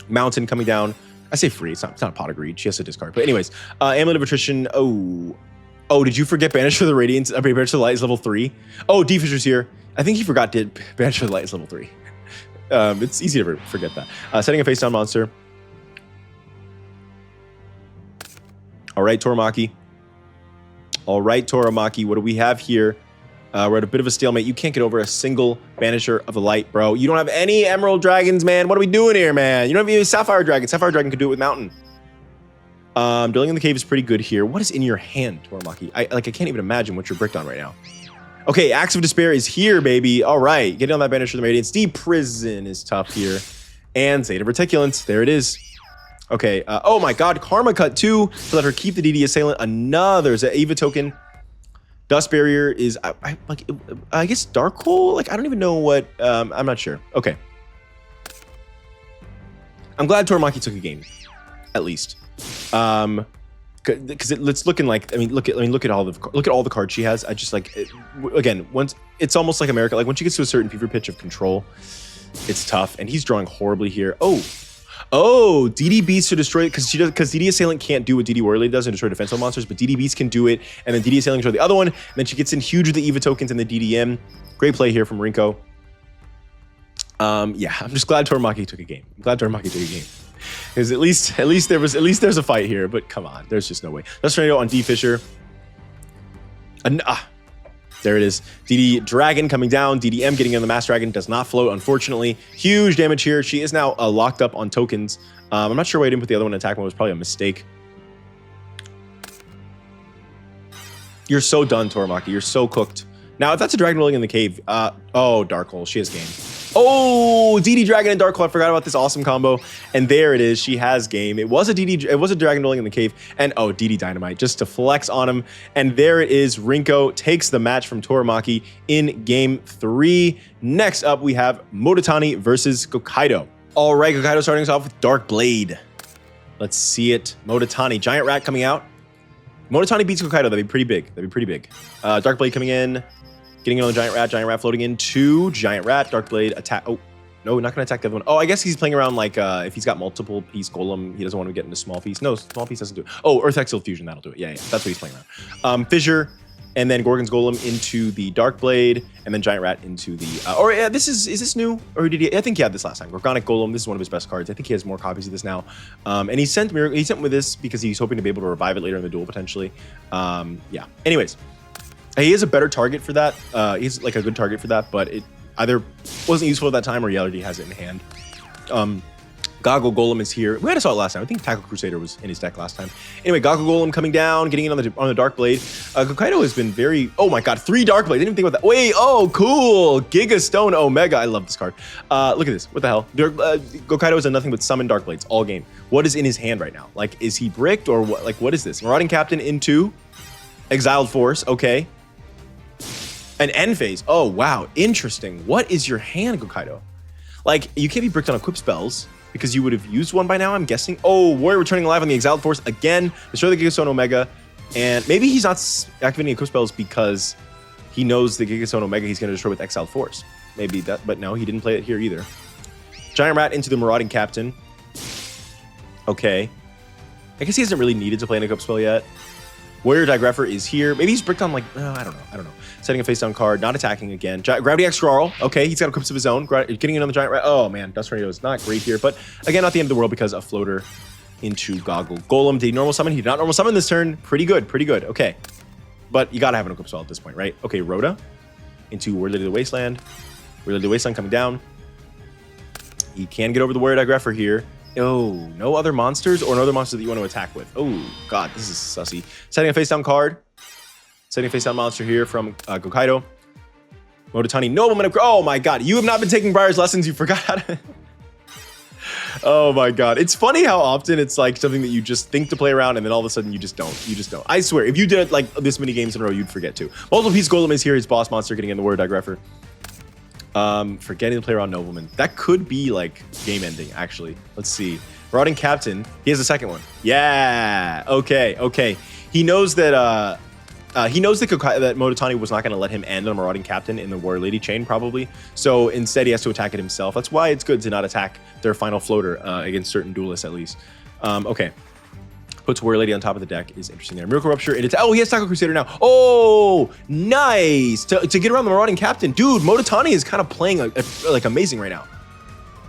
Mountain coming down. I say free. It's not a Pot of Greed. She has to discard. But anyways, Amulet of Attrition. Oh, did you forget Banish for the Radiance? Banish for the Light is level 3. Oh, D Fisher's here. I think he forgot Banish for the Light is level 3. It's easy to forget that. Setting a face down monster. All right, Toramaki. What do we have here? We're at a bit of a stalemate. You can't get over a single Banisher of the Light, bro. You don't have any Emerald Dragons, man. What are we doing here, man? You don't have any Sapphire Dragon. Sapphire Dragon could do it with Mountain. Dwelling in the Cave is pretty good here. What is in your hand, Toramaki? I can't even imagine what you're bricked on right now. Okay, Axe of Despair is here, baby. All right, getting on that Banisher of the Radiance. Deep Prison is tough here. And Zeta Reticulance, there it is. Okay, oh my god, Karma Cut too, to let her keep the DD Assailant. Another Eva Token. Dust Barrier is, I guess Dark Hole? Like, I don't even know what, I'm not sure. Okay. I'm glad Toramaki took a game, at least. because it's looking like, I mean, look at all the cards she has. I just like again, once it's almost like America. Like when she gets to a certain fever pitch of control, it's tough. And he's drawing horribly here. Oh, DD Beast to destroy it because DD Assailant can't do what DD Warrior Lady does and destroy defensive monsters, but DD Beast can do it, and then DD Assailant can destroy the other one, and then she gets in huge with the EVA tokens and the DDM. Great play here from Rinko. Yeah, I'm just glad Toramaki took a game. Because at least there's a fight here, but come on, there's just no way. Let's try to go on D Fisher. There it is. DD Dragon coming down. DDM getting in the Mass Dragon. Does not float, unfortunately. Huge damage here. She is now locked up on tokens. I'm not sure why I didn't put the other one in attack mode. It was probably a mistake. You're so done, Toramaki. You're so cooked. Now, if that's a Dragon rolling in the cave, oh, Dark Hole. She has game. Oh, DD Dragon and Dark Hole. I forgot about this awesome combo. And there it is. She has game. It was a Dragon rolling in the cave. And oh, DD Dynamite just to flex on him. And there it is. Rinko takes the match from Toramaki in game 3. Next up, we have Motatani versus Gokaido. All right, Gokaido starting us off with Dark Blade. Let's see it. Motatani, Giant Rat coming out. Motatani beats Gokaido. That'd be pretty big. Dark Blade coming in. Getting in on the Giant Rat floating into Giant Rat. Dark Blade attack. Oh, no, not going to attack the other one. Oh, I guess he's playing around like if he's got multiple piece Golem, he doesn't want to get into small piece. No, small piece doesn't do it. Oh, Earth Exile Fusion, that'll do it. Yeah, that's what he's playing around. Fissure, and then Gorgon's Golem into the Dark Blade, and then Giant Rat into the. Is this new? Or did he? I think he had this last time. Gorgonic Golem. This is one of his best cards. I think he has more copies of this now. And he sent with this because he's hoping to be able to revive it later in the duel potentially. Yeah. Anyways. He is a better target for that. He's like a good target for that, but it either wasn't useful at that time or he already has it in hand. Goggle Golem is here. We had saw it last time. I think Tackle Crusader was in his deck last time. Anyway, Goggle Golem coming down, getting in on the Dark Blade. Gokaido has been very... Oh my god, 3 Dark Blade. Didn't even think about that. Wait, oh, cool. Giga Stone Omega. I love this card. Look at this. What the hell? Gokaido has done nothing but summon Dark Blades all game. What is in his hand right now? Like, is he bricked or what? Like, what is this? Marauding Captain into Exiled Force. Okay. An end phase. Oh, wow. Interesting. What is your hand, Gokaido? Like, you can't be bricked on equip spells because you would have used one by now, I'm guessing. Oh, Warrior returning alive on the Exiled Force again. Destroy the Gigastone Omega. And maybe he's not activating equip spells because he knows the Gigastone Omega he's going to destroy with Exiled Force. Maybe that, but no, he didn't play it here either. Giant Rat into the Marauding Captain. Okay. I guess he hasn't really needed to play an equip spell yet. Warrior Digrapher is here. Maybe he's bricked on like, I don't know. Setting a face down card, not attacking again. Gravity X Scrawl. Okay, he's got equips of his own. Getting in on the Giant Rat. Oh man, Dust Tornado is not great here, but again, not the end of the world because a floater into Goggle Golem. Did he normal summon? He did not normal summon this turn. Pretty good. Okay. But you gotta have an equip spell at this point, right? Okay, Rhoda into Warrior Lady of the Wasteland. Warrior Lady of the Wasteland coming down. He can get over the Warrior Digrapher here. Oh, no other monsters or no other monsters that you want to attack with. Oh, God, this is sussy. Setting a face down card. Setting a face down monster here from Gokaido. Motatani, no momentum. Oh, my God. You have not been taking Briar's lessons. You forgot how to... Oh, my God. It's funny how often it's like something that you just think to play around and then all of a sudden you just don't. I swear, if you did it like this many games in a row, you'd forget to. Multiple Piece Golem is here. His boss monster getting in the Warrior Digrapher. Forgetting to play around Nobleman. That could be like game ending, actually. Let's see. Marauding Captain. He has a second one. Yeah. Okay. He knows that that Motatani was not going to let him end on Marauding Captain in the Warrior Lady chain, probably. So instead, he has to attack it himself. That's why it's good to not attack their final floater against certain duelists, at least. Okay. Puts Warrior Lady on top of the deck is interesting there. Miracle Rupture. Oh, he has Tackle Crusader now. Oh, nice. To get around the Marauding Captain. Dude, Motatani is kind of playing like amazing right now.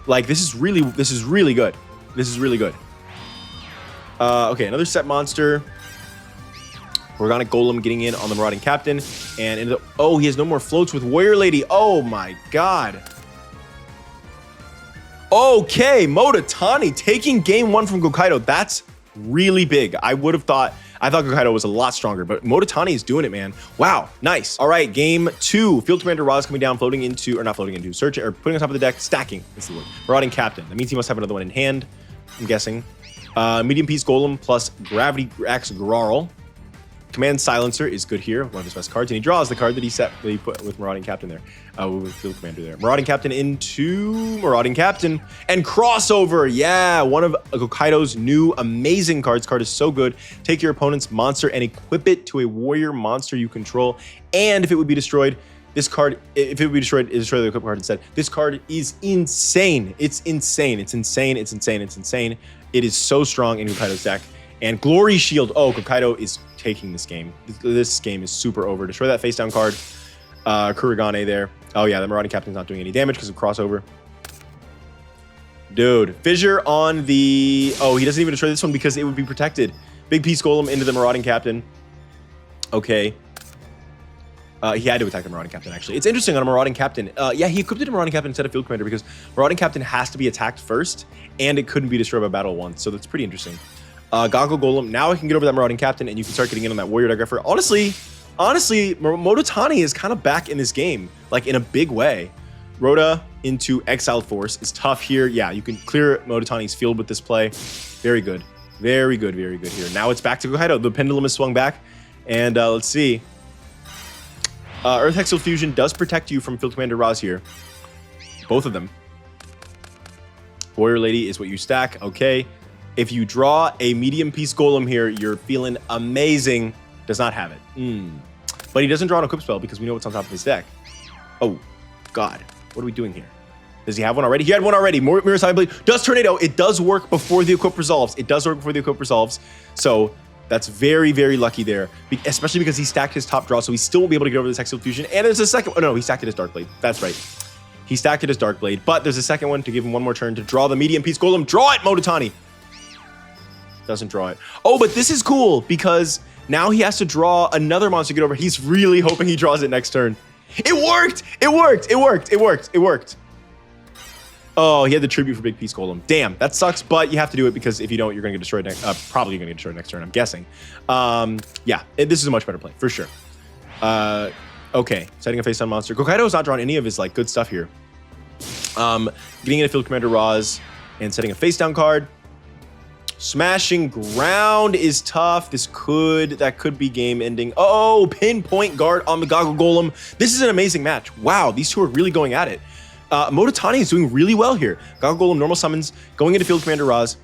Like, this is really good. Okay, another set monster. Organic Golem getting in on the Marauding Captain. And he has no more floats with Warrior Lady. Oh my God. Okay, Motatani taking game 1 from Gokaido. That's really big. I thought Gokaido was a lot stronger, but Motatani is doing it, man. Wow, nice. All right, game 2. Field Commander Roz coming down, putting on top of the deck, stacking is the word. Marauding Captain. That means he must have another one in hand, I'm guessing. Medium Piece Golem plus Gravity Axe Grarl. Command Silencer is good here, one of his best cards, and he draws the card that he put with Marauding Captain there, with Field Commander there. Marauding Captain into Marauding Captain, and crossover. Yeah, one of Gokkaido's new amazing cards. Card is so good. Take your opponent's monster and equip it to a warrior monster you control, and if it would be destroyed, this card, if it would be destroyed, destroy the equip card instead. This card is insane. It's insane. It's insane. It's insane. It's insane. It is so strong in Gokkaido's deck. And Glory Shield. Oh, Gokkaido is taking this game. This game is super over. Destroy that face down card. Kurigane there. Oh yeah, the Marauding Captain's not doing any damage because of crossover. Dude, Fissure on the... Oh, he doesn't even destroy this one because it would be protected. Big Piece Golem into the Marauding Captain. Okay. He had to attack the Marauding Captain, actually. It's interesting on a Marauding Captain. Yeah, he equipped it to Marauding Captain instead of Field Commander because Marauding Captain has to be attacked first, and it couldn't be destroyed by battle once, so that's pretty interesting. Goggle Golem. Now I can get over that Marauding Captain, and you can start getting in on that Warrior Digrapher. Honestly, Mototani is kind of back in this game, like in a big way. Rhoda into Exiled Force is tough here. Yeah, you can clear Mototani's field with this play. Very good. Very good, very good here. Now it's back to Gokkaido. The pendulum is swung back, and let's see. Earth Hexal Fusion does protect you from Field Commander Raz here. Both of them. Warrior Lady is what you stack. Okay. If you draw a medium piece golem here, you're feeling amazing. Does not have it. But he doesn't draw an equip spell because we know what's on top of his deck. Oh, God. What are we doing here? Does he have one already? He had one already. Mirror Side Blade does Tornado. It does work before the equip resolves. It does work before the equip resolves. So that's very, very lucky there, especially because he stacked his top draw, so he still won't be able to get over this Hexal Fusion. And there's a second. Oh, no, he stacked it as Darkblade. That's right. He stacked it as Darkblade, but there's a second one to give him one more turn to draw the medium piece golem. Draw it, Mototani. Doesn't draw it. Oh, but this is cool because now he has to draw another monster to get over. He's really hoping he draws it next turn. It worked! It worked! It worked! It worked! It worked! Oh, he had the tribute for Big Piece Golem. Damn, that sucks, but you have to do it because if you don't, you're going to get destroyed next. Probably going to get destroyed next turn, I'm guessing. Yeah, this is a much better play, for sure. Okay, setting a face-down monster. Gokkaido has not drawn any of his like good stuff here. Getting in a Field Commander Raz and setting a face-down card. Smashing Ground is tough. That could be game ending. Oh, Pinpoint Guard on the Goggle Golem. This is an amazing match. Wow, these two are really going at it. Mototani is doing really well here. Goggle Golem, normal summons, going into Field Commander Raz.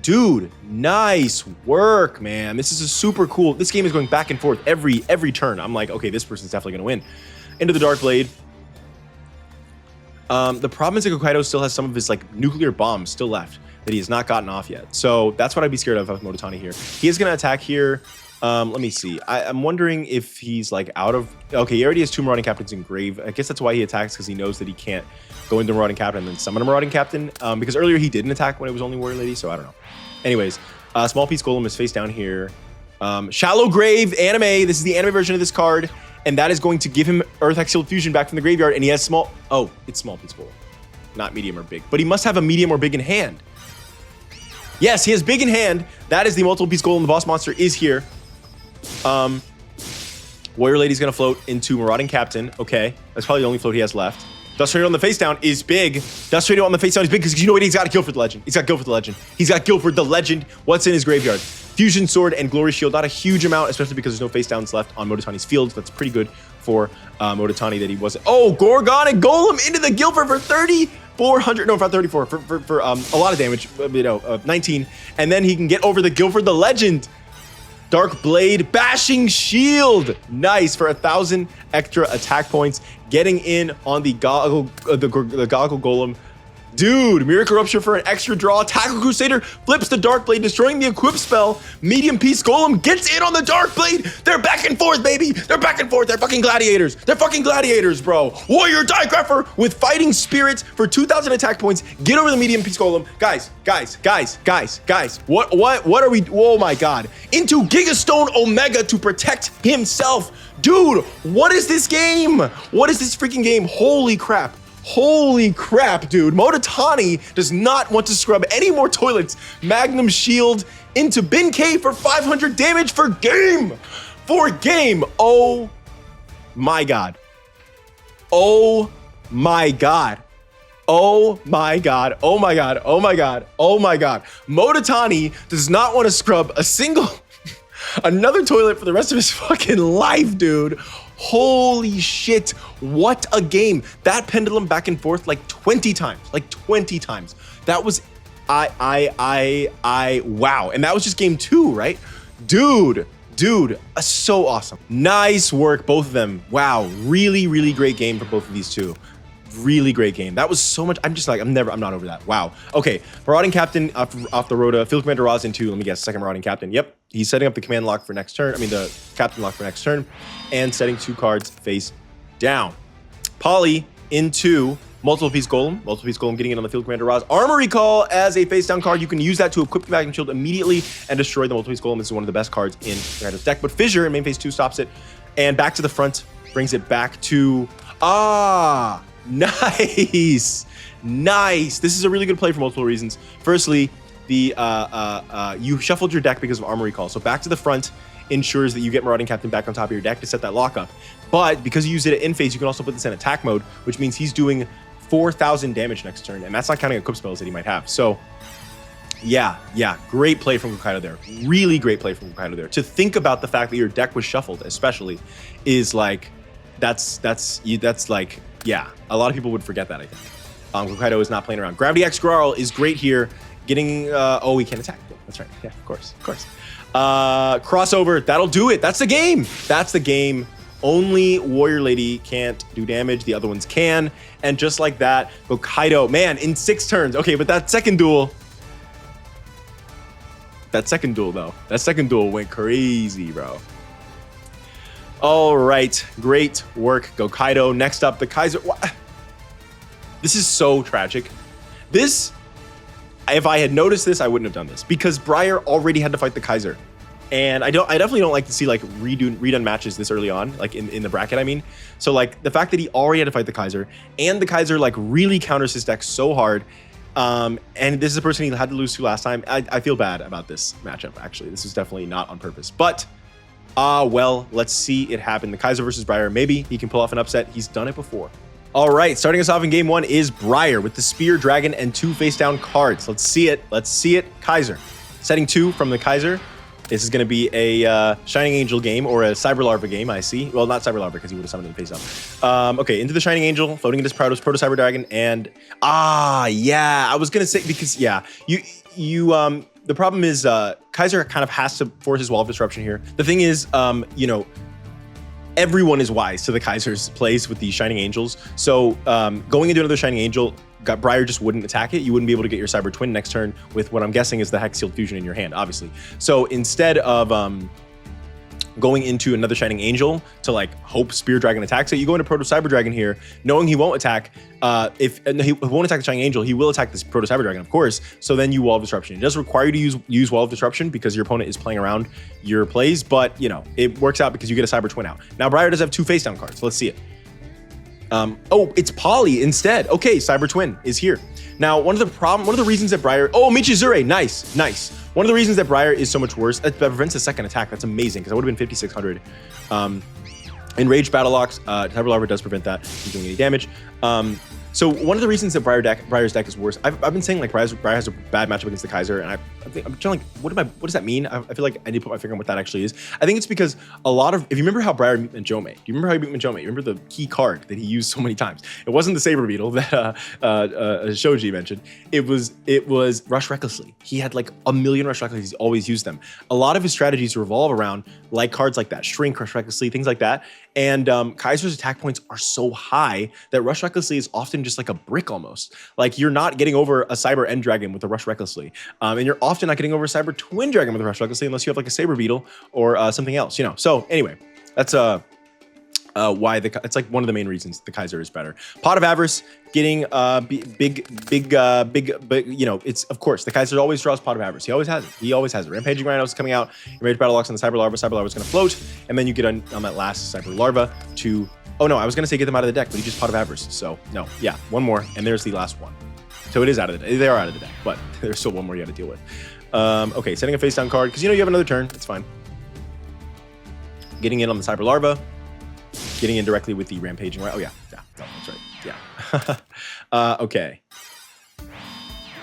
Dude, nice work, man. This is a super cool. This game is going back and forth every turn. I'm like, okay, this person's definitely gonna win. Into the Dark Blade. The problem is that Gokkaido still has some of his like nuclear bombs still left that he has not gotten off yet. So that's what I'd be scared of Mototani here. He is gonna attack here. Let me see. I'm wondering if he's like out of... Okay, he already has two Marauding Captains in Grave. I guess that's why he attacks, because he knows that he can't go into Marauding Captain and then summon a Marauding Captain. Because earlier he didn't attack when it was only Warrior Lady, so I don't know. Anyways, Small Piece Golem is face down here. Shallow Grave anime. This is the anime version of this card, and that is going to give him Earth Hexal Fusion back from the graveyard, and he has small... Oh, it's Small Piece Golem. Not medium or big. But he must have a medium or big in hand. Yes, he has big in hand. That is the multiple piece golem. The boss monster is here. Warrior Lady's gonna float into Marauding Captain. Okay, that's probably the only float he has left. Dust Tornado on the face down is big. Dust Tornado on the face down is big because you know what? He's got Guilford the Legend. He's got Guilford the Legend. He's got Guilford the Legend. What's in his graveyard? Fusion Sword and Glory Shield. Not a huge amount, especially because there's no face downs left on Mototani's field. That's pretty good for Mototani that he wasn't. Oh, Gorgon and Golem into the Guilford for 3,400. No, for 34. For a lot of damage. 19. And then he can get over the Guilford the Legend. Dark Blade, Bashing Shield. Nice for 1,000 extra attack points. Getting in on the Goggle Golem. Dude, Miracle Rupture for an extra draw. Tackle Crusader flips the Dark Blade, destroying the equip spell. Medium Piece Golem gets in on the Dark Blade. They're back and forth, baby. They're back and forth. They're fucking gladiators. They're fucking gladiators, bro. Warrior Digrapher with Fighting Spirits for 2,000 attack points. Get over the Medium Piece Golem. Guys. What are we? Oh my God. Into Gigastone Omega to protect himself. Dude, what is this game? What is this freaking game? Holy crap. Holy crap, dude. Mototani does not want to scrub any more toilets. Magnum Shield into Bin K for 500 damage for game. Oh my God. Oh my God. Oh my God. Oh my God. Oh my God. Oh my God. Mototani does not want to scrub a single Another toilet for the rest of his fucking life, dude. Holy shit. What a game. That pendulum back and forth like 20 times. Like 20 times. That was wow. And that was just game 2, right? Dude, so awesome. Nice work, both of them. Wow, really great game for both of these two. Really great game. That was so much. I'm not over that. Wow. Okay, Marauding Captain off the Rhoda. Field Commander Roz into, let me guess, second Marauding Captain. Yep, he's setting up the command lock for next turn. I mean, the Captain lock for next turn, and setting 2 cards face down. Polly into multiple piece golem getting in on the Field Commander Roz. Armory Call as a face down card. You can use that to equip the Vacuum Shield immediately and destroy the multiple piece golem. This is one of the best cards in Commander's deck. But Fissure in main phase 2 stops it, and back to the front, brings it back to nice. This is a really good play for multiple reasons. Firstly, the you shuffled your deck because of Armory Call, so back to the front ensures that you get Marauding Captain back on top of your deck to set that lock up. But because you use it in phase, you can also put this in attack mode, which means he's doing 4,000 damage next turn, and that's not counting equip spells that he might have. So yeah, great play from Hokkaido there. Really great play from Hokkaido there. To think about the fact that your deck was shuffled, especially, is like that's like, yeah, a lot of people would forget that, I think. Hokkaido is not playing around. Gravity X Grarl is great here. Getting oh, we can attack. That's right. Yeah, of course. Crossover, that'll do it. That's the game. Only Warrior Lady can't do damage. The other ones can. And just like that, Hokkaido, man, in 6 turns. Okay, but that second duel went crazy, bro. All right, great work, Hokkaido. Next up, the Kaiser. This is so tragic. If I had noticed this, I wouldn't have done this, because Briar already had to fight the Kaiser. And I definitely don't like to see like redone matches this early on, like in the bracket, I mean. So like the fact that he already had to fight the Kaiser, and the Kaiser like really counters his deck so hard. And this is a person he had to lose to last time. I feel bad about this matchup, actually. This is definitely not on purpose. But, well, let's see it happen. The Kaiser versus Briar, maybe he can pull off an upset. He's done it before. All right, starting us off in game 1 is Briar with the Spear, Dragon, and 2 face-down cards. Let's see it. Kaiser. Setting 2 from the Kaiser. This is going to be a Shining Angel game, or a Cyber Larva game, I see. Well, not Cyber Larva, because he would have summoned him face up. Okay, into the Shining Angel, floating into Proto Cyber Dragon, and yeah, I was going to say, because yeah, the problem is Kaiser kind of has to force his Wall of Disruption here. The thing is, everyone is wise to the Kaiser's plays with these Shining Angels. So going into another Shining Angel, Briar just wouldn't attack it. You wouldn't be able to get your Cyber Twin next turn with what I'm guessing is the Hex Sealed Fusion in your hand, obviously. So instead of going into another Shining Angel to like hope Spear Dragon attacks it, you go into Proto Cyber Dragon here, knowing he won't attack. If he won't attack the Shining Angel, he will attack this Proto Cyber Dragon, of course. So then you Wall of Disruption. It does require you to use Wall of Disruption because your opponent is playing around your plays, but it works out because you get a Cyber Twin out. Now Briar does have 2 face down cards. So let's see it. Oh, it's Polly instead. Okay, Cyber Twin is here. Now, one of the reasons that Briar, Michizure, nice. One of the reasons that Briar is so much worse, that prevents a second attack. That's amazing, because that would have been 5,600. Enraged Battle Locks, Cyber Larva does prevent that from doing any damage. So one of the reasons that Briar's deck is worse, I've been saying like Briar has a bad matchup against the Kaiser, and I'm trying like, what does that mean? I feel like I need to put my finger on what that actually is. I think it's because if you remember how Briar beat Majome, do you remember how he beat Majome? You remember the key card that he used so many times? It wasn't the Saber Beetle that Shoji mentioned. It was Rush Recklessly. He had like a million Rush Recklessly. He's always used them. A lot of his strategies revolve around like cards like that, Shrink, Rush Recklessly, things like that. And Kaiser's attack points are so high that Rush Recklessly is often just like a brick almost. Like you're not getting over a Cyber End Dragon with a Rush Recklessly. And you're often not getting over a Cyber Twin Dragon with a Rush Recklessly unless you have like a Saber Beetle or something else, So anyway, that's why it's like one of the main reasons the Kaiser is better. Pot of Avarice getting big, it's of course the Kaiser always draws Pot of Avarice. He always has it. Rampaging Rhinos is coming out. Enraged Battle Locks on the Cyber Larva. Cyber Larva is going to float, and then you get on that last Cyber Larva to. Oh no, I was going to say get them out of the deck, but he just Pot of Avarice. So no, yeah, one more, and there's the last one. So it is out of the deck. They are out of the deck, but there's still one more you got to deal with. Okay, setting a face down card because you have another turn. It's fine. Getting in on the Cyber Larva. Getting in directly with the Rampaging, right? Oh, yeah, that's right, yeah. Okay.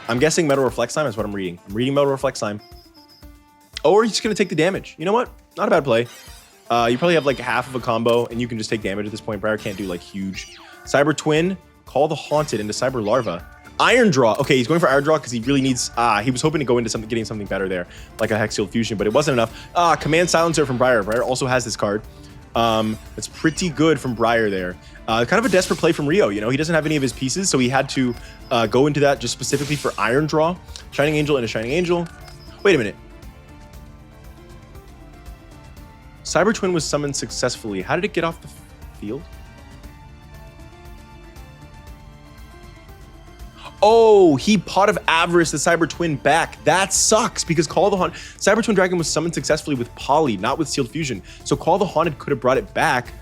I'm guessing Metal Reflex Time is what I'm reading. I'm reading Metal Reflex Time. Oh, or he's just going to take the damage. You know what? Not a bad play. You probably have like half of a combo, and you can just take damage at this point. Briar can't do like huge. Cyber Twin, call the Haunted into Cyber Larva. Iron Draw. Okay, he's going for Iron Draw because he really needs... he was hoping to go into something, getting something better there, like a Hex Shield Fusion, but it wasn't enough. Command Silencer from Briar. Briar also has this card. It's pretty good from Briar there. Kind of a desperate play from Rio, you know? He doesn't have any of his pieces, so he had to go into that just specifically for Iron Draw. Shining Angel into Shining Angel. Wait a minute. Cyber Twin was summoned successfully. How did it get off the field? Oh, he Pot of Avarice the Cyber Twin back. That sucks because Call of the Haunted... Cyber Twin Dragon was summoned successfully with Poly, not with Sealed Fusion. So Call of the Haunted could have brought it back,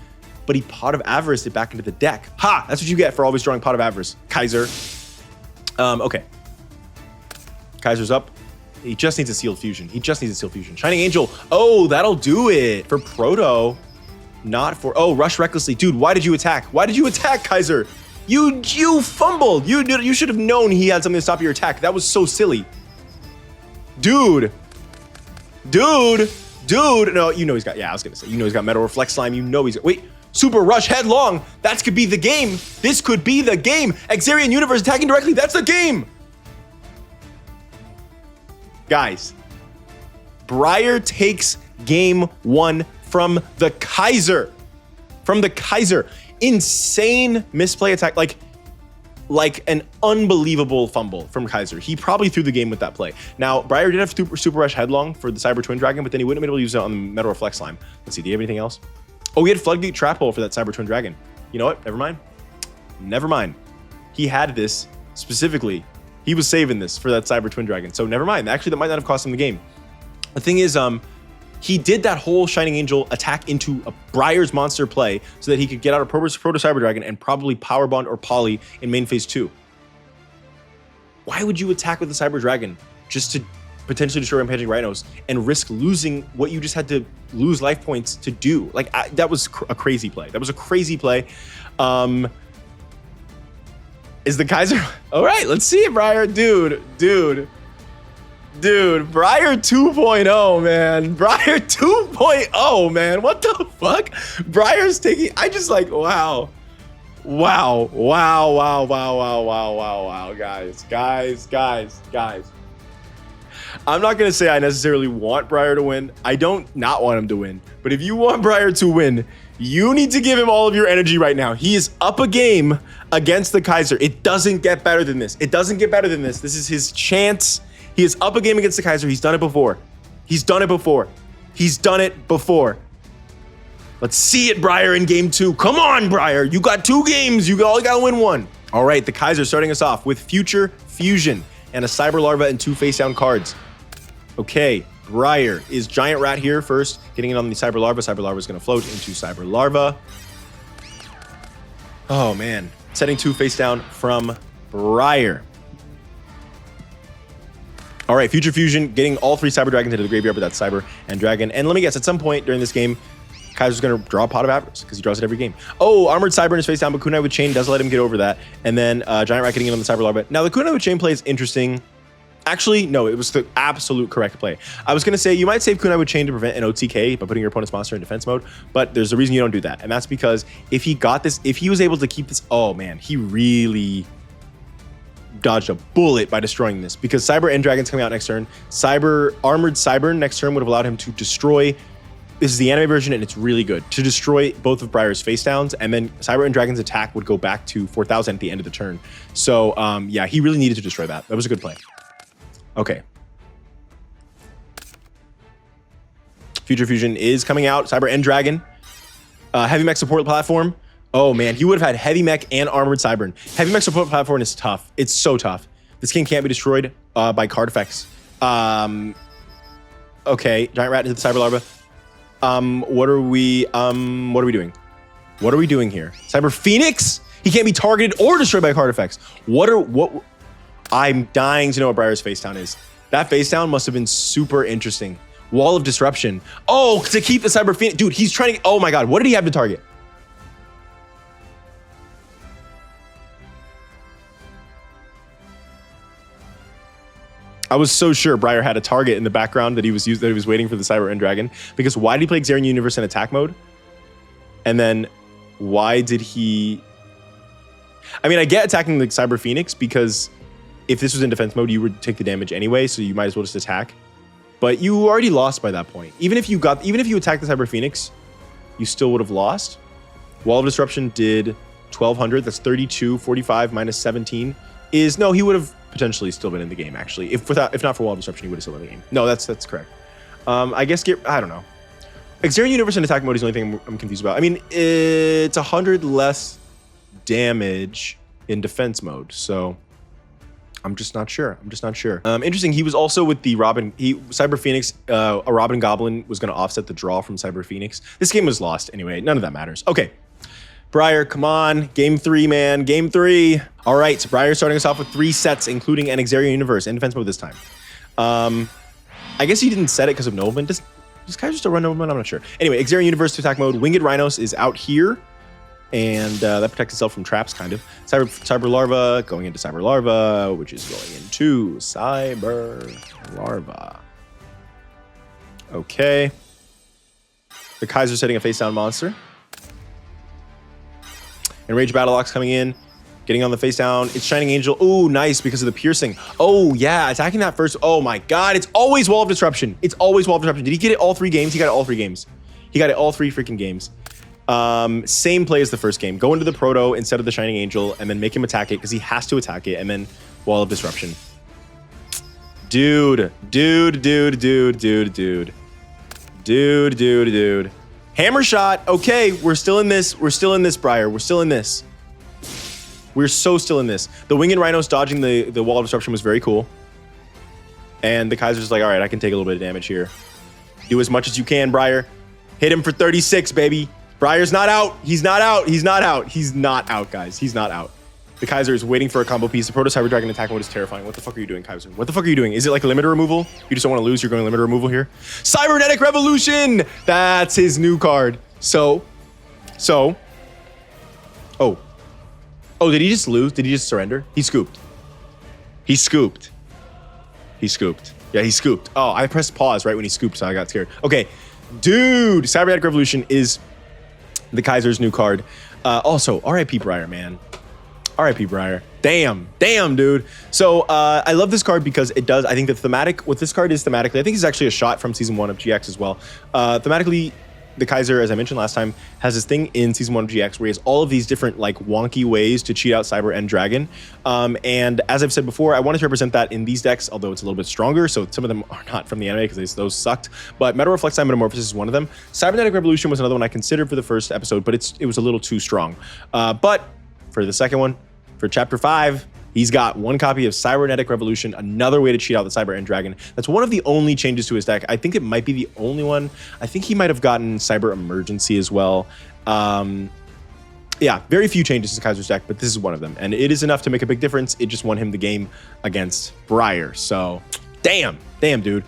but he Pot of Avarice it back into the deck. Ha! That's what you get for always drawing Pot of Avarice. Kaiser. Okay. Kaiser's up. He just needs a Sealed Fusion. He just needs a Sealed Fusion. Shining Angel. Oh, that'll do it. For Proto. Not for... Oh, Rush Recklessly. Dude, why did you attack? Why did you attack, Kaiser? You fumbled. You should have known he had something to stop your attack. That was so silly. Dude. No, you know he's got... Yeah, I was going to say. You know he's got Metal Reflect Slime. You know he's... Wait. Super Rush Headlong. That could be the game. This could be the game. Exarian Universe attacking directly. That's the game. Guys. Briar takes game 1 from the Kaiser. Insane misplay attack, like an unbelievable fumble from Kaiser. He probably threw the game with that play. Now, Briar did have Super Rush Headlong for the Cyber Twin Dragon, but then he wouldn't have been able to use it on the Metal Reflect Slime. Let's see, do you have anything else? Oh, he had Floodgate Trap Hole for that Cyber Twin Dragon. You know what? Never mind. He had this specifically. He was saving this for that Cyber Twin Dragon. So never mind. Actually, that might not have cost him the game. The thing is, he did that whole Shining Angel attack into a Briar's monster play so that he could get out of Proto Cyber Dragon and probably Power Bond or Poly in main phase 2. Why would you attack with the Cyber Dragon just to potentially destroy Rampaging Rhinos and risk losing what you just had to lose life points to do? Like, that was a crazy play. Is the Kaiser... All right, let's see it, Briar. Dude, Briar 2.0, man. Briar 2.0, man. What the fuck? Briar's taking... I just like, wow. Guys. I'm not going to say I necessarily want Briar to win. I don't not want him to win. But if you want Briar to win, you need to give him all of your energy right now. He is up a game against the Kaiser. It doesn't get better than this. This is his chance. He is up a game against the Kaiser. He's done it before. Let's see it, Briar, in game 2. Come on, Briar. You got 2 games. You only got to win 1. All right, the Kaiser starting us off with Future Fusion and a Cyber Larva and 2 face down cards. Okay, Briar is Giant Rat here first, getting it on the Cyber Larva. Cyber Larva is going to float into Cyber Larva. Oh, man. Setting 2 face down from Briar. All right, Future Fusion, getting all 3 Cyber Dragons into the graveyard with that Cyber and Dragon. And let me guess, at some point during this game, Kaiser's going to draw a Pot of Avarice because he draws it every game. Oh, Armored Cyber in his face down, but Kunai with Chain does let him get over that. And then Giant Rat getting in on the Cyber Larva. Now, the Kunai with Chain play is interesting. Actually, no, it was the absolute correct play. I was going to say, you might save Kunai with Chain to prevent an OTK by putting your opponent's monster in defense mode, but there's a reason you don't do that. And that's because if he got this, if he was able to keep this, oh man, he really dodged a bullet by destroying this because Cyber and Dragon's coming out next turn. Armored Cyber next turn would have allowed him to destroy. This is the anime version, and it's really good to destroy both of Briar's face downs, and then Cyber and Dragon's attack would go back to 4,000 at the end of the turn. So yeah, he really needed to destroy that. That was a good play. Okay. Future Fusion is coming out. Cyber and Dragon. Heavy Mech support platform. Oh man, he would have had Heavy Mech and Armored Cyber. Heavy Mech support platform is tough. It's so tough. This game can't be destroyed by card effects. Okay, Giant Rat hit the Cyber Larva. What are we doing? What are we doing here? Cyber Phoenix? He can't be targeted or destroyed by card effects. I'm dying to know what Briar's face down is. That face down must have been super interesting. Wall of Disruption. Oh, to keep the Cyber Phoenix. Dude, he's trying to, oh my God, what did he have to target? I was so sure Briar had a target in the background that he was waiting for the Cyber End Dragon. Because why did he play Xarian Universe in attack mode? And then why did he... I mean, I get attacking the Cyber Phoenix because if this was in defense mode, you would take the damage anyway, so you might as well just attack. But you already lost by that point. Even if you attacked the Cyber Phoenix, you still would have lost. Wall of Disruption did 1,200. That's 32. 45 minus 17 is... No, he would have potentially still been in the game, actually. If not for Wall of Disruption, he would have still been in the game. No, that's correct. I guess I don't know. Xarian Universe in attack mode is the only thing I'm confused about. I mean, it's 100 less damage in defense mode, so I'm just not sure. Interesting. He was also with the Cyber Phoenix. A Robin Goblin was going to offset the draw from Cyber Phoenix. This game was lost anyway. None of that matters. Okay. Briar, come on. Game 3, man. Game 3. All right. Briar starting us off with 3 sets, including an Xarian Universe in defense mode this time. I guess he didn't set it because of Nobleman. Does Kaiser still run Nobleman? I'm not sure. Anyway, Xarian Universe to attack mode. Winged Rhinos is out here. And that protects itself from traps, kind of. Cyber Larva going into Cyber Larva, which is going into Cyber Larva. Okay. The Kaiser setting a face-down monster. Enraged Battle Ox coming in, getting on the face-down. It's Shining Angel. Ooh, nice, because of the piercing. Oh, yeah, attacking that first. Oh, my God. It's always Wall of Disruption. It's always Wall of Disruption. Did he get it all 3 games? He got it all 3 games. He got it all 3 freaking games. Same play as the first game. Go into the Proto instead of the Shining Angel and then make him attack it because he has to attack it, and then Wall of Disruption. Dude. Hammer shot. Okay, we're still in this. Briar. We're still in this. We're so still in this. The Winged Rhinos dodging the Wall of Disruption was very cool. And the Kaiser's like, all right, I can take a little bit of damage here. Do as much as you can, Briar. Hit him for 36, baby. Briar's not out. He's not out, guys. He's not out. The Kaiser is waiting for a combo piece. The Proto Cyber Dragon attack mode is terrifying. What the fuck are you doing, Kaiser? What the fuck are you doing? Is it like a limiter removal? You just don't want to lose, you're going limiter removal here? Cybernetic Revolution! That's his new card. Oh, did he just lose? Did he just surrender? He scooped. Yeah, he scooped. Oh, I pressed pause right when he scooped, so I got scared. Okay, dude, Cybernetic Revolution is the Kaiser's new card. Also, RIP Briar, man. RIP Briar. Damn, dude. So I love this card because it does, I think the thematic, what this card is thematically, I think it's actually a shot from Season 1 of GX as well. Thematically, the Kaiser, as I mentioned last time, has this thing in Season 1 of GX where he has all of these different like wonky ways to cheat out Cyber End Dragon. And as I've said before, I wanted to represent that in these decks, although it's a little bit stronger, so some of them are not from the anime because those sucked. But Metal Reflex Time Metamorphosis is one of them. Cybernetic Revolution was another one I considered for the first episode, but it was a little too strong. But for the second one, for Chapter 5, he's got one copy of Cybernetic Revolution, another way to cheat out the Cyber End Dragon. That's one of the only changes to his deck. I think it might be the only one. I think he might have gotten Cyber Emergency as well. Yeah, very few changes to Kaiser's deck, but this is one of them. And it is enough to make a big difference. It just won him the game against Briar. So, damn, dude.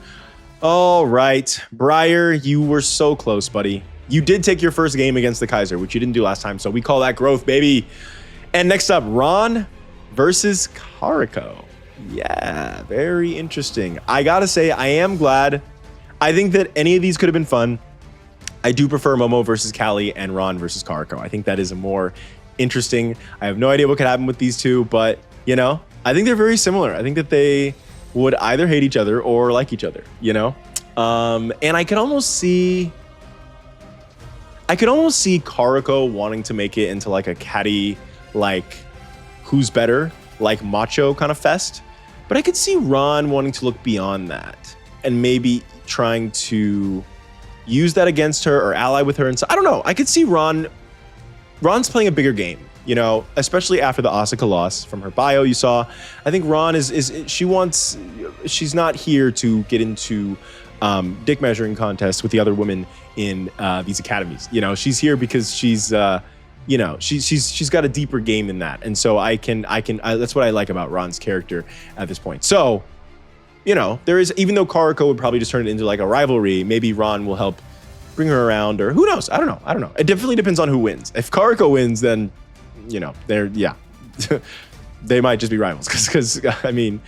All right, Briar, you were so close, buddy. You did take your first game against the Kaiser, which you didn't do last time, so we call that growth, baby. And next up, Ron versus Kariko. Yeah, very interesting. I gotta say, I am glad. I think that any of these could have been fun. I do prefer Momo versus Callie and Ron versus Kariko. I think that is a more interesting. I have no idea what could happen with these two, but you know, I think they're very similar. I think that they would either hate each other or like each other, you know? And I could almost see Kariko wanting to make it into like a catty, like who's better, like macho kind of fest. But I could see Ron wanting to look beyond that and maybe trying to use that against her or ally with her. And so I don't know. I could see Ron's playing a bigger game, you know, especially after the Asuka loss from her bio you saw. I think Ron she's not here to get into dick measuring contests with the other women in these academies. You know, she's here because she's you know, she's got a deeper game than that. And so I that's what I like about Ron's character at this point. So, you know, there is, even though Kariko would probably just turn it into like a rivalry, maybe Ron will help bring her around, or who knows? I don't know. It definitely depends on who wins. If Kariko wins, then, you know, yeah. they might just be rivals because I mean,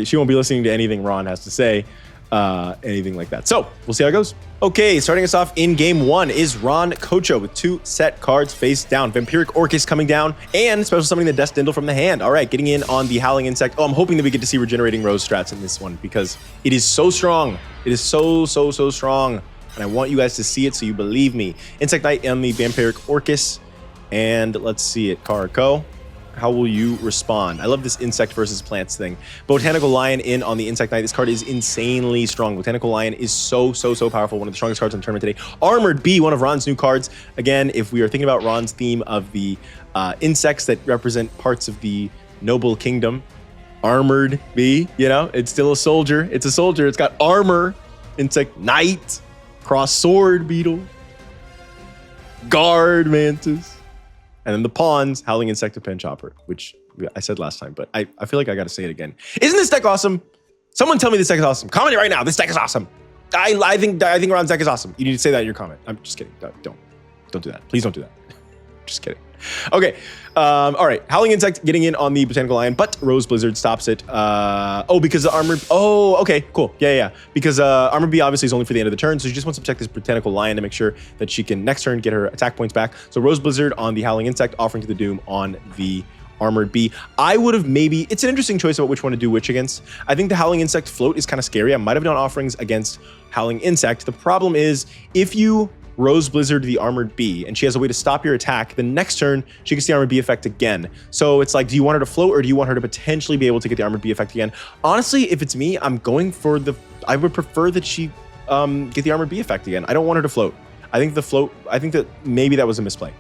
she won't be listening to anything Ron has to say, anything like that. So we'll see how it goes. Okay, starting us off in game 1 is Ron Kocho with 2 set cards face down. Vampiric Orcus coming down and special summoning the Death Dindle from the hand. All right, getting in on the Howling Insect. Oh, I'm hoping that we get to see Regenerating Rose strats in this one because it is so strong. It is so strong. And I want you guys to see it so you believe me. Insect Knight on the Vampiric Orcus. And let's see it, Karako. How will you respond? I love this insect versus plants thing. Botanical Lion in on the Insect Knight. This card is insanely strong. Botanical Lion is so powerful. One of the strongest cards on the tournament today. Armored Bee, one of Ron's new cards. Again, if we are thinking about Ron's theme of the insects that represent parts of the noble kingdom, Armored Bee, you know, it's still a soldier. It's a soldier. It's got armor. Insect Knight. Cross Sword Beetle. Guard Mantis. And then the pawns, Howling Insect, Pen Chopper, which I said last time, but I feel like I got to say it again. Isn't this deck awesome? Someone tell me this deck is awesome. Comment it right now. This deck is awesome. I think Ron's deck is awesome. You need to say that in your comment. I'm just kidding. Don't do that. Please don't do that. Just kidding. Okay. All right. Howling Insect getting in on the Botanical Lion, but Rose Blizzard stops it. Because the Armored... Oh, okay, cool. Yeah. Because Armored Bee obviously is only for the end of the turn, so she just wants to protect this Botanical Lion to make sure that she can next turn get her attack points back. So Rose Blizzard on the Howling Insect, offering to the Doom on the Armored Bee. I would have maybe... It's an interesting choice about which one to do which against. I think the Howling Insect float is kind of scary. I might have done offerings against Howling Insect. The problem is, if you Rose Blizzard the Armored Bee, and she has a way to stop your attack, the next turn, she gets the Armored Bee effect again. So it's like, do you want her to float, or do you want her to potentially be able to get the Armored Bee effect again? Honestly, if it's me, I'm going for the... I would prefer that she get the Armored Bee effect again. I don't want her to float. I think that maybe that was a misplay.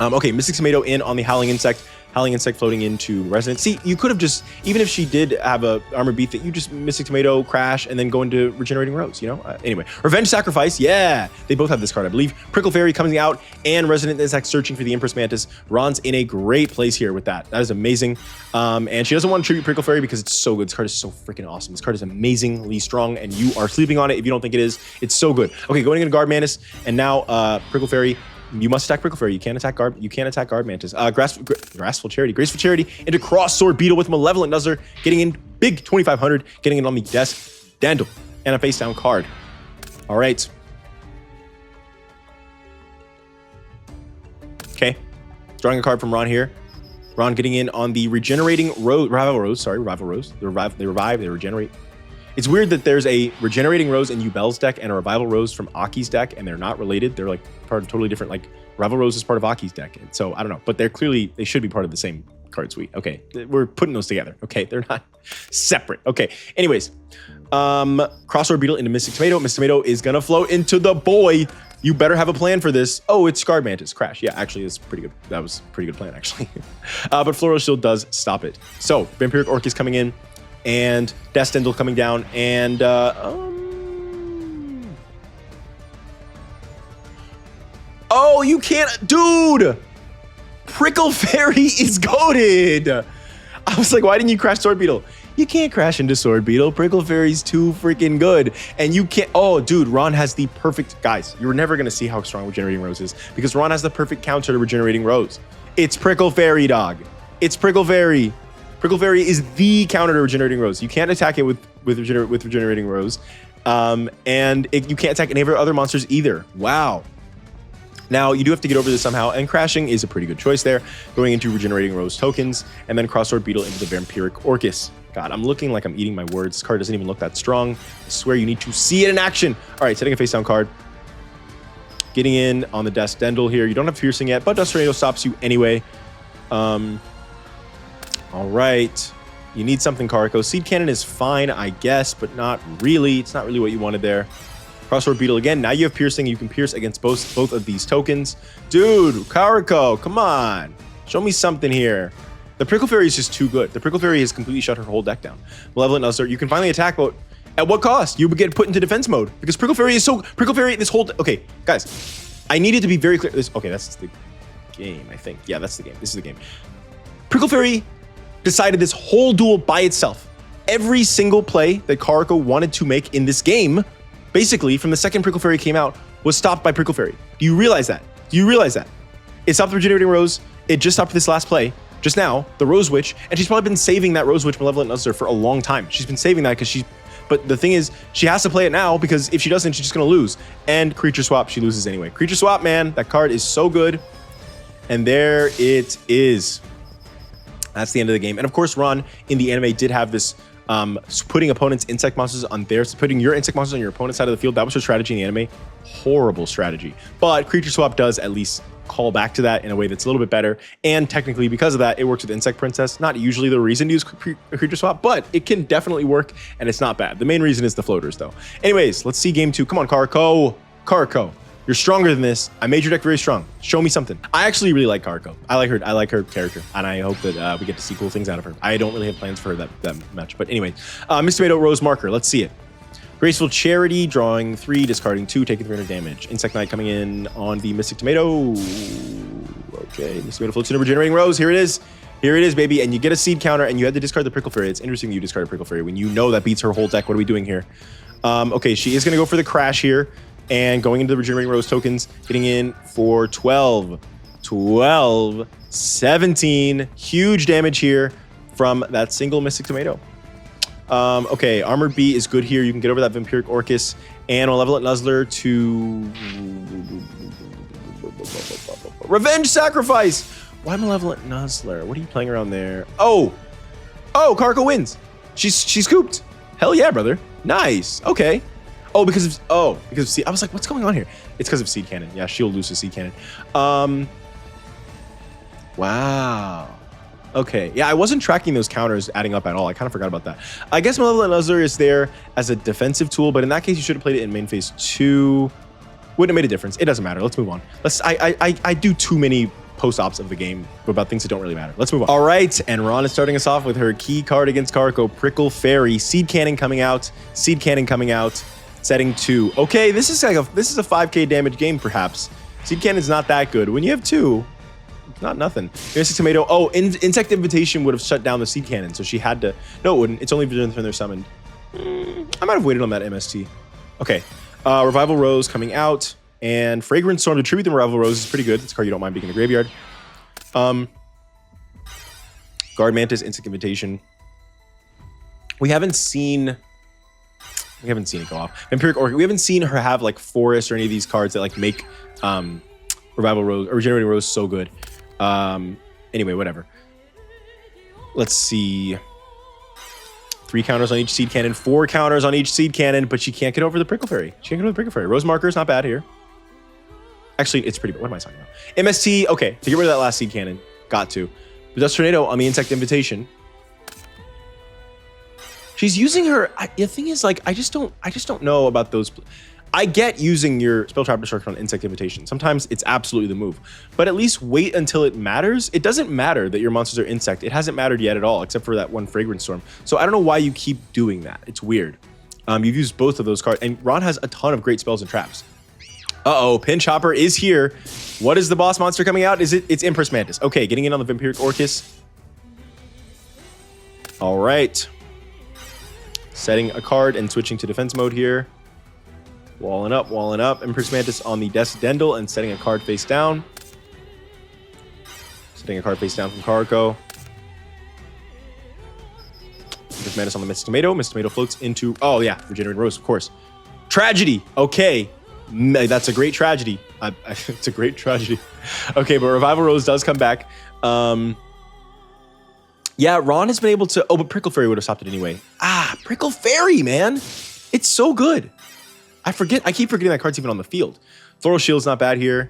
Okay, Mystic Tomato in on the Howling Insect. Howling Insect floating into Resonance. See, you could have just, even if she did have a Armored Bee, that you just Mystic Tomato, crash, and then go into Regenerating Rose, you know? Anyway, Revenge Sacrifice, yeah! They both have this card, I believe. Prickle Fairy coming out, and Resonant Insect searching for the Empress Mantis. Ron's in a great place here with that. That is amazing. And she doesn't want to tribute Prickle Fairy because it's so good. This card is so freaking awesome. This card is amazingly strong, and you are sleeping on it if you don't think it is. It's so good. Okay, going into Guard Mantis, and now Prickle Fairy. You must attack Prickle Fairy. You can't attack Guard Mantis. Graceful Charity into Cross Sword Beetle with Malevolent Nuzzler, getting in big 2,500, getting it on the Death Dindle, and a face down card. All right. Okay, drawing a card from Ron here. Ron getting in on the Regenerating Rival Rose. They revive, they regenerate. It's weird that there's a Regenerating Rose in Yubel's deck and a Revival Rose from Aki's deck, and they're not related. They're like part of totally different, like Revival Rose is part of Aki's deck. And so I don't know, but they should be part of the same card suite. Okay, we're putting those together. Okay, they're not separate. Okay, anyways, Crossword Beetle into Mystic Tomato. Mystic Tomato is gonna float into the boy. You better have a plan for this. Oh, it's Guard Mantis. Crash. Yeah, actually, it's pretty good. That was a pretty good plan, actually. But Floral Shield does stop it. So Vampiric Orc is coming in, and Death Dindle coming down, and oh, you can't, dude! Prickle Fairy is goated. I was like, why didn't you crash Sword Beetle? You can't crash into Sword Beetle. Prickle Fairy's too freaking good. And you can't, oh, dude, Ron has the perfect, guys, you're never gonna see how strong Regenerating Rose is because Ron has the perfect counter to Regenerating Rose. It's Prickle Fairy, dog. It's Prickle Fairy. Prickle Fairy is the counter to Regenerating Rose. You can't attack it with Regenerating Rose. And you can't attack any of our other monsters either. Wow. Now, you do have to get over this somehow, and crashing is a pretty good choice there. Going into Regenerating Rose tokens, and then Crossword Beetle into the Vampiric Orcus. God, I'm looking like I'm eating my words. This card doesn't even look that strong. I swear you need to see it in action. All right, setting a face down card. Getting in on the Death Dindle here. You don't have Piercing yet, but Dust Tornado stops you anyway. All right. You need something, Karako. Seed Cannon is fine, I guess, but not really. It's not really what you wanted there. Crossword Beetle again. Now you have Piercing. You can pierce against both of these tokens. Dude, Karako, come on. Show me something here. The Prickle Fairy is just too good. The Prickle Fairy has completely shut her whole deck down. Malevolent Nuzzler, you can finally attack, but at what cost? You would get put into defense mode because Prickle Fairy is so... Prickle Fairy, this whole... Okay, guys, I needed to be very clear. Okay, that's the game, I think. Yeah, that's the game. This is the game. Prickle Fairy decided this whole duel by itself. Every single play that Karako wanted to make in this game, basically, from the second Prickle Fairy came out, was stopped by Prickle Fairy. Do you realize that? Do you realize that? It stopped the Regenerating Rose. It just stopped this last play. just now, the Rose Witch, and she's probably been saving that Rose Witch Malevolent Nuzzler for a long time. She's been saving that because but the thing is, she has to play it now because if she doesn't, she's just gonna lose. And Creature Swap, she loses anyway. Creature Swap, man, that card is so good. And there it is. That's the end of the game. And of course, Ron in the anime did have this putting opponents' insect monsters on theirs, putting your insect monsters on your opponent's side of the field. That was her strategy in the anime. Horrible strategy. But Creature Swap does at least call back to that in a way that's a little bit better. And technically, because of that, it works with Insect Princess. Not usually the reason to use Creature Swap, but it can definitely work, and it's not bad. The main reason is the floaters, though. Anyways, let's see game 2. Come on, Karko. Karko. You're stronger than this. I made your deck very strong. Show me something. I actually really like Karko. I like her character, and I hope that we get to see cool things out of her. I don't really have plans for her that much, but anyway. Miss Tomato, Rose Marker. Let's see it. Graceful Charity, drawing 3, discarding 2, taking 300 damage. Insect Knight coming in on the Mystic Tomato. Okay, Mystic Tomato floats into Regenerating Rose. Here it is. Here it is, baby. And you get a seed counter, and you had to discard the Prickle Fairy. It's interesting you discarded Prickle Fairy when you know that beats her whole deck. What are we doing here? Okay, she is going to go for the Crash here. And going into the Regenerating Rose tokens, getting in for 12, 17. Huge damage here from that single Mystic Tomato. Okay, Armored Bee is good here. You can get over that Vampiric Orcus and Malevolent Nuzzler to Revenge Sacrifice. Why Malevolent Nuzzler? What are you playing around there? Oh, Karko wins. She's cooped. Hell yeah, brother. Nice. Okay. Because of Seed. I was like, what's going on here? It's because of Seed Cannon. Yeah, she'll lose to Seed Cannon. Wow. Okay. Yeah, I wasn't tracking those counters adding up at all. I kind of forgot about that. I guess Malevolent Nuzzler is there as a defensive tool, but in that case, you should have played it in main phase 2. Wouldn't have made a difference. It doesn't matter. Let's move on. I do too many post-ops of the game about things that don't really matter. Let's move on. All right, and Ron is starting us off with her key card against Karko, Prickle Fairy. Seed Cannon coming out. Seed Cannon coming out. Setting 2. Okay, this is a 5k damage game, perhaps. Seed Cannon's not that good. When you have 2, it's not nothing. Here's a Tomato. Oh, Insect Invitation would have shut down the Seed Cannon, so she had to. No, it wouldn't. It's only when they're summoned. I might have waited on that MST. Okay, Revival Rose coming out, and Fragrant Storm to tribute the Revival Rose is pretty good. It's a card you don't mind being in the graveyard. Guard Mantis, Insect Invitation. We haven't seen it go off. Vampiric Orchid. We haven't seen her have like Forest or any of these cards that like make Revival Rose or Regenerating Rose so good. Anyway, whatever. Let's see. 3 counters on each Seed Cannon, 4 counters on each Seed Cannon, but she can't get over the Prickle Fairy. She can't get over the Prickle Fairy. Rose Marker is not bad here. Actually, it's pretty bad. What am I talking about? MST. Okay, to get rid of that last Seed Cannon, got to. But Dust Tornado on the Insect Invitation. She's using her. The thing is, like, I just don't know about those. I get using your Spell Trap Destruction on Insect Invitation. Sometimes it's absolutely the move, but at least wait until it matters. It doesn't matter that your monsters are insect. It hasn't mattered yet at all, except for that one Fragrance Storm. So I don't know why you keep doing that. It's weird. You've used both of those cards, and Ron has a ton of great spells and traps. Pinch Hopper is here. What is the boss monster coming out? It's Empress Mantis. Okay, getting in on the Vampiric Orcus. All right. Setting a card and switching to defense mode here. Walling up. Empress Mantis on the Descendendal and setting a card face down. Setting a card face down from Karko. Empress Mantis on the Mystic Tomato. Mystic Tomato floats into... Oh, yeah. Regenerating Rose, of course. Tragedy. Okay. That's a great tragedy. It's a great tragedy. Okay, but Revival Rose does come back. Yeah, Ron has been able to... Oh, but Prickle Fairy would have stopped it anyway. Prickle Fairy, man. It's so good. I keep forgetting that card's even on the field. Floral Shield's not bad here.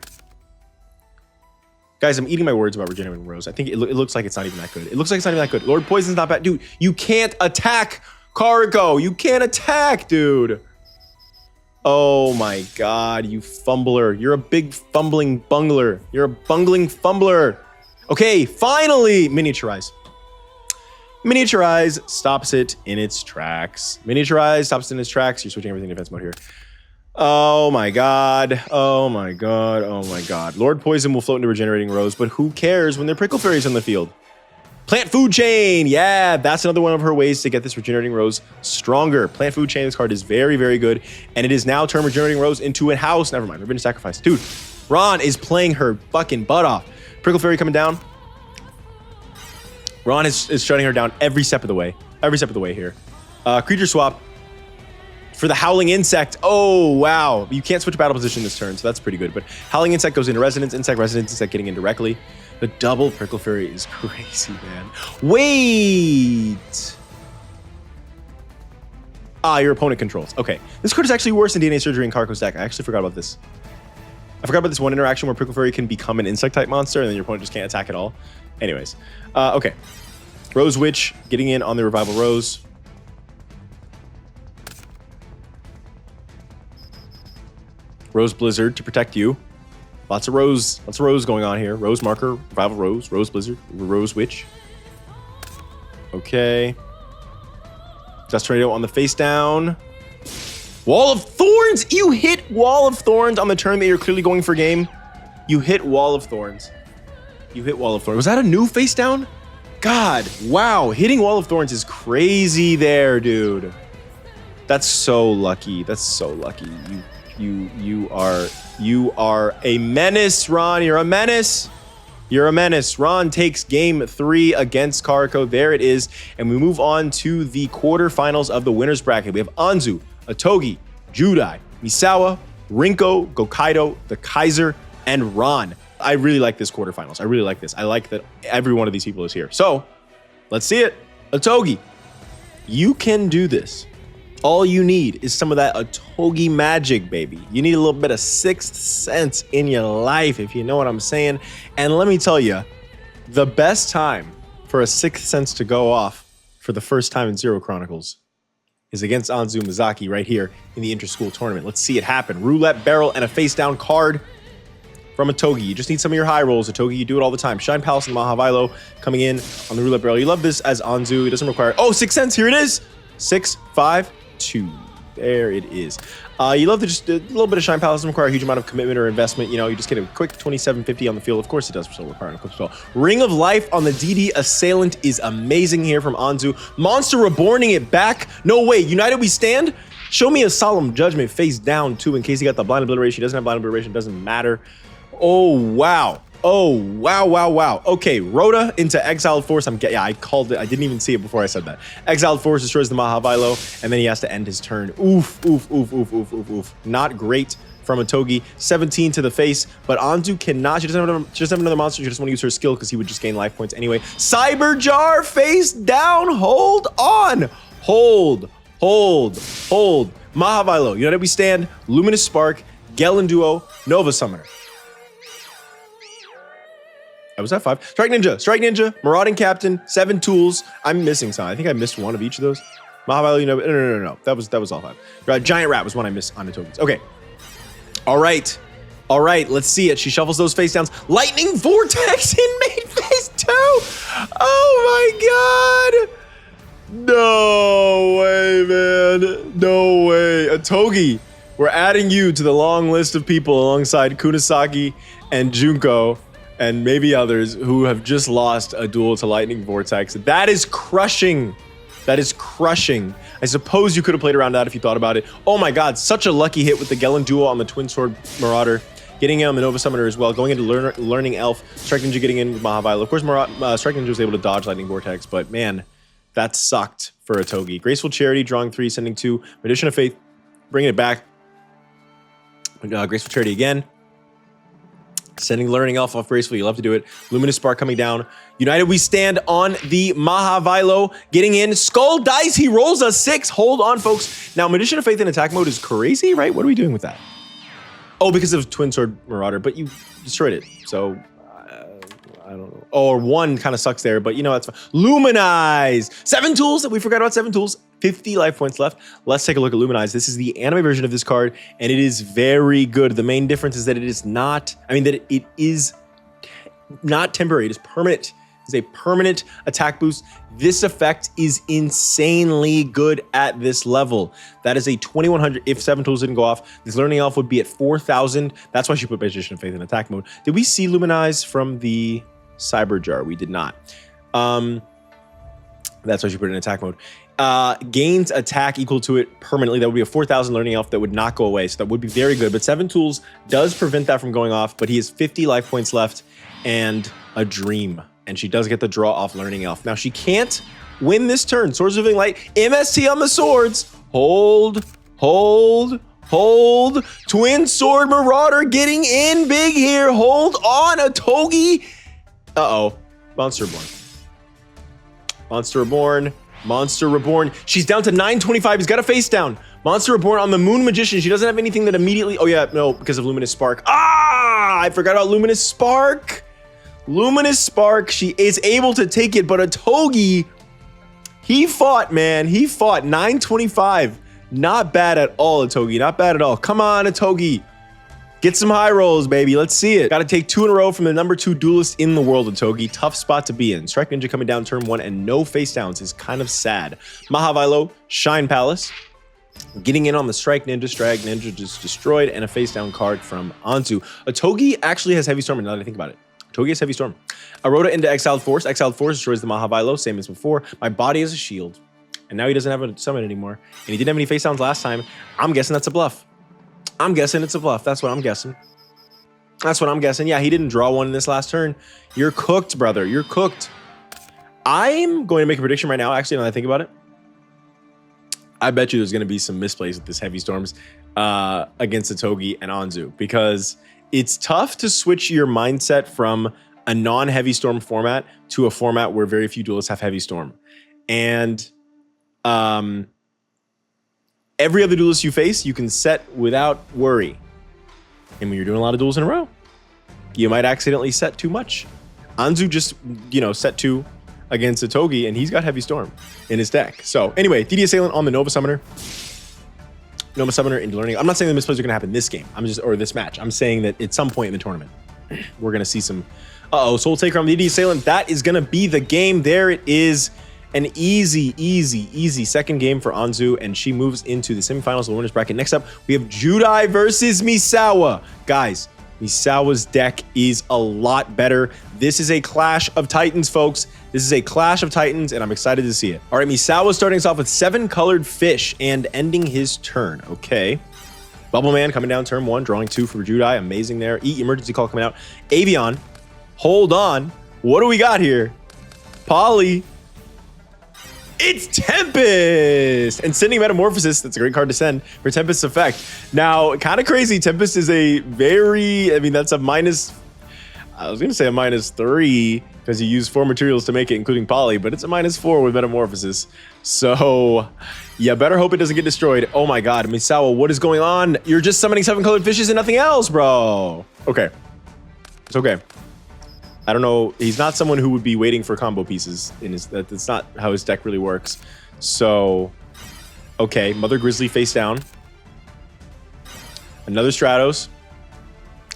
Guys, I'm eating my words about Regenerating Rose. I think it looks like it's not even that good. It looks like it's not even that good. Lord Poison's not bad. Dude, you can't attack Karko. You can't attack, dude. Oh my God, you fumbler. You're a big fumbling bungler. You're a bungling fumbler. Okay, finally, Miniaturize. Miniaturize stops it in its tracks. Miniaturize stops it in its tracks. You're switching everything to defense mode here. Oh my God. Oh my God. Oh my God. Lord Poison will float into Regenerating Rose, but who cares when there are Prickle Fairies on the field? Plant Food Chain. Yeah, that's another one of her ways to get this Regenerating Rose stronger. Plant Food Chain, this card is very, very good. And it is now turned Regenerating Rose into a house. Never mind, Revenge Sacrifice. Dude, Ron is playing her fucking butt off. Prickle Fairy coming down. Ron is shutting her down every step of the way. Every step of the way here. Creature swap for the Howling Insect. Oh, wow. You can't switch battle position this turn, so that's pretty good. But Howling Insect goes into Resonance, Insect getting in directly. The double Prickle Fairy is crazy, man. Wait. Your opponent controls. Okay. This card is actually worse than DNA Surgery in Karko's deck. I actually forgot about this. I forgot about this one interaction where Prickle Fairy can become an Insect-type monster, and then your opponent just can't attack at all. Anyways. Okay. Rose Witch getting in on the Revival Rose. Rose Blizzard to protect you. Lots of Rose going on here. Rose Marker, Revival Rose, Rose Blizzard, Rose Witch. Okay. Dust Tornado on the face down. Wall of Thorns! You hit Wall of Thorns on the turn that you're clearly going for game. You hit Wall of Thorns. You hit Wall of Thorns. Was that a new face down? God, wow. Hitting Wall of Thorns is crazy there, dude. That's so lucky. That's so lucky. You are a menace, Ron. You're a menace. You're a menace. Ron takes game 3 against Karko. There it is. And we move on to the quarterfinals of the winner's bracket. We have Anzu, Atogi, Judai, Misawa, Rinko, Gokaido, the Kaiser, and Ron. I really like this quarterfinals. I really like this. I like that every one of these people is here. So let's see it. Atogi, you can do this. All you need is some of that Atogi magic, baby. You need a little bit of sixth sense in your life, if you know what I'm saying. And let me tell you, the best time for a sixth sense to go off for the first time in Zero Chronicles is against Anzu Mizaki right here in the Interschool tournament. Let's see it happen. Roulette barrel and a face down card from Atogi. You just need some of your high rolls. Atogi, you do it all the time. Shine Palace and Mahavilo coming in on the Roulette barrel. You love this as Anzu. It doesn't require... Oh, sixth sense. Here it is. 6, 5, 2. There it is. You love to just a little bit of Shine Palace. Doesn't require a huge amount of commitment or investment. You know, you just get a quick 2750 on the field. Of course it does still require an equip spell. Ring of Life on the DD Assailant is amazing here from Anzu. Monster Reborning it back. No way. United we stand. Show me a Solemn Judgment face down too in case he got the Blind Obliteration. He doesn't have Blind Obliteration. Doesn't matter. Oh, wow. Oh, wow, wow, wow. Okay, Rhoda into Exiled Force. Yeah, I called it. I didn't even see it before I said that. Exiled Force destroys the Mahavilo, and then he has to end his turn. Oof, oof, oof, oof, oof, oof, oof. Not great from Atogi. 17 to the face, but Anzu cannot. She doesn't have another monster. She just want to use her skill because he would just gain life points anyway. Cyber Jar face down. Hold on. Hold, hold, hold. Mahavilo, United we stand. Luminous Spark, Gelen Duo, Nova Summoner. I was at 5. Strike Ninja, Marauding Captain, 7 tools. I'm missing some. I think I missed one of each of those. Mahavilo, you know, no. That was all 5. Giant Rat was one I missed on the tokens. Okay. All right, let's see it. She shuffles those face downs. Lightning Vortex in main phase 2. Oh my God. No way, man. No way. Atogi, we're adding you to the long list of people alongside Kunisaki and Junko and maybe others who have just lost a duel to Lightning Vortex. That is crushing. That is crushing. I suppose you could have played around that if you thought about it. Oh my God, such a lucky hit with the Gelen Duo on the Twin Sword Marauder. Getting him the Nova Summoner as well. Going into Learning Elf. Strike Ninja getting in with Mahavilo. Of course, Strike Ninja was able to dodge Lightning Vortex, but man, that sucked for Atogi. Graceful Charity, drawing 3, sending 2. Magician of Faith, bringing it back. Graceful Charity again. Sending Learning Elf off gracefully. You love to do it. Luminous Spark coming down. United we stand on the Mahavilo. Getting in. Skull Dice. He rolls a 6. Hold on, folks. Now, Magician of Faith in attack mode is crazy, right? What are we doing with that? Oh, because of Twin Sword Marauder. But you destroyed it. So, I don't know. Oh, or 1 kind of sucks there. But, you know, that's fine. Luminize. 7 tools. We forgot about 7 tools. 50 life points left. Let's take a look at Luminize. This is the anime version of this card, and it is very good. The main difference is that it is not, that it is not temporary. It is permanent. It is a permanent attack boost. This effect is insanely good at this level. That is a 2100. If 7 tools didn't go off, this Learning Elf would be at 4000. That's why she put Magician of Faith in attack mode. Did we see Luminize from the Cyber Jar? We did not. That's why she put it in attack mode. Gains attack equal to it permanently. That would be a 4000 Learning Elf that would not go away. So that would be very good. But 7 tools does prevent that from going off. But he has 50 life points left and a dream. And she does get the draw off Learning Elf. Now, she can't win this turn. Swords of Living Light. MST on the swords. Hold. Twin Sword Marauder getting in big here. Hold on, a Togi. Uh-oh. Monster Reborn. She's down to 925. He's got a face down. Monster Reborn on the Moon Magician. She doesn't have anything that immediately... Oh, yeah, no, because of Luminous Spark. I forgot about Luminous Spark. She is able to take it, but a Togi... He fought, man. 925. Not bad at all, Atogi. Not bad at all. Come on, Atogi. Get some high rolls, baby. Let's see it. Got to take 2 in a row from the number 2 duelist in the world, Atogi. Tough spot to be in. Strike Ninja coming down turn 1 and no face downs is kind of sad. Mahavilo, Shine Palace. Getting in on the Strike Ninja. Strike Ninja just destroyed, and a face down card from Anzu. Atogi actually has Heavy Storm, now that I think about it. Atogi has Heavy Storm. Arota into Exiled Force. Exiled Force destroys the Mahavilo, same as before. My body is a shield. And now he doesn't have a summon anymore. And he didn't have any face downs last time. I'm guessing that's a bluff. That's what I'm guessing. Yeah, he didn't draw one in this last turn. You're cooked, brother. You're cooked. I'm going to make a prediction right now. Actually, now that I think about it, I bet you there's going to be some misplays with this Heavy Storms against Atogi and Anzu, because it's tough to switch your mindset from a non-Heavy Storm format to a format where very few duelists have Heavy Storm. And every other duelist you face, you can set without worry. And when you're doing a lot of duels in a row, you might accidentally set too much. Anzu just, set 2 against Atogi, and he's got Heavy Storm in his deck. So anyway, DD Assailant on the Nova Summoner. Nova Summoner into Learning. I'm not saying the misplays are going to happen this game. Or this match. I'm saying that at some point in the tournament, we're going to see some... Soul Taker on the DD Assailant. That is going to be the game. There it is. An easy second game for Anzu, and she moves into the semifinals of the winners bracket. Next up, we have Judai versus Misawa. Guys, Misawa's deck is a lot better. This is a clash of titans, folks. This is a clash of titans, and I'm excited to see it. All right, Misawa starting us off with 7 colored fish and ending his turn. Okay. Bubble Man coming down turn 1, drawing 2 for Judai. Amazing there. Emergency Call coming out. Avion. Hold on. What do we got here? Polly. It's Tempest! And sending Metamorphosis, that's a great card to send for Tempest's effect. Now, kind of crazy, Tempest is a very, that's a minus, I was going to say a -3, because you use 4 materials to make it, including Poly, but it's a -4 with Metamorphosis. So, you better hope it doesn't get destroyed. Oh my god, Misawa, what is going on? You're just summoning 7 colored fishes and nothing else, bro. Okay. It's okay. I don't know. He's not someone who would be waiting for combo pieces in his. That's not how his deck really works. So, okay, Mother Grizzly face down. Another Stratos.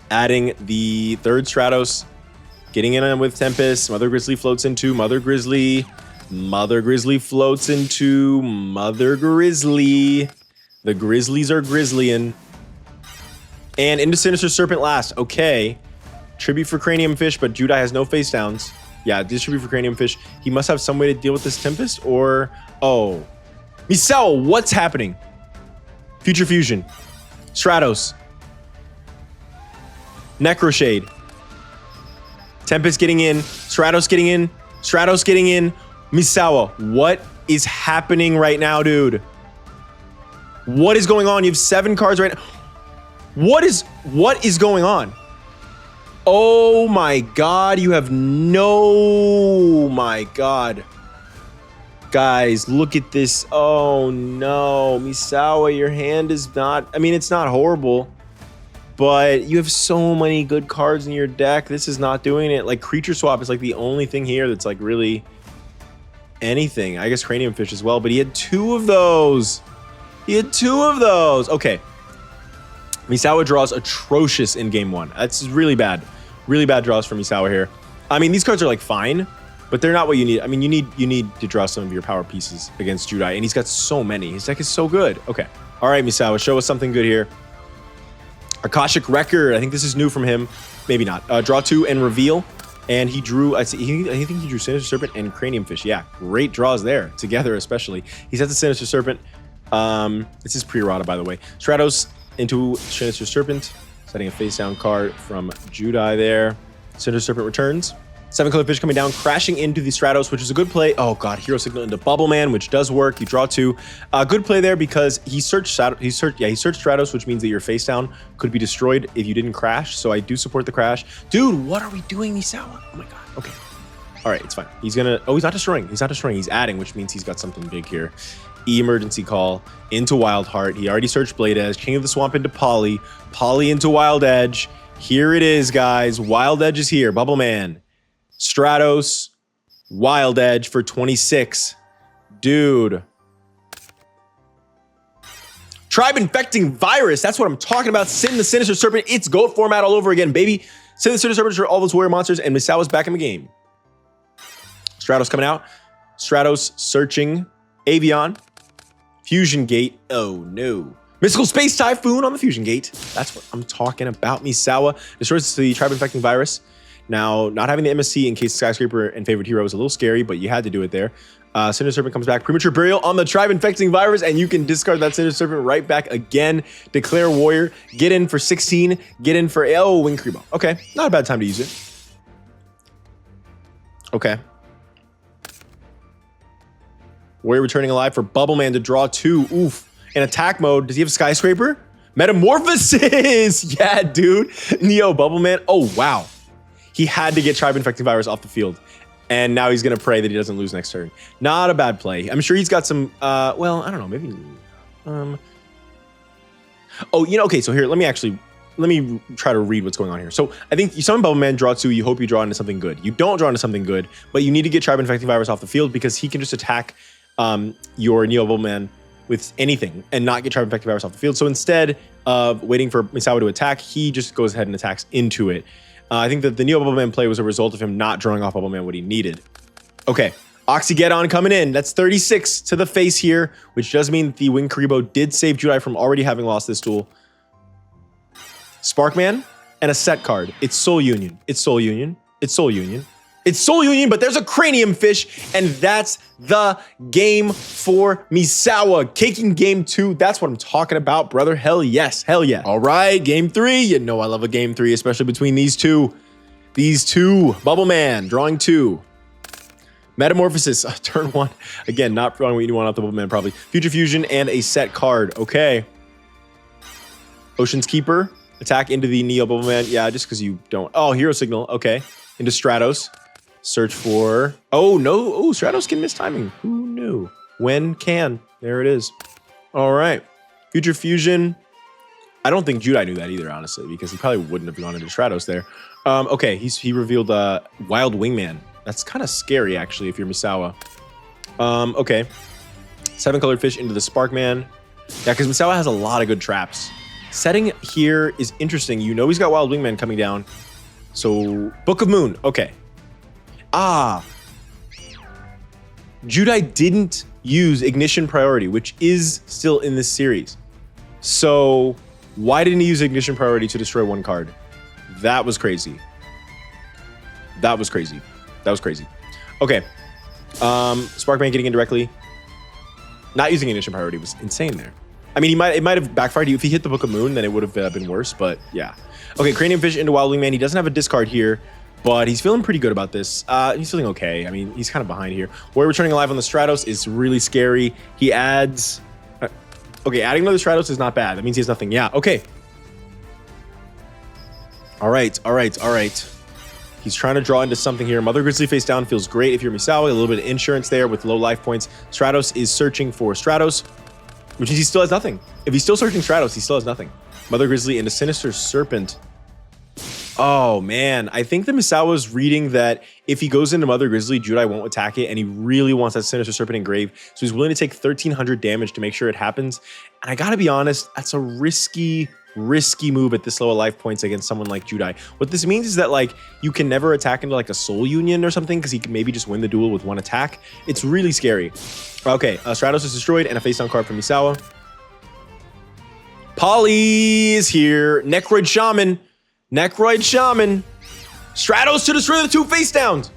Adding the 3rd Stratos. Getting in with Tempest. Mother Grizzly floats into Mother Grizzly. Mother Grizzly floats into Mother Grizzly. The Grizzlies are Grizzlyin'. And into Sinister Serpent last. Okay. Tribute for Cranium Fish, but Judai has no face downs. Yeah, this tribute for Cranium Fish. He must have some way to deal with this Tempest, or... Oh. Misawa, what's happening? Future Fusion. Stratos. Necroshade. Tempest getting in. Stratos getting in. Stratos getting in. Misawa, what is happening right now, dude? What is going on? You have 7 cards right now. What is going on? Oh my god, you have no... My god. Guys, look at this. Oh no, Misawa, your hand is not... it's not horrible, but you have so many good cards in your deck. This is not doing it. Like, Creature Swap is like the only thing here that's like really anything. I guess Cranium Fish as well, but he had 2 of those. Okay. Misawa draws atrocious in game 1. That's really bad. Really bad draws for Misawa here. These cards are like fine, but they're not what you need. You need to draw some of your power pieces against Judai, and he's got so many. His deck is so good. Okay. All right, Misawa, show us something good here. Akashic Record. I think this is new from him. Maybe not. Draw 2 and reveal. And he drew, I think he drew Sinister Serpent and Cranium Fish. Yeah, great draws there, together especially. He's at the Sinister Serpent. This is pre-errata, by the way. Stratos into Sinister Serpent. Setting a face down card from Judai there. Sinister Serpent returns. 7-color fish coming down, crashing into the Stratos, which is a good play. Oh god, hero signal into Bubble Man, which does work. You draw 2. Good play there because he searched Stratos, which means that your face down could be destroyed if you didn't crash. So I do support the crash. Dude, what are we doing, Misawa? Oh my god. Okay. All right, it's fine. He's gonna. Oh, he's not destroying. He's not destroying. He's adding, which means he's got something big here. Emergency call into Wild Heart. He already searched Blade Edge. King of the Swamp into Polly. Polly into Wild Edge. Here it is, guys. Wild Edge is here. Bubble Man. Stratos. Wild Edge for 26. Dude. Tribe Infecting Virus. That's what I'm talking about. Sin the Sinister Serpent. It's GOAT format all over again, baby. Sin the Sinister Serpent for all those warrior monsters, and Misawa's back in the game. Stratos coming out. Stratos searching. Avion. Fusion Gate. Oh no. Mystical Space Typhoon on the Fusion Gate. That's what I'm talking about. Misawa destroys the Tribe Infecting Virus. Now, not having the MSC in case Skyscraper and Favorite Hero is a little scary, but you had to do it there. Cinder Serpent comes back. Premature Burial on the Tribe Infecting Virus, and you can discard that Cinder Serpent right back again. Declare Warrior. Get in for 16. Get in for... Oh, Wing Kribo. Okay. Not a bad time to use it. Okay. Warrior returning alive for Bubble Man to draw 2. Oof. In attack mode, does he have Skyscraper? Metamorphosis! Yeah, dude. Neo Bubble Man. Oh, wow. He had to get Tribe Infecting Virus off the field. And now he's going to pray that he doesn't lose next turn. Not a bad play. I'm sure he's got some, well, I don't know, maybe, oh, you know, okay, so here, let me try to read what's going on here. So I think you summon Bubble Man, draw 2, you hope you draw into something good. You don't draw into something good, but you need to get Tribe Infecting Virus off the field because he can just attack your Neo Bubble Man with anything and not get Tribe Infecting Virus off the field. So instead of waiting for Misawa to attack, he just goes ahead and attacks into it. I think that the Neo Bubble Man play was a result of him not drawing off Bubble Man what he needed. Okay, Oxygeddon coming in. That's 36 to the face here, which does mean that the Wing Karibo did save Judai from already having lost this duel. Sparkman and a set card. It's Soul Union. It's Soul Union. It's Soul Union. It's Soul Union, but there's a Cranium Fish, and that's the game for Misawa. Caking game 2, that's what I'm talking about, brother. Hell yes, hell yeah. All right, game 3. You know I love a game 3, especially between these two. These two. Bubble Man, drawing 2. Metamorphosis, turn 1. Again, not drawing what you want off the Bubble Man, probably. Future Fusion and a set card. Okay. Ocean's Keeper, attack into the Neo Bubble Man. Yeah, just because you don't. Oh, Hero Signal. Okay. Into Stratos. Search for... Oh, no. Oh, Stratos can miss timing. Who knew? When can. There it is. All right. Future Fusion. I don't think Judai knew that either, honestly, because he probably wouldn't have gone into Stratos there. Okay, he revealed Wild Wingman. That's kind of scary, actually, if you're Misawa. Okay. 7-colored fish into the Sparkman. Yeah, because Misawa has a lot of good traps. Setting here is interesting. You know he's got Wild Wingman coming down. So, Book of Moon. Okay. Ah. Judai didn't use Ignition Priority, which is still in this series. So, why didn't he use Ignition Priority to destroy 1 card? That was crazy. That was crazy. That was crazy. Okay. Sparkman getting in directly. Not using Ignition Priority was insane there. I mean, it might have backfired. If he hit the Book of Moon, then it would have been worse, but yeah. Okay, Cranium Fish into Wild Wingman. He doesn't have a discard here, but he's feeling pretty good about this. He's feeling okay. I mean, he's kind of behind here. Warrior returning alive on the Stratos is really scary. He adds... okay, adding another Stratos is not bad. That means he has nothing. Yeah, okay. All right. He's trying to draw into something here. Mother Grizzly face down feels great if you're Misawa. A little bit of insurance there with low life points. Stratos is searching for Stratos, which means he still has nothing. If he's still searching Stratos, he still has nothing. Mother Grizzly into Sinister Serpent. Oh, man. I think the Misawa's reading that if he goes into Mother Grizzly, Judai won't attack it, and he really wants that Sinister Serpent engraved, so he's willing to take 1,300 damage to make sure it happens. And I gotta be honest, that's a risky move at this low of life points against someone like Judai. What this means is that, like, you can never attack into, like, a Soul Union or something, because he can maybe just win the duel with 1 attack. It's really scary. Okay, Stratos is destroyed, and a face-down card from Misawa. Polly is here. Necroid Shaman. Stratos to destroy the 2 face downs.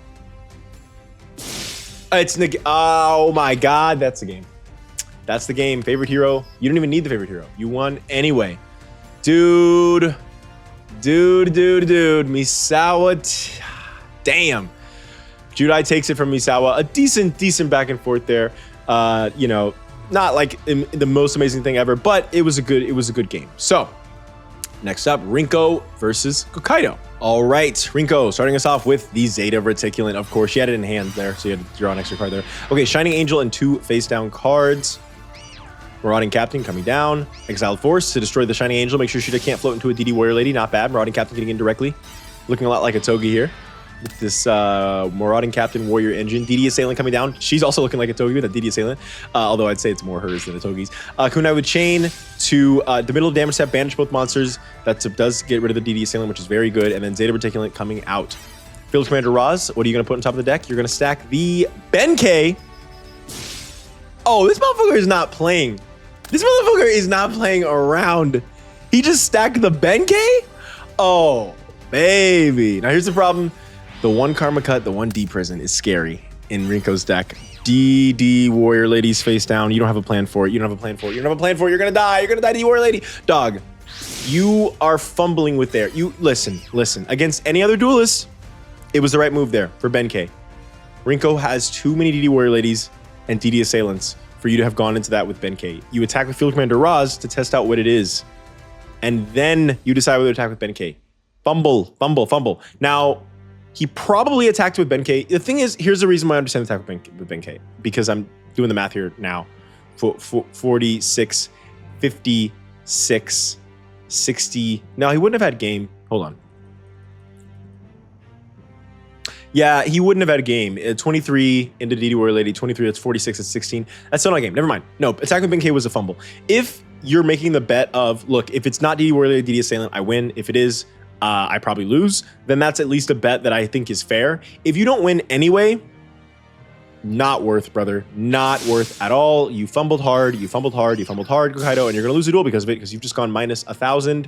Oh my god, that's the game. That's the game. Favorite hero. You don't even need the favorite hero. You won anyway. Dude. Misawa. Damn. Judai takes it from Misawa. A decent back and forth there. You know, not like the most amazing thing ever, but it was a good game. So next up, Rinko versus Hokkaido. All right, Rinko starting us off with the Zeta Reticulant. Of course, she had it in hand there, so you had to draw an extra card there. Okay, Shining Angel and 2 face down cards. Marauding Captain coming down. Exiled Force to destroy the Shining Angel. Make sure she can't float into a DD Warrior Lady. Not bad. Marauding Captain getting in directly. Looking a lot like a Togi here. With this Marauding Captain Warrior Engine. DD Assailant coming down. She's also looking like a Togi with that DD Assailant. Although I'd say it's more hers than a Togi's. Kunai with Chain to the middle of damage step. Banish both monsters. That does get rid of the DD Assailant, which is very good. And then Zeta Reticulant coming out. Field Commander Raz, what are you going to put on top of the deck? You're going to stack the Benkei. Oh, this motherfucker is not playing. This motherfucker is not playing around. He just stacked the Benkei? Oh, baby. Now here's the problem. The 1 Karma Cut, the 1 D Prison is scary in Rinko's deck. DD Warrior Ladies face down. You don't have a plan for it. You don't have a plan for it. You don't have a plan for it. You're gonna die. You're gonna die, DD Warrior Lady. Dog, you are fumbling with there. You listen. Against any other duelist, it was the right move there for Benkei. Rinko has too many DD Warrior Ladies and DD Assailants for you to have gone into that with Benkei. You attack with Field Commander Raz to test out what it is. And then you decide whether to attack with Benkei. Fumble. Now, he probably attacked with Benkei. The thing is, here's the reason why I understand the attack with Benkei. Because I'm doing the math here now. 46, 56, 60. No, he wouldn't have had game. Hold on. Yeah, he wouldn't have had a game. 23 into DD Warrior Lady, 23, that's 46, that's 16. That's still not a game. Never mind. No, attack with Benkei was a fumble. If you're making the bet of, look, if it's not DD Warrior Lady, DD Assailant, I win. If it is, I probably lose. Then that's at least a bet that I think is fair. If you don't win anyway, not worth, brother. Not worth at all. You fumbled hard, Hokkaido, and you're going to lose the duel because of it, because you've just gone minus 1,000.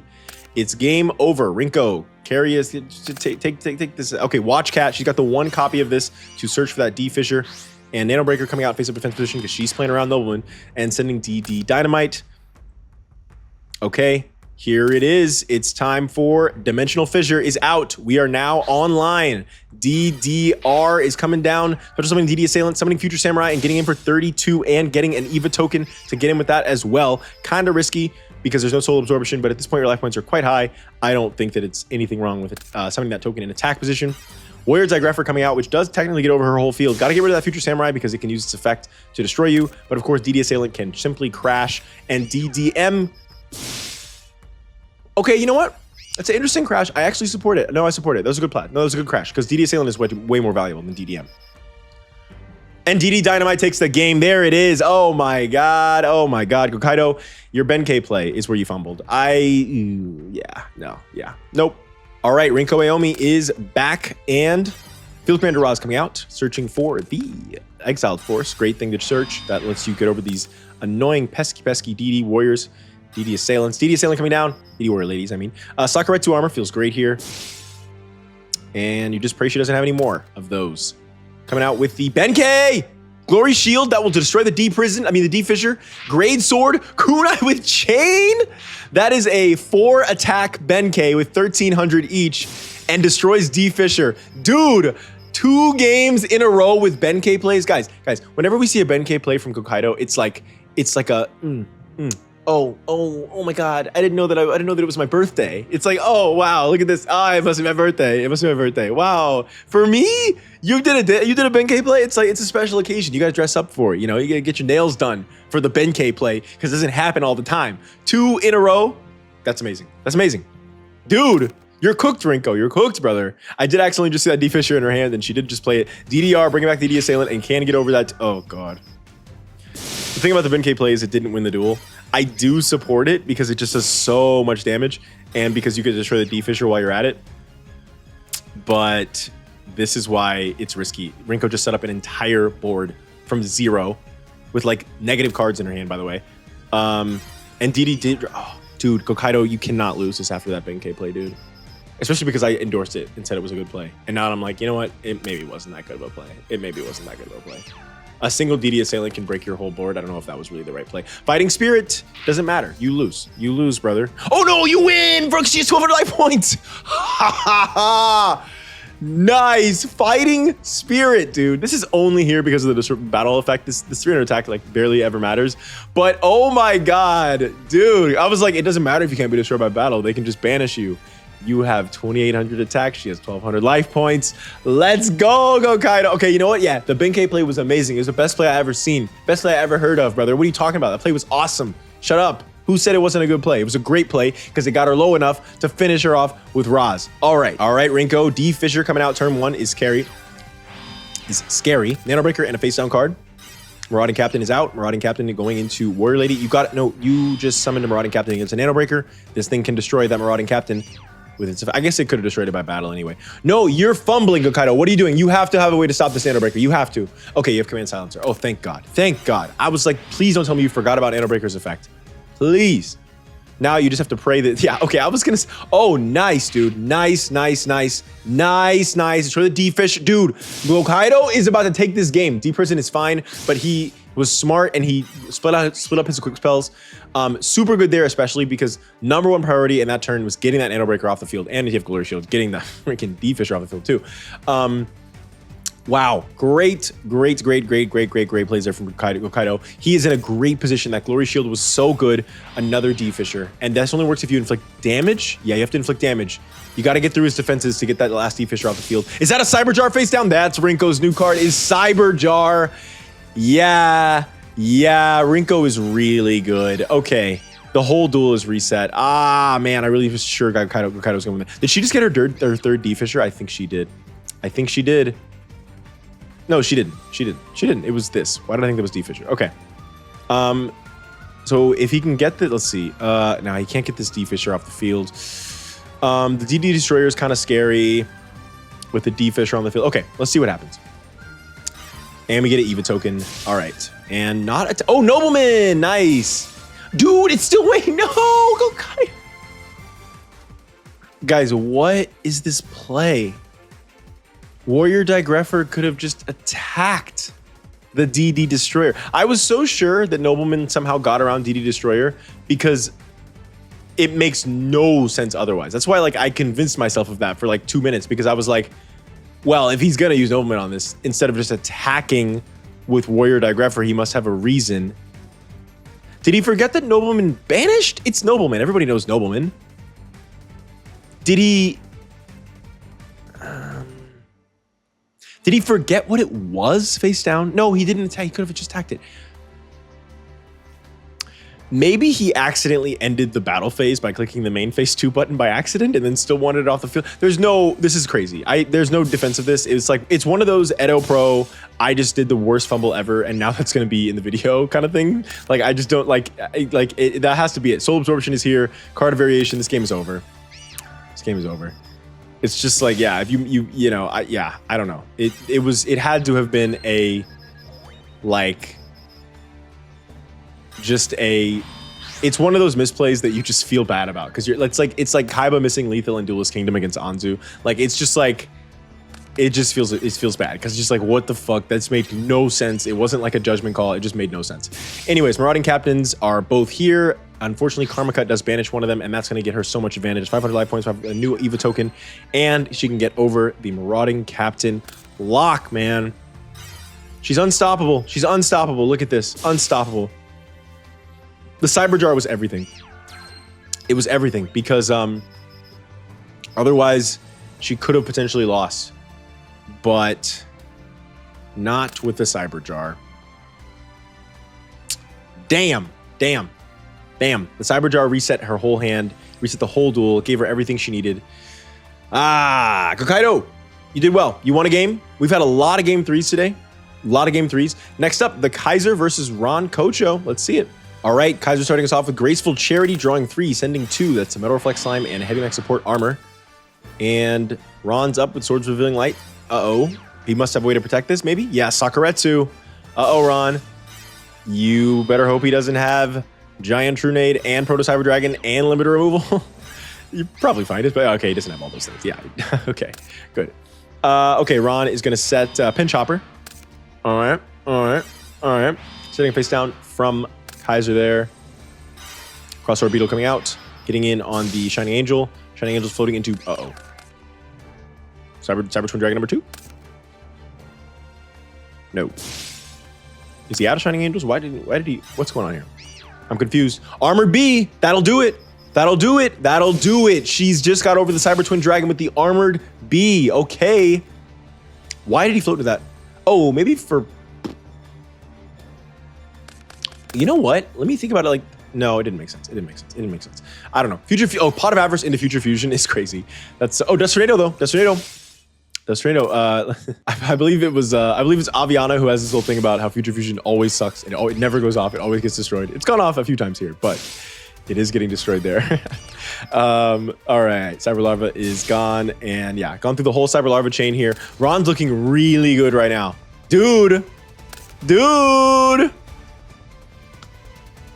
It's game over. Rinko, carry us. Take this. Okay, Watch Cat. She's got the 1 copy of this to search for that D Fissure. And Nano Breaker coming out face up defense position because she's playing around Nobleman and sending DD Dynamite. Okay, here it is. It's time for Dimensional Fissure is out. We are now online. DDR is coming down. Special summoning DD Assailant, summoning Future Samurai, and getting in for 32 and getting an EVA token to get in with that as well. Kind of risky because there's no soul absorption, but at this point your life points are quite high. I don't think that it's anything wrong with it, summoning that token in attack position. Warrior Digrapher coming out, which does technically get over her whole field. Got to get rid of that Future Samurai because it can use its effect to destroy you. But of course, DD Assailant can simply crash and DDM. Okay, you know what? It's an interesting crash. I actually support it. No, I support it. That was a good plot. No, that was a good crash because DD Assailant is way more valuable than DDM. And DD Dynamite takes the game. There it is. Oh my God. Hokkaido, your Benkei play is where you fumbled. Nope. All right, Rinko Aomi is back and Field Commander Raz coming out, searching for the Exiled Force. Great thing to search. That lets you get over these annoying pesky DD Warriors. DD Assailants. DD Assailant coming down. DD Warrior Ladies, I mean. Sakurai 2 armor feels great here. And you just pray she doesn't have any more of those. Coming out with the Benkei! Glory Shield that will destroy the D Fissure. Grade Sword. Kunai with Chain. That is a 4 attack Benkei with 1,300 each and destroys D Fissure. Dude, 2 games in a row with Benkei plays. Guys, whenever we see a Benkei play from Hokkaido, it's like a oh my God, I didn't know that it was my birthday. It's like, oh wow, look at this. It must be my birthday. Wow. For me, you did a Benkei play. It's like, it's a special occasion. You gotta dress up for it. You know, you gotta get your nails done for the Benkei play because it doesn't happen all the time. 2 in a row. That's amazing. Dude, you're cooked, Rinko. You're cooked, brother. I did accidentally just see that D Fissure in her hand and she did just play it. DDR, bringing back the DD Assailant and can get over that. Oh God. The thing about the Benkei play is it didn't win the duel. I do support it because it just does so much damage and because you could destroy the D Fissure while you're at it. But this is why it's risky. Rinko just set up an entire board from 0 with like negative cards in her hand, by the way. And DD did, dude, Hokkaido, you cannot lose this after that Benkei play, dude. Especially because I endorsed it and said it was a good play. And now I'm like, you know what? It maybe wasn't that good of a play. A single DD Assailant can break your whole board. I don't know if that was really the right play. Fighting Spirit, doesn't matter. You lose. You lose, brother. Oh no, you win! Brooks, she has 1,200 life points! Ha ha ha! Nice. Fighting Spirit, dude. This is only here because of the battle effect. This 300 attack like barely ever matters. But oh my god, dude. I was like, it doesn't matter if you can't be destroyed by battle. They can just banish you. You have 2,800 attack. She has 1,200 life points. Let's go, Kaido. Okay, you know what? Yeah, the Benkei play was amazing. It was the best play I ever seen. Best play I ever heard of, brother. What are you talking about? That play was awesome. Shut up. Who said it wasn't a good play? It was a great play because it got her low enough to finish her off with Roz. All right, Rinko. D Fisher coming out turn 1 is scary. Nano Breaker and a face down card. Marauding Captain is out. Marauding Captain going into Warrior Lady. You just summoned a Marauding Captain against a Nano Breaker. This thing can destroy that Marauding Captain with its. I guess it could have destroyed it by battle anyway. No, you're fumbling, Kaido. What are you doing? You have to have a way to stop this Nano Breaker. You have to. Okay, you have Command Silencer. Oh, thank God. Thank God. I was like, please don't tell me you forgot about Nano Breaker's effect. Please. Now you just have to pray that. Yeah, okay. I was gonna. Oh, nice, dude. Nice. Destroy the D Fish, dude. Kaido is about to take this game. D Person is fine, but he was smart and he split up his quick spells. Super good there, especially because #1 priority in that turn was getting that Nano Breaker off the field, and if you have Glory Shield, getting the freaking D Fisher off the field too. Wow, great plays there from Kaido. He is in a great position. That Glory Shield was so good. Another D Fisher. And that only works if you inflict damage. Yeah, you have to inflict damage. You got to get through his defenses to get that last D Fisher off the field. Is that a Cyber Jar face down? That's Rinko's new card is Cyber Jar. Yeah, Rinko is really good. Okay, the whole duel is reset. Ah, man, I really was sure Kaido was going to win. Did she just get her third D Fisher? I think she did. No, she didn't. It was this. Why did I think that was D Fisher? Okay. So if he can get the, let's see. Now he can't get this D Fisher off the field. The DD Destroyer is kind of scary with the D Fisher on the field. Okay, let's see what happens. And we get an EVA token. All right. And not a, oh, Nobleman. Nice. Dude, it's still waiting. No, go Kaido. Guys, what is this play? Warrior Digrapher could have just attacked the DD Destroyer. I was so sure that Nobleman somehow got around DD Destroyer because it makes no sense otherwise. That's why like I convinced myself of that for like 2 minutes because I was like, well, if he's gonna use Nobleman on this, instead of just attacking with Warrior Digrapher, he must have a reason. Did he forget that Nobleman banished? It's Nobleman. Everybody knows Nobleman. Did he... Did he forget what it was face down? No, he didn't attack. He could have just attacked it. Maybe he accidentally ended the battle phase by clicking the main phase 2 button by accident and then still wanted it off the field. There's no, this is crazy. There's no defense of this. It's like, it's one of those Edo Pro, I just did the worst fumble ever and now that's going to be in the video kind of thing. Like, I just don't that has to be it. Soul Absorption is here. Card of Variation. This game is over. It's just like, yeah, if you know, I don't know. It had to have been a, like, it's one of those misplays that you just feel bad about because it's like Kaiba missing lethal in Duelist Kingdom against Anzu. Like, it's just like, it feels bad because it's just like, what the fuck? That's made no sense. It wasn't like a judgment call. It just made no sense. Anyways, Marauding Captains are both here. Unfortunately, Karma Cut does banish one of them, and that's going to get her so much advantage. 500 life points, a new EVA token, and she can get over the Marauding Captain lock, man. She's unstoppable. She's unstoppable. Look at this. Unstoppable. The Cyber Jar was everything. It was everything, because otherwise, she could have potentially lost. But not with the Cyber Jar. Damn. The Cyber Jar reset her whole hand, reset the whole duel, gave her everything she needed. Kaido, you did well. You won a game. We've had a lot of game 3s today. A lot of game 3s. Next up, the Kaiser versus Ron Kocho. Let's see it. All right, Kaiser starting us off with Graceful Charity, drawing 3, sending 2. That's a Metal Reflect Slime and Heavy Mech Support Armor. And Ron's up with Swords Revealing Light. Uh-oh. He must have a way to protect this, maybe? Yeah, Sakuretsu. Uh-oh, Ron. You better hope he doesn't have Giant Trunade and Proto Cyber Dragon and Limiter Removal. You probably find it, but okay, he doesn't have all those things. Yeah, okay, good. Okay, Ron is going to set Pinch Hopper. All right. Setting face down from Kaiser there. Crossover Beetle coming out, getting in on the Shining Angel. Shining Angel's floating into, Cyber Twin Dragon number 2? No. Is he out of Shining Angels? Why did he, what's going on here? I'm confused. Armored B, that'll do it. That'll do it. That'll do it. She's just got over the Cyber Twin Dragon with the Armored B. Okay. Why did he float to that? Oh, maybe for... You know what? Let me think about it like... No, it didn't make sense. It didn't make sense. It didn't make sense. I don't know. Oh, Pot of Avarice into Future Fusion is crazy. That's... Oh, Dust Tornado, though. Dust Tornado. I believe it's Aviana who has this whole thing about how Future Fusion always sucks. It never goes off. It always gets destroyed. It's gone off a few times here, but it is getting destroyed there. All right, Cyber Larva is gone, and yeah, gone through the whole Cyber Larva chain here. Ron's looking really good right now, dude.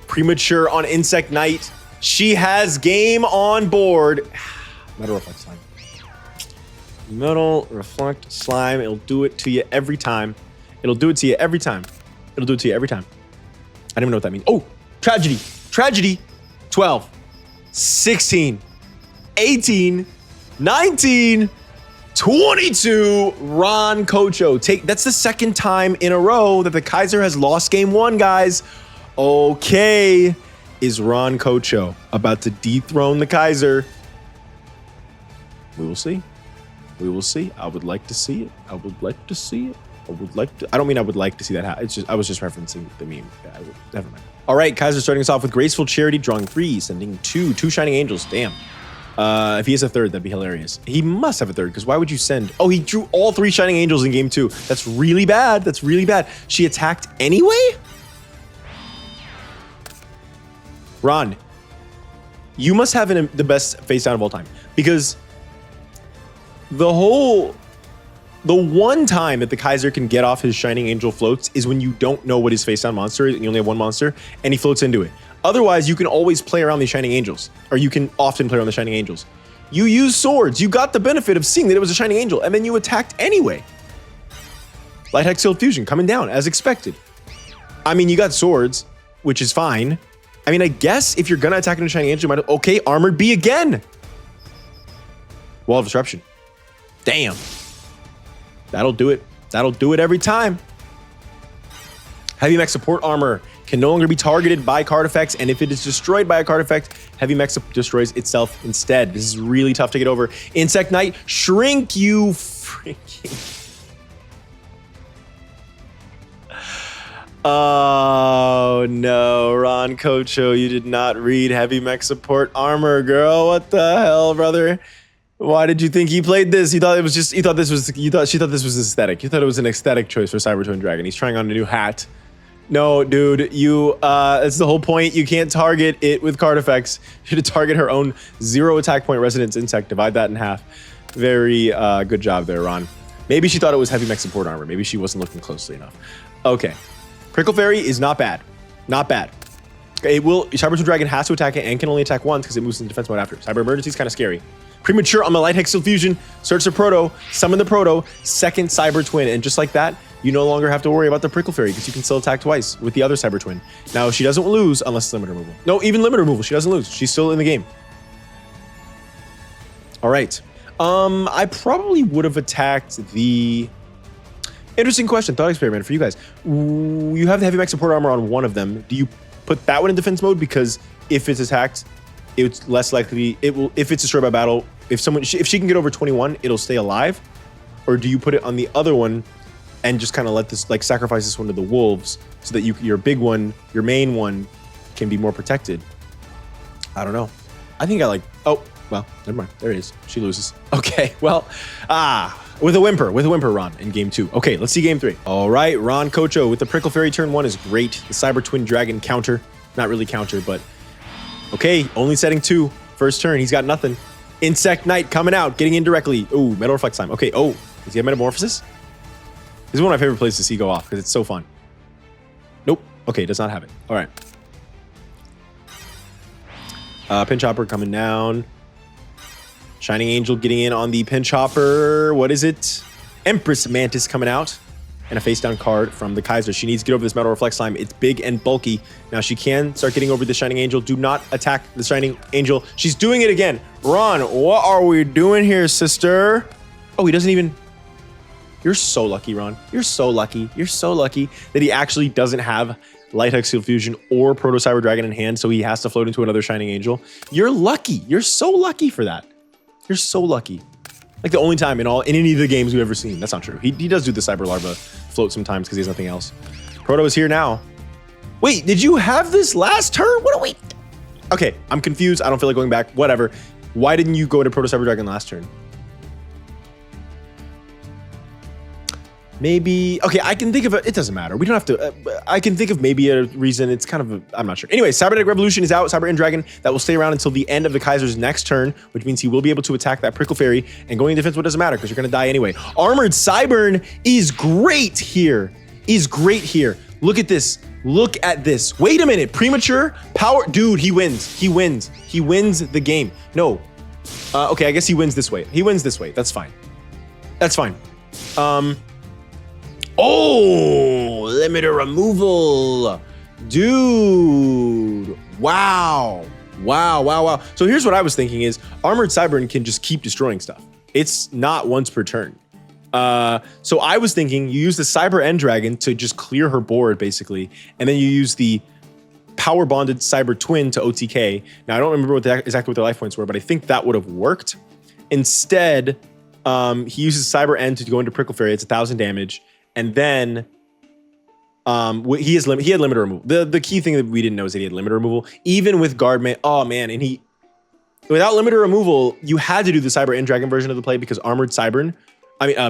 Premature on Insect Knight. She has game on board. Metal Reflect Slime. Metal Reflect Slime. It'll do it to you every time. It'll do it to you every time. It'll do it to you every time. I don't even know what that means. Oh, Tragedy. Tragedy. 12, 16, 18, 19, 22. Ron Kocho. That's the second time in a row that the Kaiser has lost game 1, guys. Okay. Is Ron Kocho about to dethrone the Kaiser? We will see. We will see. I would like to see it. I would like to see it. I don't mean I would like to see that happen. It's just, I was just referencing the meme. Yeah, never mind. All right, Kaiser starting us off with Graceful Charity, drawing 3, sending 2 Shining Angels. Damn. If he has a third, that'd be hilarious. He must have a third, because why would you send... Oh, he drew all 3 Shining Angels in game 2. That's really bad. That's really bad. She attacked anyway? Ron, you must have the best face down of all time, because the one time that the Kaiser can get off his Shining Angel floats is when you don't know what his face down monster is and you only have 1 monster and he floats into it. Otherwise, you can always play around the Shining Angels, or you can often play around the Shining Angels. You use swords. You got the benefit of seeing that it was a Shining Angel, and then you attacked anyway. Light Hex Sealed Fusion coming down as expected. I mean, you got swords, which is fine. I mean, I guess if you're gonna attack into Shining Angel, you might... Okay, Armored B again. Wall of Disruption. Damn. That'll do it. That'll do it every time. Heavy Mech Support Armor can no longer be targeted by card effects, and if it is destroyed by a card effect, Heavy Mech destroys itself instead. This is really tough to get over. Insect Knight, shrink, you freaking... Oh no, Ron Kocho, you did not read Heavy Mech Support Armor, girl. What the hell, brother? Why did you think he played this? You thought it was just, she thought this was aesthetic. You thought it was an aesthetic choice for Cyber Twin Dragon. He's trying on a new hat. No, dude, that's the whole point. You can't target it with card effects. You should target her own 0 attack point Residence Insect. Divide that in half. Very good job there, Ron. Maybe she thought it was Heavy Mech Support Armor. Maybe she wasn't looking closely enough. Okay. Prickle Fairy is not bad. Not bad. It will, Cyber Twin Dragon has to attack it and can only attack once because it moves in defense mode after. Cyber Emergency is kind of scary. Premature on the Light Hex Sealed Fusion, search the Proto, summon the Proto, second Cyber Twin, and just like that, you no longer have to worry about the Prickle Fairy because you can still attack twice with the other Cyber Twin. Now, she doesn't lose unless it's limit removal. No, even limit removal, she doesn't lose. She's still in the game. All right. I probably would have attacked the... Interesting question, thought experiment for you guys. You have the Heavy Mech Support Armor on one of them. Do you put that one in defense mode? Because if it's attacked, it's less likely, if it's destroyed by battle, if she can get over 21, it'll stay alive? Or do you put it on the other one and just kind of let this, like, sacrifice this one to the wolves so that your big one, your main one, can be more protected? I don't know. I think I like, oh, well, never mind. There it is. She loses. Okay, well, with a whimper, Ron, in game 2. Okay, let's see game 3. All right, Ron Kocho with the Prickle Fairy turn 1 is great. The Cyber Twin Dragon counter, not really counter, but okay, only setting 2. First turn, he's got nothing. Insect Knight coming out, getting in directly. Ooh, Metal Reflex time. Okay, oh, does he have Metamorphosis? This is one of my favorite places to see go off because it's so fun. Nope. Okay, does not have it. All right. Pinch Hopper coming down. Shining Angel getting in on the Pinch Hopper. What is it? Empress Mantis coming out. And a face down card from the Kaiser. She needs to get over this Metal Reflex Slime. It's big and bulky. Now she can start getting over the Shining Angel. Do not attack the Shining Angel. She's doing it again. Ron, what are we doing here, sister? Oh, he doesn't even... You're so lucky, Ron. You're so lucky. You're so lucky that he actually doesn't have Light Hexal Fusion or Proto Cyber Dragon in hand, so he has to float into another Shining Angel. You're lucky. You're so lucky for that. You're so lucky. Like the only time in any of the games we've ever seen. That's not true. He does do the Cyber Larva float sometimes because he has nothing else. Proto is here now. Wait, did you have this last turn? What are we... Okay, I'm confused. I don't feel like going back. Whatever. Why didn't you go into Proto Cyber Dragon last turn? Maybe, okay, I can think of it doesn't matter. We don't have to, I can think of maybe a reason. It's kind of I'm not sure. Anyway, Cybernetic Revolution is out, Cyber End Dragon. That will stay around until the end of the Kaiser's next turn, which means he will be able to attack that Prickle Fairy, and going in defense, what doesn't matter, because you're gonna die anyway. Armored Cybern is great here. Look at this. Look at this. Wait a minute, premature power, dude, he wins. He wins the game. No, okay, I guess he wins this way. That's fine. Oh, limiter removal. Dude. Wow. So here's what I was thinking is Armored Cybern can just keep destroying stuff. It's not once per turn. So I was thinking you use the Cyber End Dragon to just clear her board basically. And then you use the Power Bonded Cyber Twin to OTK. Now I don't remember exactly what the life points were, but I think that would have worked. Instead, he uses Cyber End to go into Prickle Fairy. It's 1,000 damage. And then he had limiter removal. The key thing that we didn't know is that he had limiter removal. Even with Guardman, oh man, and without limiter removal, you had to do the Cyber End Dragon version of the play because Armored Cybern,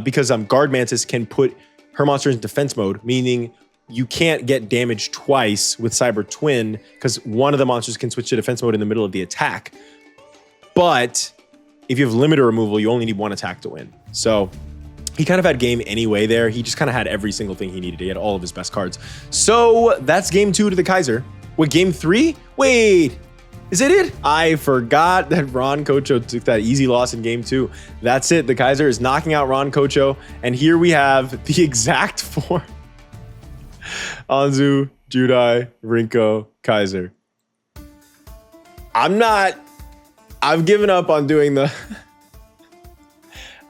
because Guard Mantis can put her monster in defense mode, meaning you can't get damage twice with Cyber Twin because one of the monsters can switch to defense mode in the middle of the attack. But if you have limiter removal, you only need one attack to win. So he kind of had game anyway there. He just kind of had every single thing he needed. He had all of his best cards. So that's game 2 to the Kaiser. Wait, game 3? Wait, is it? I forgot that Ron Kocho took that easy loss in game 2. That's it. The Kaiser is knocking out Ron Kocho. And here we have the exact 4. Anzu, Judai, Rinko, Kaiser. I've given up on doing the...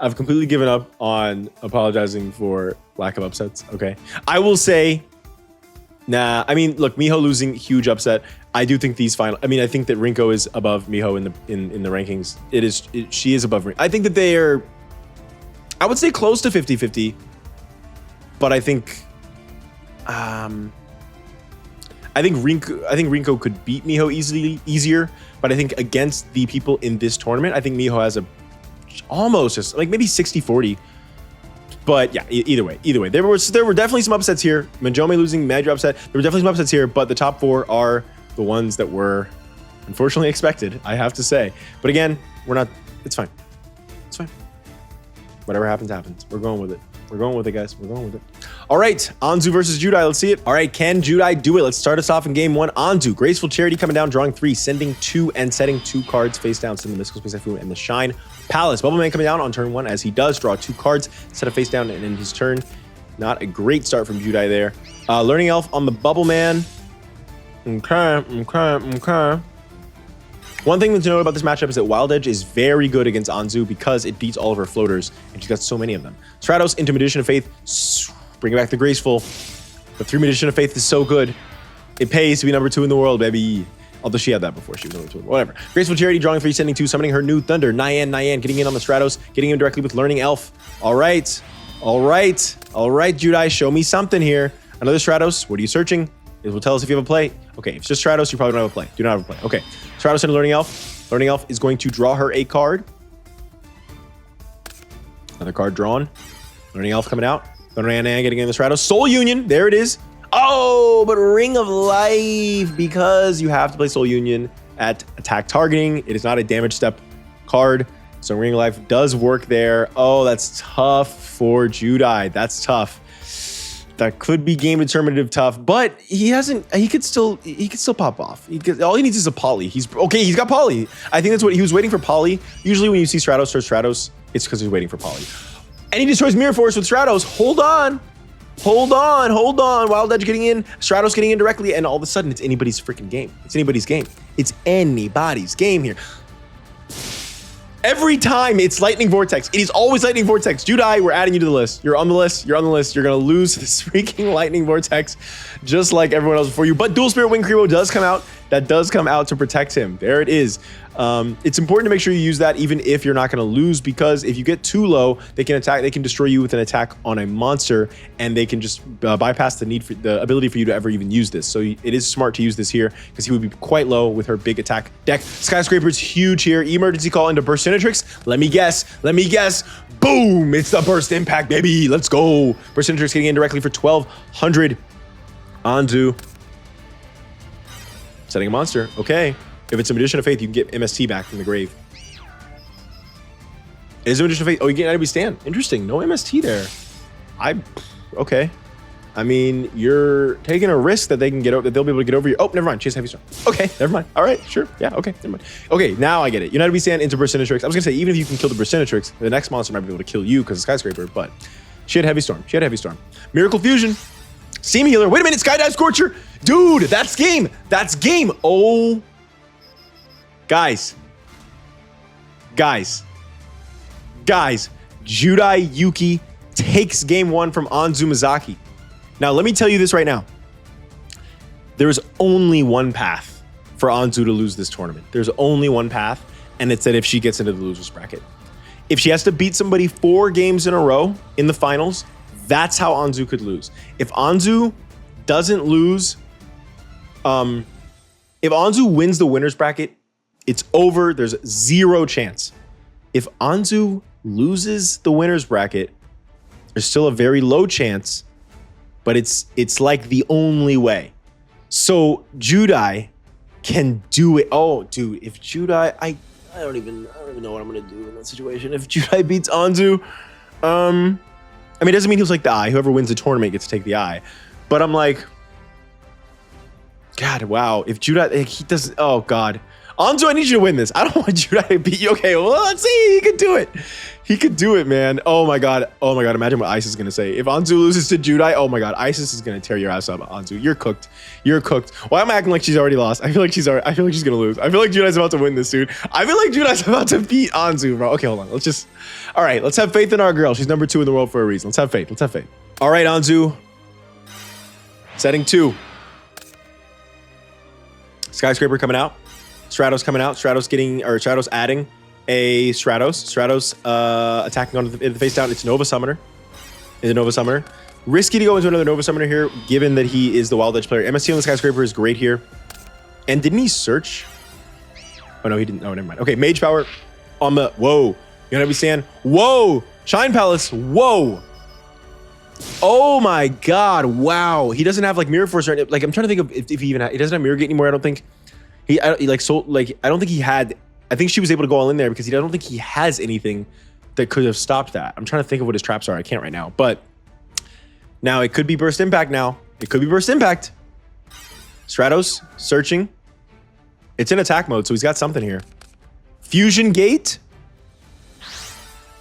I've completely given up on apologizing for lack of upsets, okay? I will say, nah, I mean, look, Miho losing, huge upset. I do think these final, I think that Rinko is above Miho in the rankings. She is above Rinko. I think that they are, I would say close to 50-50, but I think Rinko could beat Miho easier, but I think against the people in this tournament, I think Miho has a almost just like maybe 60-40, but yeah, either way, there were definitely some upsets here. Manjome losing, major upset. There were definitely some upsets here, but the top 4 are the ones that were unfortunately expected, I have to say. But again, it's fine. Whatever happens, happens. We're going with it. Guys. We're going with it. All right, Anzu versus Judai. Let's see it. All right, can Judai do it? Let's start us off in game 1. Anzu, Graceful Charity coming down, drawing 3, sending 2 and setting 2 cards face down, sending the Mystical Space Typhoon and the Shine Palace. Bubble Man coming down on turn 1 as he does draw 2 cards, set a face down and in his turn. Not a great start from Judai there. Learning Elf on the Bubble Man. Okay. One thing to note about this matchup is that Wild Edge is very good against Anzu because it beats all of her floaters, and she's got so many of them. Stratos into Magician of Faith, bring back the Graceful. The 3 Magician of Faith is so good. It pays to be number 2 in the world, baby. Although she had that before, she was number 2. Whatever. Graceful Charity, drawing 3, sending 2, summoning her new Thunder. Nyan, getting in on the Stratos, getting in directly with Learning Elf. All right, Judai, show me something here. Another Stratos, what are you searching? It will tell us if you have a play. Okay, if it's just Stratos, you probably don't have a play. Do not have a play. Okay, Stratos and Learning Elf. Learning Elf is going to draw her a card. Another card drawn. Learning Elf coming out. Thunder getting in the Stratos. Soul Union, there it is. Oh, but Ring of Life, because you have to play Soul Union at attack targeting. It is not a damage step card, so Ring of Life does work there. Oh, that's tough for Judai. That's tough. That could be game determinative tough, but he could still pop off. All he needs is a poly. He's got poly. I think that's what he was waiting for, poly. Usually when you see Stratos or Stratos, it's because he's waiting for poly. And he destroys Mirror Force with Stratos. Hold on. Wild Edge getting in, Stratos getting in directly, and all of a sudden it's anybody's freaking game. It's anybody's game here. Every time it's Lightning Vortex. It is always Lightning Vortex. Judai, we're adding you to the list. You're on the list. You're on the list. You're going to lose this freaking Lightning Vortex just like everyone else before you. But Dual Spirit Wind Creepo does come out. That does come out to protect him. There it is. It's important to make sure you use that even if you're not going to lose, because if you get too low, they can attack. They can destroy you with an attack on a monster, and they can just bypass the ability for you to ever even use this. So it is smart to use this here because he would be quite low with her big attack deck. Skyscraper's huge here. Emergency call into Burstinatrix. Let me guess. Boom! It's the Burst Impact, baby. Let's go. Burstinatrix getting in directly for 1,200. Anzu. Setting a monster. Okay. If it's a Magician of Faith, you can get MST back from the grave. Is it a Magician of Faith? Oh, you get Night of Beast Stand. Interesting. No MST there. Okay. I mean, you're taking a risk that they can get over, that they'll be able to get over you. Oh, never mind. She has Heavy Storm. Okay, never mind. All right, sure. Yeah, okay, never mind. Okay, now I get it. United Beast Stand into Burstinatrix. I was gonna say, even if you can kill the Burstinatrix, the next monster might be able to kill you because of Skyscraper, but she had Heavy Storm. Miracle Fusion. Steam Healer. Wait a minute, Skydive Scorcher. Dude, that's game. Oh. Guys. Judai Yuki takes game 1 from Anzu Mizaki. Now, let me tell you this right now. There's only one path for Anzu to lose this tournament. There's only one path, and it's that if she gets into the loser's bracket. If she has to beat somebody 4 games in a row in the finals, that's how Anzu could lose. If Anzu doesn't lose, if Anzu wins the winner's bracket, it's over. There's 0 chance. If Anzu loses the winner's bracket, there's still a very low chance, but it's like the only way. So Judai can do it. Oh, dude, if Judai, I don't even know what I'm gonna do in that situation. If Judai beats Anzu, I mean, it doesn't mean he'll take the eye. Whoever wins the tournament gets to take the eye. But I'm like, God, wow. If Judai, he does, oh God. Anzu, I need you to win this. I don't want Judai to beat you. Okay, well, let's see. He could do it. He could do it, man. Oh my God. Imagine what Isis is going to say. If Anzu loses to Judai, oh my God. Isis is going to tear your ass up, Anzu. You're cooked. Why am I acting like she's already lost? I feel like she's going to lose. I feel like Judai's about to win this, dude. I feel like Judai's about to beat Anzu, bro. Okay, hold on. All right, let's have faith in our girl. She's number 2 in the world for a reason. Let's have faith. All right, Anzu. Setting 2. Skyscraper coming out. Stratos coming out. Stratos adding a Stratos. Stratos attacking on the face down. It's Nova Summoner. Risky to go into another Nova Summoner here, given that he is the Wild Edge player. MST on the Skyscraper is great here. And didn't he search? Oh, no, he didn't. Oh, never mind. Okay, Mage Power on the... Whoa. United Beast Stand. Whoa. Shine Palace. Whoa. Oh my God! Wow, he doesn't have like Mirror Force or anything. Like I'm trying to think of if he even he doesn't have Mirror Gate anymore. I don't think I don't think he had. I think she was able to go all in there because I don't think he has anything that could have stopped that. I'm trying to think of what his traps are. I can't right now, but now it could be Burst Impact. Stratos searching. It's in attack mode, so he's got something here. Fusion Gate.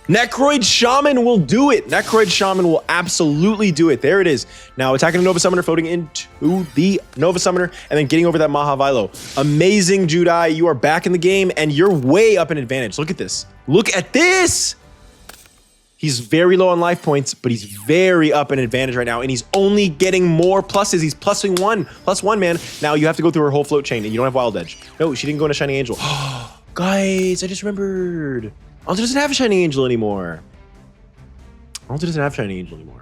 Necroid Shaman will do it. Necroid Shaman will absolutely do it. There it is. Now attacking the Nova Summoner, floating into the Nova Summoner, and then getting over that Mahavilo. Amazing, Judai. You are back in the game, and you're way up in advantage. Look at this. He's very low on life points, but he's very up in advantage right now, and he's only getting more pluses. He's +1, +1, man. Now you have to go through her whole float chain, and you don't have Wild Edge. No, she didn't go into Shining Angel. Guys, I just remembered. Anzu doesn't have a Shining Angel anymore.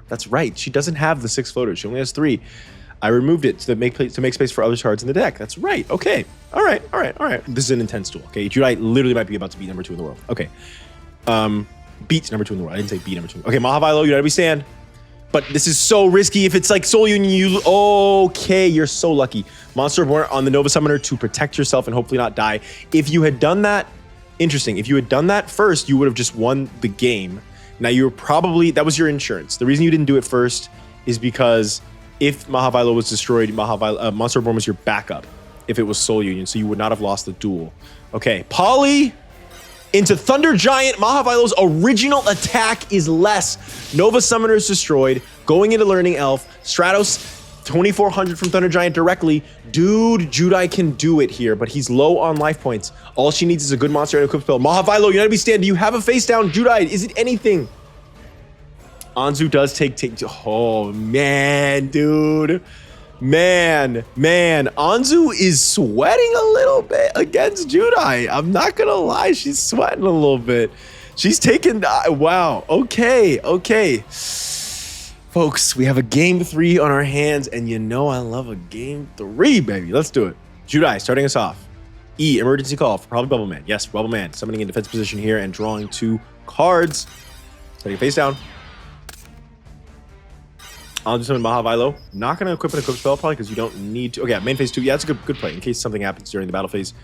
That's right. She doesn't have the 6 floaters. She only has 3. I removed it to make space for other cards in the deck. That's right. Okay. All right. This is an intense duel. Okay. Judai literally might be about to beat number 2 in the world. Okay. Beat number 2 in the world. I didn't say beat number 2. Okay. Mahavilo, you gotta be stand. But this is so risky. If it's like Soul Union, okay, you're so lucky. Monster Reborn on the Nova Summoner to protect yourself and hopefully not die. If you had done that, interesting. If you had done that first, you would have just won the game. Now you were probably, that was your insurance. The reason you didn't do it first is because if Mahavilo was destroyed, Monster Reborn was your backup if it was Soul Union, so you would not have lost the duel. Okay, Poly into Thunder Giant. Mahavilo's original attack is less. Nova Summoner is destroyed. Going into Learning Elf. Stratos 2,400 from Thunder Giant directly. Dude, Judai can do it here, but he's low on life points. All she needs is a good monster and a equip spell. Mahavilo, United Beast Stand, do you have a face down? Judai, is it anything? Anzu does take, oh man, dude. Man, Anzu is sweating a little bit against Judai. I'm not gonna lie, she's sweating a little bit. She's taking, wow, okay. Folks, we have a game 3 on our hands, and you know I love a game 3, baby. Let's do it. Judai, starting us off. E, emergency call for probably Bubble Man. Yes, Bubble Man, summoning in defense position here and drawing 2 cards. Setting face down. I'll do summon Mahavilo. Not going to equip an equip spell probably because you don't need to. Okay, main phase 2. Yeah, that's a good play. In case something happens during the battle phase,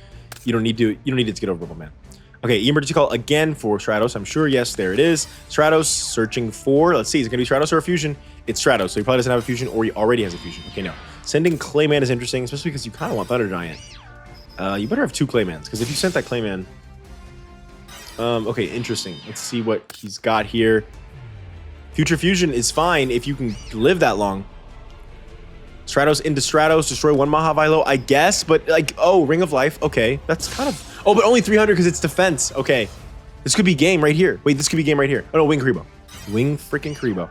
you don't need it to get over Bubble Man. Okay, emergency call again for Stratos. I'm sure, yes, there it is. Stratos searching for, let's see, is it going to be Stratos or a fusion? It's Stratos, so he probably doesn't have a fusion, or he already has a fusion. Okay, no. Sending Clayman is interesting, especially because you kind of want Thunder Giant. You better have 2 Claymans, because if you sent that Clayman... okay, interesting. Let's see what he's got here. Future fusion is fine if you can live that long. Stratos into Stratos, destroy 1 Mahavilo, I guess, but like, oh, Ring of Life, okay. That's kind of... Oh, but only 300 because it's defense. Okay. This could be game right here. Wait, this could be game right here. Oh, no, Wing Karibo. Wing freaking Karibo.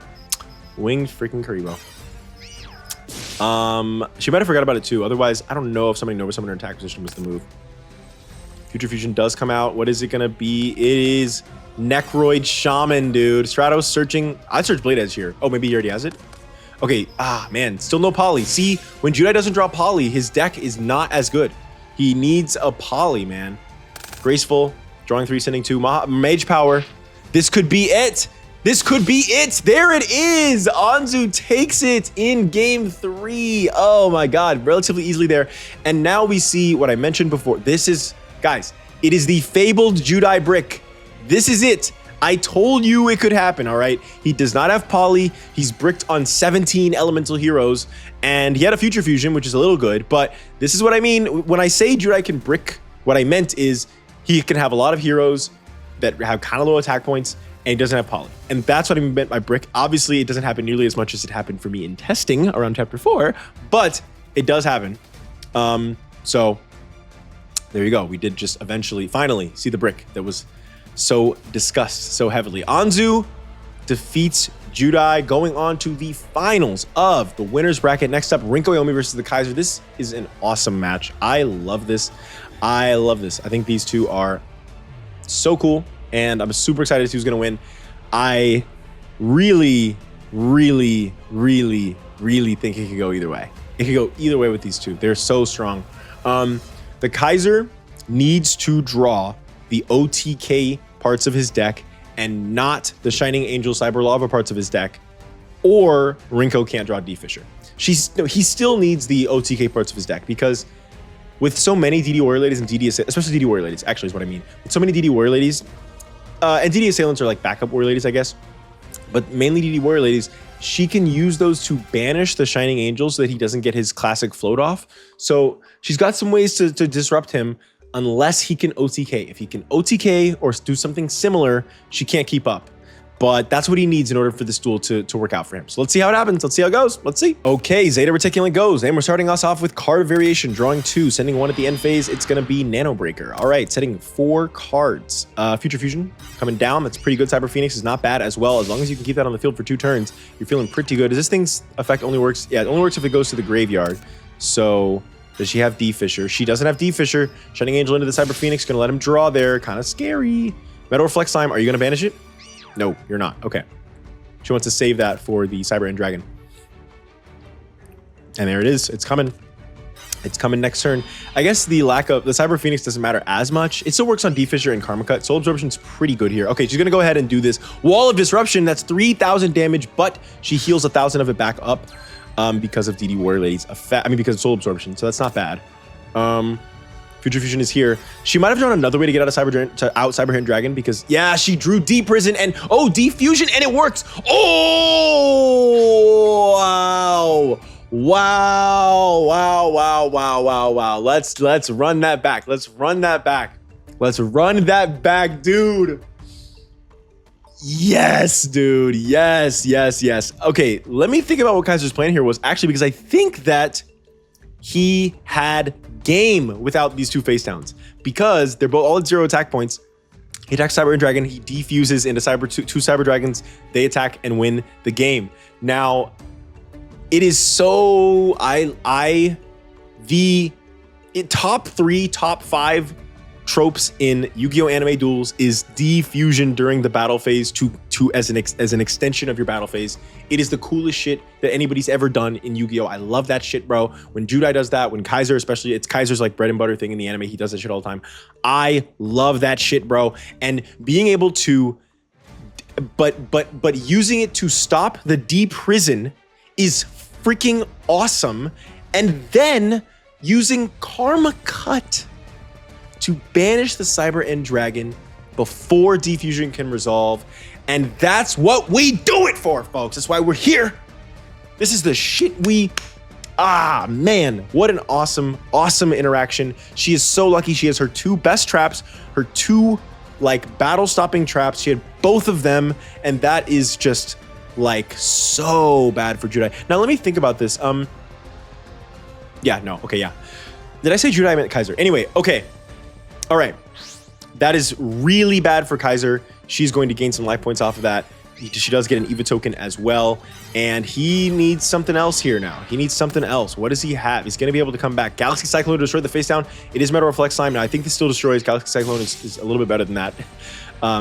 She might have forgot about it too. Otherwise, I don't know if somebody Nova Summoner attack position was the move. Future Fusion does come out. What is it going to be? It is Necroid Shaman, dude. Stratos searching. I searched Blade Edge here. Oh, maybe he already has it. Okay. Man. Still no poly. See, when Judai doesn't draw poly, his deck is not as good. He needs a poly, man. Graceful. Drawing 3, sending 2. Mage Power. This could be it. There it is. Anzu takes it in game 3. Oh my God. Relatively easily there. And now we see what I mentioned before. This is, guys, it is the fabled Judai brick. This is it. I told you it could happen, all right? He does not have poly. He's bricked on 17 elemental heroes, and he had a future fusion, which is a little good, but this is what I mean. When I say Judai can brick, what I meant is he can have a lot of heroes that have kind of low attack points, and he doesn't have poly. And that's what I meant by brick. Obviously, it doesn't happen nearly as much as it happened for me in testing around chapter 4, but it does happen. So there you go. We did just eventually, finally see the brick that was so discussed so heavily. Anzu defeats Judai, going on to the finals of the winner's bracket. Next up, Rinko Yomi versus the Kaiser. This is an awesome match. I love this. I think these two are so cool, and I'm super excited to see who's going to win. I really think it could go either way. It could go either way with these two. They're so strong. The Kaiser needs to draw the OTK parts of his deck and not the Shining Angel Cyber Lava parts of his deck, or Rinko can't draw D Fisher. He still needs the OTK parts of his deck, because with so many DD Warrior Ladies and DD, especially DD Warrior Ladies, actually is what I mean. With so many DD Warrior Ladies, and DD Assailants are like backup Warrior Ladies, I guess, but mainly DD Warrior Ladies, she can use those to banish the Shining Angel so that he doesn't get his classic float off. So she's got some ways to disrupt him, unless he can OTK. If he can OTK or do something similar, she can't keep up. But that's what he needs in order for this duel to work out for him. So let's see how it happens. Let's see how it goes. Let's see. Okay, Zeta Reticulant goes. And we're starting us off with card variation, drawing 2, sending 1 at the end phase. It's going to be Nano Breaker. All right, setting 4 cards. Future Fusion coming down. That's pretty good. Cyber Phoenix is not bad as well. As long as you can keep that on the field for 2 turns, you're feeling pretty good. Does this thing's effect only works? Yeah, it only works if it goes to the graveyard. So does she have D Fisher? She doesn't have D Fisher. Shining Angel into the Cyber Phoenix. Going to let him draw there. Kind of scary. Metal Reflex Slime. Are you going to banish it? No, you're not. Okay. She wants to save that for the Cyber End Dragon. And there it is. It's coming. It's coming next turn. I guess the lack of the Cyber Phoenix doesn't matter as much. It still works on D Fisher and Karma Cut. Soul Absorption's pretty good here. Okay, she's going to go ahead and do this. Wall of Disruption. That's 3,000 damage, but she heals 1,000 of it back up because of DD Warrior Lady's effect. I mean, because of Soul Absorption. So that's not bad. Future Fusion is here. She might have drawn another way to get out of Cyber Hand Dragon, because yeah, she drew D Prison and D Fusion, and it works. Oh wow. Let's run that back. Let's run that back, dude. Yes, dude. Yes, yes, yes. Okay, let me think about what Kaiser's plan here was actually, because I think that he had game without these two face downs, because they're both all at 0 attack points. He attacks Cyber and Dragon, he defuses into two Cyber Dragons, they attack and win the game. Now, it is so top 3, top 5 tropes in Yu-Gi-Oh! Anime duels is defusion during the battle phase as an extension of your battle phase. It is the coolest shit that anybody's ever done in Yu-Gi-Oh! I love that shit, bro. When Judai does that, when Kaiser, especially, it's Kaiser's like bread and butter thing in the anime. He does that shit all the time. I love that shit, bro. And being able to, but using it to stop the deprison is freaking awesome. And then using Karma Cut to banish the Cyber End Dragon before defusion can resolve. And that's what we do it for, folks. That's why we're here. This is the shit man, what an awesome, awesome interaction. She is so lucky. She has her 2 best traps, her 2 like battle stopping traps. She had both of them. And that is just like so bad for Judai. Now let me think about this. Yeah, no, okay, yeah. Did I say Judai? I meant Kaiser. Anyway, okay. All right, that is really bad for Kaiser. She's going to gain some life points off of that. She does get an EVA token as well. And he needs something else here now. He needs something else. What does he have? He's going to be able to come back. Galaxy Cyclone to destroy the face down. It is Metal Reflex Slime. Now, I think this still destroys. Galaxy Cyclone is a little bit better than that.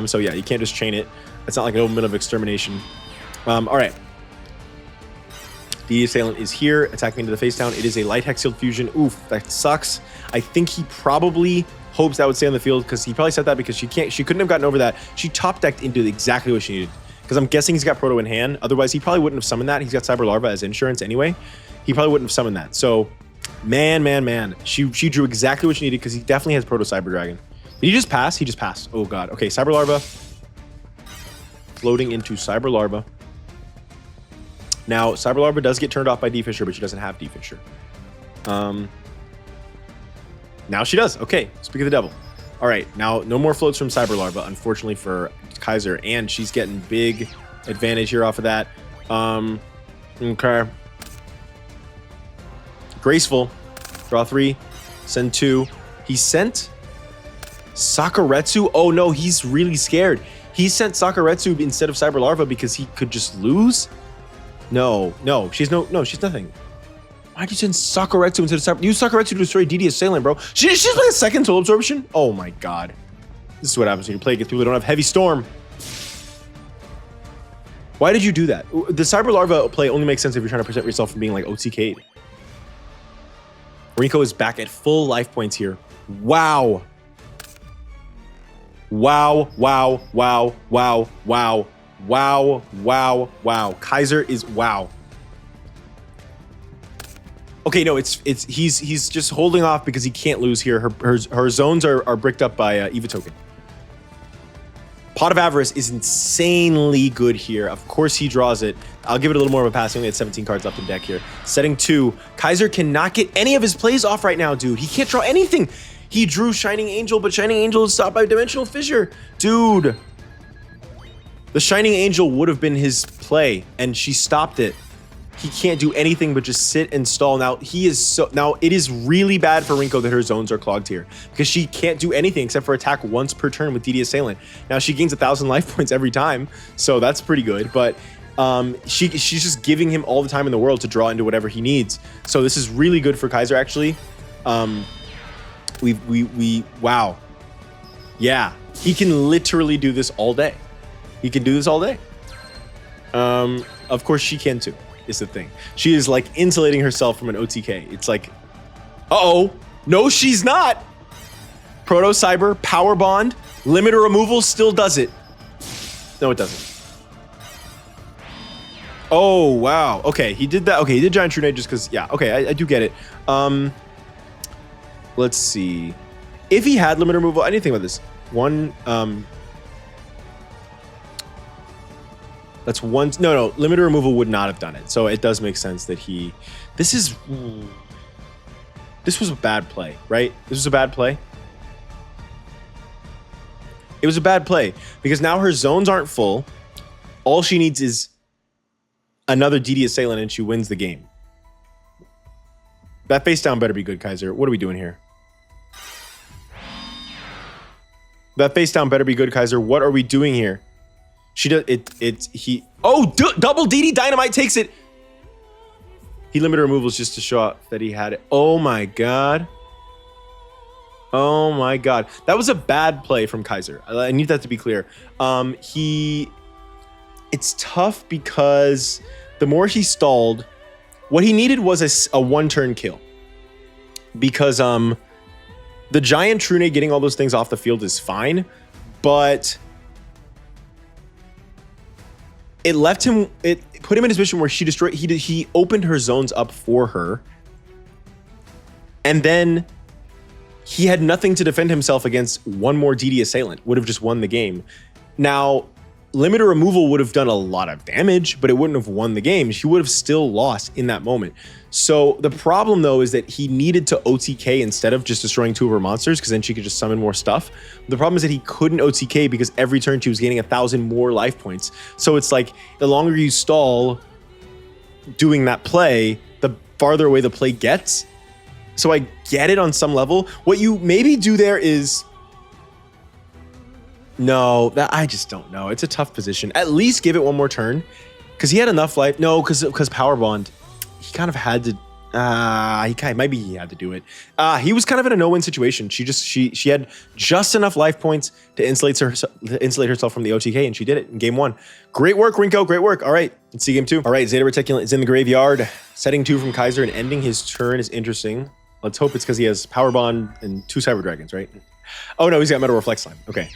So yeah, you can't just chain it. It's not like an element of extermination. All right. The Assailant is here, attacking into the face down. It is a Light Hex Sealed Fusion. Oof, that sucks. I think he probably hopes that would stay on the field, because he probably said that because she couldn't have gotten over that. She top decked into exactly what she needed, because I'm guessing he's got Proto in hand. Otherwise, he probably wouldn't have summoned that. He's got Cyber Larva as insurance anyway. He probably wouldn't have summoned that. So, man. She drew exactly what she needed, because he definitely has Proto Cyber Dragon. Did he just pass? He just passed. Oh, God. Okay, Cyber Larva. Floating into Cyber Larva. Now, Cyber Larva does get turned off by D-Fisher, but she doesn't have D-Fisher. Now she does. Okay, speak of the devil. All right, now no more floats from Cyber Larva, unfortunately for Kaiser, and she's getting big advantage here off of that. Okay. Graceful. Draw 3. Send 2. He sent Sakuretsu. Oh no, he's really scared. He sent Sakuretsu instead of Cyber Larva because he could just lose? No, she's nothing. Why'd you send Sakuretsu instead of Cyber? Use Sakuretsu to destroy DD Assailant, bro. She's like a second soul absorption? Oh my god. This is what happens when you play Get Through. They don't have Heavy Storm. Why did you do that? The Cyber Larva play only makes sense if you're trying to protect yourself from being like OTK'd. Rico is back at full life points here. Wow. Wow. Kaiser is wow. Okay, no, he's just holding off because he can't lose here. Her zones are bricked up by EVA token. Pot of Avarice is insanely good here. Of course he draws it. I'll give it a little more of a pass. He only had 17 cards left in deck here. Setting 2. Kaiser cannot get any of his plays off right now, dude. He can't draw anything. He drew Shining Angel, but Shining Angel is stopped by Dimensional Fissure. Dude. The Shining Angel would have been his play, and she stopped it. He can't do anything but just sit and stall. Now it is really bad for Rinko that her zones are clogged here, because she can't do anything except for attack once per turn with DD Assailant. Now she gains 1,000 life points every time, so that's pretty good. But she's just giving him all the time in the world to draw into whatever he needs. So this is really good for Kaiser actually. Wow. Yeah, he can literally do this all day. He can do this all day. Of course she can too. Is the thing. She is like insulating herself from an OTK. It's like, uh-oh. No, she's not. Proto Cyber, Power Bond, Limiter Removal still does it. No, it doesn't. Oh, wow. Okay, he did that. Okay, he did Giant True Nade just because, yeah, okay, I do get it. Let's see. If he had Limiter Removal, I didn't think about this. That's one. No, Limiter Removal would not have done it. So it does make sense that this was a bad play, right? This was a bad play. It was a bad play because now her zones aren't full. All she needs is another DD Assailant and she wins the game. That face down better be good, Kaiser. What are we doing here? That face down better be good, Kaiser. What are we doing here? She does it. Oh, double DD Dynamite takes it. He limited removals just to show off that he had it. Oh my god. Oh my god. That was a bad play from Kaiser. I need that to be clear. It's tough because the more he stalled, what he needed was a one-turn kill. Because the giant Trune getting all those things off the field is fine, but it put him in a position where he opened her zones up for her, and then he had nothing to defend himself against. One more DD Assailant would have just won the game. Now, limiter removal would have done a lot of damage, but it wouldn't have won the game. She would have still lost in that moment. So the problem though is that he needed to OTK instead of just destroying 2 of her monsters, because then she could just summon more stuff. The problem is that he couldn't OTK because every turn she was gaining 1,000 more life points. So it's like the longer you stall doing that play, the farther away the play gets. So I get it on some level. What you maybe do there is, no, that I just don't know. It's a tough position. At least give it one more turn, because he had enough life. No, because Power Bond, he kind of had to. Maybe he had to do it. He was kind of in a no-win situation. She had just enough life points to insulate herself from the OTK, and she did it in game 1. Great work, Rinko. Great work. All right, let's see game 2. All right, Zeta Reticulant is in the graveyard. Setting 2 from Kaiser and ending his turn is interesting. Let's hope it's because he has Power Bond and 2 Cyber Dragons, right? Oh no, he's got Metamorph Slime. Okay.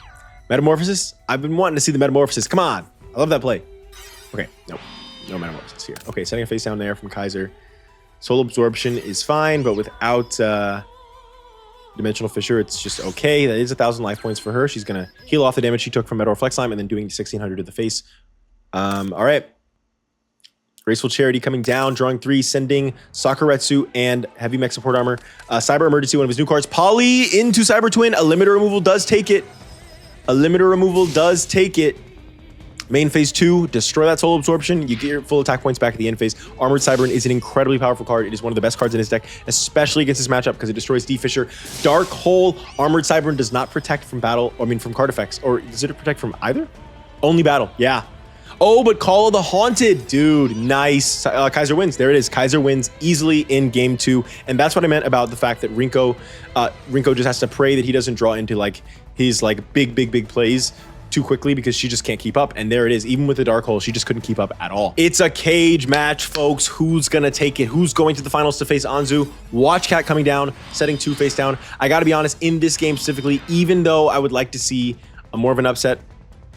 Metamorphosis? I've been wanting to see the Metamorphosis. Come on. I love that play. Okay, no Metamorphosis here. Okay, setting a face down there from Kaiser. Soul Absorption is fine, but without Dimensional Fissure, it's just okay. That is 1,000 life points for her. She's going to heal off the damage she took from Metamorph Slime and then doing 1,600 to the face. All right. Graceful Charity coming down, drawing 3, sending Sakuretsu and Heavy Mech Support Armor. Cyber Emergency, one of his new cards. Poly into Cyber Twin. A limiter removal does take it. Main phase 2, destroy that Soul Absorption. You get your full attack points back at the end phase. Armored Cybern is an incredibly powerful card. It is one of the best cards in his deck, especially against this matchup because it destroys D Fissure. Dark Hole, Armored Cybern does not protect from battle, from card effects. Or does it protect from either? Only battle, yeah. Oh, but Call of the Haunted, dude, nice. Kaiser wins. There it is. Kaiser wins easily in game 2, and that's what I meant about the fact that Rinko just has to pray that he doesn't draw into like his like big plays too quickly because she just can't keep up. And there it is. Even with the Dark Hole, she just couldn't keep up at all. It's a cage match, folks. Who's gonna take it? Who's going to the finals to face Anzu? Watch Cat coming down, setting 2 face down. I gotta be honest, in this game specifically, even though I would like to see more of an upset,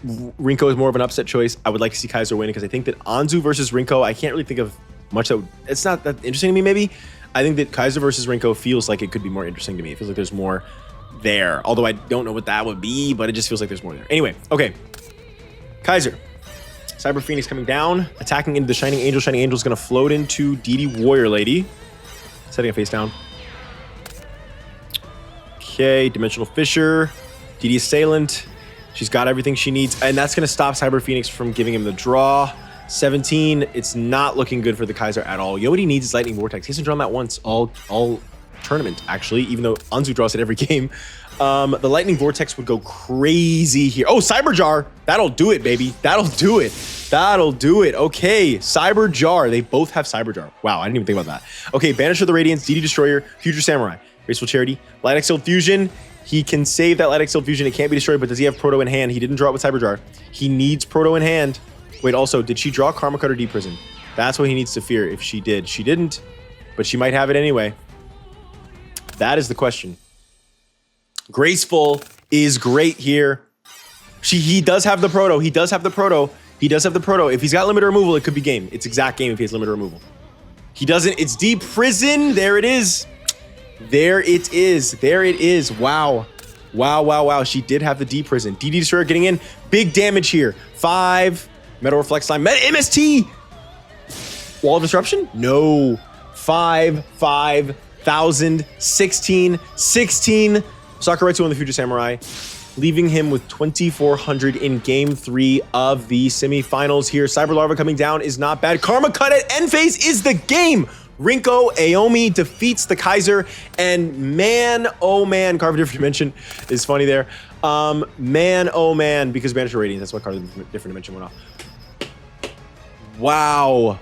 Rinko is more of an upset choice, I would like to see Kaiser win because I think that Anzu versus Rinko, I can't really think of much that it's not that interesting to me. Maybe I think that Kaiser versus Rinko feels like it could be more interesting to me. It feels like there's more there, although I don't know what that would be, but it just feels like there's more there. Anyway, okay, Kaiser, Cyber Phoenix coming down, attacking into the Shining Angel. Shining Angel is going to float into DD Warrior Lady, setting a face down. Okay, Dimensional Fissure, DD Assailant. She's got everything she needs, and that's going to stop Cyber Phoenix from giving him the draw. 17, it's not looking good for the Kaiser at all. You know what he needs is Lightning Vortex. He hasn't drawn that once all tournament, actually, even though Anzu draws it every game. The Lightning Vortex would go crazy here. Oh, Cyber Jar. That'll do it, baby. That'll do it. That'll do it. Okay, Cyber Jar. They both have Cyber Jar. Wow, I didn't even think about that. Okay, Banisher of the Radiance, DD Destroyer, Future Samurai, Graceful Charity, Light Exiled Fusion. He can save that Light Exiled Fusion. It can't be destroyed, but does he have Proto in hand? He didn't draw it with Cyber Jar. He needs Proto in hand. Wait, also, did she draw Karma Cut or Deep Prison? That's what he needs to fear if she did. She didn't, but she might have it anyway. That is the question. Graceful is great here. He does have the Proto. He does have the Proto. He does have the Proto. If he's got limiter removal, it could be game. It's exact game if he has limiter removal. He doesn't. It's Deep Prison. There it is. There it is. There it is. Wow. Wow, wow, wow. She did have the D Prison. DD Destroyer getting in. Big damage here. 5. Metal Reflex Slime. MST. Wall of Disruption? No. 5, 5, 1,000, 16, 16. Sakuretsu on the Future Samurai. leaving him with 2,400 in game 3 of the semifinals here. Cyber Larva coming down is not bad. Karma Cut at end phase is the game. Rinko Aomi defeats the Kaiser, and man, oh man, Card of a Different Dimension is funny there. Man, oh man, because manager ratings, that's why Card of a Different Dimension went off. Wow.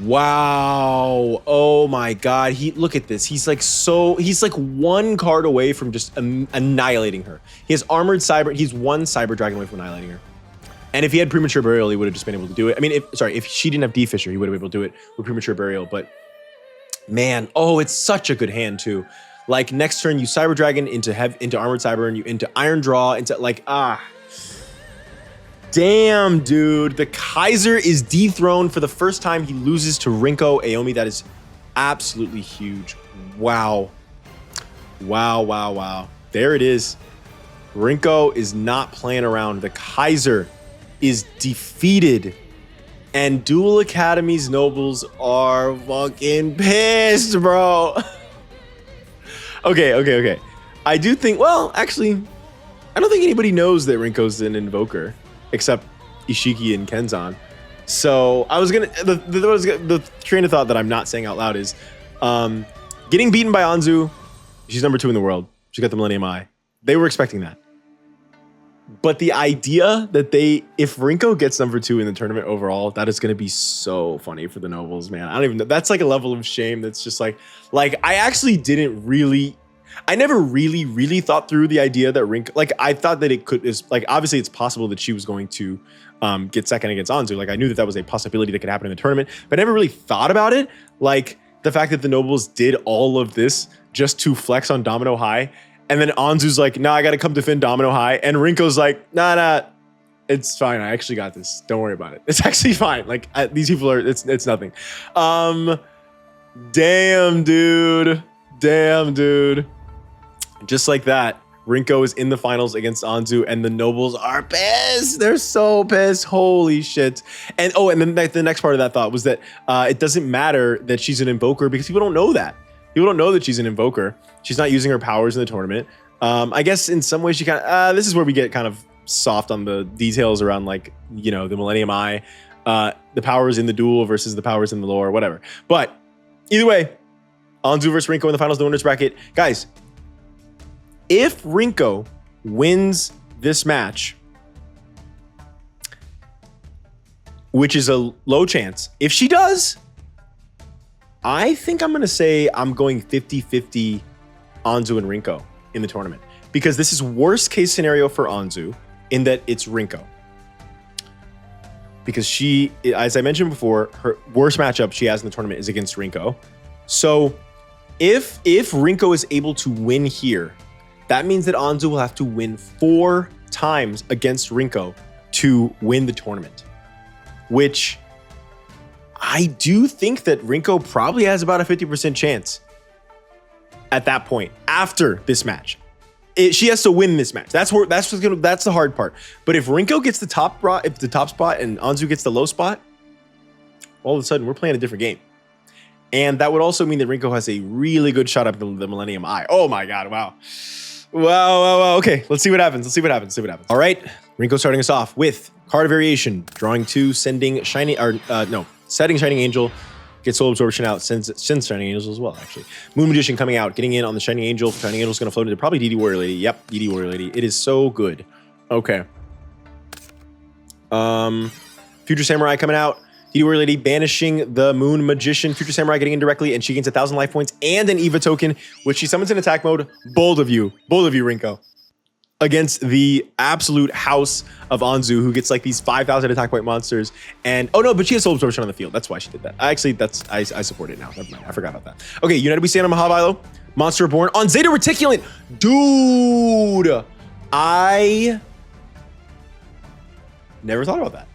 Wow. Oh my God. Look at this. He's like one card away from just annihilating her. He has armored cyber. He's one cyber dragon away from annihilating her. And if he had premature burial, he would have just been able to do it. I mean, if she didn't have D-Fisher, he would have been able to do it with premature burial. But man, oh, it's such a good hand too. Like next turn, you cyber dragon into armored cyber, and you into iron draw, into like damn, dude. The Kaiser is dethroned for the first time. He loses to Rinko Aomi. That is absolutely huge. Wow. Wow, wow, wow. There it is. Rinko is not playing around. The Kaiser is defeated. And Duel Academy's nobles are fucking pissed, bro. Okay. I do think, well, actually, I don't think anybody knows that Rinko's an invoker. Except Ishiki and Kenzan. So I was gonna the train of thought that I'm not saying out loud is getting beaten by Anzu. She's number 2 in the world. She got the Millennium Eye. They were expecting that. But the idea that if Rinko gets number 2 in the tournament overall, that is gonna be so funny for the nobles, man. I don't even know. That's like a level of shame that's just like I actually didn't really. I never really thought through the idea that Rinko, like I thought that it is like, obviously it's possible that she was going to get second against Anzu. Like I knew that was a possibility that could happen in the tournament, but I never really thought about it. Like the fact that the nobles did all of this just to flex on Domino High. And then Anzu's like, nah, I got to come defend Domino High. And Rinko's like, nah, it's fine. I actually got this. Don't worry about it. It's actually fine. Like these people are, it's nothing. Damn, dude. Just like that, Rinko is in the finals against Anzu, and the nobles are pissed. They're so pissed. Holy shit. And then the next part of that thought was that it doesn't matter that she's an invoker because people don't know that. People don't know that she's an invoker. She's not using her powers in the tournament. I guess in some ways she kind of, this is where we get kind of soft on the details around like, the Millennium Eye, the powers in the duel versus the powers in the lore, whatever. But either way, Anzu versus Rinko in the finals, the winners bracket. Guys, if Rinko wins this match, which is a low chance, if she does, I think I'm going to say I'm going 50-50 Anzu and Rinko in the tournament. Because this is worst case scenario for Anzu in that it's Rinko. Because she, as I mentioned before, her worst matchup she has in the tournament is against Rinko. So if Rinko is able to win here, that means that Anzu will have to win 4 times against Rinko to win the tournament. Which I do think that Rinko probably has about a 50% chance at that point after this match. She has to win this match. That's the hard part. But if Rinko gets the top spot and Anzu gets the low spot, all of a sudden we're playing a different game. And that would also mean that Rinko has a really good shot at the Millennium Eye. Oh my God, wow. Wow. Okay, let's see what happens. All right, Rinko starting us off with card variation, drawing 2, setting Shining Angel, get Soul Absorption out, sends Shining Angels as well, actually. Moon Magician coming out, getting in on the Shining Angel. Shining Angel's gonna float into probably DD Warrior Lady. Yep, DD Warrior Lady. It is so good. Okay. Future Samurai coming out. DD Warrior Lady banishing the Moon Magician. Future Samurai getting in directly, and she gains 1,000 life points and an EVA token, which she summons in attack mode. Bold of you, Rinko. Against the absolute house of Anzu, who gets like these 5,000 attack point monsters. And oh no, but she has Soul Absorption on the field. That's why she did that. Actually, I support it now. Never mind. I forgot about that. Okay, United We Stand on Mahavilo. Monster Reborn on Zeta Reticulant. Dude, I never thought about that.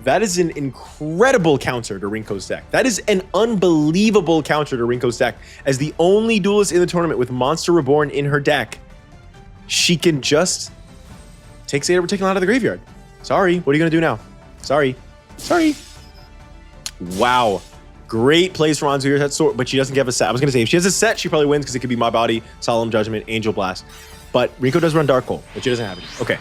That is an incredible counter to Rinko's deck. That is an unbelievable counter to Rinko's deck. As the only duelist in the tournament with Monster Reborn in her deck, she can just take Zeta Reticulant out of the graveyard. Sorry, what are you gonna do now? Sorry. Wow. Great plays from Anzu here, but she doesn't have a set. I was gonna say, if she has a set, she probably wins because it could be My Body, Solemn Judgment, Angel Blast. but Rinko does run Dark Hole, which she doesn't have it. Okay.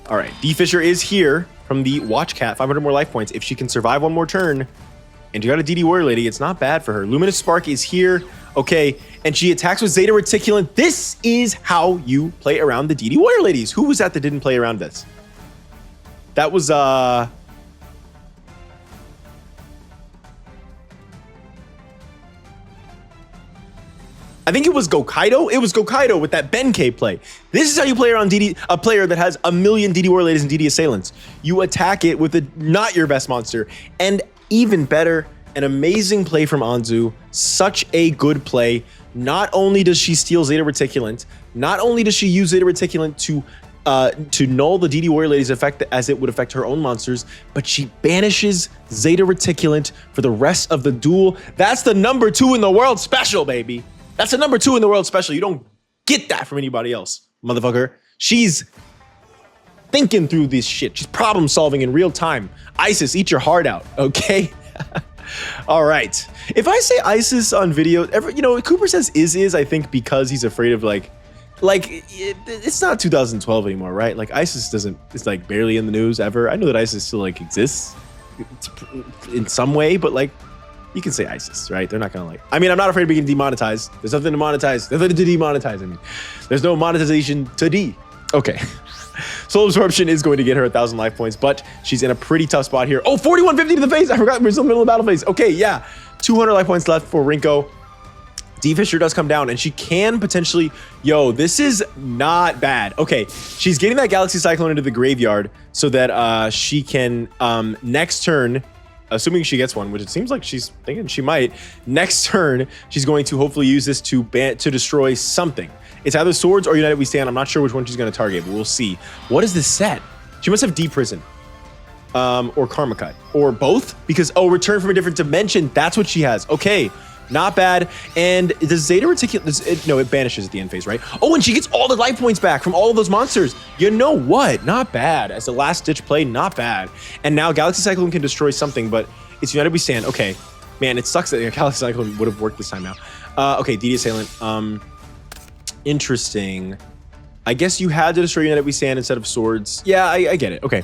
All right. D. Fisher is here from the Watch Cat, 500 more life points. If she can survive one more turn, and you got a DD Warrior Lady, it's not bad for her. Luminous Spark is here. Okay. And she attacks with Zeta Reticulant. This is how you play around the DD Warrior Ladies. Who was that didn't play around this? That was, I think it was Gokaido. It was Gokaido with that Benkei play. This is how you play around DD, a player that has a million DD Warrior Ladies and DD Assailants. You attack it with not your best monster. And even better, an amazing play from Anzu. Such a good play. Not only does she steal Zeta Reticulant, not only does she use Zeta Reticulant to null the DD Warrior Lady's effect as it would affect her own monsters, but she banishes Zeta Reticulant for the rest of the duel. That's the number 2 in the world special, baby. That's the number 2 in the world special. You don't get that from anybody else, motherfucker. She's thinking through this shit. She's problem solving in real time. Isis, eat your heart out, okay? All right. If I say Isis on video, Cooper says is, I think because he's afraid of like it's not 2012 anymore, right? Like Isis it's like barely in the news ever. I know that Isis still like exists in some way, but like you can say Isis, right? They're not gonna I'm not afraid of being demonetized. There's nothing to monetize. There's nothing to demonetize. There's no monetization to D. Okay. Soul Absorption is going to get her 1,000 life points, but she's in a pretty tough spot here. Oh, 4150 to the face. I forgot we're still in the middle of the battle phase. Okay, yeah. 200 life points left for Rinko. D. Fisher does come down, and she can potentially... Yo, this is not bad. Okay, she's getting that Galaxy Cyclone into the graveyard so that she can, next turn, assuming she gets one, which it seems like she's thinking she might, next turn, she's going to hopefully use this to destroy something. It's either Swords or United We Stand. I'm not sure which one she's going to target, but we'll see. What is this set? She must have D-Prison. Or Karma Cut. Or both? Because, Return from a Different Dimension. That's what she has. Okay. Not bad. And does Zeta Reticulant... No, it banishes at the end phase, right? Oh, and she gets all the life points back from all of those monsters. You know what? Not bad. As a last-ditch play, not bad. And now Galaxy Cyclone can destroy something, but it's United We Stand. Okay. Man, it sucks that Galaxy Cyclone would have worked this time now. Okay, DD Assailant. Interesting. I guess you had to destroy United We Stand instead of Swords. Yeah, I get it. Okay.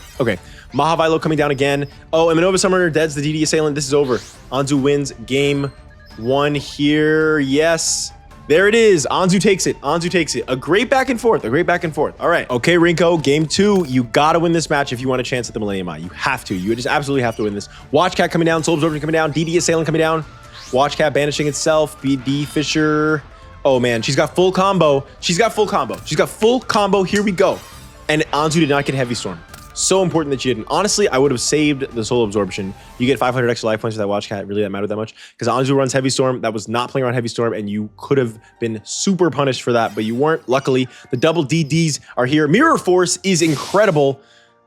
Mahavilo coming down again. Oh, and Manova Summoner deads the DD Assailant. This is over. Anzu wins game 1 here. Yes. There it is. Anzu takes it. A great back and forth. All right. Okay, Rinko, game 2. You got to win this match if you want a chance at the Millennium Eye. You have to. You just absolutely have to win this. Watch Cat coming down. Soul Absorption coming down. DD Assailant coming down. Watch Cat banishing itself. BD Fisher... Oh man, she's got full combo. Here we go. And Anzu did not get Heavy Storm. So important that she didn't. Honestly, I would have saved the Soul Absorption. You get 500 extra life points for that Watch Cat. Really, that mattered that much? Because Anzu runs Heavy Storm. That was not playing around Heavy Storm, and you could have been super punished for that, but you weren't. Luckily, the double DDs are here. Mirror Force is incredible.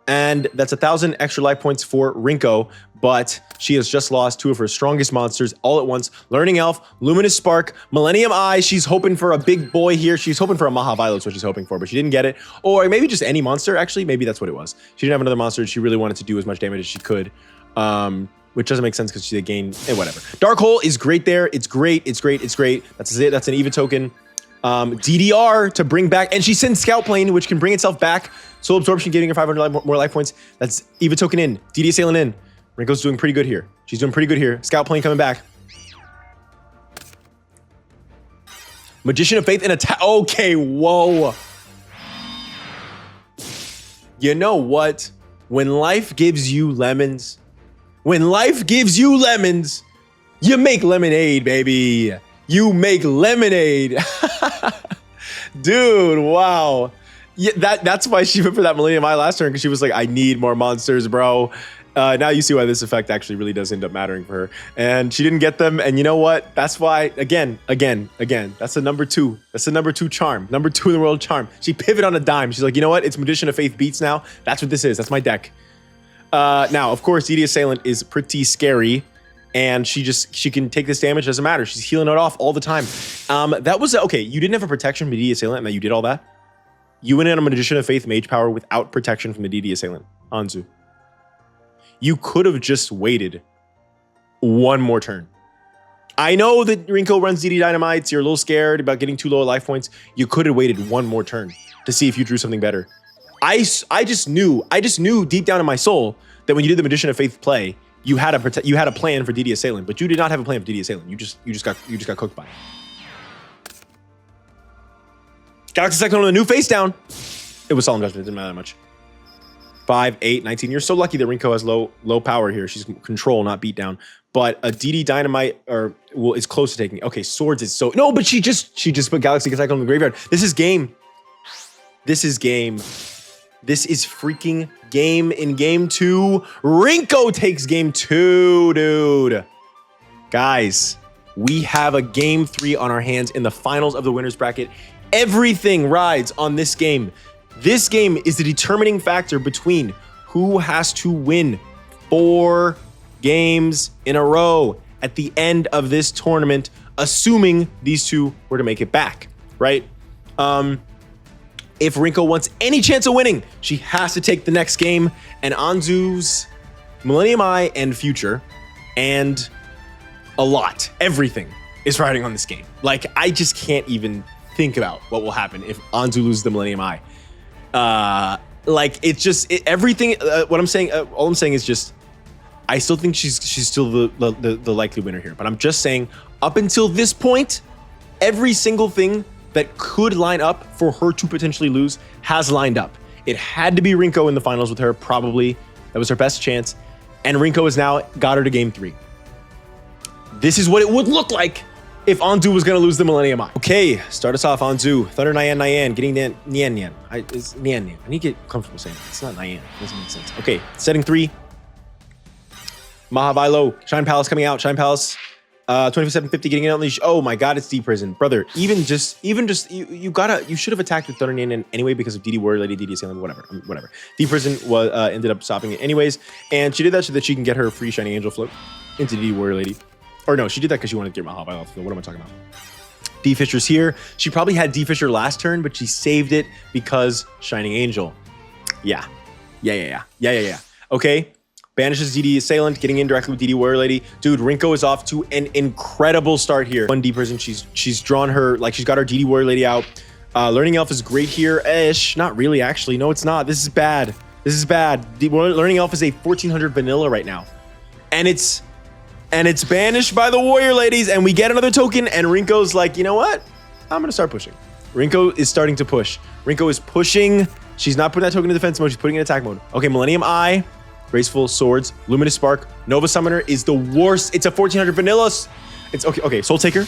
And that's 1,000 extra life points for Rinko, but she has just lost 2 of her strongest monsters all at once. Learning Elf, Luminous Spark, Millennium Eye. She's hoping for a big boy here. She's hoping for a Mahavilo is what she's hoping for, but she didn't get it. Or maybe just any monster, actually. Maybe that's what it was. She didn't have another monster. She really wanted to do as much damage as she could, which doesn't make sense because she's a gain. Whatever. Dark Hole is great there. It's great. That's it. That's an EVA token. DDR to bring back, and she sends Scout Plane, which can bring itself back. Soul Absorption giving her 500 more life points. That's EVA token in. DD Assailant in. Rinko's doing pretty good here. She's doing pretty good here. Scout Plane coming back. Magician of Faith and attack. Okay, whoa. You know what? When life gives you lemons, you make lemonade, baby. You make lemonade. Dude, wow. Yeah, that's why she went for that Millennium Eye last turn, because she was like, I need more monsters, bro. Now you see why this effect actually really does end up mattering for her. And she didn't get them, and you know what? That's why, again, that's the number 2. That's the number 2 charm. Number 2 in the world charm. She pivoted on a dime. She's like, you know what? It's Magician of Faith beats now. That's what this is. That's my deck. Now, of course, DD Assailant is pretty scary. And she can take this damage, doesn't matter. She's healing it off all the time. That was, okay, you didn't have a protection from the DD Assailant, and that you did all that? You went in on a Magician of Faith Mage Power without protection from the DD Assailant, Anzu. You could have just waited one more turn. I know that Rinko runs DD Dynamites. You're a little scared about getting too low at life points. You could have waited one more turn to see if you drew something better. I just knew deep down in my soul that when you did the Magician of Faith play, you had a plan for DD Assailant, but you did not have a plan for DD Assailant. You just got cooked by it. Galaxy Cyclone on a new face down. It was Solemn Judgment. It didn't matter that much. 5, 8, 19. You're so lucky that Rinko has low power here. She's control, not beat down. But a DD Dynamite is close to taking. Okay, Swords is so no, but she just put Galaxy Cyclone in the graveyard. This is game. This is game. This is freaking game in game 2. Rinko takes game 2, dude. Guys, we have a game 3 on our hands in the finals of the winners bracket. Everything rides on this game. This game is the determining factor between who has to win 4 games in a row at the end of this tournament, assuming these two were to make it back, right? If Rinko wants any chance of winning, she has to take the next game, and Anzu's Millennium Eye and Future and everything is riding on this game. Like, I just can't even think about what will happen if Anzu loses the Millennium Eye. Like, it's just everything. What I'm saying, all I'm saying is just, I still think she's still the likely winner here. But I'm just saying, up until this point, every single thing that could line up for her to potentially lose has lined up. It had to be Rinko in the finals with her, probably. That was her best chance. And Rinko has now got her to game 3. This is what it would look like if Anzu was going to lose the Millennium Eye. Okay, start us off, Anzu. Thunder Nyan, getting Nyan. It's Nyan. I need to get comfortable saying it. It's not Nyan. It doesn't make sense. Okay, setting 3. Mahavilo. Shine Palace coming out. Shine Palace. 2750 getting it unleashed. Oh my god, it's D Prison. Brother, even just you should have attacked with Thunder Nyan anyway because of DD Warrior Lady, DD Assailant, whatever. D Prison was ended up stopping it anyways, and she did that so that she can get her free Shining Angel float into DD Warrior Lady. Or no, she did that because she wanted to get Mahavilo off the field. What am I talking about? D Fisher's here. She probably had D Fisher last turn, but she saved it because Shining Angel. Yeah. Okay. Banishes DD Assailant, getting in directly with DD Warrior Lady. Dude, Rinko is off to an incredible start here. 1 D Prison, she's drawn her, like she's got her DD Warrior Lady out. Learning Elf is great here-ish. Not really, actually. No, it's not. This is bad. Learning Elf is a 1400 vanilla right now. And it's banished by the Warrior Ladies, and we get another token, and Rinko's like, you know what? I'm gonna start pushing. Rinko is starting to push. Rinko is pushing. She's not putting that token in defense mode, she's putting it in attack mode. Okay, Millennium Eye. Graceful Swords, Luminous Spark, Nova Summoner is the worst. It's a 1400 vanilla. It's okay. Soul Taker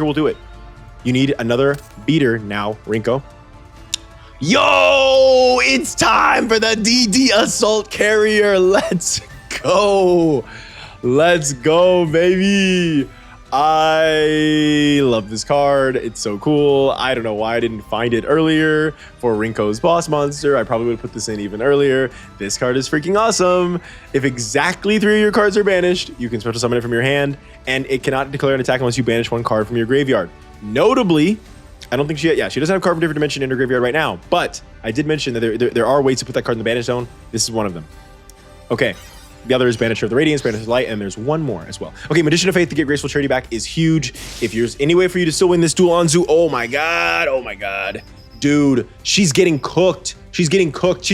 will do it. You need another beater now, Rinko. Yo, it's time for the DD Assault Carrier. Let's go, baby. I love this card. It's so cool. I don't know why I didn't find it earlier for Rinko's boss monster. I probably would have put this in even earlier. This card is freaking awesome. If exactly 3 of your cards are banished, you can special summon it from your hand, and it cannot declare an attack unless you banish 1 card from your graveyard. Notably, I don't think she doesn't have a card from different dimension in her graveyard right now, but I did mention that there are ways to put that card in the banish zone. This is one of them. Okay. The other is Banisher of the Radiance, Banisher of the Light, and there's one more as well. Okay, Magician of Faith to get Graceful Charity back is huge. If there's any way for you to still win this duel, Anzu, oh my god. Dude, she's getting cooked. She's getting cooked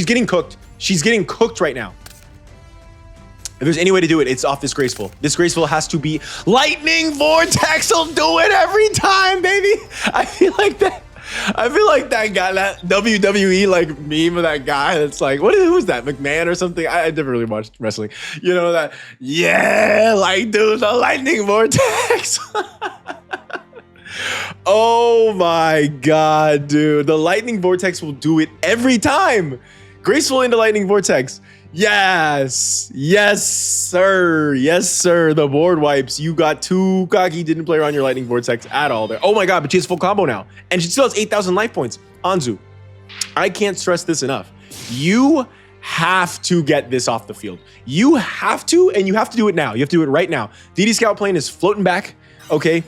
right now. If there's any way to do it, it's off this Graceful. This Graceful has to be Lightning Vortex will do it every time, baby. I feel like that guy, that WWE like meme of that guy that's like, who was that, McMahon or something? I never really watched wrestling. You know that? Yeah, like, dude, the Lightning Vortex. Oh my god, dude. The Lightning Vortex will do it every time. Graceful into Lightning Vortex. Yes, sir. The board wipes. You got too cocky, didn't play around your Lightning Vortex at all there. Oh my god, but she has full combo now. And she still has 8,000 life points. Anzu, I can't stress this enough. You have to get this off the field. You have to, and you have to do it now. You have to do it right now. DD Scout Plane is floating back, okay?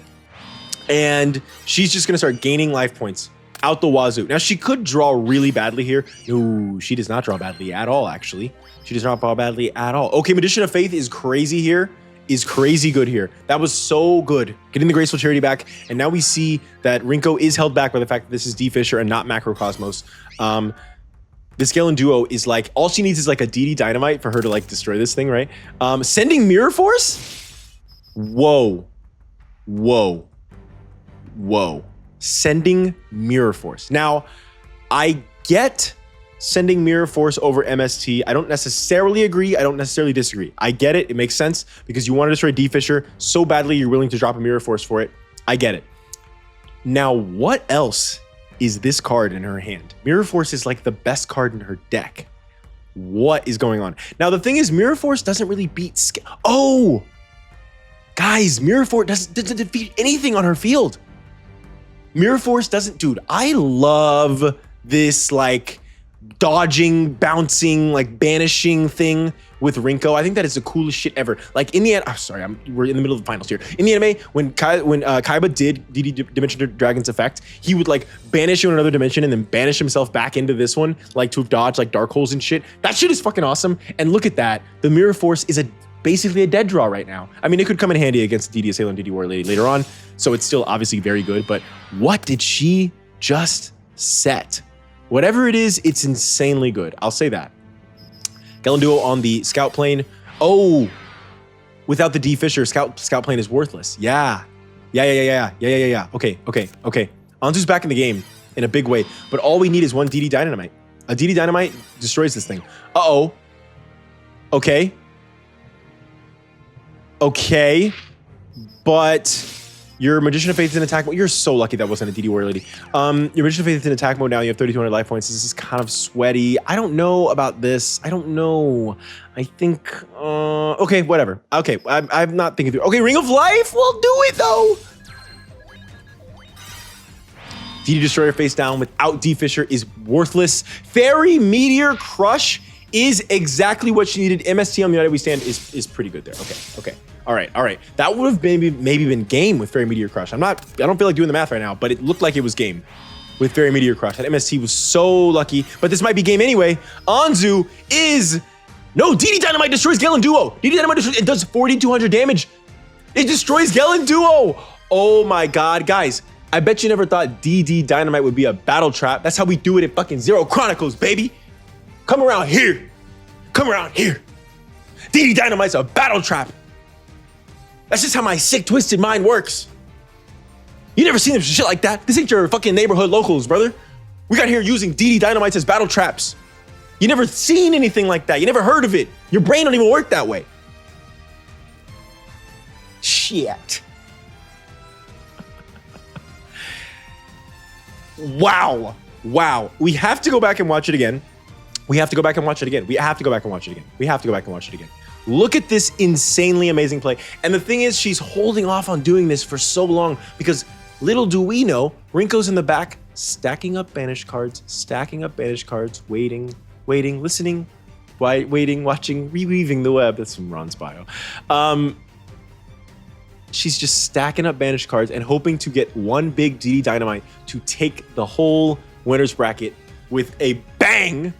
And she's just gonna start gaining life points out the wazoo. Now, she could draw really badly here. No, she does not draw badly at all, actually. She does not draw badly at all. Okay, Magician of Faith is crazy here. is crazy good here. That was so good. Getting the Graceful Charity back. And now we see that Rinko is held back by the fact that this is D. Fisher and not Macrocosmos. This Galen Duo is like, all she needs is like a DD Dynamite for her to like destroy this thing, right? Sending Mirror Force? Whoa. Whoa. Whoa. Sending Mirror Force. Now, I get sending Mirror Force over MST. I don't necessarily agree. I don't necessarily disagree. I get it. It makes sense because you want to destroy D. Fisher so badly you're willing to drop a Mirror Force for it. I get it. Now, what else is this card in her hand? Mirror Force is like the best card in her deck. What is going on? Now, the thing is, Mirror Force doesn't really beat... Oh! Guys, Mirror Force doesn't defeat anything on her field. Mirror Force doesn't... Dude, I love this, like, dodging, bouncing, like, banishing thing with Rinko. I think that is the coolest shit ever. Like, in the end... I'm sorry, we're in the middle of the finals here. In the anime, when Kaiba did DD Dimension Dragon's effect, he would, like, banish you in another dimension and then banish himself back into this one, like, to dodge, like, dark holes and shit. That shit is fucking awesome. And look at that. The Mirror Force is basically a dead draw right now. I mean, it could come in handy against DD Assailant and DD Warrior Lady later on, so it's still obviously very good, but what did she just set? Whatever it is, it's insanely good. I'll say that. Galen Duo on the Scout plane. Oh, without the D. Fisher, Scout plane is worthless. Yeah. Okay. Anzu's back in the game in a big way, but all we need is one DD Dynamite. A DD Dynamite destroys this thing. Uh-oh. Okay, but your Magician of Faith is in attack mode. You're so lucky that wasn't a DD Warrior Lady. Your Magician of Faith is in attack mode now. You have 3,200 life points. This is kind of sweaty. I don't know about this. I don't know. I think, okay, whatever. Okay, I'm not thinking through. Okay, Ring of Life will do it though. DD Destroyer face down without D. Fisher is worthless. Fairy Meteor Crush is exactly what she needed. MST on the United We Stand is pretty good there. Okay. All right. That would have maybe been game with Fairy Meteor Crush. I don't feel like doing the math right now, but it looked like it was game with Fairy Meteor Crush. That MST was so lucky, but this might be game anyway. Anzu is... No, DD Dynamite destroys Galen Duo. DD Dynamite destroys... It does 4,200 damage. It destroys Galen Duo. Oh my God, guys. I bet you never thought DD Dynamite would be a battle trap. That's how we do it at fucking Zero Chronicles, baby. Come around here. DD Dynamite's a battle trap. That's just how my sick, twisted mind works. You never seen shit like that. This ain't your fucking neighborhood locals, brother. We got here using DD Dynamites as battle traps. You never seen anything like that. You never heard of it. Your brain don't even work that way. Shit. Wow. We have to go back and watch it again. Look at this insanely amazing play. And the thing is, she's holding off on doing this for so long because little do we know, Rinko's in the back, stacking up banished cards, waiting, listening, watching, reweaving the web. That's from Ron's bio. She's just stacking up banished cards and hoping to get one big DD Dynamite to take the whole winner's bracket with a bang,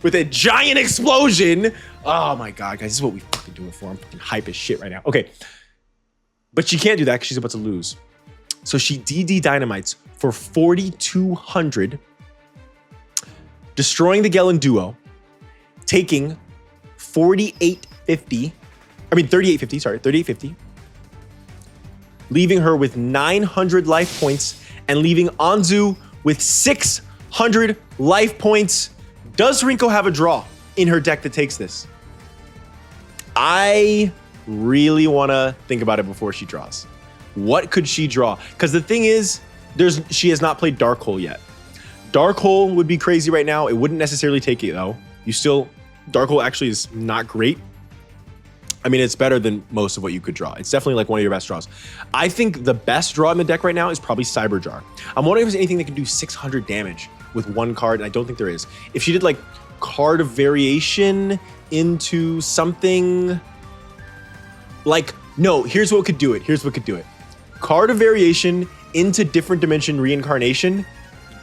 with a giant explosion. Oh my God, guys, this is what we fucking do it for. I'm fucking hype as shit right now. Okay, but she can't do that because she's about to lose. So she DD Dynamites for 4,200, destroying the Galen Duo, taking 3850, leaving her with 900 life points and leaving Anzu with 600 life points. Does Rinko have a draw in her deck that takes this? I really want to think about it before she draws. What could she draw? Because the thing is, she has not played Dark Hole yet. Dark Hole would be crazy right now. It wouldn't necessarily take it though. Dark Hole actually is not great. I mean, it's better than most of what you could draw. It's definitely like one of your best draws. I think the best draw in the deck right now is probably Cyber Jar. I'm wondering if there's anything that can do 600 damage with one card, and I don't think there is. If she did like card of variation into something like, no, here's what could do it. Card of variation into different dimension reincarnation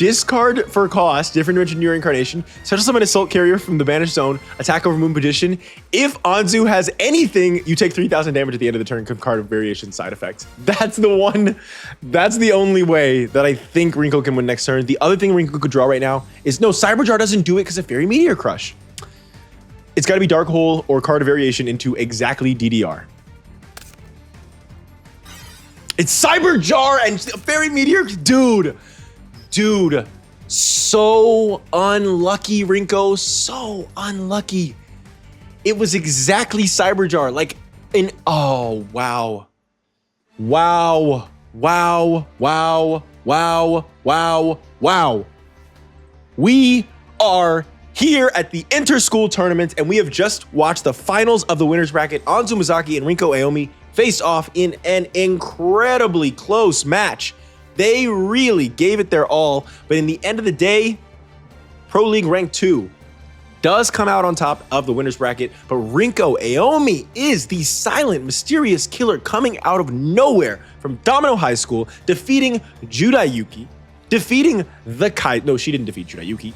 Discard for cost, different dimension, new incarnation. Special summon Assault Carrier from the banished zone. Attack over moon position. If Anzu has anything, you take 3,000 damage at the end of the turn. Card variation side effects. That's the one. That's the only way that I think Rinko can win next turn. The other thing Rinko could draw right now is no, Cyberjar doesn't do it because of Fairy Meteor Crush. It's got to be Dark Hole or card variation into exactly DDR. It's Cyberjar and Fairy Meteor, dude, so unlucky, Rinko, so unlucky. It was exactly Cyberjar, like oh, wow. We are here at the Interschool tournament, and we have just watched the finals of the winners bracket. Anzu Mizaki and Rinko Aomi faced off in an incredibly close match. They really gave it their all, but in the end of the day, Pro League Rank 2 does come out on top of the winners bracket, but Rinko Aomi is the silent, mysterious killer coming out of nowhere from Domino High School, defeating Judayuki, defeating the Kaiser. No, she didn't defeat Judayuki.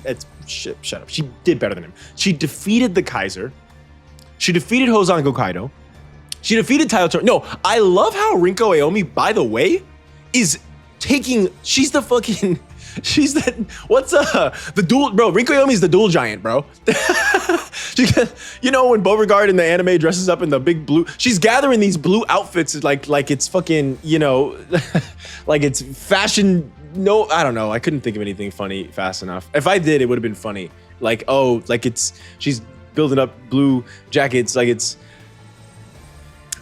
Shut up. She did better than him. She defeated the Kaiser. She defeated Hozan Gokaido. She defeated Taito. No, I love how Rinko Aomi, by the way, is taking, she's the dual, bro, Rinko Aomi's the dual giant, bro. You know, when Beauregard in the anime dresses up in the big blue, she's gathering these blue outfits like it's fucking, you know, like it's fashion. No, I don't know. I couldn't think of anything funny fast enough. If I did, it would have been funny. Like, oh, like she's building up blue jackets, like it's,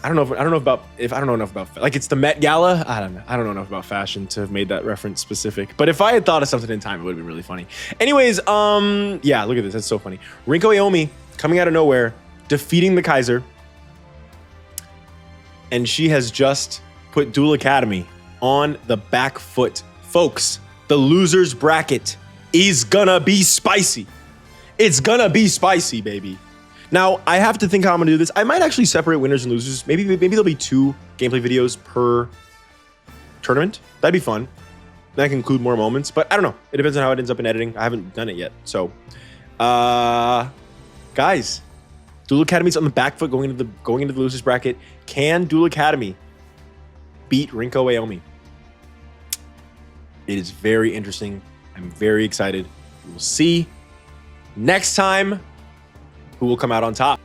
I don't know enough about like it's the Met Gala. I don't know enough about fashion to have made that reference specific. But if I had thought of something in time, it would have been really funny. Anyways, yeah, look at this. That's so funny. Rinko Aomi coming out of nowhere, defeating the Kaiser, and she has just put Duel Academy on the back foot, folks. The losers bracket is gonna be spicy. It's gonna be spicy, baby. Now, I have to think how I'm gonna do this. I might actually separate winners and losers. Maybe there'll be 2 gameplay videos per tournament. That'd be fun. Then I can include more moments, but I don't know. It depends on how it ends up in editing. I haven't done it yet. So, guys, Duel Academy's on the back foot going into the losers bracket. Can Duel Academy beat Rinko Aomi? It is very interesting. I'm very excited. We'll see next time who will come out on top.